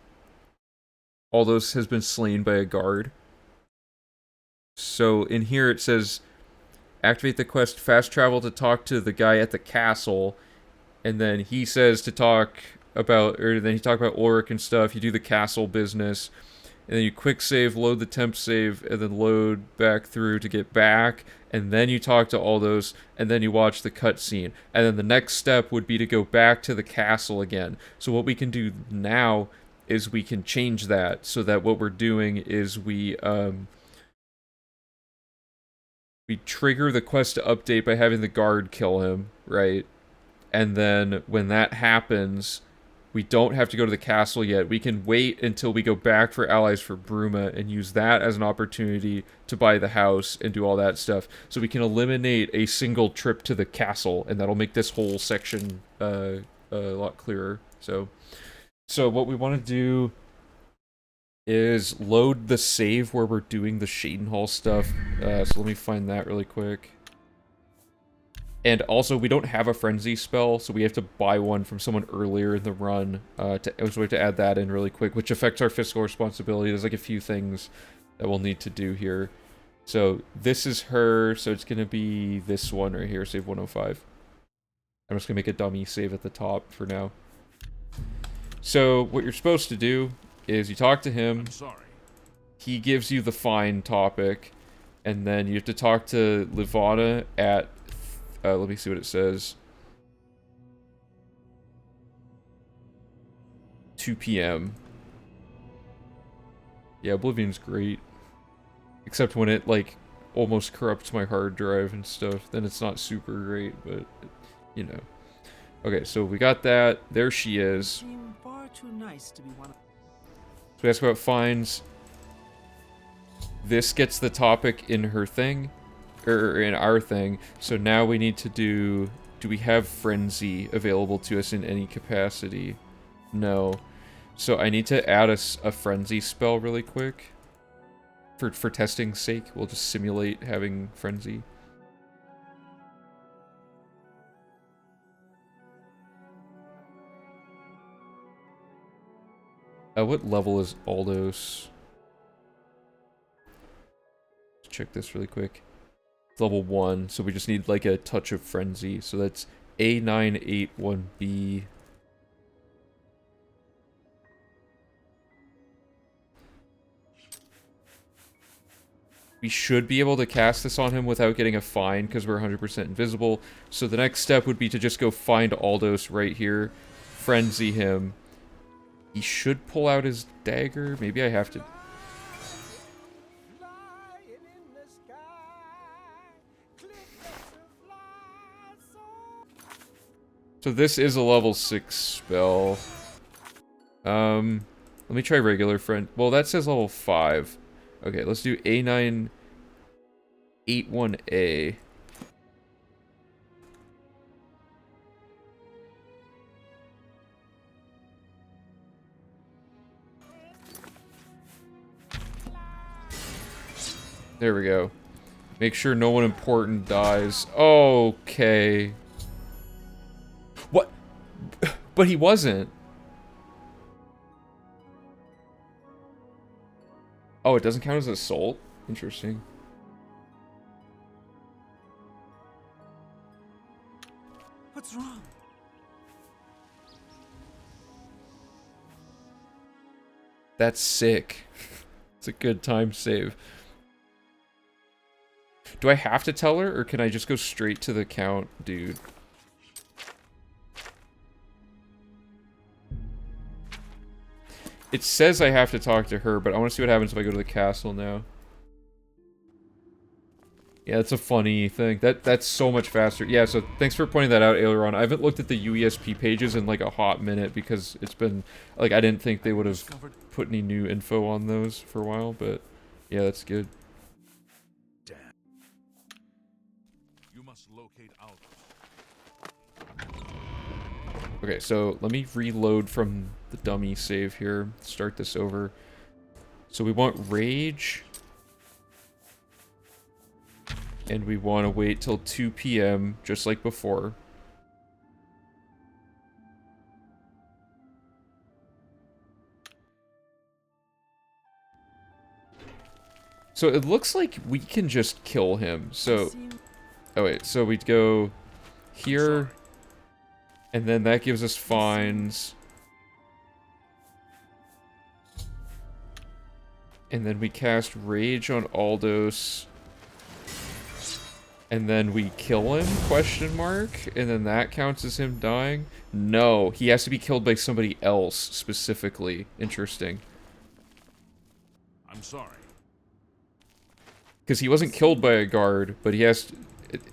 has been slain by a guard. So in here it says, activate the quest, fast travel to talk to the guy at the castle. And then he says to talk about, or then he talk about Ulrich and stuff. You do the castle business. And then you quick save, load the temp save, and then load back through to get back, and then you talk to Aldous, and then you watch the cutscene. And then the next step would be to go back to the castle again. So what we can do now is we can change that, so that what we're doing is we trigger the quest to update by having the guard kill him, right? And then when that happens, we don't have to go to the castle yet. We can wait until we go back for allies for Bruma and use that as an opportunity to buy the house and do all that stuff. So we can eliminate a single trip to the castle, and that'll make this whole section a lot clearer. So what we want to do is load the save where we're doing the Shadenhall stuff. So let me find that really quick. And also, we don't have a Frenzy spell, so we have to buy one from someone earlier in the run. So we have to add that in really quick, which affects our fiscal responsibility. There's like a few things that we'll need to do here. So this is her, so it's going to be this one right here, save 105. I'm just going to make a dummy save at the top for now. So what you're supposed to do is you talk to him. I'm sorry. He gives you the fine topic, and then you have to talk to Livana at, let me see what it says. 2 p.m. Yeah, Oblivion's great. Except when it, like, almost corrupts my hard drive and stuff. Then it's not super great, but, you know. Okay, so we got that. There she is. Seem far too nice to be one of... So we ask about fines. This gets the topic in her thing. Or in our thing. So now we need to do we have Frenzy available to us in any capacity? No. So I need to add a Frenzy spell really quick. For testing's sake, we'll just simulate having Frenzy. What level is Aldos? Let's check this really quick. It's level 1, so we just need like a touch of Frenzy. So that's A981B. We should be able to cast this on him without getting a fine because we're 100% invisible. So the next step would be to just go find Aldos right here, Frenzy him. He should pull out his dagger. Maybe I have to... So this is a level 6 spell. Let me try regular friend. Well, that says level 5. Okay, let's do A981A. There we go. Make sure no one important dies. Okay. What? But he wasn't. Oh, it doesn't count as assault? Interesting. What's wrong? That's sick. It's a good time save. Do I have to tell her, or can I just go straight to the count, dude? It says I have to talk to her, but I want to see what happens if I go to the castle now. Yeah, it's a funny thing. That's so much faster. Yeah, so thanks for pointing that out, Aileron. I haven't looked at the UESP pages in like a hot minute because it's been like I didn't think they would have put any new info on those for a while, but yeah, that's good. Damn. You must locate Aldous. Okay, so let me reload from the dummy save here. Start this over. So we want Rage. And we want to wait till 2 p.m. just like before. So it looks like we can just kill him. So, oh wait, so we'd go here, and then that gives us fines. And then we cast Rage on Aldos. And then we kill him, question mark? And then that counts as him dying? No, he has to be killed by somebody else, specifically. Interesting. I'm sorry. Because he wasn't killed by a guard, but he has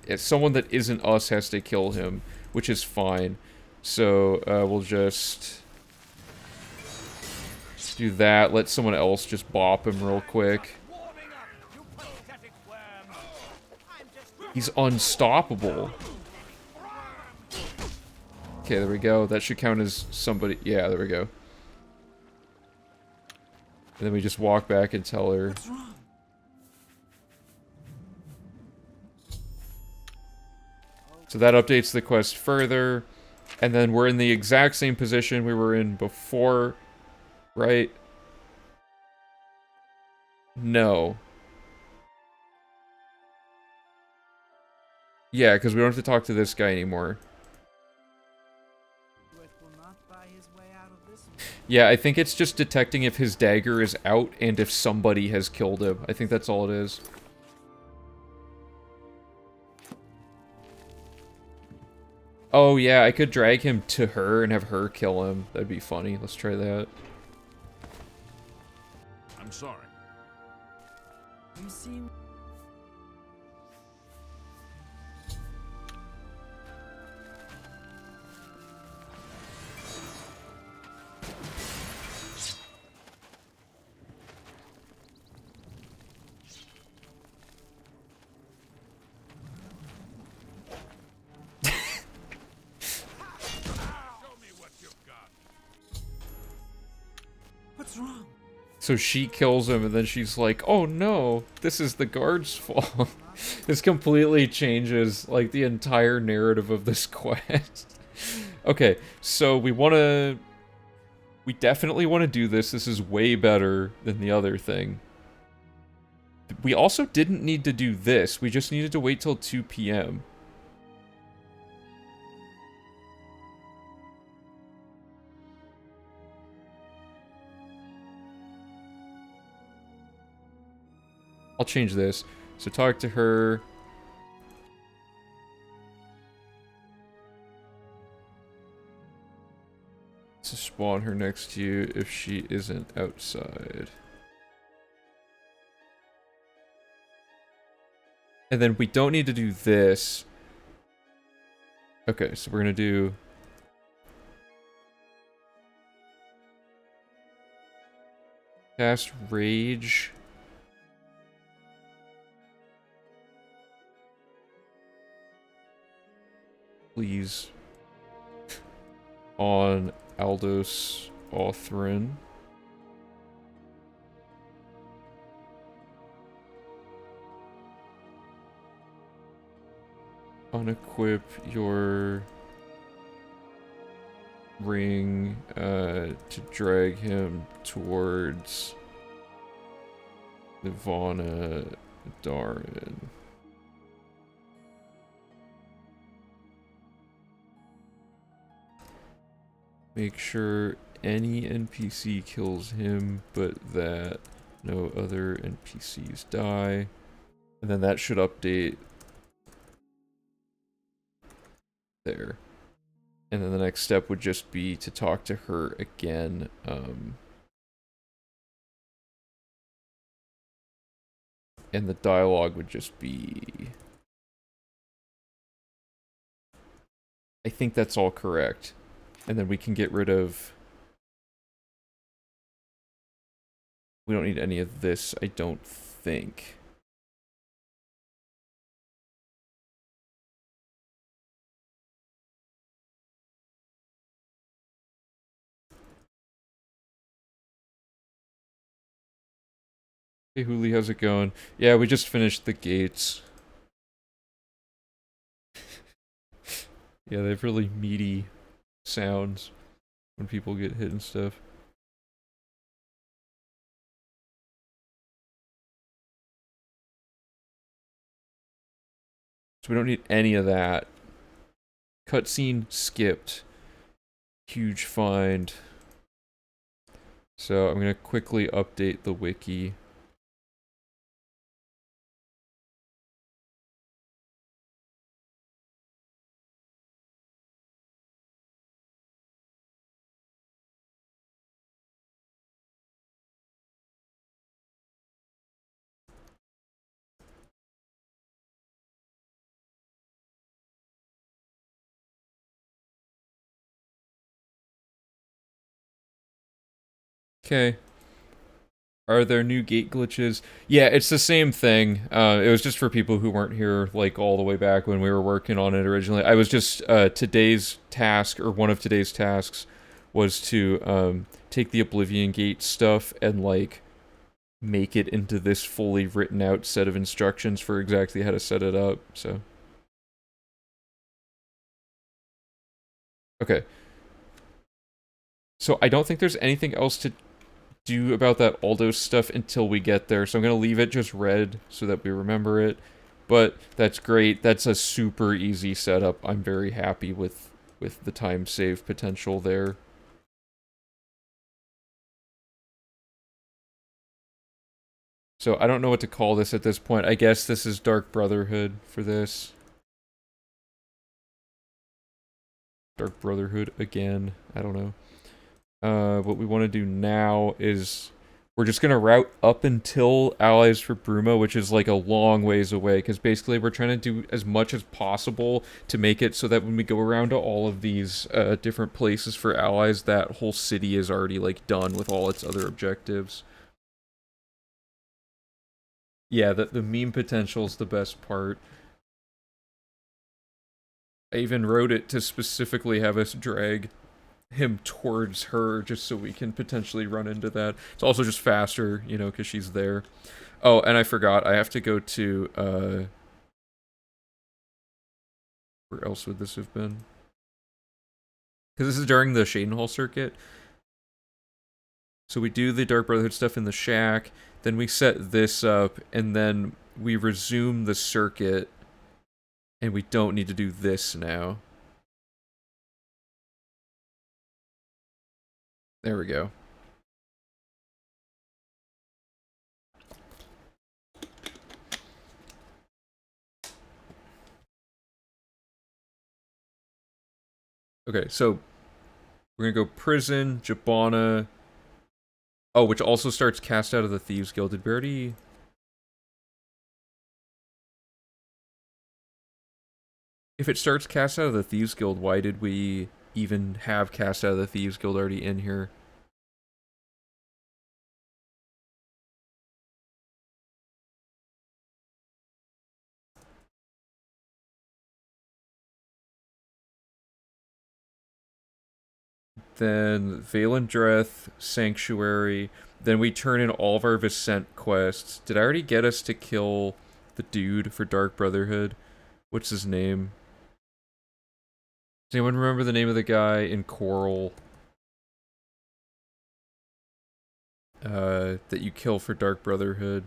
to, someone that isn't us has to kill him, which is fine. So, we'll just do that, let someone else just bop him real quick. He's unstoppable. Okay, there we go. That should count as somebody. Yeah, there we go. And then we just walk back and tell her. What's wrong? So that updates the quest further. And then we're in the exact same position we were in before, right? No. Yeah, because we don't have to talk to this guy anymore. Rick will not buy his way out of this one. Yeah, I think it's just detecting if his dagger is out and if somebody has killed him. I think that's all it is. Oh yeah, I could drag him to her and have her kill him. That'd be funny. Let's try that. I'm sorry. You seem... Show me what you've got. What's wrong? So she kills him and then she's like, oh no, this is the guard's fault. This completely changes, like, the entire narrative of this quest. Okay, so we definitely want to do this. This is way better than the other thing. We also didn't need to do this. We just needed to wait till 2 p.m. I'll change this. So talk to her. To spawn her next to you if she isn't outside. And then we don't need to do this. Okay, so we're gonna do... Cast Rage. Please. On Aldos Othrin. Unequip your ring to drag him towards Nirvana Darin. Make sure any NPC kills him, but that no other NPCs die. And then that should update there. And then the next step would just be to talk to her again. And the dialogue would just be... I think that's all correct. And then we can get rid of... We don't need any of this, I don't think. Hey Huli, how's it going? Yeah, we just finished the gates. Yeah, they have really meaty sounds when people get hit and stuff. So we don't need any of that. Cutscene skipped. Huge find. So I'm gonna quickly update the wiki. Okay. Are there new gate glitches? Yeah, it's the same thing. It was just for people who weren't here, like, all the way back when we were working on it originally. I was just, today's task, or one of today's tasks, was to, take the Oblivion gate stuff and, like, make it into this fully written out set of instructions for exactly how to set it up, so. Okay. So I don't think there's anything else to do about that Aldo stuff until we get there, so I'm gonna leave it just red so that we remember it. But that's great. That's a super easy setup. I'm very happy with the time save potential there. So I don't know what to call this at this point. I guess this is Dark Brotherhood for this. Dark Brotherhood again. I don't know. What we want to do now is we're just going to route up until Allies for Bruma, which is like a long ways away, because basically we're trying to do as much as possible to make it so that when we go around to all of these different places for Allies, that whole city is already like done with all its other objectives. Yeah, the meme potential is the best part. I even wrote it to specifically have us drag him towards her just so we can potentially run into that. It's also just faster, you know, because she's there. Oh, and I forgot, I have to go to, where else would this have been? Because this is during the Shadenhall circuit. So we do the Dark Brotherhood stuff in the shack, then we set this up, and then we resume the circuit, and we don't need to do this now. There we go. Okay, so we're gonna go prison, Jabana. Oh, which also starts cast out of the Thieves Guild. Did we already... If it starts cast out of the Thieves Guild, why did we even have cast out of the Thieves Guild already in here? Then Valendreth, Sanctuary. Then we turn in all of our Vicent quests. Did I already get us to kill the dude for Dark Brotherhood? What's his name? Does anyone remember the name of the guy in Coral? That you kill for Dark Brotherhood?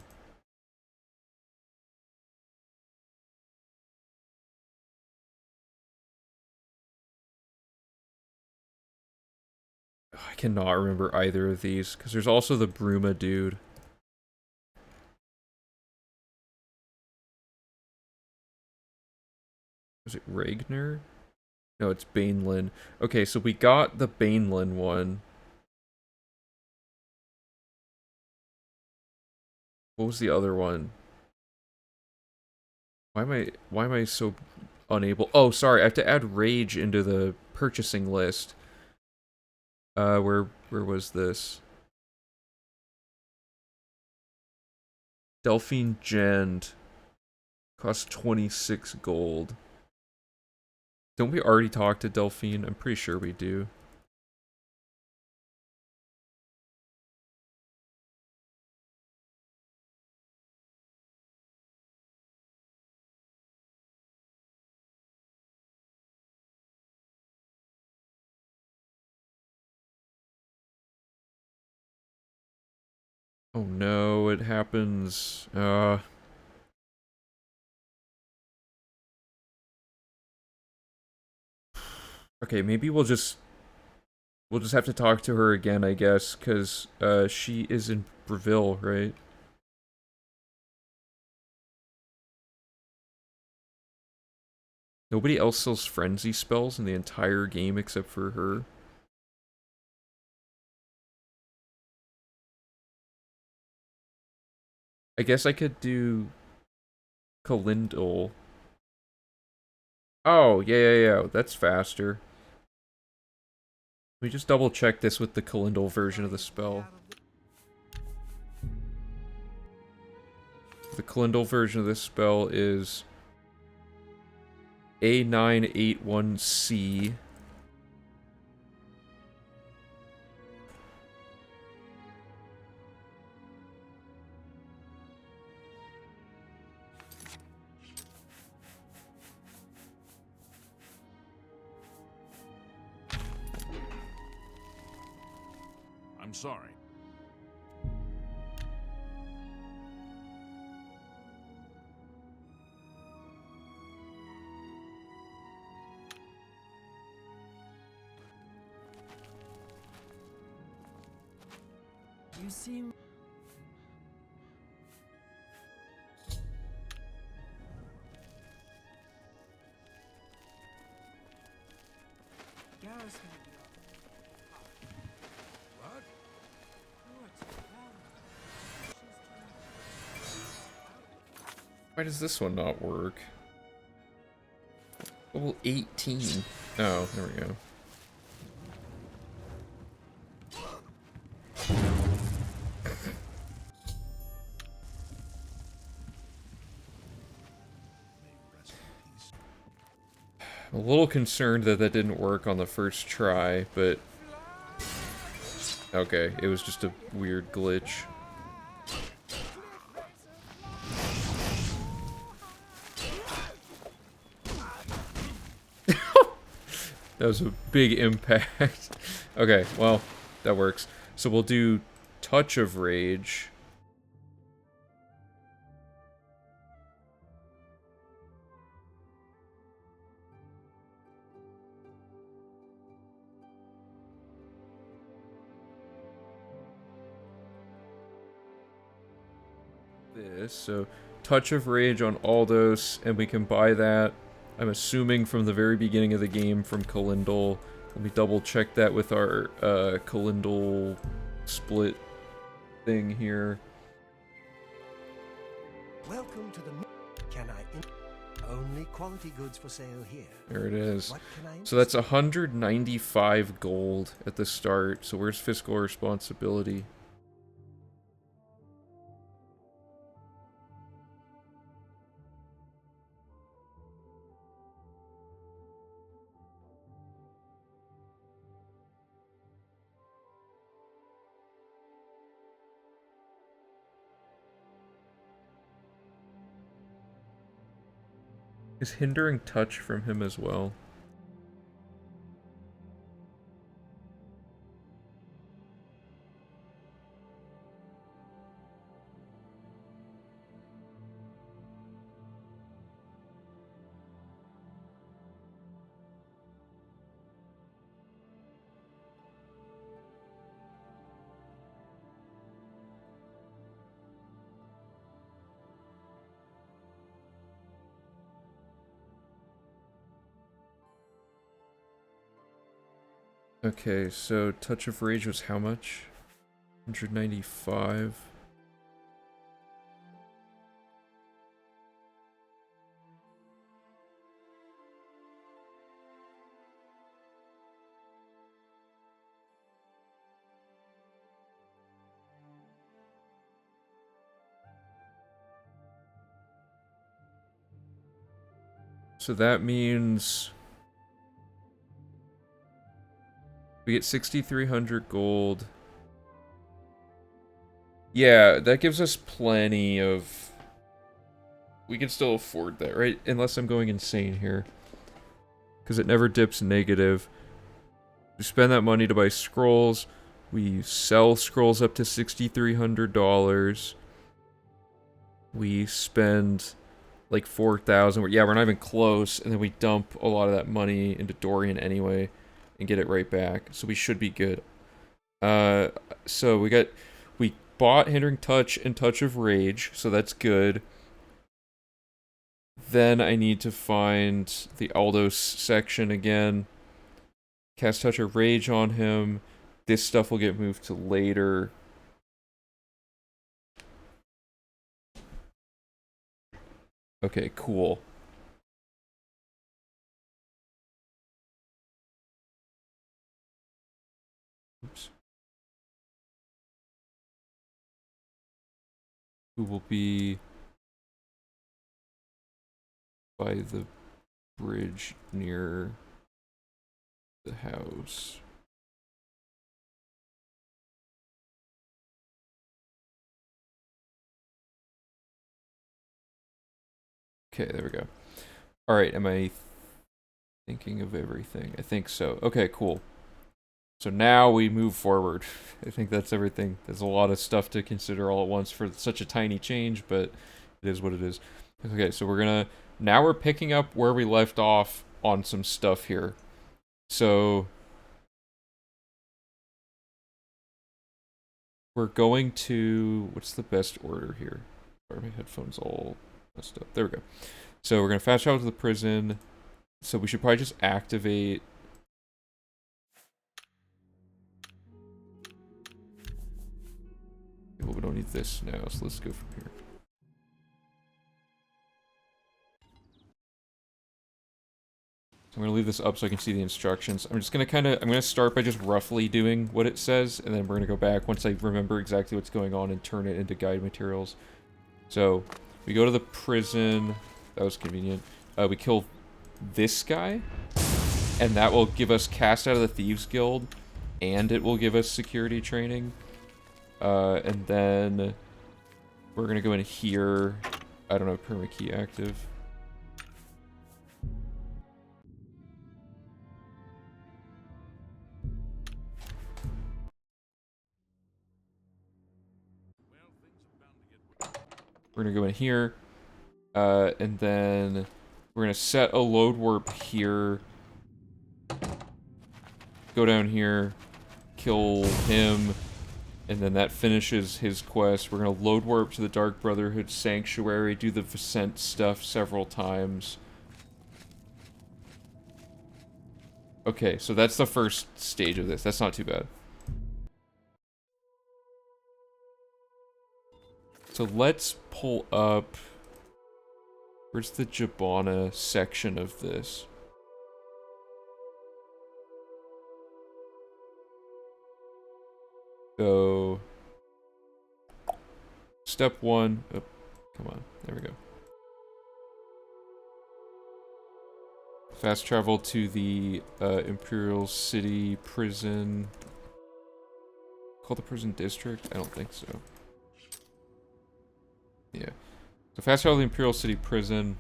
I cannot remember either of these, because there's also the Bruma dude. Was it Ragnar? No, it's Baneland. Okay, so we got the Baneland one. What was the other one? Why am I so unable? Oh, sorry, I have to add Rage into the purchasing list. Where was this? Delphine Gend costs 26 gold. Don't we already talk to Delphine? I'm pretty sure we do. Oh no, it happens. Okay, maybe we'll just have to talk to her again, I guess, because she is in Breville, right? Nobody else sells frenzy spells in the entire game except for her. I guess I could do Kalindol. Oh, yeah. That's faster. Let me just double check this with the Kalindol version of the spell. The Kalindol version of this spell is A981C. sorry. You seem... Gareth's gonna be all... What? Why does this one not work? Level 18. Oh, there we go. I'm a little concerned that that didn't work on the first try, but... Okay, it was just a weird glitch. That was a big impact. Okay, well, that works. So we'll do Touch of Rage. This, so Touch of Rage on Aldos, and we can buy that, I'm assuming, from the very beginning of the game from Kalindal. Let me double check that with our Kalindal split thing here. Welcome to the... Can I... Only quality goods for sale here. There it is. What can I... So that's 195 gold at the start. So where's fiscal responsibility? Is hindering touch from him as well? Okay, so Touch of Rage was how much? 195. So that means we get 6,300 gold. Yeah, that gives us plenty of... We can still afford that, right? Unless I'm going insane here. Because it never dips negative. We spend that money to buy scrolls. We sell scrolls up to $6,300. We spend like 4,000. Yeah, we're not even close. And then we dump a lot of that money into Dorian anyway. And get it right back. So we should be good. So we bought Hindering Touch and Touch of Rage, so that's good. Then I need to find the Aldos section again. Cast Touch of Rage on him. This stuff will get moved to later. Okay, cool. Oops. Who will be by the bridge near the house. Okay, there we go. Alright, am I thinking of everything? I think so. Okay, cool. So now we move forward. I think that's everything. There's a lot of stuff to consider all at once for such a tiny change, but it is what it is. Okay, so now we're picking up where we left off on some stuff here. So we're going to, what's the best order here? Sorry, my headphones all messed up. There we go. So we're gonna fast travel to the prison. So we should probably just activate. Well, we don't need this now, so let's go from here. So I'm gonna leave this up so I can see the instructions. I'm just gonna I'm gonna start by just roughly doing what it says, and then we're gonna go back once I remember exactly what's going on and turn it into guide materials. So we go to the prison. That was convenient. We kill this guy, and that will give us cast out of the Thieves Guild, and it will give us security training. And then we're gonna go in here. I don't know, perma key active. We're gonna go in here, and then we're gonna set a load warp here. Go down here, kill him, and then that finishes his quest. We're gonna load warp to the Dark Brotherhood Sanctuary, do the Vicent stuff several times. Okay, so that's the first stage of this. That's not too bad. So let's pull up... Where's the Jabana section of this? So... Step 1... Oh, come on. There we go. Fast travel to the Imperial City Prison. Called the Prison District? I don't think so. Yeah. So fast travel to the Imperial City Prison.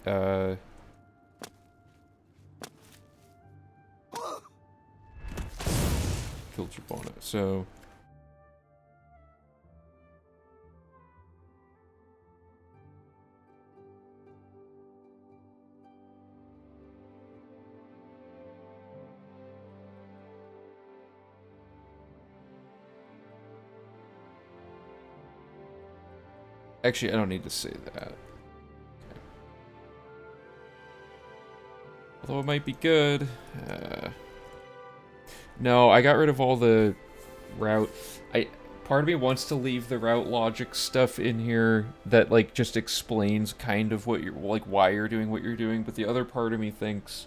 Kill Jabana. So... Actually, I don't need to say that. Okay. Although it might be good. No, I got rid of all the route. Part of me wants to leave the route logic stuff in here that like just explains kind of what you're like why you're doing what you're doing, but the other part of me thinks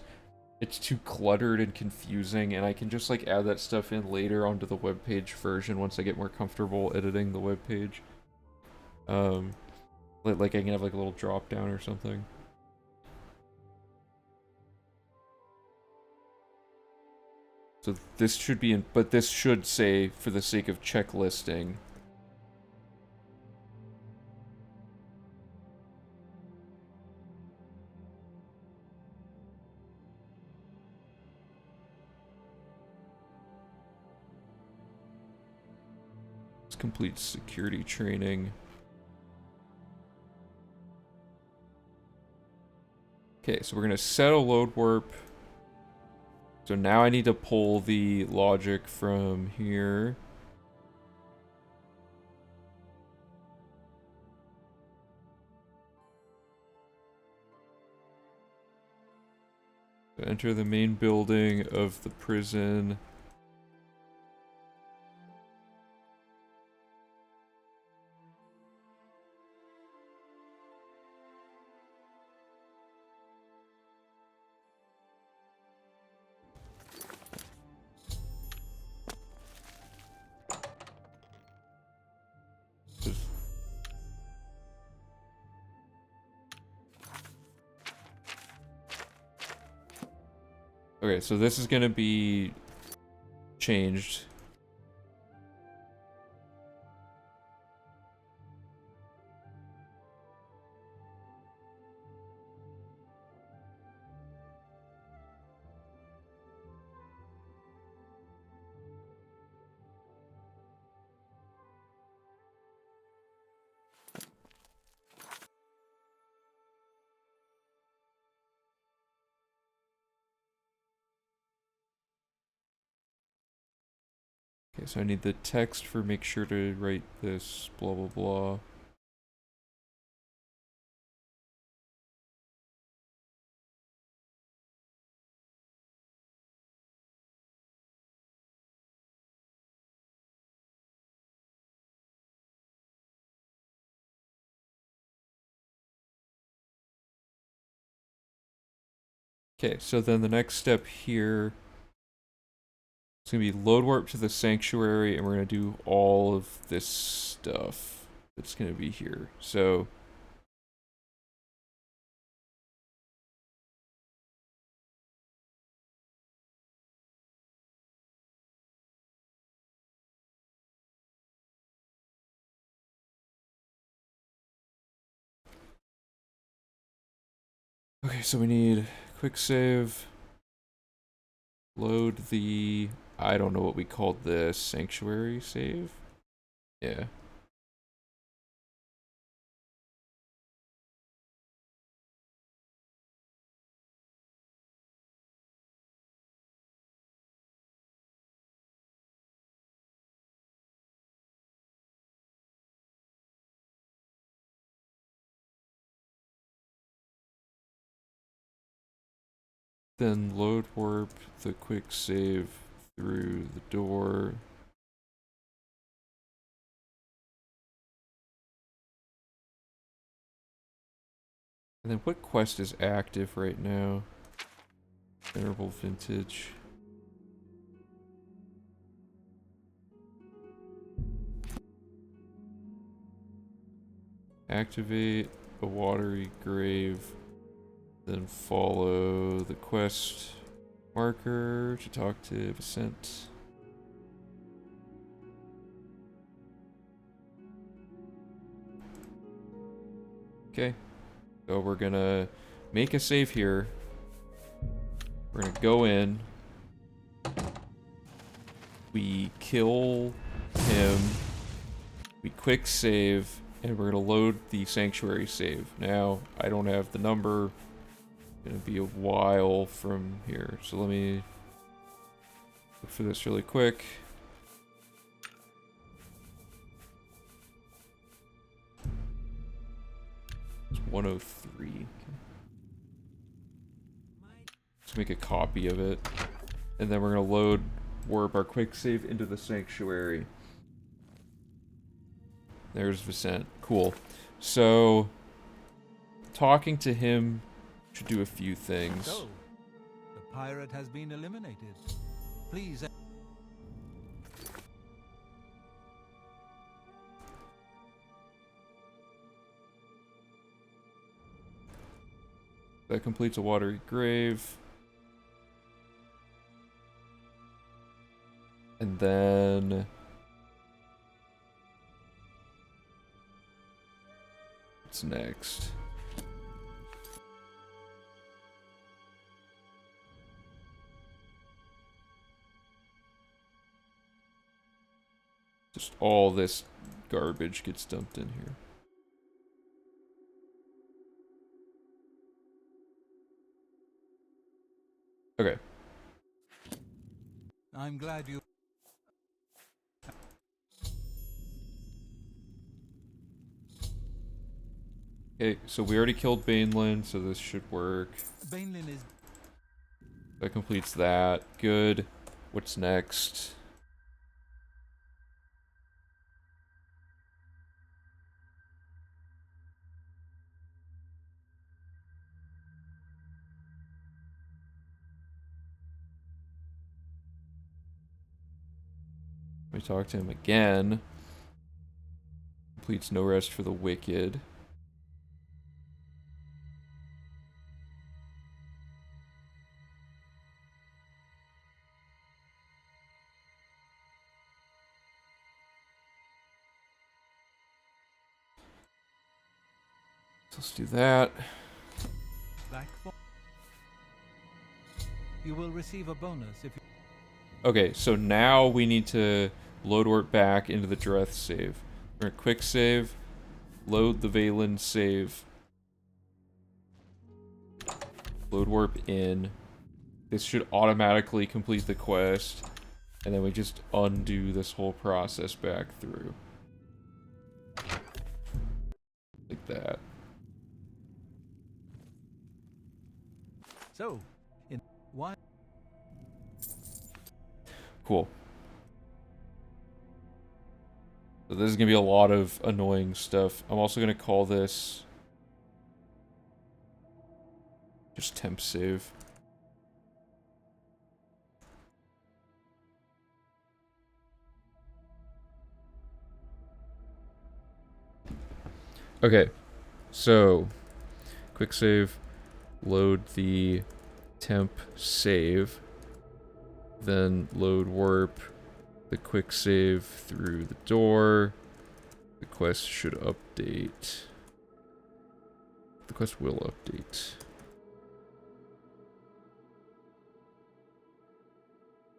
it's too cluttered and confusing, and I can just like add that stuff in later onto the webpage version once I get more comfortable editing the webpage. Like I can have like a little drop down or something. So this should be in, but this should say, for the sake of checklisting. Let's complete security training. Okay, so we're gonna set a load warp. So now I need to pull the logic from here. So enter the main building of the prison. Okay, so this is gonna be changed. Okay, so I need the text for make sure to write this, blah blah blah. Okay, so then the next step here is gonna be load warp to the sanctuary, and we're gonna do all of this stuff that's gonna be here. So okay, so we need quick save, load the, I don't know what we called this, sanctuary save? Yeah. Then load warp the quick save through the door. And then what quest is active right now? Venerable Vintage. Activate a watery grave. Then follow the quest marker to talk to Vicent. Okay. So we're gonna make a save here. We're gonna go in. We kill him. We quick save. And we're gonna load the sanctuary save. Now, I don't have the number. It's gonna be a while from here. So let me look for this really quick. It's 103. Okay. Let's make a copy of it. And then we're gonna load warp our quick save into the sanctuary. There's Vicent. Cool. So, talking to him should do a few things. So, the pirate has been eliminated. Please. That completes a watery grave. And then what's next? Just all this garbage gets dumped in here. Okay. I'm glad you. Okay, so we already killed Baneland, so this should work. Bainlin is. That completes that. Good. What's next? We talk to him again. Completes no rest for the wicked. So let's do that. Back for. You will receive a bonus if you. Okay, so now we need to load warp back into the Dreth save. We're gonna quick save, load the Valen save, load warp in. This should automatically complete the quest. And then we just undo this whole process back through. Like that. So, why? Cool. So this is going to be a lot of annoying stuff. I'm also going to call this just temp save. Okay, so quick save, load the temp save, then load warp the quick save through the door. The quest should update. The quest will update.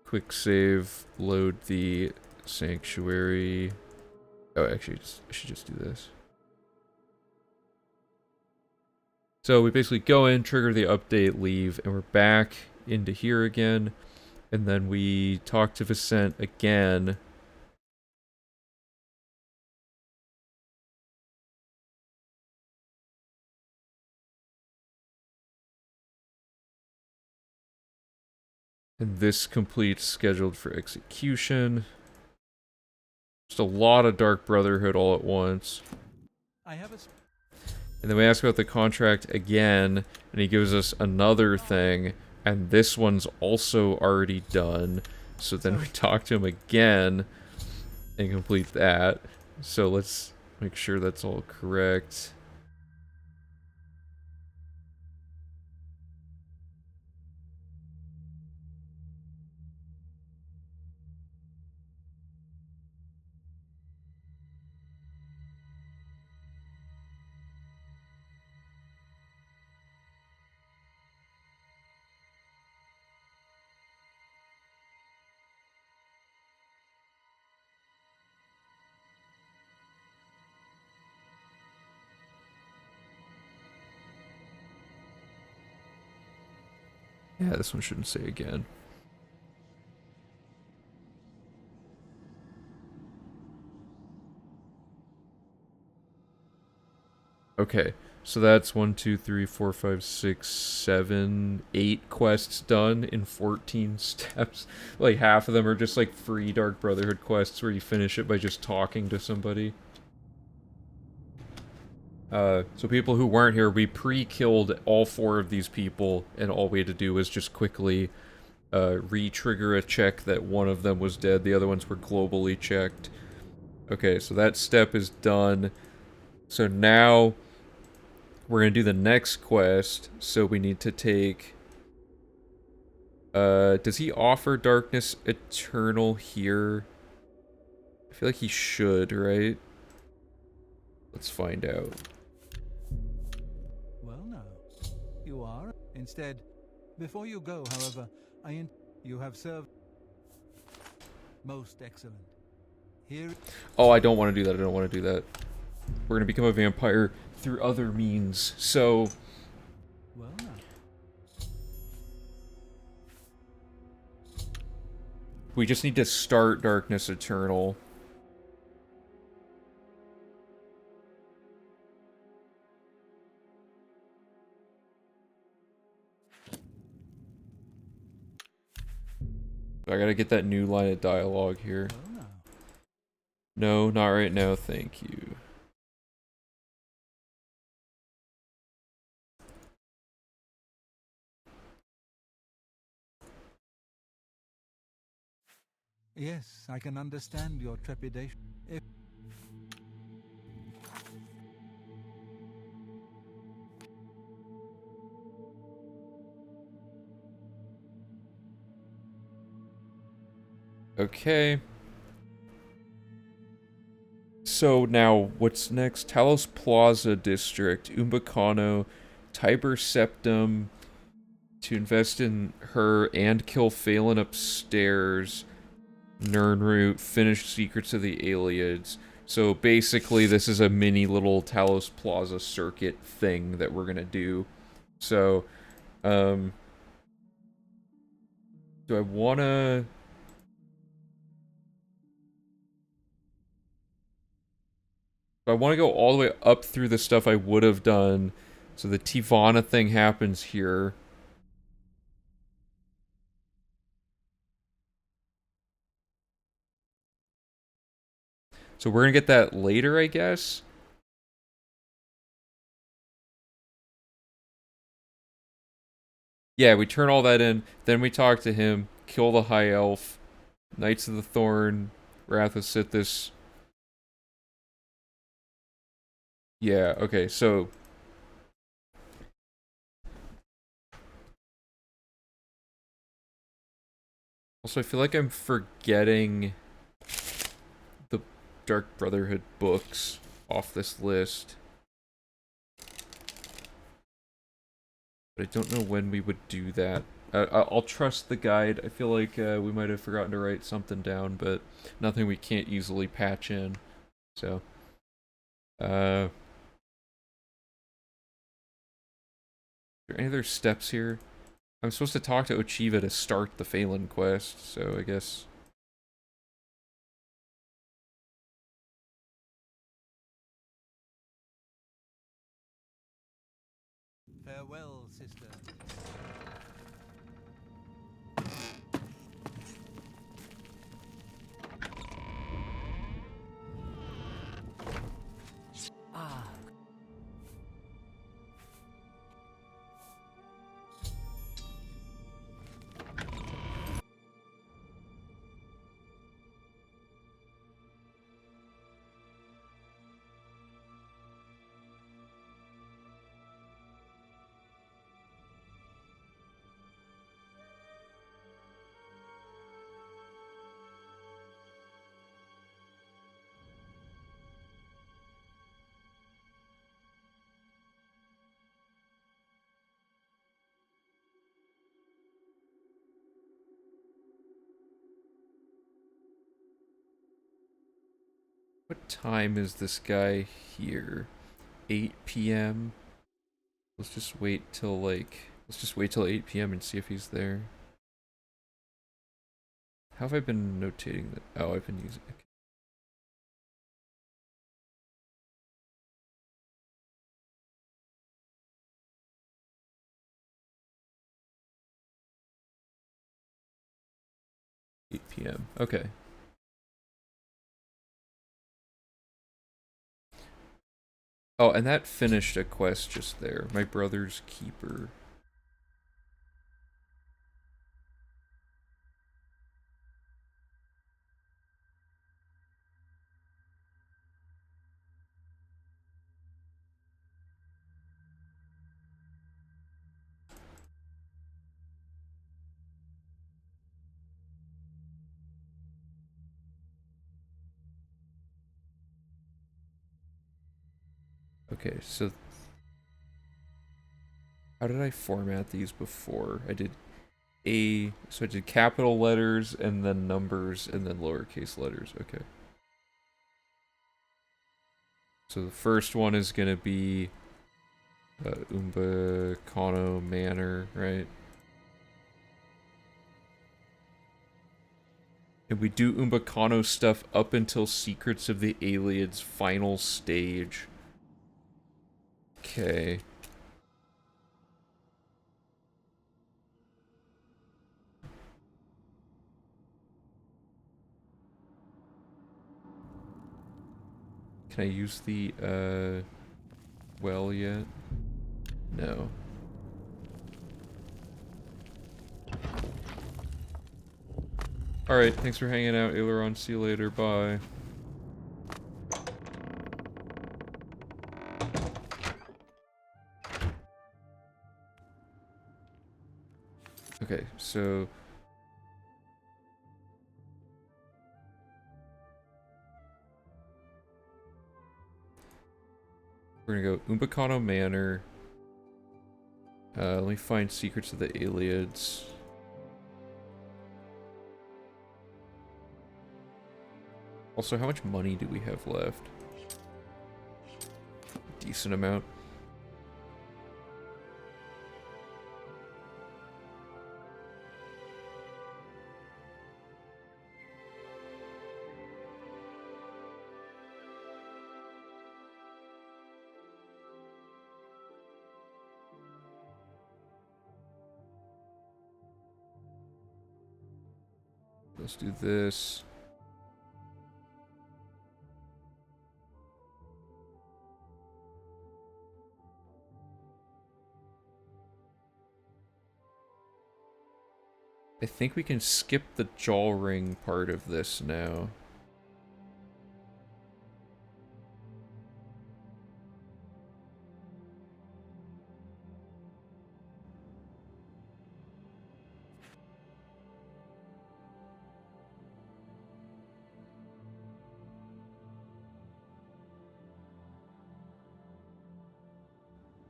Quick save, load the sanctuary. Oh, actually, I should just do this. So we basically go in, trigger the update, leave, and we're back into here again. And then we talk to Vicent again. And this completes scheduled for execution. Just a lot of Dark Brotherhood all at once. I have a. And then we ask about the contract again, and he gives us another thing, and this one's also already done. So then we talk to him again and complete that. So let's make sure that's all correct. Yeah, this one shouldn't say again. Okay, so that's 1, 2, 3, 4, 5, 6, 7, 8 quests done in 14 steps. Like half of them are just like free Dark Brotherhood quests where you finish it by just talking to somebody. So people who weren't here, we pre-killed all 4 of these people, and all we had to do was just quickly re-trigger a check that one of them was dead, the other ones were globally checked. Okay, so that step is done. So now we're gonna do the next quest, so we need to take... does he offer Darkness Eternal here? I feel like he should, right? Let's find out. Well, no. You are. Instead, before you go, however, you have served. Most excellent. Here. Oh, I don't want to do that. I don't want to do that. We're gonna become a vampire through other means, so... Well, no. We just need to start Darkness Eternal. I gotta get that new line of dialogue here. Well, no. No, not right now, thank you. Yes, I can understand your trepidation. If Okay. So now, what's next? Talos Plaza District, Umbacano, Tiber Septum, to invest in her and kill Phelan upstairs, Nirnroot, finish Secrets of the Aliens. So basically, this is a mini little Talos Plaza circuit thing that we're gonna do. So, do I wanna... I want to go all the way up through the stuff I would have done, so the Tivana thing happens here. So we're gonna get that later, I guess. Yeah, we turn all that in, then we talk to him, kill the High Elf, Knights of the Thorn, Wrath of Sithis. Yeah, okay, so... Also, I feel like I'm forgetting the Dark Brotherhood books off this list. But I don't know when we would do that. I'll trust the guide. I feel like we might have forgotten to write something down, but nothing we can't easily patch in. So, are there any other steps here? I'm supposed to talk to Ochiva to start the Phelan quest, so I guess... Farewell, sister. Ah, What time is this guy here? 8 p.m.? Let's just wait till, like... Let's just wait till 8 p.m. and see if he's there. How have I been notating that? Oh, I've been using... Okay. 8 p.m. Okay. Oh, and that finished a quest just there. My brother's keeper. Okay, so... How did I format these before? I did so I did capital letters, and then numbers, and then lowercase letters. Okay. So the first one is gonna be Umbacano Manor, right? And we do Umbacano stuff up until Secrets of the Aliens final stage. Okay. Can I use the, well yet? No. Alright, thanks for hanging out, Aileron. See you later. Bye. Okay, so... We're gonna go Umbacano Manor. Let me find Secrets of the Aliens. Also, how much money do we have left? Decent amount. let's do this. I think we can skip the jaw ring part of this now.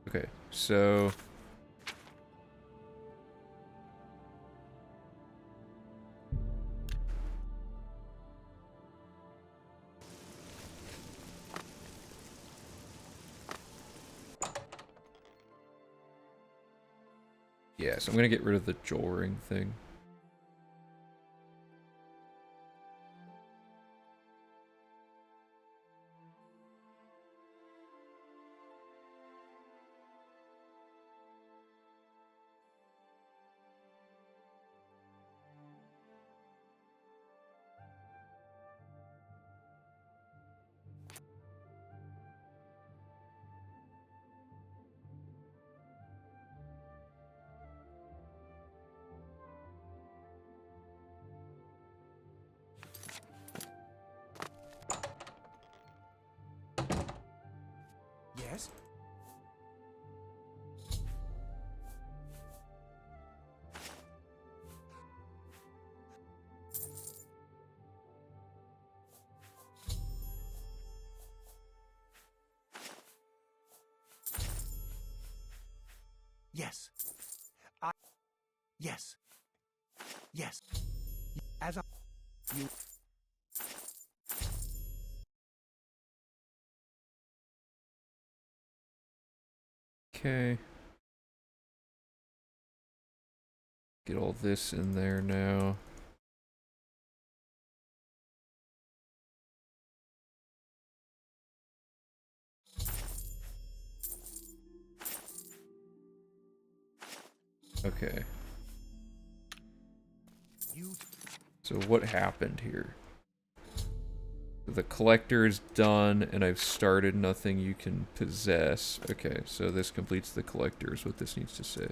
Okay, so yeah, so I'm gonna get rid of the jaw ring thing. Yes? Yes. Yes. Yes. As I... You... Okay. Get all this in there now. Okay. You... So what happened here? The collector is done, and I've started nothing you can possess. Okay, so this completes the collector is what this needs to say.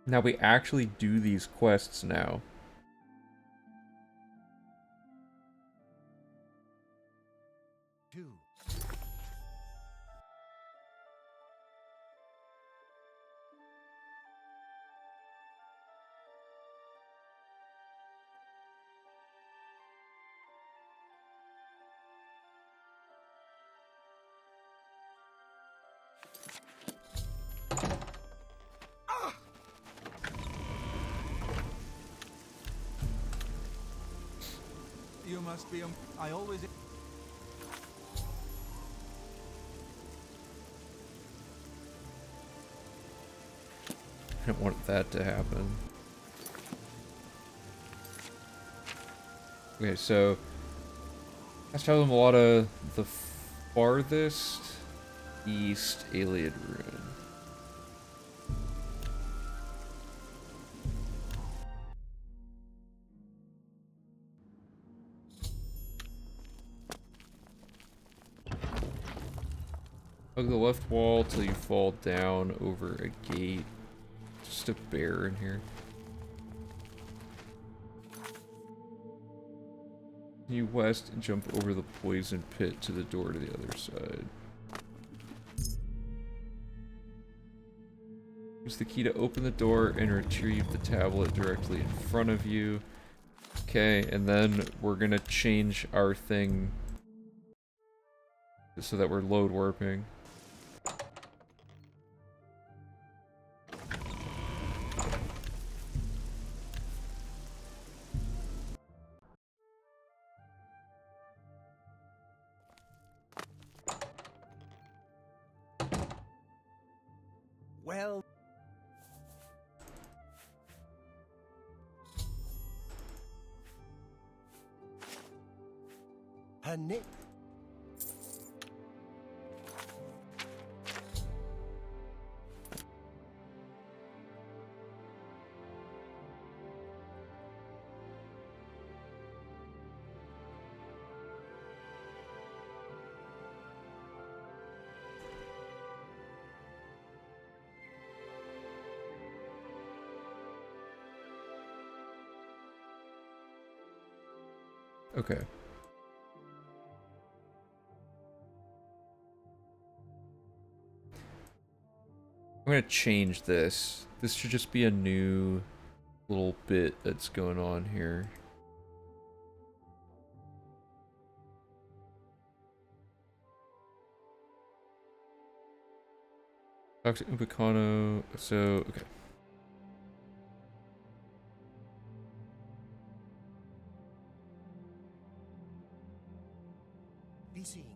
Now we actually do these quests now. Two. You must be. I always. I don't want that to happen. Okay, so let's tell them a lot of the farthest east Iliad ruin. Hug the left wall till you fall down over a gate. Just a bear in here. Continue west and jump over the poison pit to the door to the other side. Use the key to open the door and retrieve the tablet directly in front of you. Okay, and then we're gonna change our thing so that we're load warping. Well... Her name. Okay. I'm gonna change this. This should just be a new little bit that's going on here. Talk to Ubicano. So, okay. Be seeing you.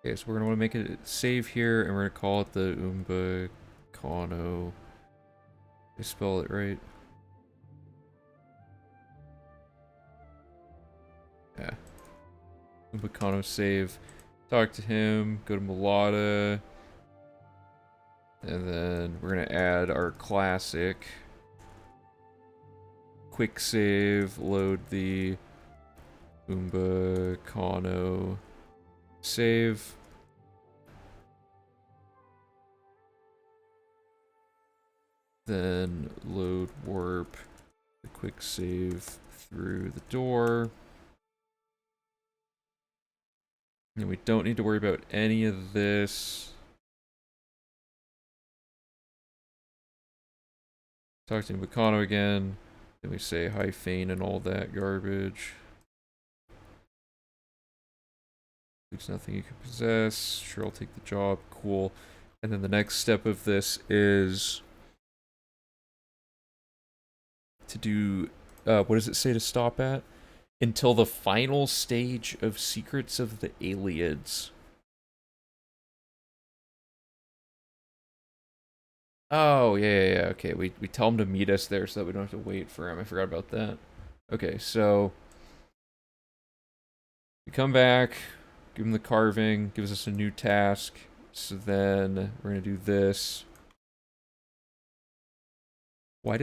Okay, so we're gonna want to make a save here, and we're gonna call it the Umbacano. I spell it right. Yeah. Umbacano save. Talk to him. Go to Mulata. And then we're gonna add our classic. Quick save. Load the Umbacano save. Then load warp the quick save through the door. And we don't need to worry about any of this. Talk to Bacano again. Then we say hi Fane and all that garbage. There's nothing you can possess. Sure, I'll take the job. Cool. And then the next step of this is to do, what does it say to stop at? Until the final stage of Secrets of the Aliens. Oh, yeah, okay. We tell him to meet us there so that we don't have to wait for him. I forgot about that. Okay, so we come back, give him the carving, gives us a new task. So then we're gonna do this. Why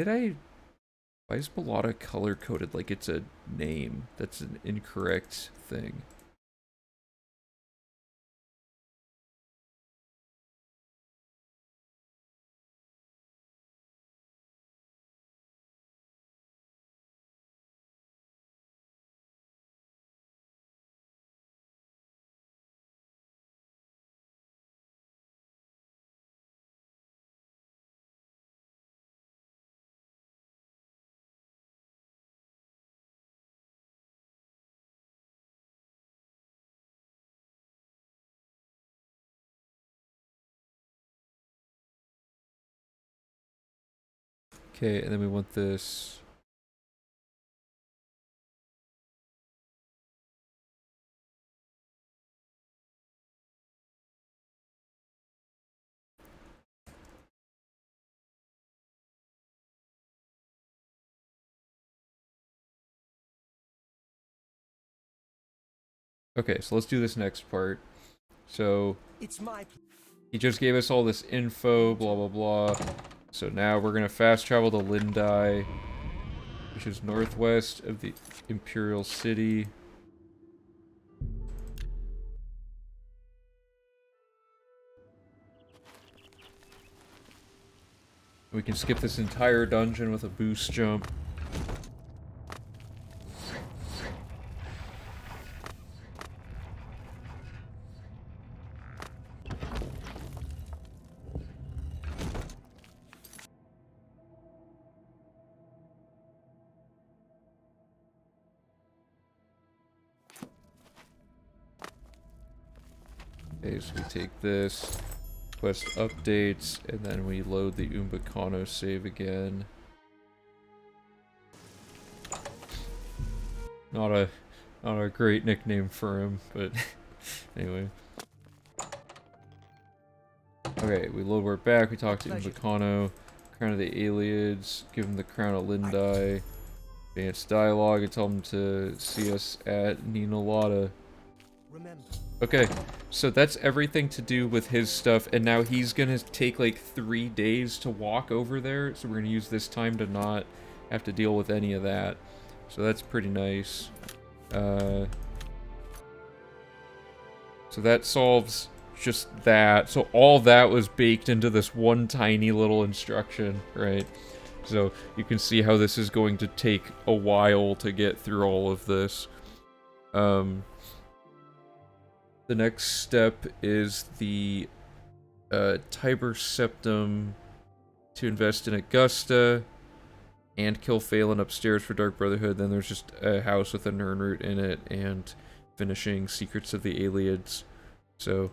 is Bellotta color coded like it's a name? That's an incorrect thing. Okay, and then we want this. Okay, so let's do this next part. So It's my. he just gave us all this info, blah blah blah. So now we're gonna fast travel to Lindai, which is northwest of the Imperial City. We can skip this entire dungeon with a boost jump. Okay, so we take this, quest updates, and then we load the Umbacano save again. Not a great nickname for him, but anyway. Okay, we load, we're back, we talk to Umbacano, Crown of the Aliens, give him the Crown of Lindai, advanced dialogue, and tell him to see us at Nina Lotta. Remember. Okay, so that's everything to do with his stuff, and now he's gonna take like 3 days to walk over there, so we're gonna use this time to not have to deal with any of that. So that's pretty nice. So that solves just that. So all that was baked into this one tiny little instruction, right? So you can see how this is going to take a while to get through all of this. The next step is the Tiber Septum to invest in Augusta and kill Phelan upstairs for Dark Brotherhood. Then there's just a house with a Nirnroot in it and finishing Secrets of the Aliens. So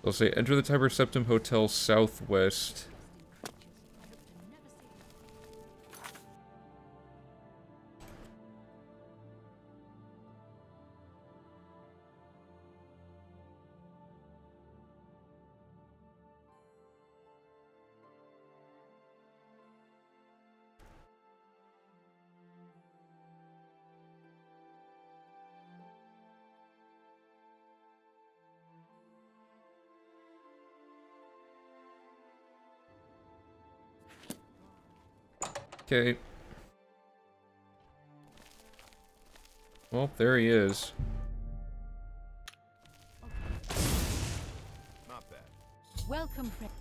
I'll say enter the Tiber Septum Hotel Southwest. Okay. Well, there he is. Not bad. Welcome, friend.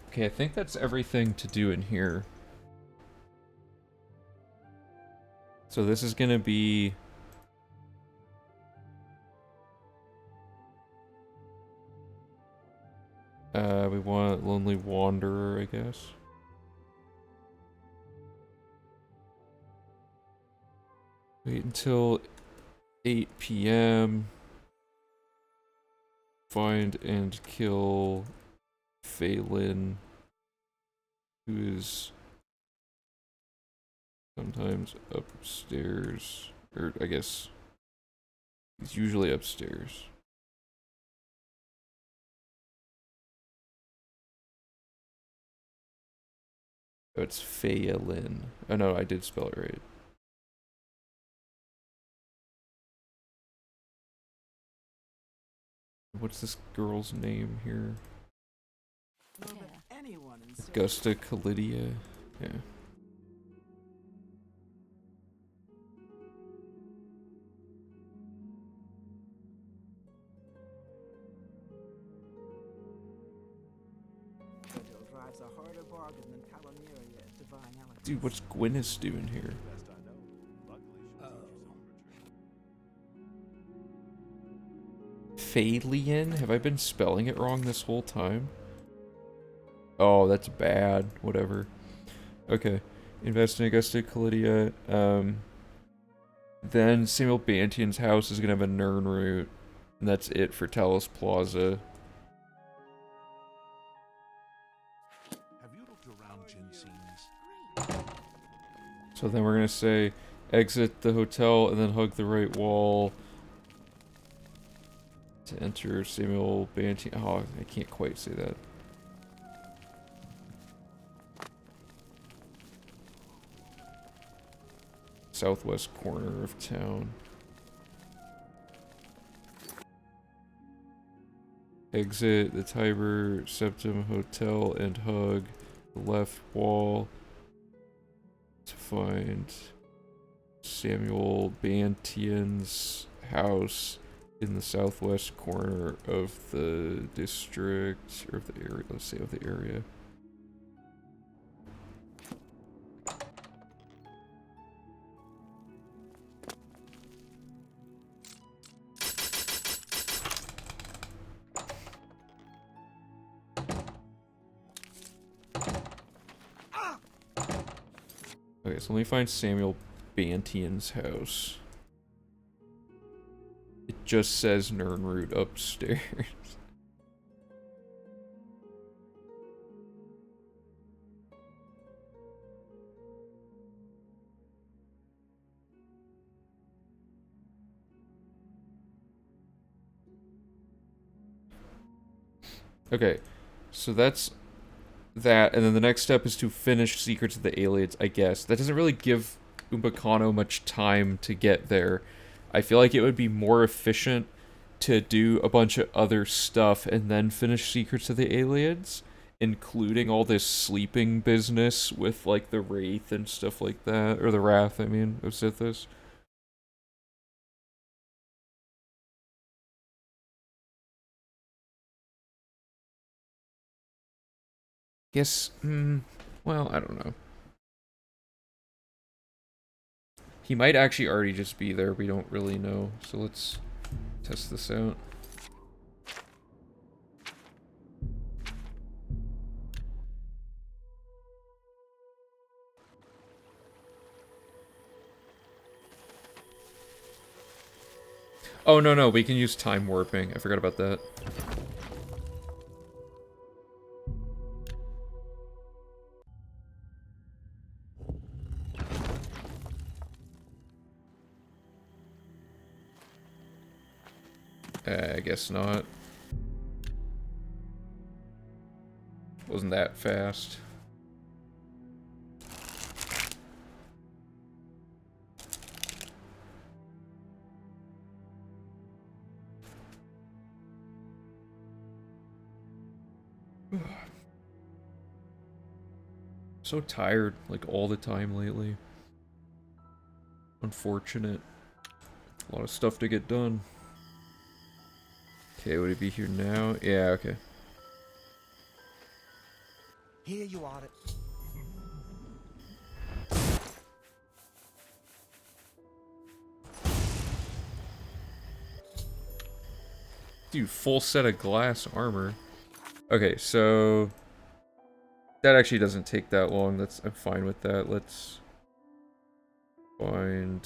Okay, I think that's everything to do in here. So this is gonna be... we want Lonely Wanderer, I guess. Wait until 8 p.m. Find and kill Phelan, who is sometimes upstairs, or I guess he's usually upstairs. Oh, it's Phelan. Oh no, I did spell it right. What's this girl's name here? Augusta Calidia. Yeah. Dude, what's Gwyneth doing here? Phalian? Have I been spelling it wrong this whole time? Oh, that's bad. Whatever. Okay. Invest in Augusta Calidia. Then Samuel Bantian's house is gonna have a Nirnroot. And that's it for Talos Plaza. Have you looked around Jinseens? So then we're gonna say exit the hotel and then hug the right wall to enter Samuel Bantian. Oh, I can't quite say that. Southwest corner of town. Exit the Tiber Septum Hotel and hug the left wall to find Samuel Bantian's house in the southwest corner of the district, or of the area, let's say of the area. Okay, so let me find Samuel Bantian's house. It just says Nernroot upstairs. Okay, so that's that, and then the next step is to finish Secrets of the Aliens, I guess. That doesn't really give Umbacano much time to get there. I feel like it would be more efficient to do a bunch of other stuff and then finish Secrets of the Aliens, including all this sleeping business with, like, the Wraith and stuff like that, or the Wrath, I mean, of Sithis. Guess, well, I don't know. He might actually already just be there, we don't really know, so let's test this out. Oh, no, we can use time warping. I forgot about that. I guess not. Wasn't that fast. So tired, like, all the time lately. Unfortunate. A lot of stuff to get done. Okay, would he be here now? Yeah, okay. Here you are. Dude, full set of glass armor. Okay, so that actually doesn't take that long. I'm fine with that. Let's find.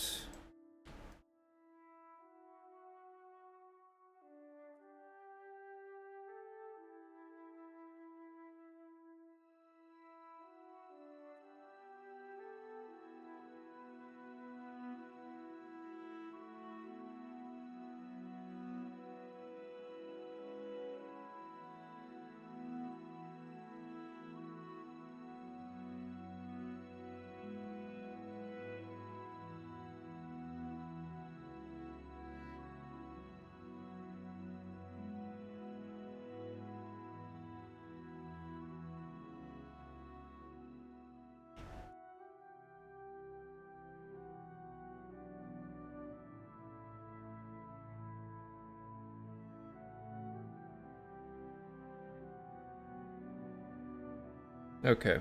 Okay.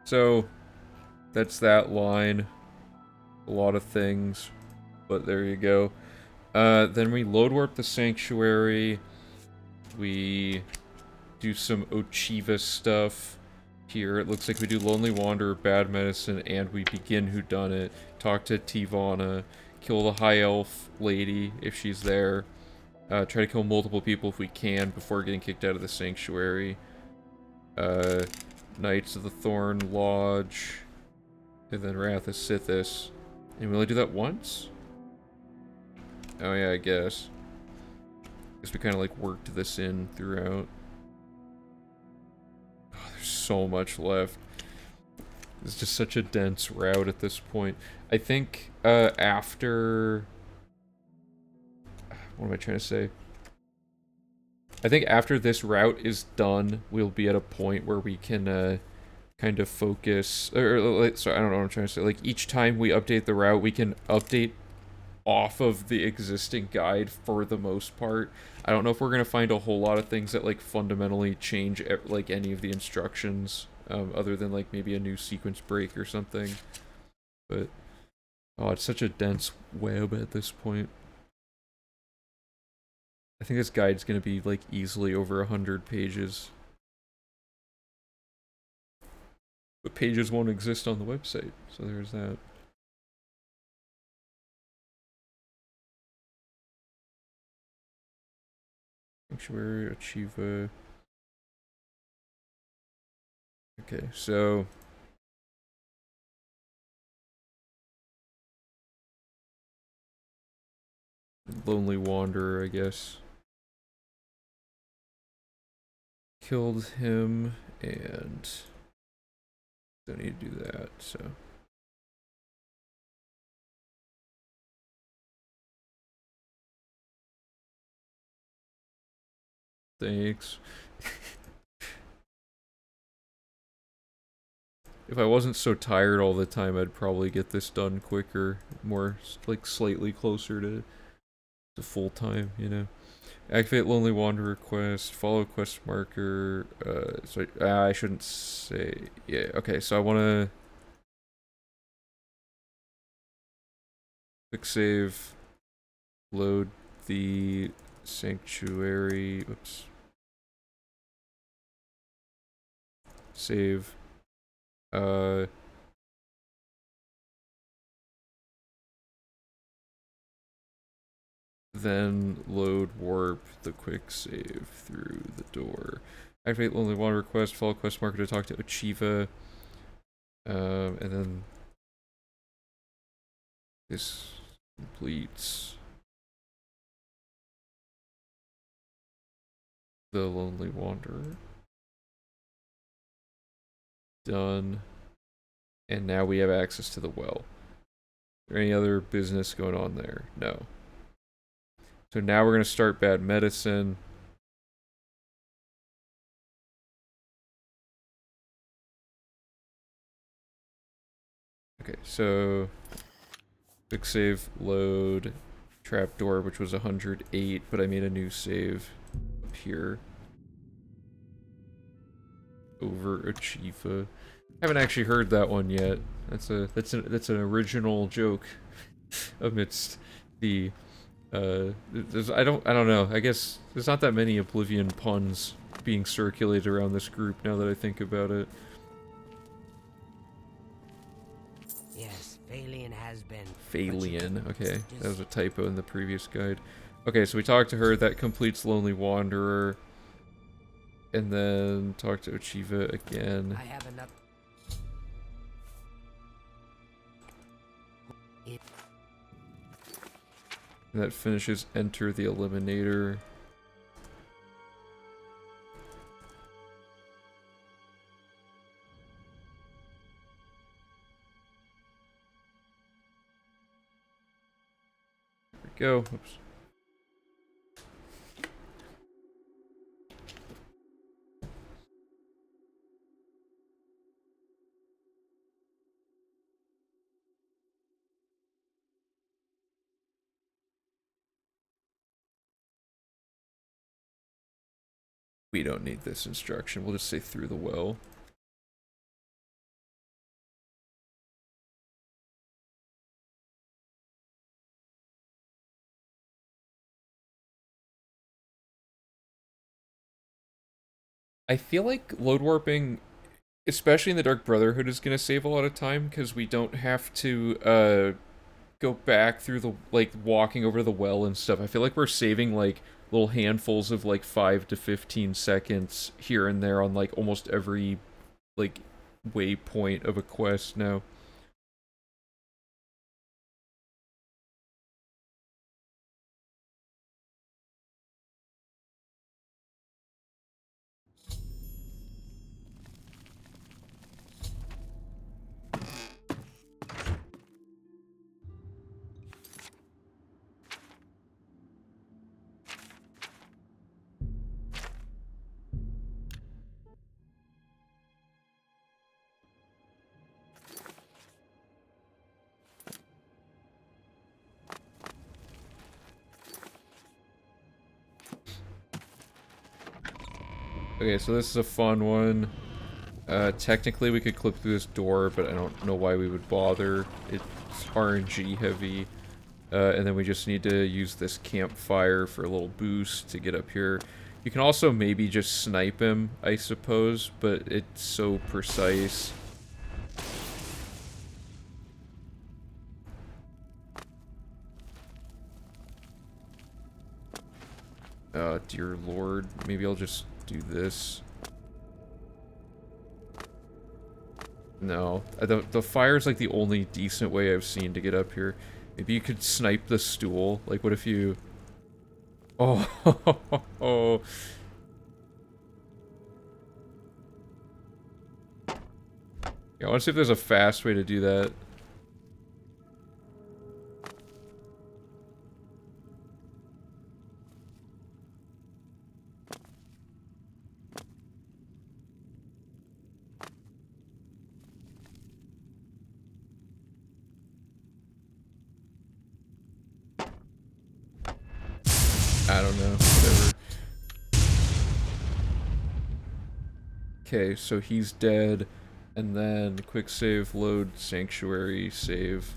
So, that's that line. A lot of things, but there you go. Then we load warp the Sanctuary. We do some Ochiva stuff here. It looks like we do Lonely Wanderer, Bad Medicine, and we begin Whodunit. Talk to Tivana. Kill the High Elf lady if she's there. Try to kill multiple people if we can before getting kicked out of the Sanctuary. Knights of the Thorn Lodge. And then Wrath of Sithis. And we only do that once? Oh yeah, I guess. Guess we kind of like worked this in throughout. Oh, there's so much left. It's just such a dense route at this point. I think after... What am I trying to say? I think after this route is done, we'll be at a point where we can kind kind of focus, or like, sorry, I don't know what I'm trying to say. Like each time we update the route, we can update off of the existing guide for the most part. I don't know if we're gonna find a whole lot of things that like fundamentally change like any of the instructions, other than like maybe a new sequence break or something. But oh, it's such a dense web at this point. I think this guide's gonna be like easily over 100 pages. But pages won't exist on the website, so there's that. Sanctuary, Achieva. Okay, so Lonely Wanderer, I guess. Killed him, and don't need to do that, so. Thanks. If I wasn't so tired all the time, I'd probably get this done quicker, more like slightly closer to full time, you know. Activate Lonely Wanderer quest, follow quest marker, so I shouldn't say, yeah, okay, so I want to quick save, load the sanctuary, oops, save, then load warp the quick save through the door. Activate Lonely Wanderer quest, follow quest marker to talk to Achieva, and then this completes the Lonely Wanderer. Done. And now we have access to the well. Is there any other business going on there? No. So now we're going to start Bad Medicine. Okay, so quick save, load, trapdoor, which was 108, but I made a new save up here. Over Achieva. Haven't actually heard that one yet. That's an original joke amidst the I don't know. I guess there's not that many Oblivion puns being circulated around this group now that I think about it. Yes, Phalian has been. Phalian. Okay, that was a typo in the previous guide. Okay, so we talked to her. That completes Lonely Wanderer. And then talk to Achieva again. I have enough. And that finishes Enter the Eliminator. There we go. Oops. We don't need this instruction. We'll just say through the well. I feel like load warping, especially in the Dark Brotherhood, is going to save a lot of time because we don't have to go back through the, like, walking over the well and stuff. I feel like we're saving, like, little handfuls of, like, 5 to 15 seconds here and there on, like, almost every, like, waypoint of a quest now. Okay, so this is a fun one. Technically we could clip through this door, but I don't know why we would bother. It's RNG heavy. And then we just need to use this campfire for a little boost to get up here. You can also maybe just snipe him, I suppose, but it's so precise. Dear lord, maybe I'll just do this. No, the fire's like the only decent way I've seen to get up here. Maybe you could snipe the stool. Like, what if you... Oh, oh. Yeah, I want to see if there's a fast way to do that. I don't know, whatever. Okay, so he's dead, and then quick save, load, sanctuary, save.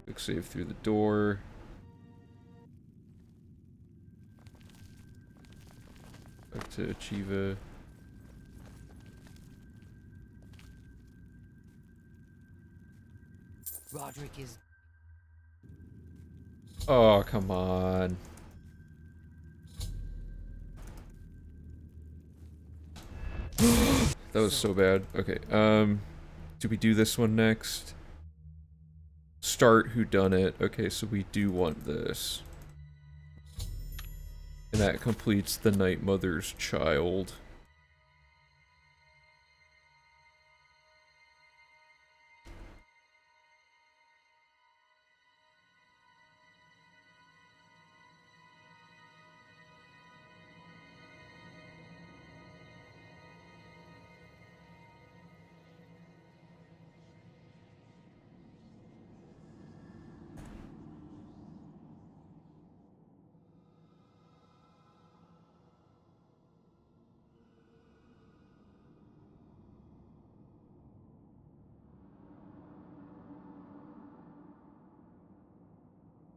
Quick save through the door. Back to Achieva. Roderick is... Oh, come on. That was so bad. Okay, do we do this one next? Start whodunit. Okay, so we do want this. And that completes the Night Mother's child.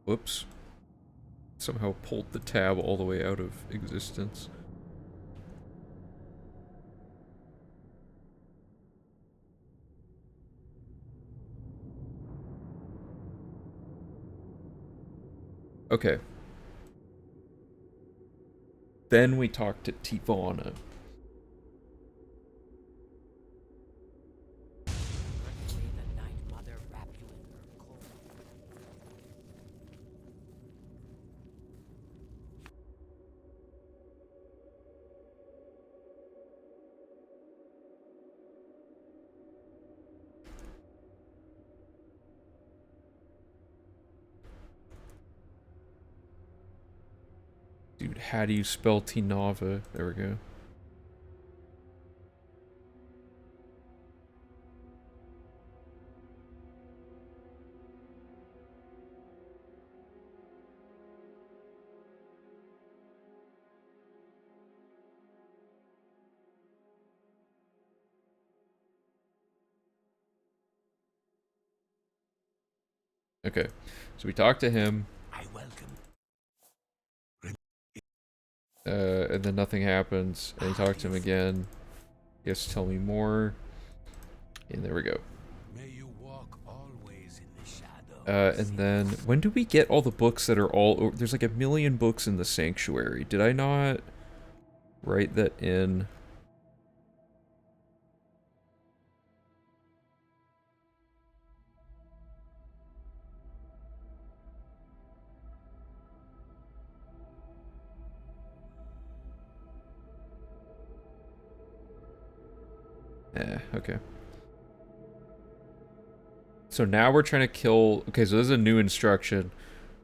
Whoops. Somehow pulled the tab all the way out of existence. Okay. Then we talked to Tivana. Certainly the Night Mother wrapped you in her cold. Dude, how do you spell Tinava? There we go. Okay, so we talked to him. I welcome. And then nothing happens. And he talked to him again. Yes, tell me more. And there we go. May you walk always in the shadow. And then, when do we get all the books that are all over? There's like 1,000,000 books in the sanctuary. Did I not write that in? Okay. So now we're trying to kill... Okay, so this is a new instruction.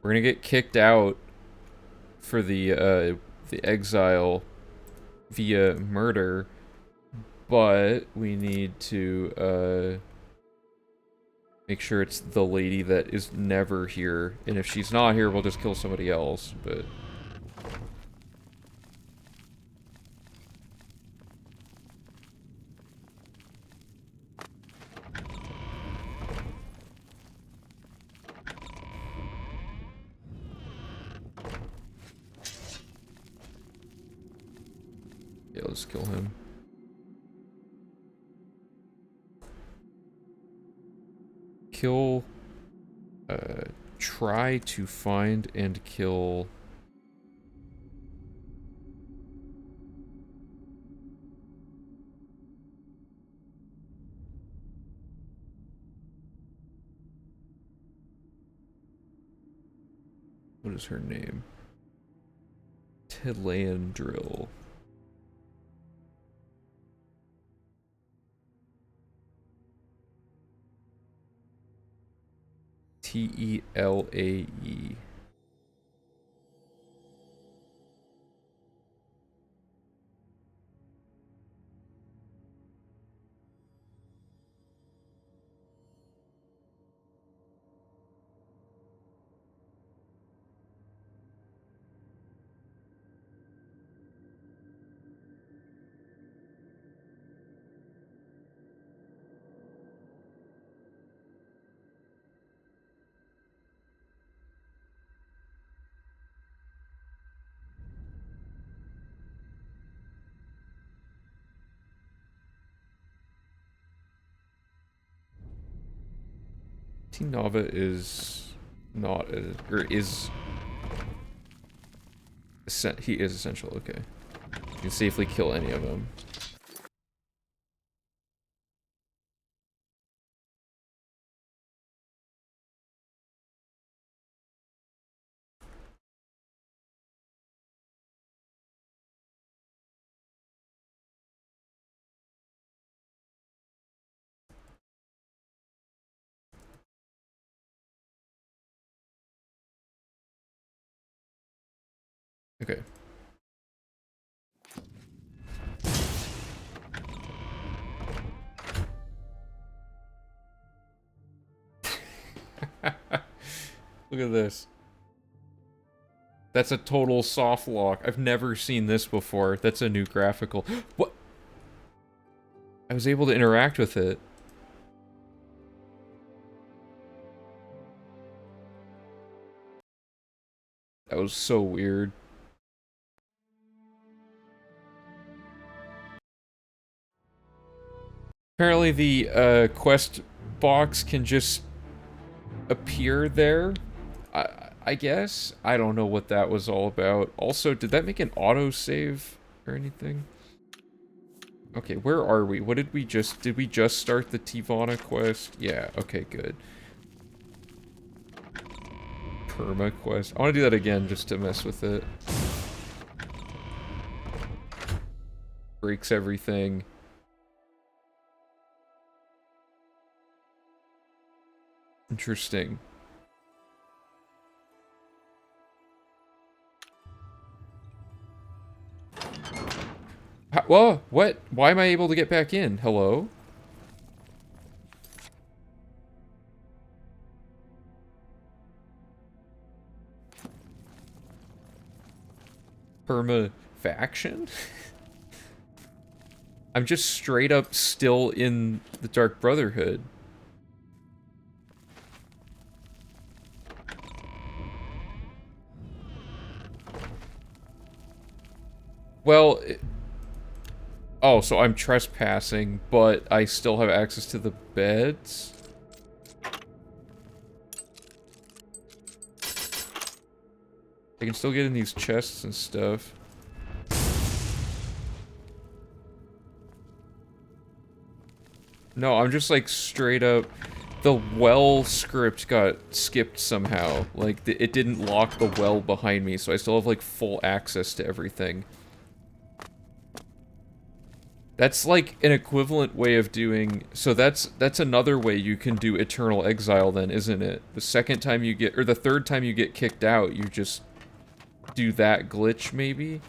We're gonna get kicked out for the exile via murder, but we need to, make sure it's the lady that is never here. And if she's not here, we'll just kill somebody else, but... let's kill him. Kill... try to find and kill... What is her name? Telandril. T-E-L-A-E. T-Nava is not a, or is he is essential, okay. You can safely kill any of them. Okay. Look at this. That's a total soft lock. I've never seen this before. That's a new graphical. What? I was able to interact with it. That was so weird. Apparently the quest box can just appear there. I guess? I don't know what that was all about. Also, did that make an autosave or anything? Okay, where are we? What did we just start the Tivana quest? Yeah, okay, good. Perma quest. I want to do that again just to mess with it. Breaks everything. Interesting. Whoa, what? Why am I able to get back in? Hello? Perma faction? I'm just straight up still in the Dark Brotherhood. Well, oh, so I'm trespassing, but I still have access to the beds? I can still get in these chests and stuff. No, I'm just like straight up... The well script got skipped somehow. Like, it didn't lock the well behind me, so I still have like full access to everything. That's like an equivalent way of doing... So that's another way you can do Eternal Exile then, isn't it? The second time you get... Or the third time you get kicked out, you just do that glitch, maybe?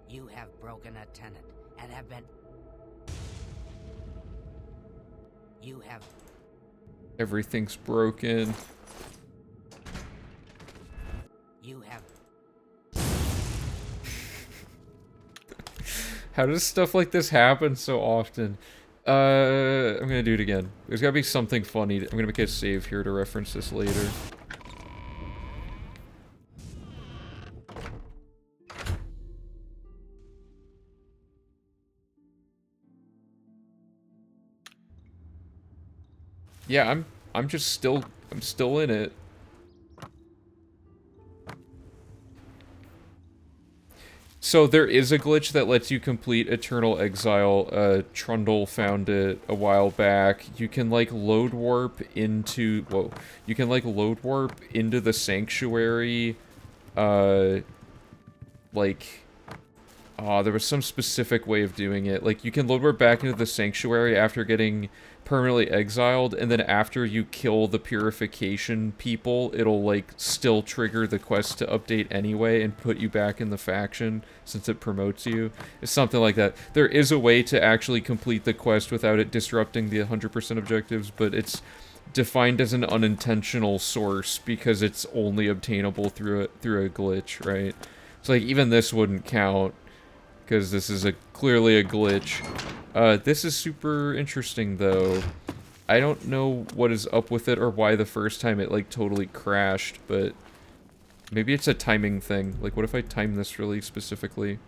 You have broken a tenet and have been... You have... Everything's broken. You have... How does stuff like this happen so often? I'm gonna do it again. There's gotta be something funny. I'm gonna make a save here to reference this later. Yeah, I'm still in it. So there is a glitch that lets you complete Eternal Exile. Trundle found it a while back. You can like load warp into you can like load warp into the sanctuary. There was some specific way of doing it. Like you can load warp back into the sanctuary after getting permanently exiled, and then after you kill the purification people, it'll like still trigger the quest to update anyway and put you back in the faction since it promotes you. It's something like that. There is a way to actually complete the quest without it disrupting the 100% objectives, but it's defined as an unintentional source because it's only obtainable through a glitch, right? So like even this wouldn't count because this is clearly a glitch. This is super interesting, though. I don't know what is up with it or why the first time it, like, totally crashed, but maybe it's a timing thing. Like, what if I time this really specifically?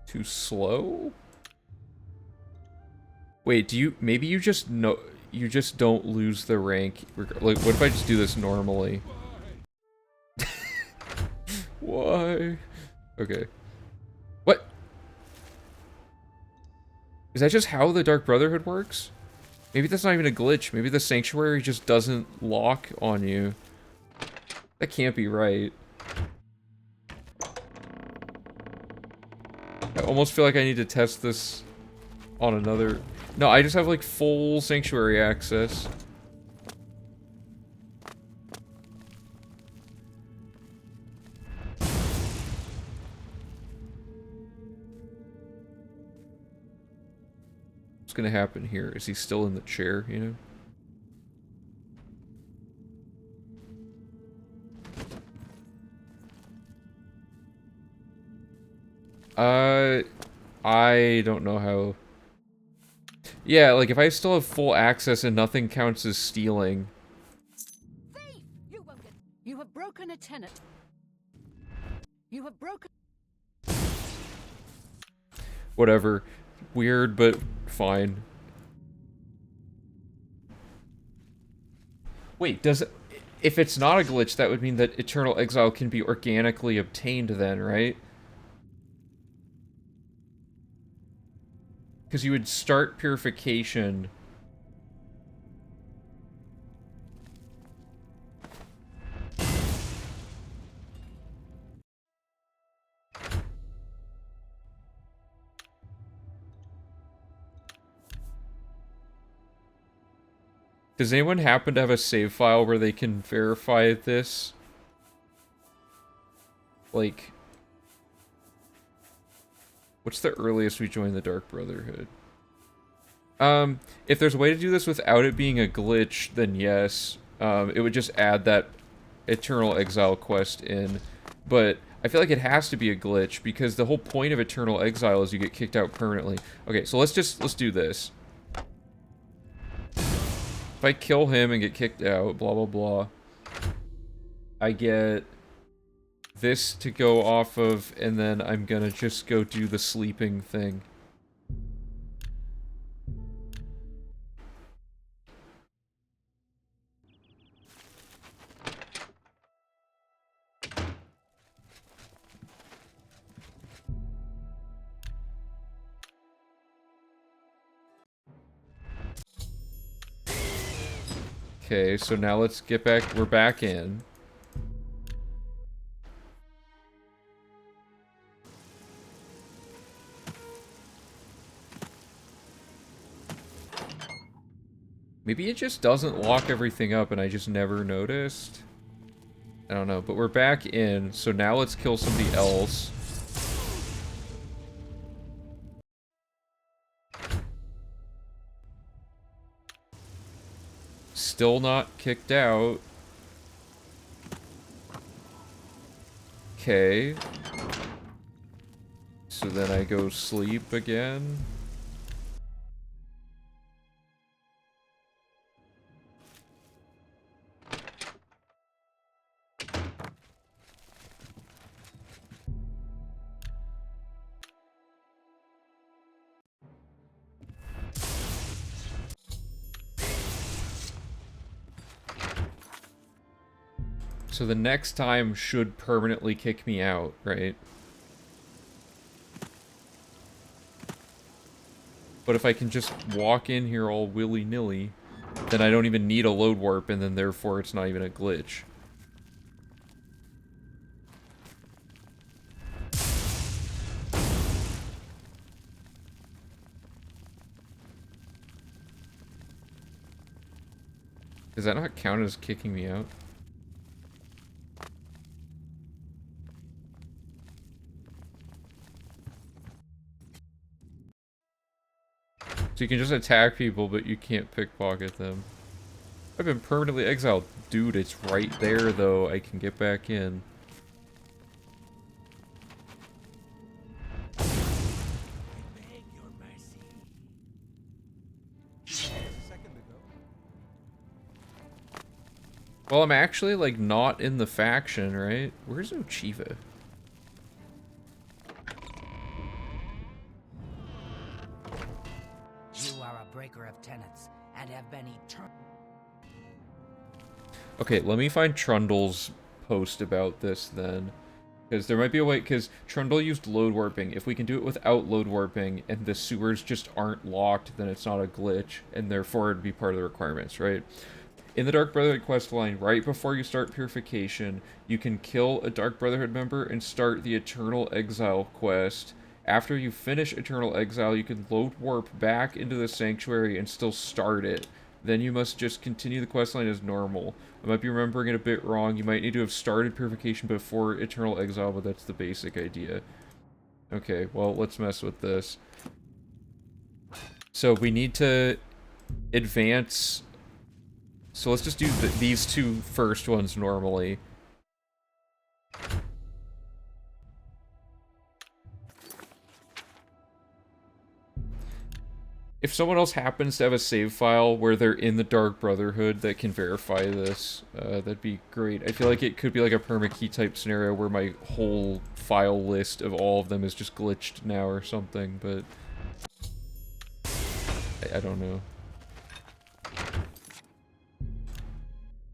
Too slow? Wait, maybe you just know... You just don't lose the rank. Like, what if I just do this normally? Why? Okay. What? Is that just how the Dark Brotherhood works? Maybe that's not even a glitch. Maybe the Sanctuary just doesn't lock on you. That can't be right. I almost feel like I need to test this on another... No, I just have, like, full Sanctuary access. What's gonna happen here? Is he still in the chair, you know? I don't know how... Yeah, like, if I still have full access and nothing counts as stealing... Thief! You won't get... You have broken a tenet. You have broken... Whatever. Weird, but fine. Wait, does it... If it's not a glitch, that would mean that Eternal Exile can be organically obtained then, right? Because you would start Purification... Does anyone happen to have a save file where they can verify this? Like... What's the earliest we join the Dark Brotherhood? If there's a way to do this without it being a glitch, then yes. It would just add that Eternal Exile quest in. But I feel like it has to be a glitch, because the whole point of Eternal Exile is you get kicked out permanently. Okay, so let's do this. If I kill him and get kicked out, blah blah blah, I get this to go off of, and then I'm gonna just go do the sleeping thing. Okay, so now let's get back, we're back in. Maybe it just doesn't lock everything up and I just never noticed. I don't know, but we're back in, so now let's kill somebody else. still not kicked out. Okay. So then I go sleep again. So the next time should permanently kick me out, right? But if I can just walk in here all willy-nilly, then I don't even need a load warp, and then therefore it's not even a glitch. Does that not count as kicking me out? So you can just attack people, but you can't pickpocket them. I've been permanently exiled. Dude, it's right there, though. I can get back in. I beg your mercy. Just a second ago. Well, I'm actually, like, not in the faction, right? Where's Uchiva? You are a breaker of tenets and have been eternal. Okay, let me find Trundle's post about this, then. Because there might be a way, because Trundle used load warping. If we can do it without load warping, and the sewers just aren't locked, then it's not a glitch, and therefore it'd be part of the requirements, right? In the Dark Brotherhood quest line, right before you start Purification, you can kill a Dark Brotherhood member and start the Eternal Exile quest. After you finish Eternal Exile, you can load warp back into the Sanctuary and still start it. Then you must just continue the questline as normal. I might be remembering it a bit wrong. You might need to have started Purification before Eternal Exile, but that's the basic idea. Okay, well, let's mess with this. So we need to advance. So let's just do these two first ones normally. If someone else happens to have a save file where they're in the Dark Brotherhood that can verify this, that'd be great. I feel like it could be like a permakey type scenario where my whole file list of all of them is just glitched now or something, but I don't know.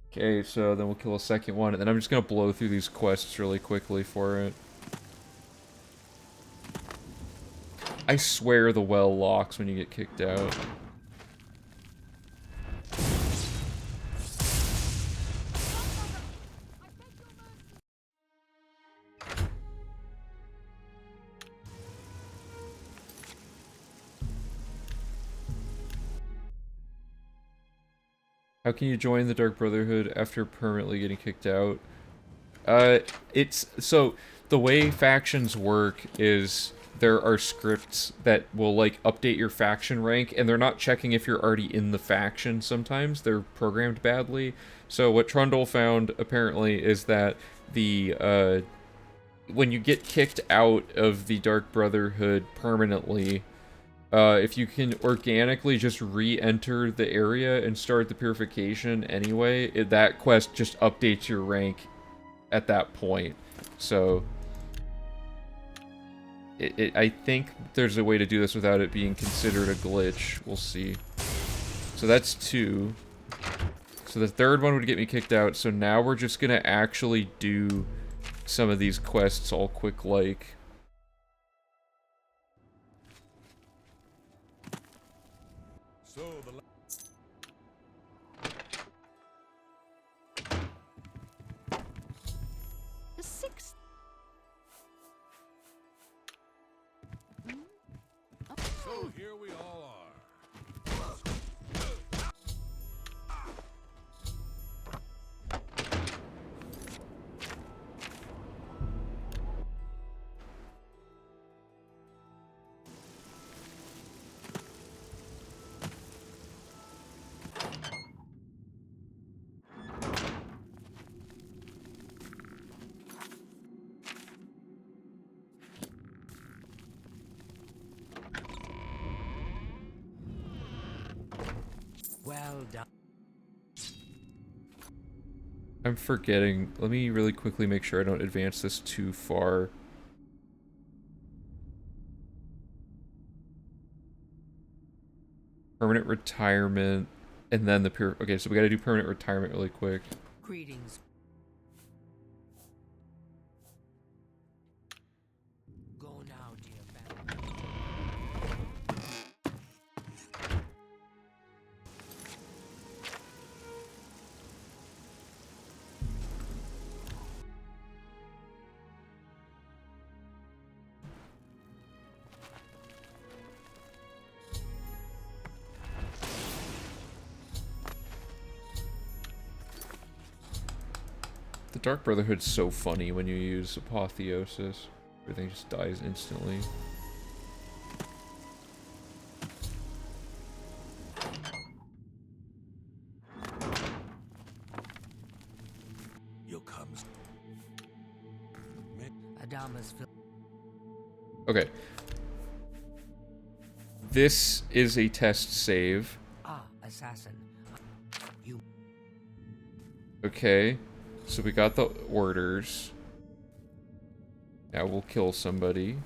Okay, so then we'll kill a second one, and then I'm just gonna blow through these quests really quickly for it. I swear the well locks when you get kicked out. How can you join the Dark Brotherhood after permanently getting kicked out? It's so the way factions work is there are scripts that will like update your faction rank, and they're not checking if you're already in the faction sometimes. They're programmed badly. So what Trundle found apparently is that the when you get kicked out of the Dark Brotherhood permanently, if you can organically just re-enter the area and start the purification anyway, that quest just updates your rank at that point. So I think there's a way to do this without it being considered a glitch. We'll see. So that's 2. So the third one would get me kicked out. So now we're just gonna actually do some of these quests all quick-like. So the The sixth. so here we all are. Well done. I'm forgetting. Let me really quickly make sure I don't advance this too far. Permanent retirement, and then the pure. Okay, so we gotta do permanent retirement really quick. Greetings. Go now, dear family. The Dark Brotherhood's so funny when you use Apotheosis. Everything just dies instantly. You comes. Adamas. Okay. This is a test save. Ah, assassin. You. Okay. So we got the orders. Now we'll kill somebody.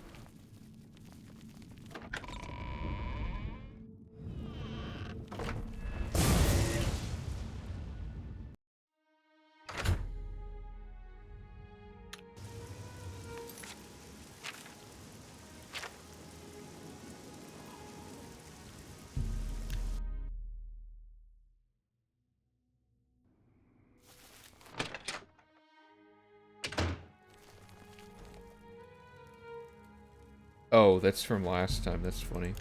Oh, that's from last time. That's funny.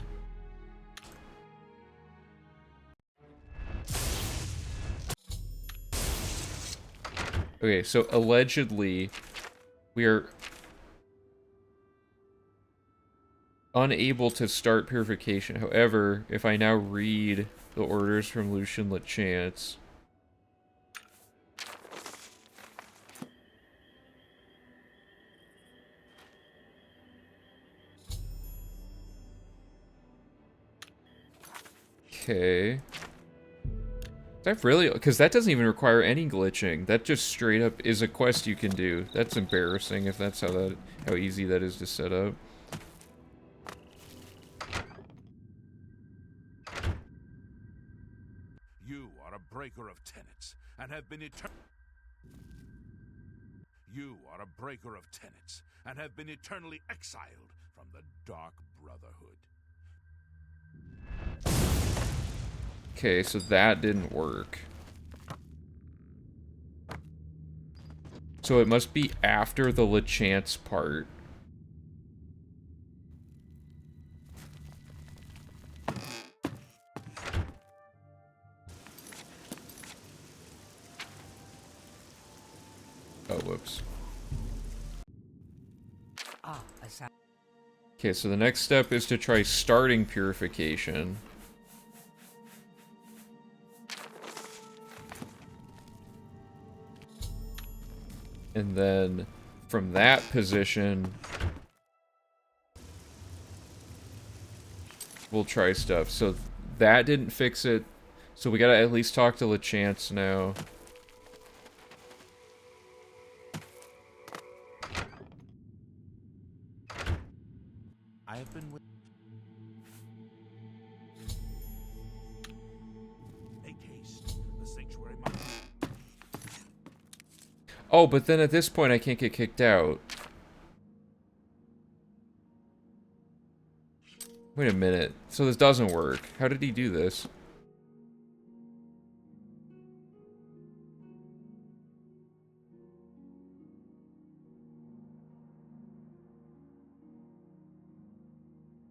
Okay, so allegedly, we are unable to start purification. However, if I now read the orders from Lucian Lachance, okay. That really, because that doesn't even require any glitching. That just straight up is a quest you can do. That's embarrassing if that's how easy that is to set up. You are a breaker of tenets, and have been You are a breaker of tenets, and have been eternally exiled from the Dark Brotherhood. Okay, so that didn't work. So it must be after the Lachance part. Oh, whoops. Ah, assassin. Okay, so the next step is to try starting purification. And then from that position, we'll try stuff. So that didn't fix it. So we gotta at least talk to Lachance now. I have been with. Make haste. The sanctuary must. Oh, but then at this point I can't get kicked out. Wait a minute. So this doesn't work. How did he do this?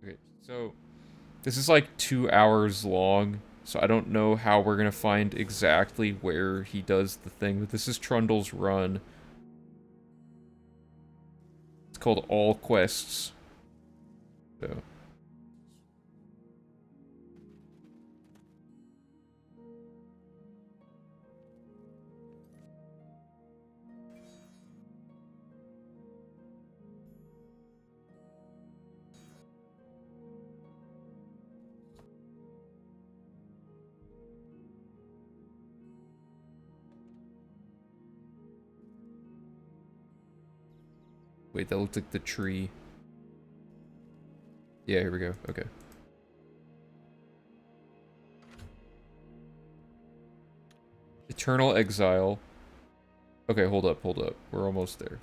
Okay, so this is like 2 hours long, so I don't know how we're gonna find exactly where he does the thing, but this is Trundle's run. It's called All Quests. So. Wait, that looked like the tree. Yeah, here we go. Okay. Eternal exile. Okay, hold up, hold up. We're almost there.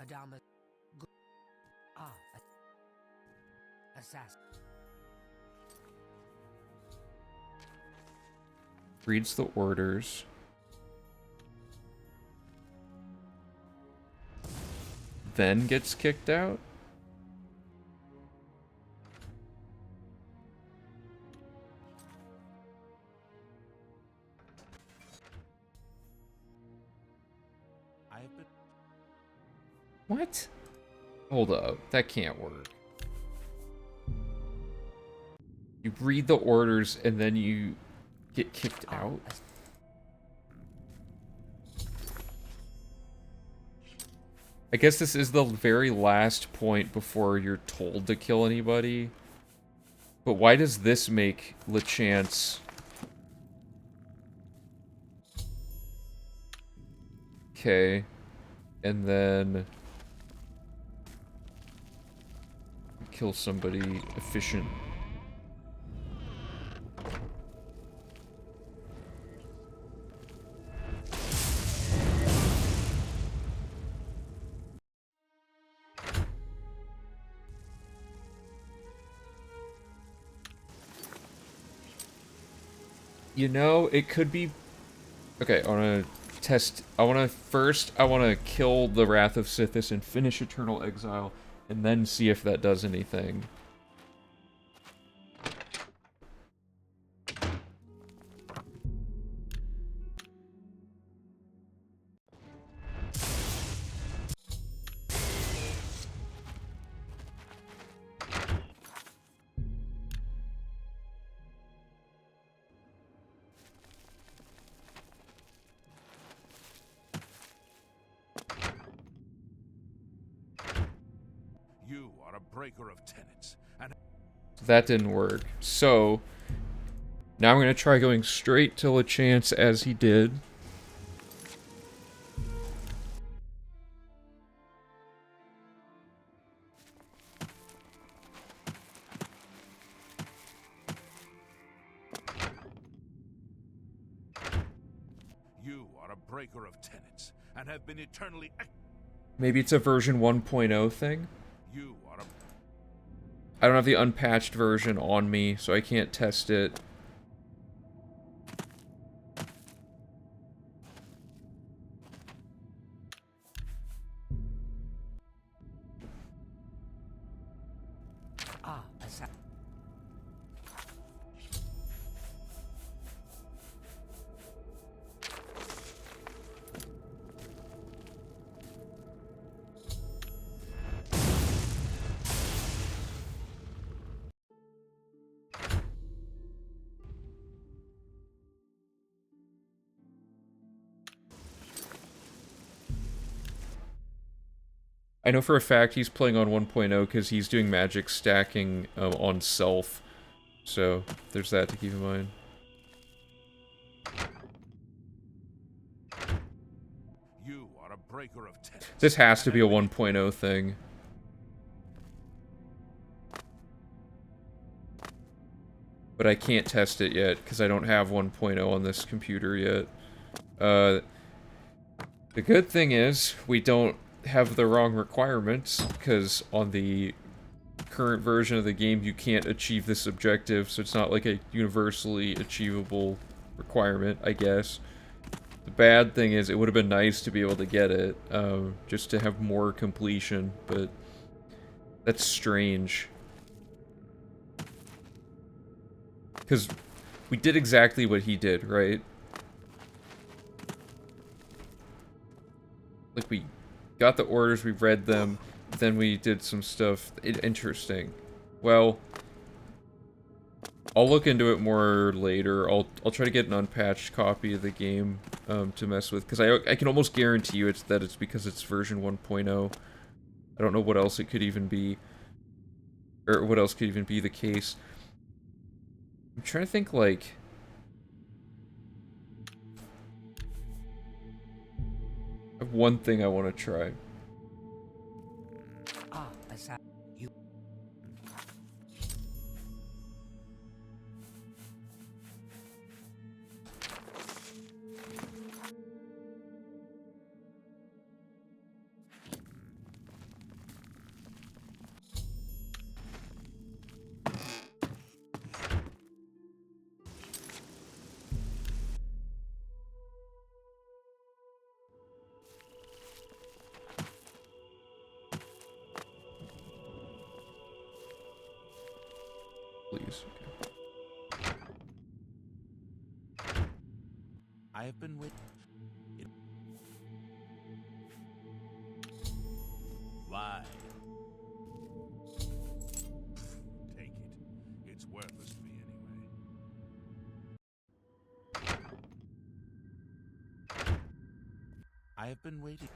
Adama. Assassin. Reads the orders. Then gets kicked out? What? Hold up. That can't work. You read the orders and then you get kicked out? I guess this is the very last point before you're told to kill anybody. But why does this make LeChance... Okay. And then... kill somebody efficient. You know, it could be... Okay, I want to test... I want to kill the Wrath of Sithis and finish Eternal Exile, and then see if that does anything. You are a breaker of tenets, and That didn't work. So, now I'm going to try going straight to LeChance as he did. you are a breaker of tenets, and have been eternally. Maybe it's a version 1.0 thing? You are a. I don't have the unpatched version on me, so I can't test it. Assassin. I know for a fact he's playing on 1.0 because he's doing magic stacking on self. So, there's that to keep in mind. You are a breaker of tenets. This has to be a 1.0 thing. But I can't test it yet because I don't have 1.0 on this computer yet. The good thing is we don't have the wrong requirements, because on the current version of the game you can't achieve this objective, so it's not like a universally achievable requirement, I guess. The bad thing is it would have been nice to be able to get it, just to have more completion, but that's strange. Because we did exactly what he did, right? Like, we got the orders, we read them, then we did some stuff. Interesting. Well, I'll look into it more later. I'll try to get an unpatched copy of the game to mess with, because I can almost guarantee you it's because it's version 1.0. I don't know what else it could even be, or what else could even be the case. I'm trying to think, like, I have one thing I want to try. Ah, you. Please. Okay. I have been waiting. Why? Take it. It's worthless to me anyway. I have been waiting.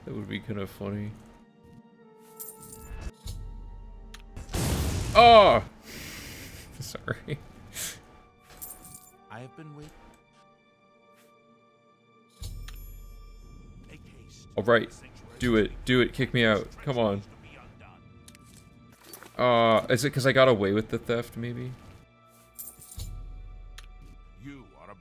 That would be kind of funny. Oh! Sorry. I have been waiting. Make haste. Alright. Do it. Do it. Kick me out. Come on. Is it because I got away with the theft, maybe? You are a.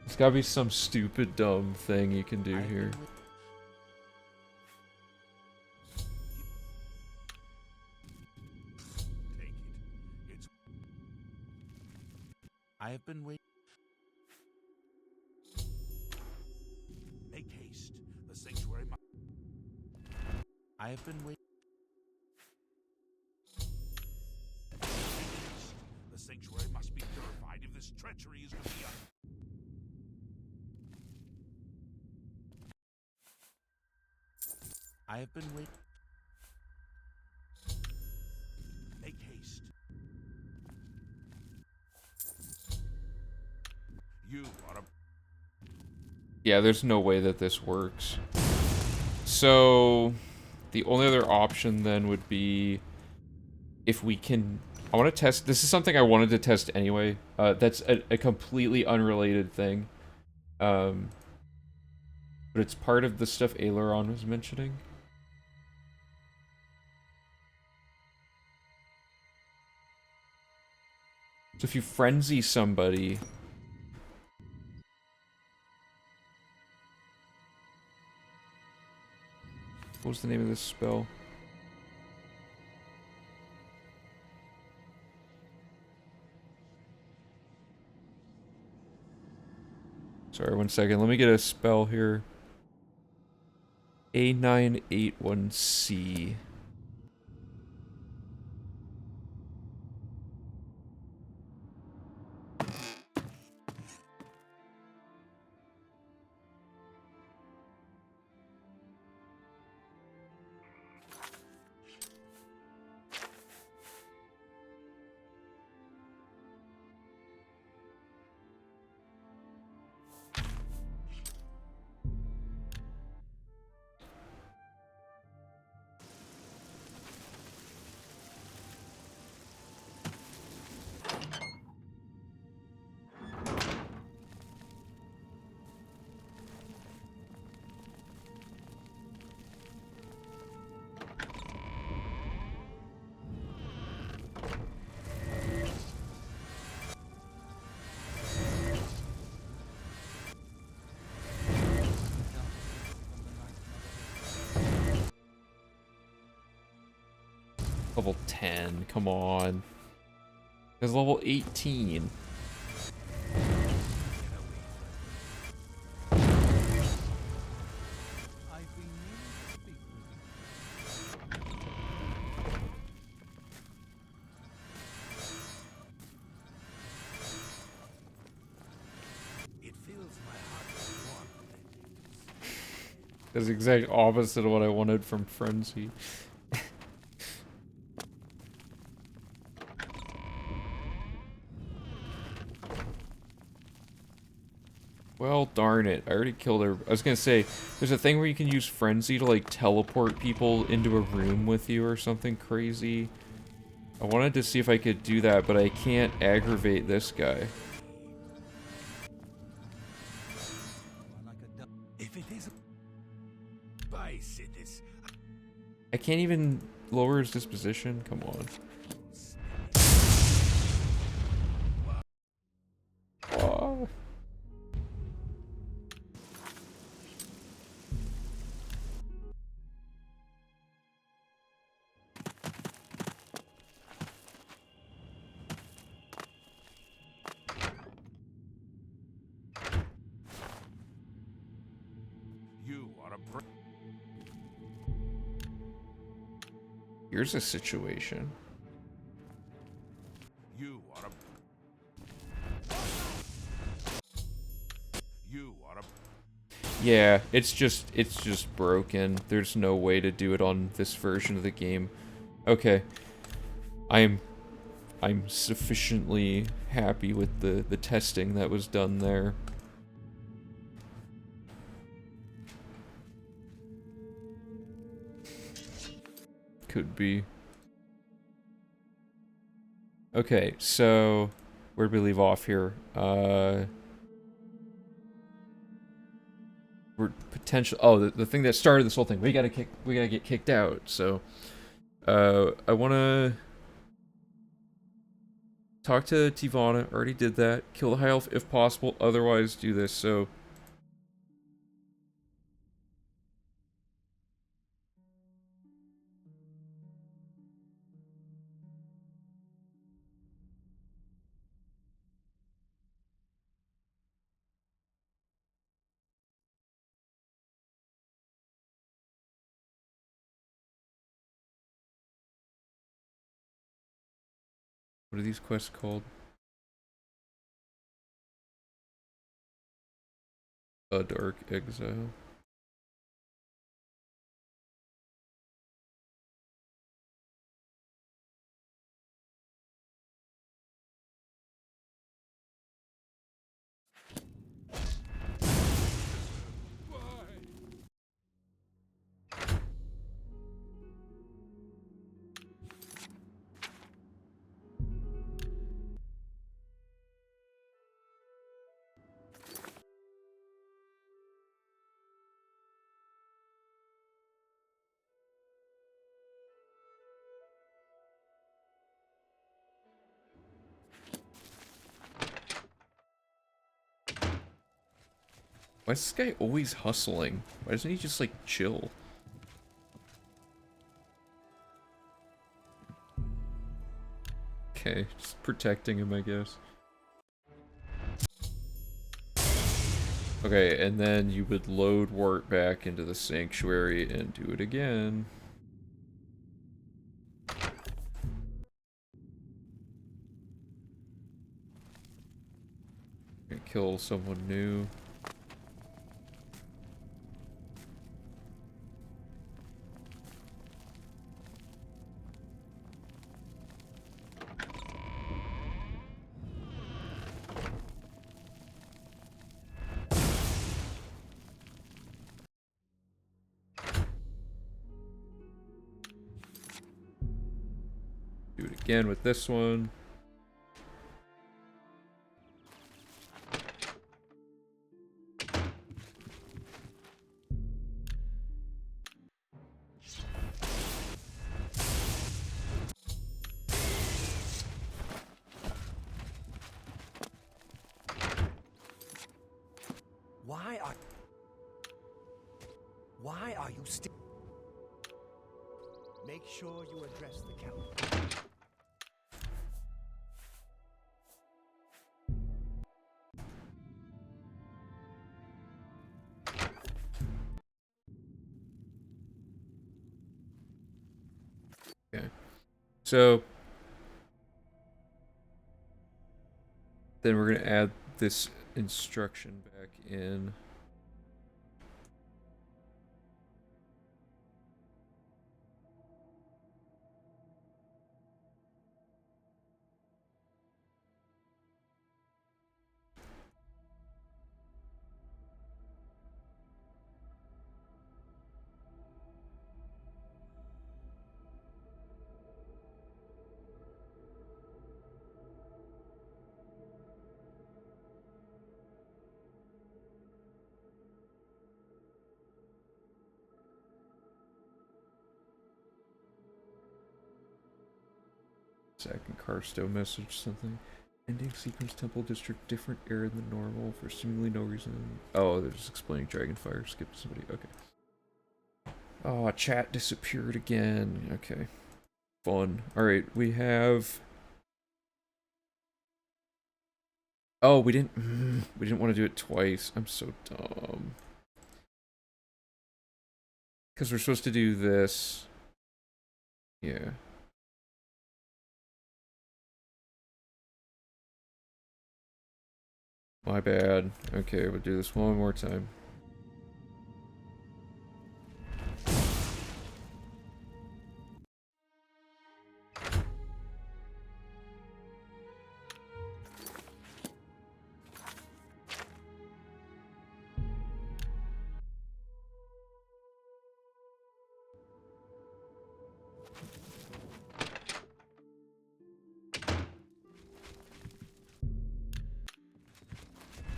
There's gotta be some stupid, dumb thing you can do I have here. been wait- Take it. It's. I have been waiting. Make haste. The sanctuary must. I have been waiting. Make haste. The sanctuary must be purified if this treachery is to be un. I have been waiting. Make haste. You are a. Yeah, there's no way that this works. So, the only other option then would be if we can... I want to test... This is something I wanted to test anyway. That's a completely unrelated thing. But it's part of the stuff Aileron was mentioning. So if you frenzy somebody... What was the name of this spell? Sorry, 1 second. Let me get a spell here. A981C. Level 10, come on. It's level 18. I've been meaning to speak with you. That's the exact opposite of what I wanted from Frenzy. Well, darn it. I already killed her. I was gonna say, there's a thing where you can use Frenzy to, like, teleport people into a room with you or something crazy. I wanted to see if I could do that, but I can't aggravate this guy. If it is spice, it is. I can't even lower his disposition? Come on. Oh. You are a Here's a situation. You are a You are a Yeah, it's just broken. There's no way to do it on this version of the game. Okay. I'm sufficiently happy with the testing that was done there. Could be. Okay, so where'd we leave off here? We're potential. Oh, the thing that started this whole thing. We gotta get kicked out. So, I wanna talk to Tivana. Already did that. Kill the high elf if possible. Otherwise, do this. So. What are these quests called? A Dark Exile. Why is this guy always hustling? Why doesn't he just, like, chill? Okay, just protecting him, I guess. Okay, and then you would load Wart back into the sanctuary and do it again. And kill someone new. Do it again with this one. Why are you still? Make sure you address the count. Okay. So then we're gonna add this instruction back in. Zack and Carsto message something. Ending sequence temple district different era than normal for seemingly no reason. Oh, they're just explaining Dragonfire. Skip to somebody. Okay. Oh, chat disappeared again. Okay. Fun. Alright, we have... Oh, we didn't want to do it twice. I'm so dumb. Because we're supposed to do this. Yeah. My bad. Okay, we'll do this one more time.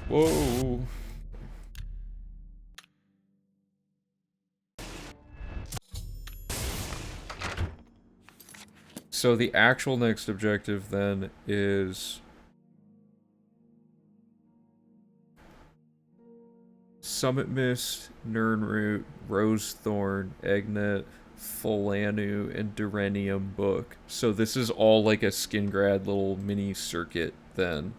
Whoa. So the actual next objective then is Summit Mist, Nirnroot, Rosethorn, Egnet, Fulanu, and Durenium Book. So this is all like a Skingrad little mini circuit then.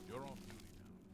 You're on duty now.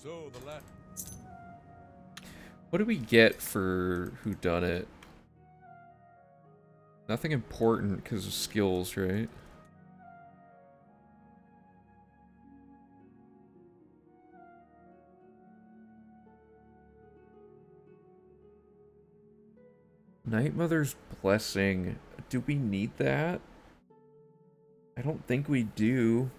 So the last. What do we get for whodunit? Nothing important because of skills, right? Night Mother's Blessing. Do we need that? I don't think we do.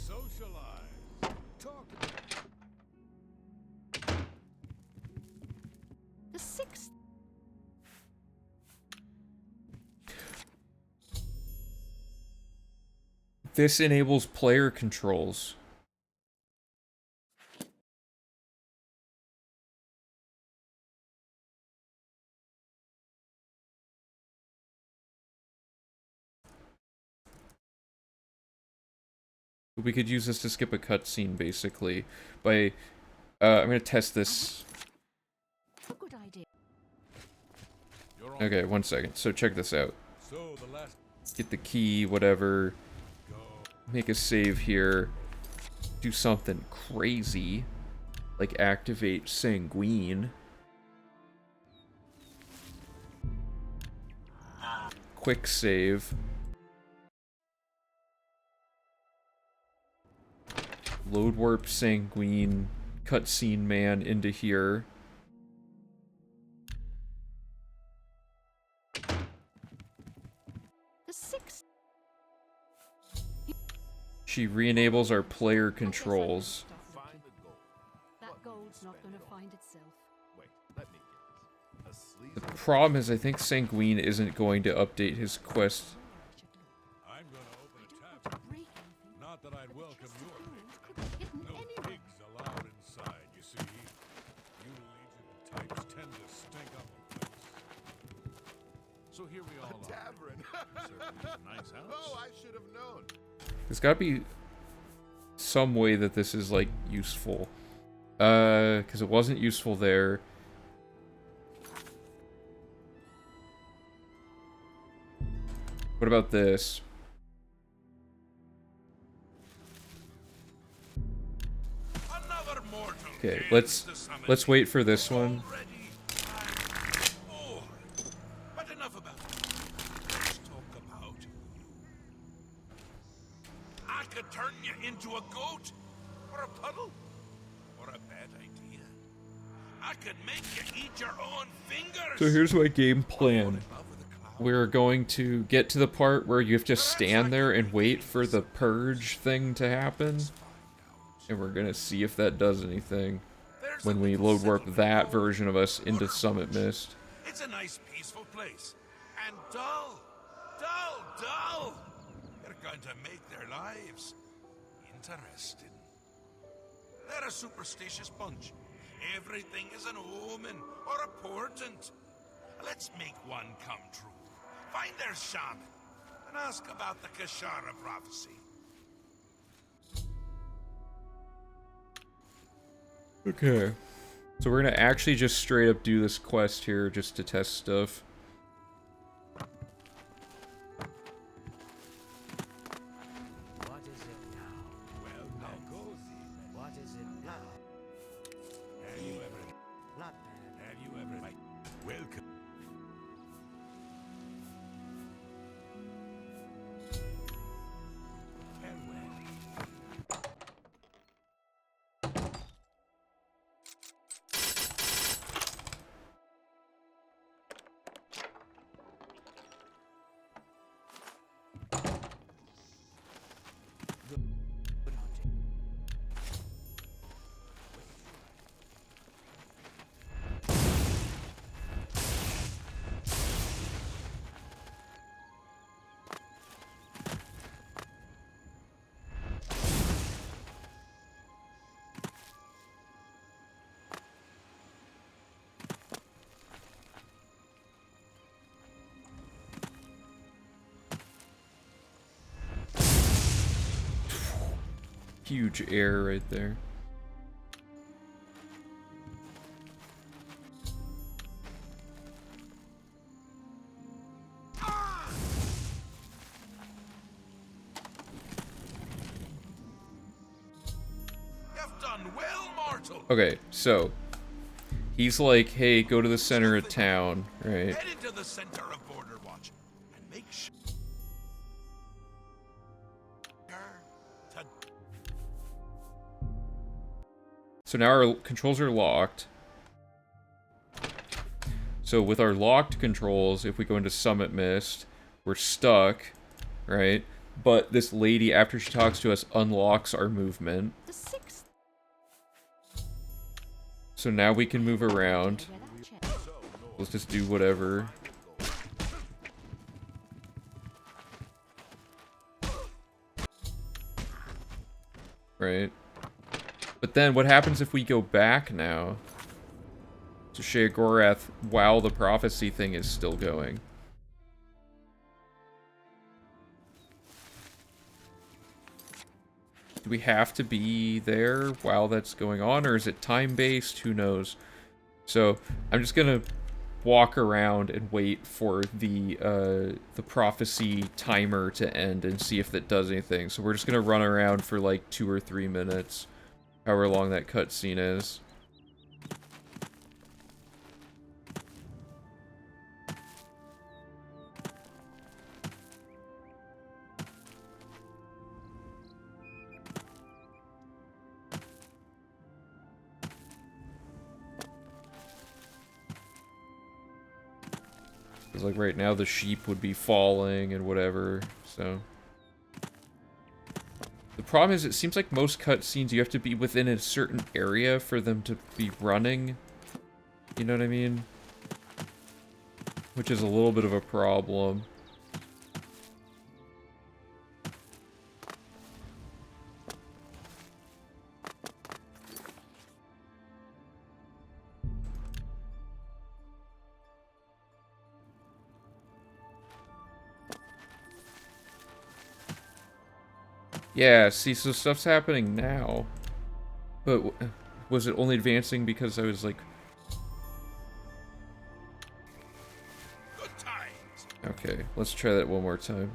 Socialize. Talk. The sixth. This enables player controls. We could use this to skip a cutscene, basically. By, I'm gonna test this. Good idea. You're on. Okay, 1 second. So check this out. So the last. Get the key, whatever. Go. Make a save here. Do something crazy. Like activate Sanguine. Quick save. Load warp Sanguine cutscene man into here. She re-enables our player controls. Find the gold. That gold's not going to find itself. Wait, let me guess. A The sleaze. problem is I think Sanguine isn't going to update his quest. I'm gonna open a tavern. Break anything. Not that I'd welcome your pig. Could be hidden No anywhere. pigs allowed inside, you see. You Legion types tend to stink up a place. So here we all are. Tavern. Certainly a nice house. Oh, I should have known. There's gotta be some way that this is, like, useful. Because it wasn't useful there. What about this? Another mortal Okay, gains let's the summit. wait for this one. Already bored. But enough about it. Let's talk about you. I could turn you into a goat, or a puddle, or a bad idea. I could make you eat your own fingers. So here's my game plan. In love with a cloud. We're going to get to the part where you have to stand there and wait for the purge thing to happen. And we're gonna see if that does anything There's when a we little load warp city that called version of us into Waterfall. Summit Mist. It's a nice, peaceful place. And dull. Dull, dull. They're going to make their lives interesting. They're a superstitious bunch. Everything is an omen or a portent. Let's make one come true. Find their shaman and ask about the Kashara prophecy. Okay. So we're gonna actually just straight up do this quest here just to test stuff. What is it now? Well, how goes it? What is it now? Have you ever... Not bad. Have you ever... Welcome. Farewell. Good hunting. Huge error right there. You've done well, mortal. Okay, so he's like, hey, go to the center of town, right? Head into the center of Border Watch and make sure to So now our controls are locked. So with our locked controls, if we go into Summit Mist, we're stuck, right? But this lady, after she talks to us, unlocks our movement. The sixth. So now we can move around. Where that check. Let's just do whatever. Right? But then what happens if we go back now to Sheogorath while the prophecy thing is still going? Do we have to be there while that's going on, or is it time-based? Who knows? So I'm just gonna walk around and wait for the prophecy timer to end and see if that does anything. So we're just gonna run around for like 2 or 3 minutes, however long that cutscene is. Because like right now the sheep would be falling and whatever, so. The problem is it seems like most cutscenes you have to be within a certain area for them to be running. You know what I mean? Which is a little bit of a problem. Yeah, see, so stuff's happening now. But was it only advancing because I was like... Good times. Okay, let's try that one more time.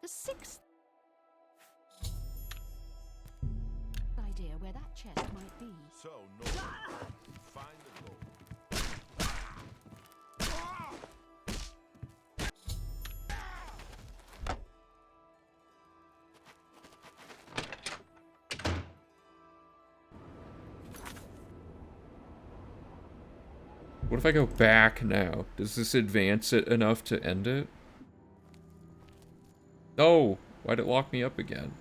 The sixth idea where that chest might be. So, no. Find the gold. What if I go back now? Does this advance it enough to end it? No! Why'd it lock me up again?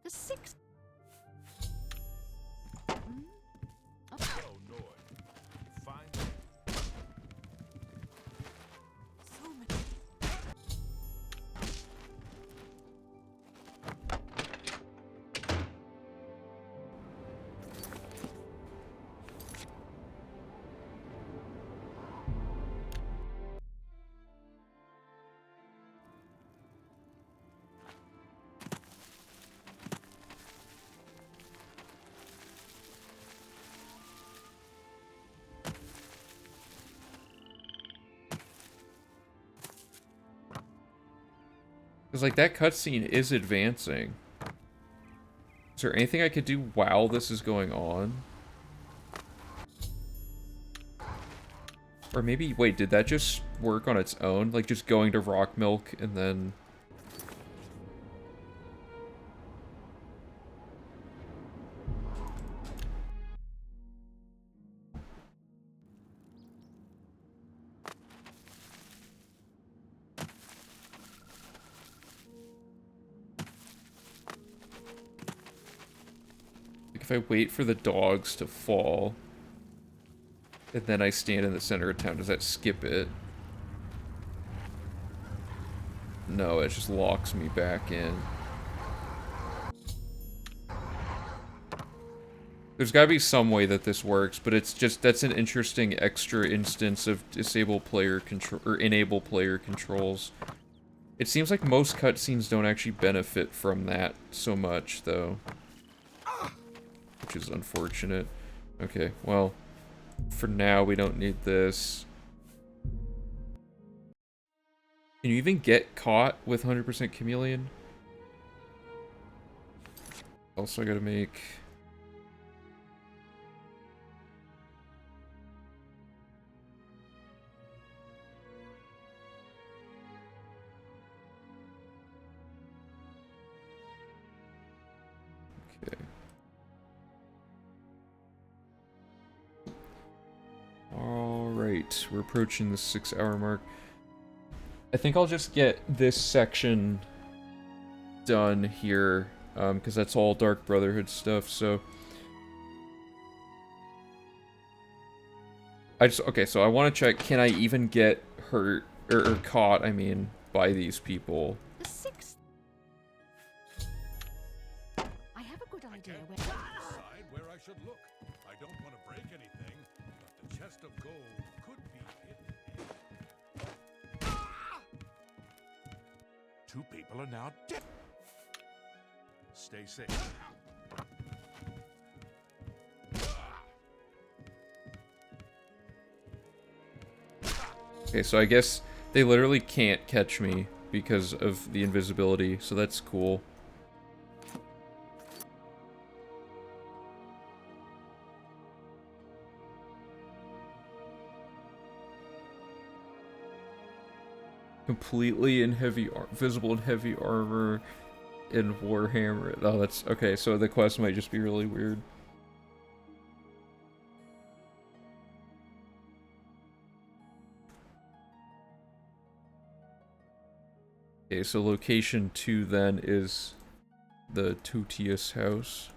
The sixth. So, north. Find So many. Because, like, that cutscene is advancing. Is there anything I could do while this is going on? Or maybe, wait, did that just work on its own? Like, just going to Rock Milk and then... If I wait for the dogs to fall, and then I stand in the center of town, does that skip it? No, it just locks me back in. There's gotta be some way that this works, but it's just, that's an interesting extra instance of disable player control, or enable player controls. It seems like most cutscenes don't actually benefit from that so much, though. Which is unfortunate. Okay, well, for now we don't need this. Can you even get caught with 100% chameleon? Also, I gotta make... Okay. Alright, we're approaching the 6-hour mark. I think I'll just get this section done here, because that's all Dark Brotherhood stuff, so... Okay, so I want to check, can I even get hurt, or caught, I mean, by these people? The sixth. I have a good idea where. Decide where I should look. I don't want to break anything, but the chest of gold could be hidden. Two people are now dead. Stay safe. Okay, so I guess they literally can't catch me because of the invisibility, so that's cool. Completely in visible in heavy armor in Warhammer. Oh, that's okay. So the quest might just be really weird. Okay, so location 2 then is the Tutius house.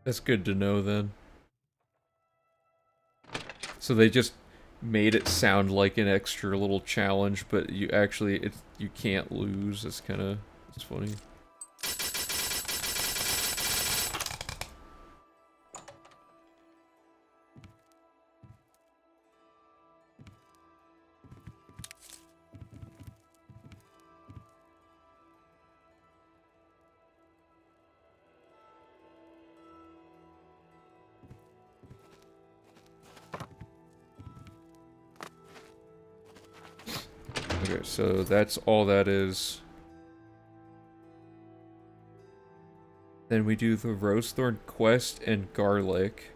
That's good to know then. So they just made it sound like an extra little challenge, but you actually you can't lose. It's funny. Okay, so that's all that is. Then we do the Rosethorn quest and garlic.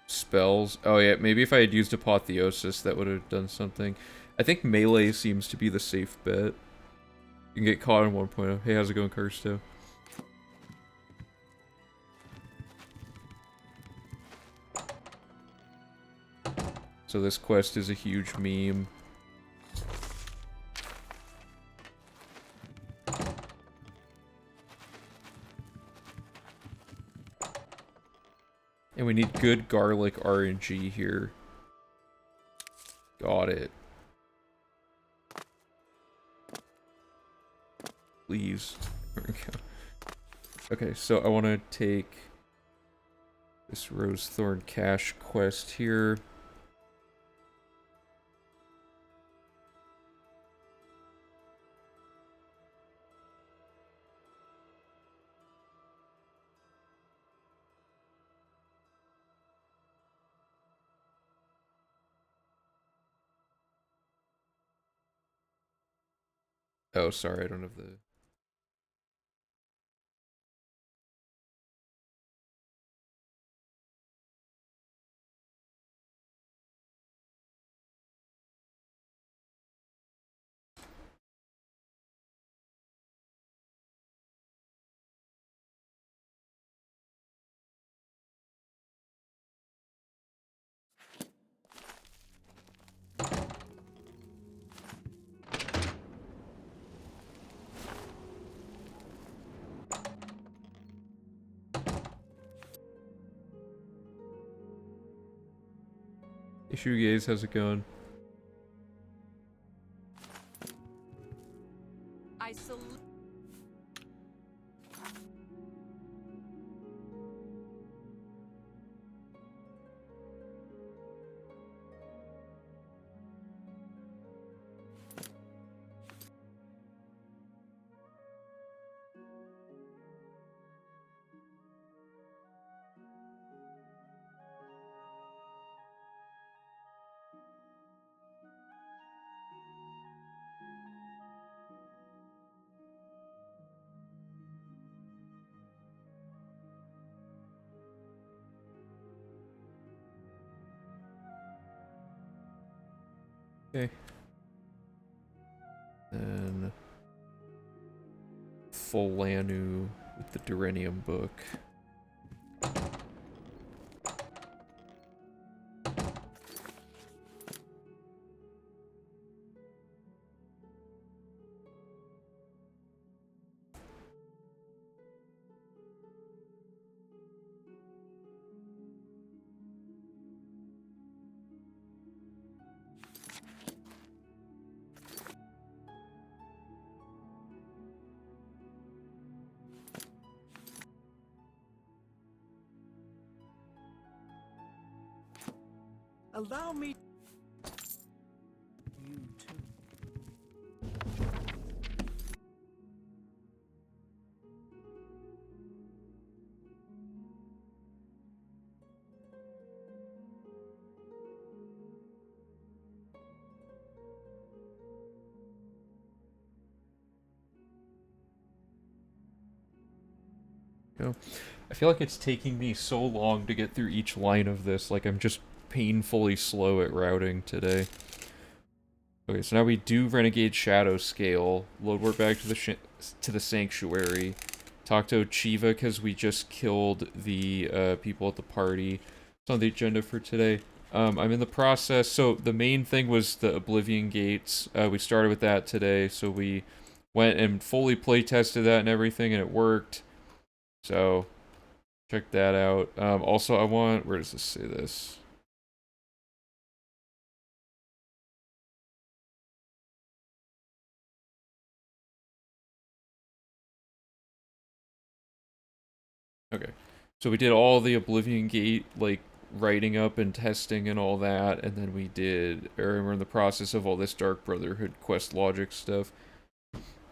Spells. Oh yeah, maybe if I had used Apotheosis, that would have done something. I think melee seems to be the safe bet. You can get caught in 1.0. Hey, how's it going, Kirsto? So this quest is a huge meme. And we need good garlic RNG here. Got it. Please. There we go. Okay, so I want to take this Rosethorn cash quest here. Oh, sorry, I don't have the... Issue Gaze, how's it going? I salute. Okay. Then... Folanu with the Duranium book. Allow me. You too. You know, I feel like it's taking me so long to get through each line of this, like I'm just painfully slow at routing today. Okay, so now we do Renegade Shadow Scale. Load back to the Sanctuary. Talk to Chiva because we just killed the people at the party. It's on the agenda for today. I'm in the process. So the main thing was the Oblivion gates. We started with that today. So we went and fully play tested that and everything, and it worked. So check that out. Also, I want, where does this say this? Okay. So we did all the Oblivion Gate, like, writing up and testing and all that, and then we're in the process of all this Dark Brotherhood quest logic stuff.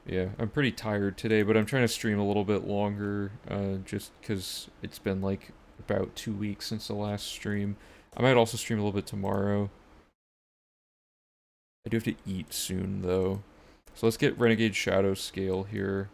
Yeah, I'm pretty tired today, but I'm trying to stream a little bit longer, just because it's been, like, about 2 weeks since the last stream. I might also stream a little bit tomorrow. I do have to eat soon, though. So let's get Renegade Shadow Scale here.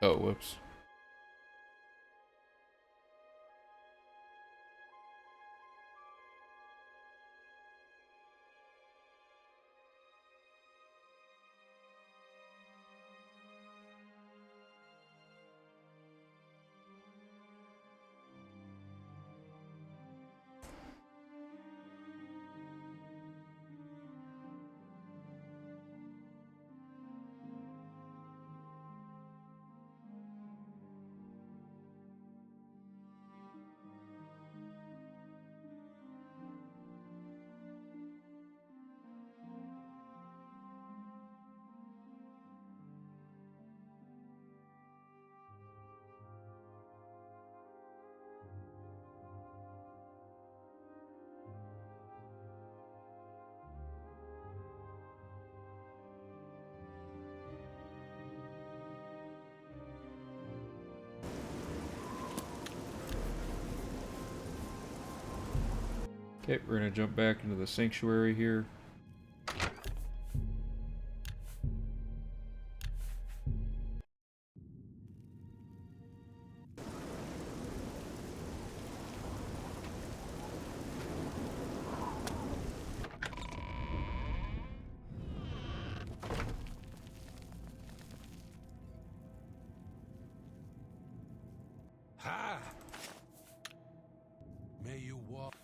Oh, whoops. Okay, we're gonna jump back into the Sanctuary here. Ha! May you walk.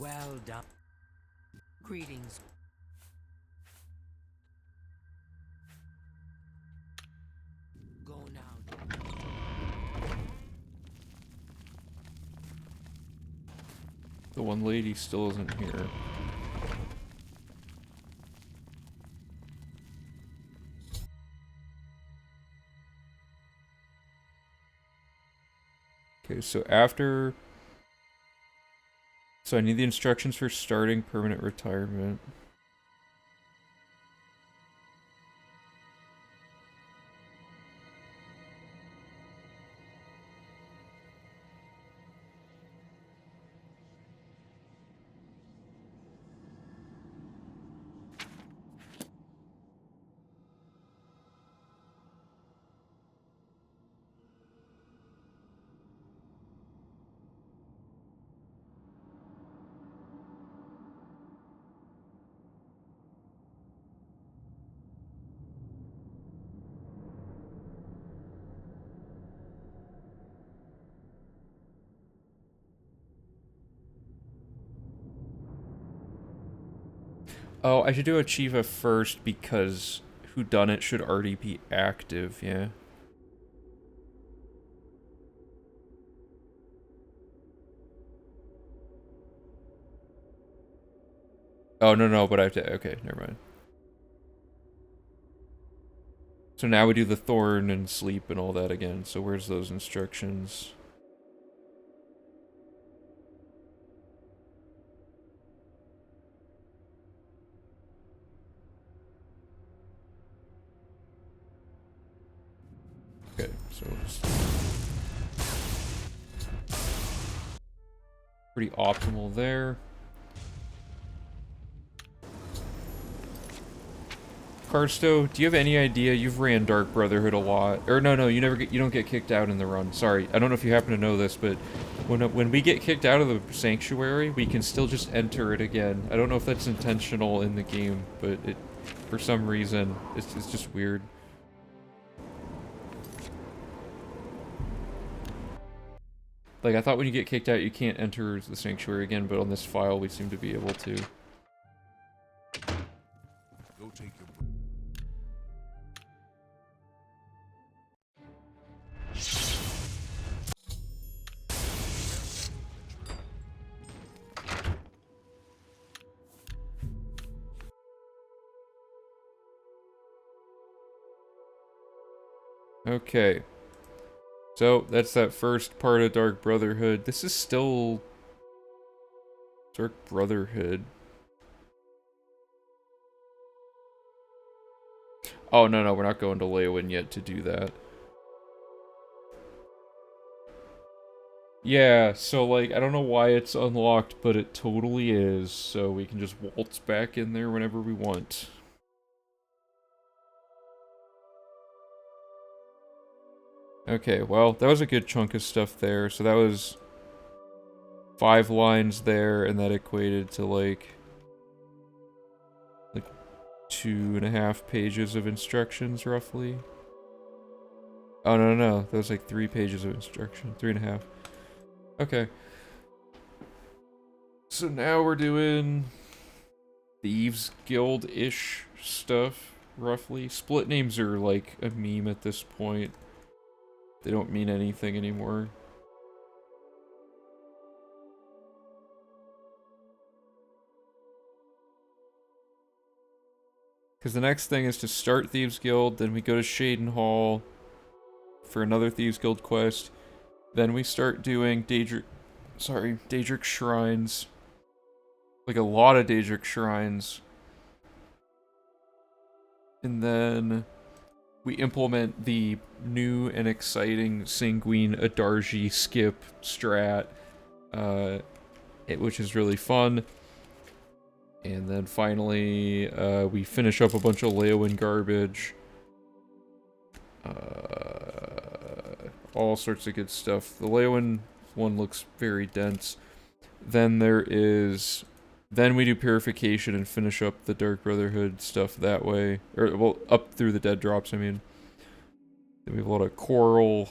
Well done. Greetings. Go now. The one lady still isn't here. Okay, so after... So I need the instructions for starting permanent retirement. Oh, I should do Achieva first because Whodunit should already be active, yeah. Oh, no, but I have to... Okay, never mind. So now we do the Thorn and Sleep and all that again. So where's those instructions? Okay, so it's pretty optimal there. Karsto, do you have any idea? You've ran Dark Brotherhood a lot. Or no, you don't get kicked out in the run. Sorry, I don't know if you happen to know this, but when we get kicked out of the Sanctuary, we can still just enter it again. I don't know if that's intentional in the game, but it, for some reason, it's just weird. Like, I thought when you get kicked out, you can't enter the Sanctuary again, but on this file, we seem to be able to. Go take your Okay. So, that's that first part of Dark Brotherhood. This is still... Dark Brotherhood. Oh, no, we're not going to Leowyn yet to do that. Yeah, so, like, I don't know why it's unlocked, but it totally is. So we can just waltz back in there whenever we want. Okay, well, that was a good chunk of stuff there. So that was 5 lines there, and that equated to, like 2.5 pages of instructions, roughly. Oh, no. That was like 3 pages of instruction. 3.5. Okay. So now we're doing Thieves Guild-ish stuff, roughly. Split names are like a meme at this point. They don't mean anything anymore. Because the next thing is to start Thieves Guild, then we go to Shaden Hall for another Thieves Guild quest. Then we start doing Daedric Shrines. Like a lot of Daedric Shrines. And then we implement the new and exciting Sanguine Adarji skip strat, which is really fun. And then finally, we finish up a bunch of Leowyn garbage. All sorts of good stuff. The Leowyn one looks very dense. Then then we do Purification and finish up the Dark Brotherhood stuff that way. Or, well, up through the Dead Drops, I mean. Then we have a lot of Coral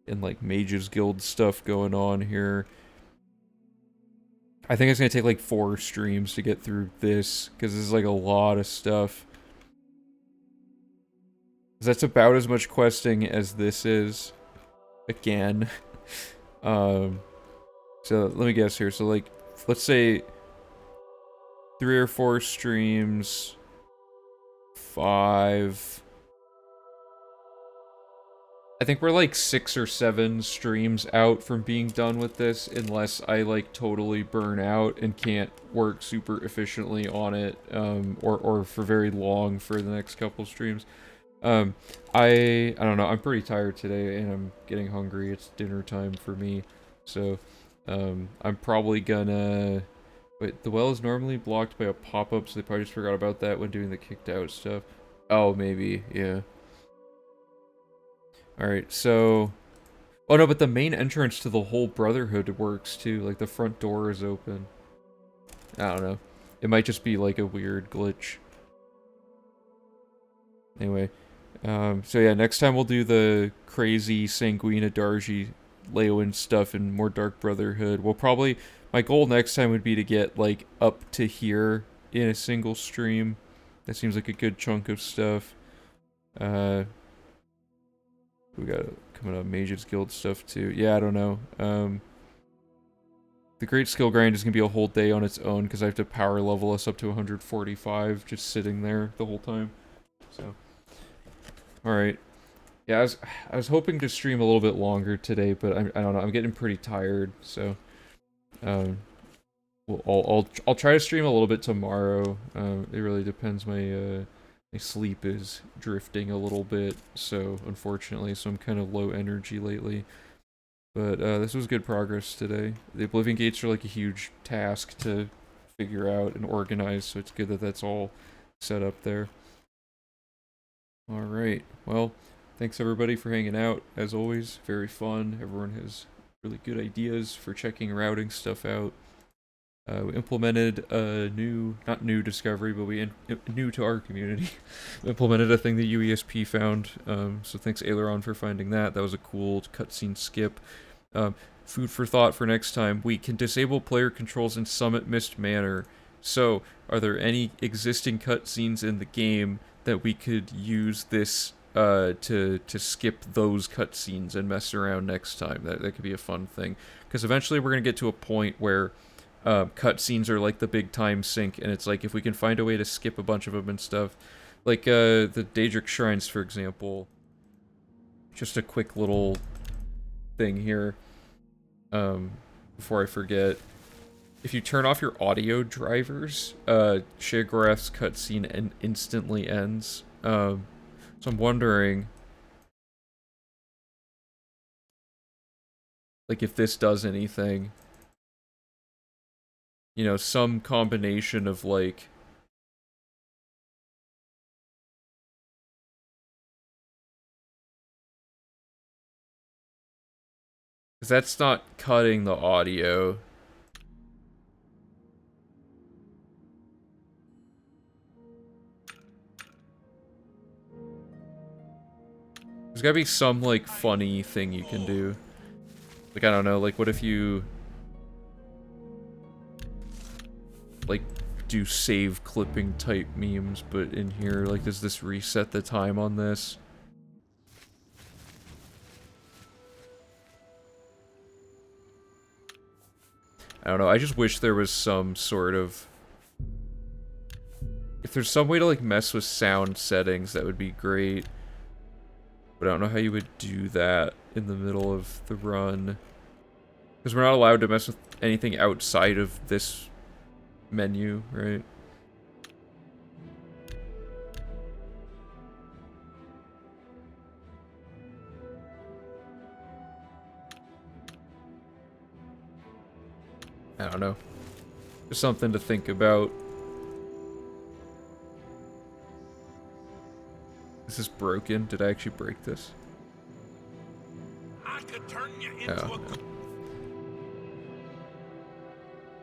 and, like, Mages Guild stuff going on here. I think it's gonna take like 4 streams to get through this, because this is like a lot of stuff. 'Cause that's about as much questing as this is. Again. So let me guess here. So like, let's say 3 or 4 streams, 5. I think we're like 6 or 7 streams out from being done with this, unless I like totally burn out and can't work super efficiently on it, or for very long for the next couple streams. I don't know, I'm pretty tired today and I'm getting hungry. It's dinner time for me. So, I'm probably gonna... Wait, the well is normally blocked by a pop-up, so they probably just forgot about that when doing the kicked out stuff. Oh, maybe, yeah. Alright, so... Oh no, but the main entrance to the whole Brotherhood works too. Like, the front door is open. I don't know. It might just be like a weird glitch. Anyway. So yeah, next time we'll do the crazy Sanguina Darji Leowen stuff and more Dark Brotherhood. We'll probably... My goal next time would be to get, like, up to here in a single stream. That seems like a good chunk of stuff. We got coming up Mage's Guild stuff too. Yeah, I don't know. The Great Skill Grind is going to be a whole day on its own because I have to power level us up to 145 just sitting there the whole time. So, alright. Yeah, I was hoping to stream a little bit longer today, but I don't know. I'm getting pretty tired, so... Well, I'll try to stream a little bit tomorrow. It really depends. My sleep is drifting a little bit, so unfortunately, so I'm kind of low energy lately. But this was good progress today. The Oblivion gates are like a huge task to figure out and organize, so it's good that that's all set up there. All right. Well, thanks everybody for hanging out. As always, very fun. Everyone has really good ideas for checking routing stuff out. We implemented a not new discovery, but new to our community. We implemented a thing that UESP found, so thanks Aileron for finding that. That was a cool cutscene skip. Food for thought for next time. We can disable player controls in Summit Mist Manor. So, are there any existing cutscenes in the game that we could use this to skip those cutscenes and mess around next time? That could be a fun thing. Because eventually we're going to get to a point where cutscenes are like the big time sink, and it's like if we can find a way to skip a bunch of them and stuff. Like the Daedric Shrines, for example. Just a quick little thing here. Before I forget. If you turn off your audio drivers, Sheogorath's cutscene instantly ends. So I'm wondering, like, if this does anything. You know, some combination of, like... Because that's not cutting the audio. There's gotta be some, like, funny thing you can do. Like, I don't know, like, what if you... like, do save clipping type memes, but in here, like, does this reset the time on this? I don't know, I just wish there was some sort of... If there's some way to, like, mess with sound settings, that would be great. But I don't know how you would do that in the middle of the run. Because we're not allowed to mess with anything outside of this menu, right? I don't know. Just something to think about. This is broken. Did I actually break this? I could turn you into Oh, a no.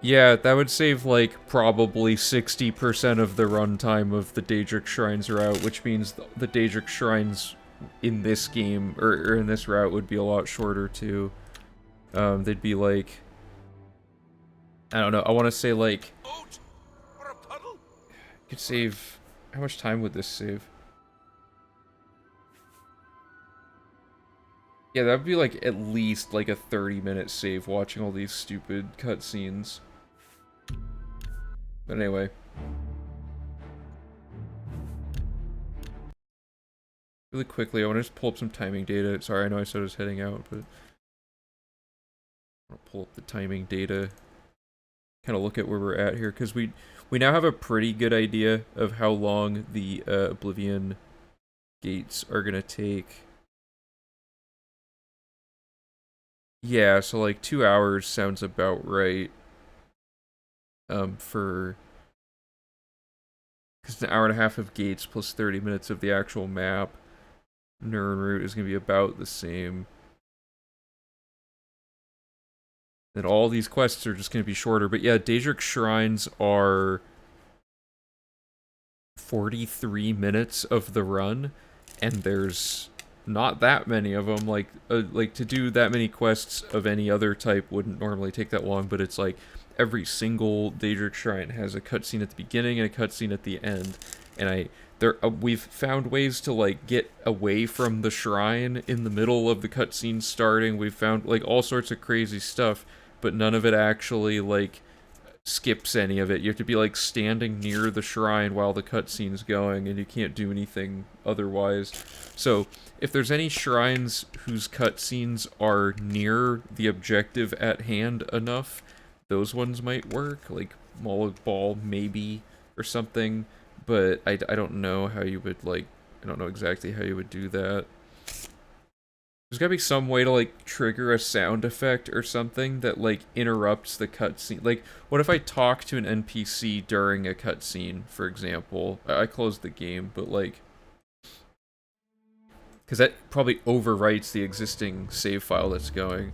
Yeah, that would save, like, probably 60% of the runtime of the Daedric Shrines route, which means the Daedric Shrines in this game, or in this route, would be a lot shorter, too. They'd be, like... I don't know. I want to say like Boat? Or a puddle? could save. How much time would this save? Yeah, that would be like at least like a 30-minute save watching all these stupid cutscenes. But anyway. Really quickly, I want to just pull up some timing data. Sorry, I know I said I was heading out, but I'll pull up the timing data. Kind of look at where we're at here, because we now have a pretty good idea of how long the Oblivion gates are gonna take. Yeah, so like 2 hours sounds about right. For because an hour and a half of gates plus 30 minutes of the actual map, Nirnroot is gonna be about the same. And all these quests are just gonna be shorter. But yeah, Daedric Shrines are 43 minutes of the run, and there's not that many of them. Like to do that many quests of any other type wouldn't normally take that long, but it's like every single Daedric Shrine has a cutscene at the beginning and a cutscene at the end, and we've found ways to like get away from the shrine in the middle of the cutscene starting. We've found like all sorts of crazy stuff, but none of it actually like skips any of it. You have to be like standing near the shrine while the cutscene's going, and you can't do anything otherwise. So if there's any shrines whose cutscenes are near the objective at hand enough, those ones might work, like Moloch Ball maybe, or something, but I don't know how you would, like, I don't know exactly how you would do that. There's gotta be some way to, like, trigger a sound effect or something that, like, interrupts the cutscene. Like, what if I talk to an NPC during a cutscene, for example? I closed the game, but, like... because that probably overwrites the existing save file that's going.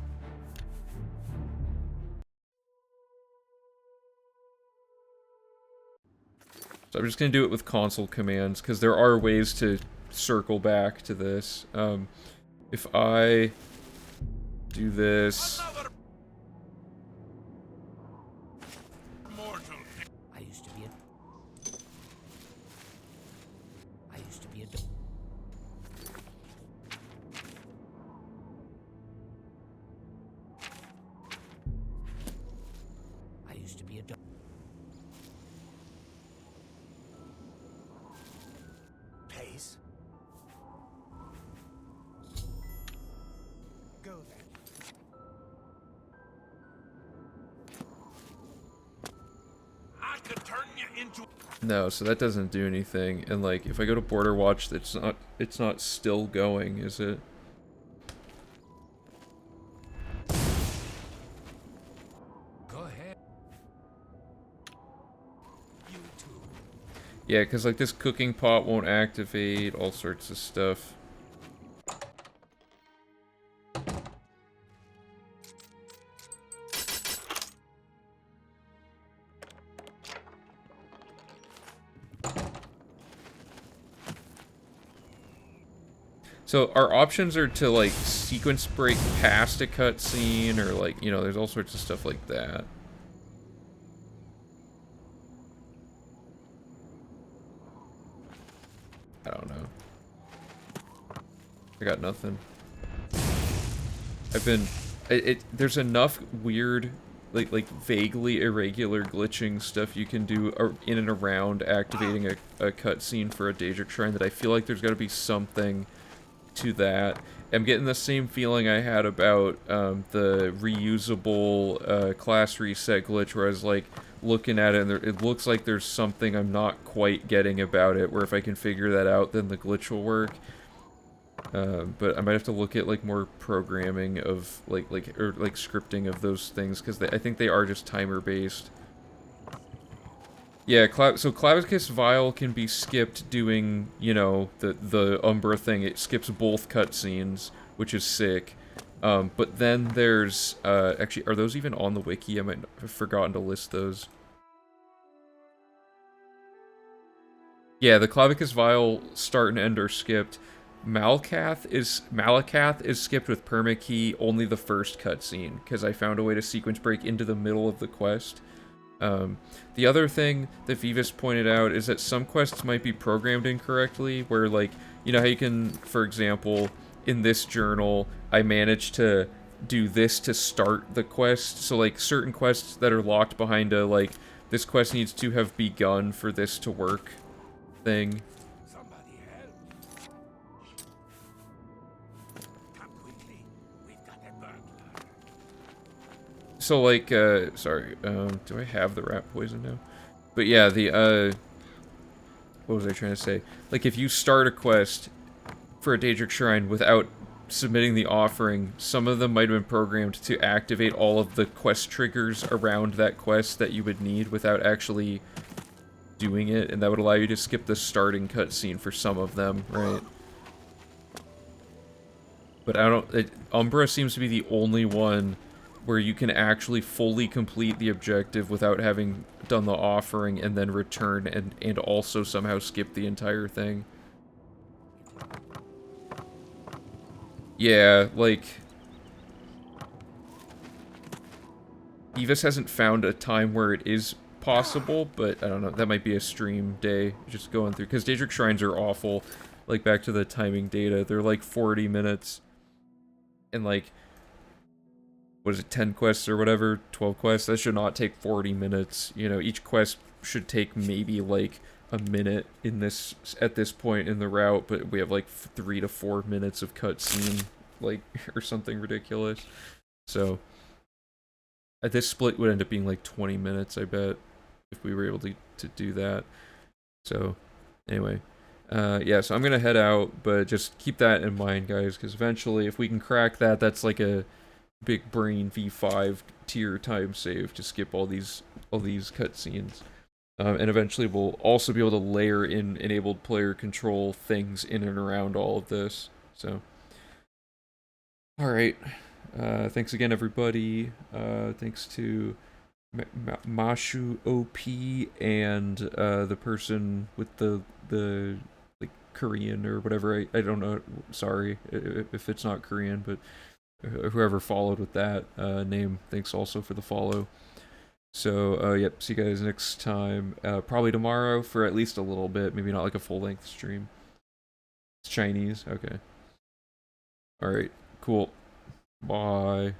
So I'm just gonna do it with console commands, because there are ways to circle back to this. If I do this... Another mortal. I used to be a. I used to be a. I used to be a. Pace. Go then. I could turn you into. No, so that doesn't do anything. And like, if I go to Border Watch, it's not still going, is it? Go ahead. You too. Yeah, because like this cooking pot won't activate, all sorts of stuff. So our options are to like sequence break past a cutscene, or like, you know, there's all sorts of stuff like that. I don't know. I got nothing. I've been... there's enough weird, like vaguely irregular glitching stuff you can do in and around activating a cutscene for a Daedric Shrine that I feel like there's got to be something to that. I'm getting the same feeling I had about the reusable class reset glitch, where I was like looking at it and it looks like there's something I'm not quite getting about it, where if I can figure that out then the glitch will work. But I might have to look at like more programming of like scripting of those things, because I think they are just timer based. Yeah, so Clavicus Vial can be skipped doing, you know, the Umbra thing. It skips both cutscenes, which is sick. But then there's, actually, are those even on the wiki? I might have forgotten to list those. Yeah, the Clavicus Vial start and end are skipped. Malakath is skipped with permakey only the first cutscene, because I found a way to sequence break into the middle of the quest. The other thing that Vivus pointed out is that some quests might be programmed incorrectly, where, like, you know how you can, for example, in this journal, I managed to do this to start the quest, so, like, certain quests that are locked behind a, like, this quest needs to have begun for this to work thing. Somebody help! Come quickly. We've got a burglar. So, like, sorry, do I have the rat poison now? But yeah, what was I trying to say? Like, if you start a quest for a Daedric Shrine without submitting the offering, some of them might have been programmed to activate all of the quest triggers around that quest that you would need without actually doing it, and that would allow you to skip the starting cutscene for some of them, right? But Umbra seems to be the only one where you can actually fully complete the objective without having done the offering and then return and also somehow skip the entire thing. Yeah, like, Evis hasn't found a time where it is possible, but I don't know, that might be a stream day, just going through, because Daedric Shrines are awful. Like, back to the timing data, they're like 40 minutes, and like, what is it, 10 quests or whatever, 12 quests, that should not take 40 minutes, you know, each quest should take maybe like a minute at this point in the route, but we have like 3 to 4 minutes of cutscene, like, or something ridiculous. So this split would end up being like 20 minutes, I bet, if we were able to do that. So anyway, yeah, so I'm gonna head out, but just keep that in mind, guys, because eventually, if we can crack that, that's like a big brain V5 tier time save to skip all these cutscenes. And eventually we'll also be able to layer in enabled player control things in and around all of this. So, alright. Thanks again, everybody. Thanks to Mashu OP and the person with the like Korean or whatever. I don't know. Sorry if it's not Korean, but whoever followed with that name. Thanks also for the follow. So, yep, see you guys next time. Probably tomorrow for at least a little bit. Maybe not like a full-length stream. It's Chinese? Okay. Alright, cool. Bye.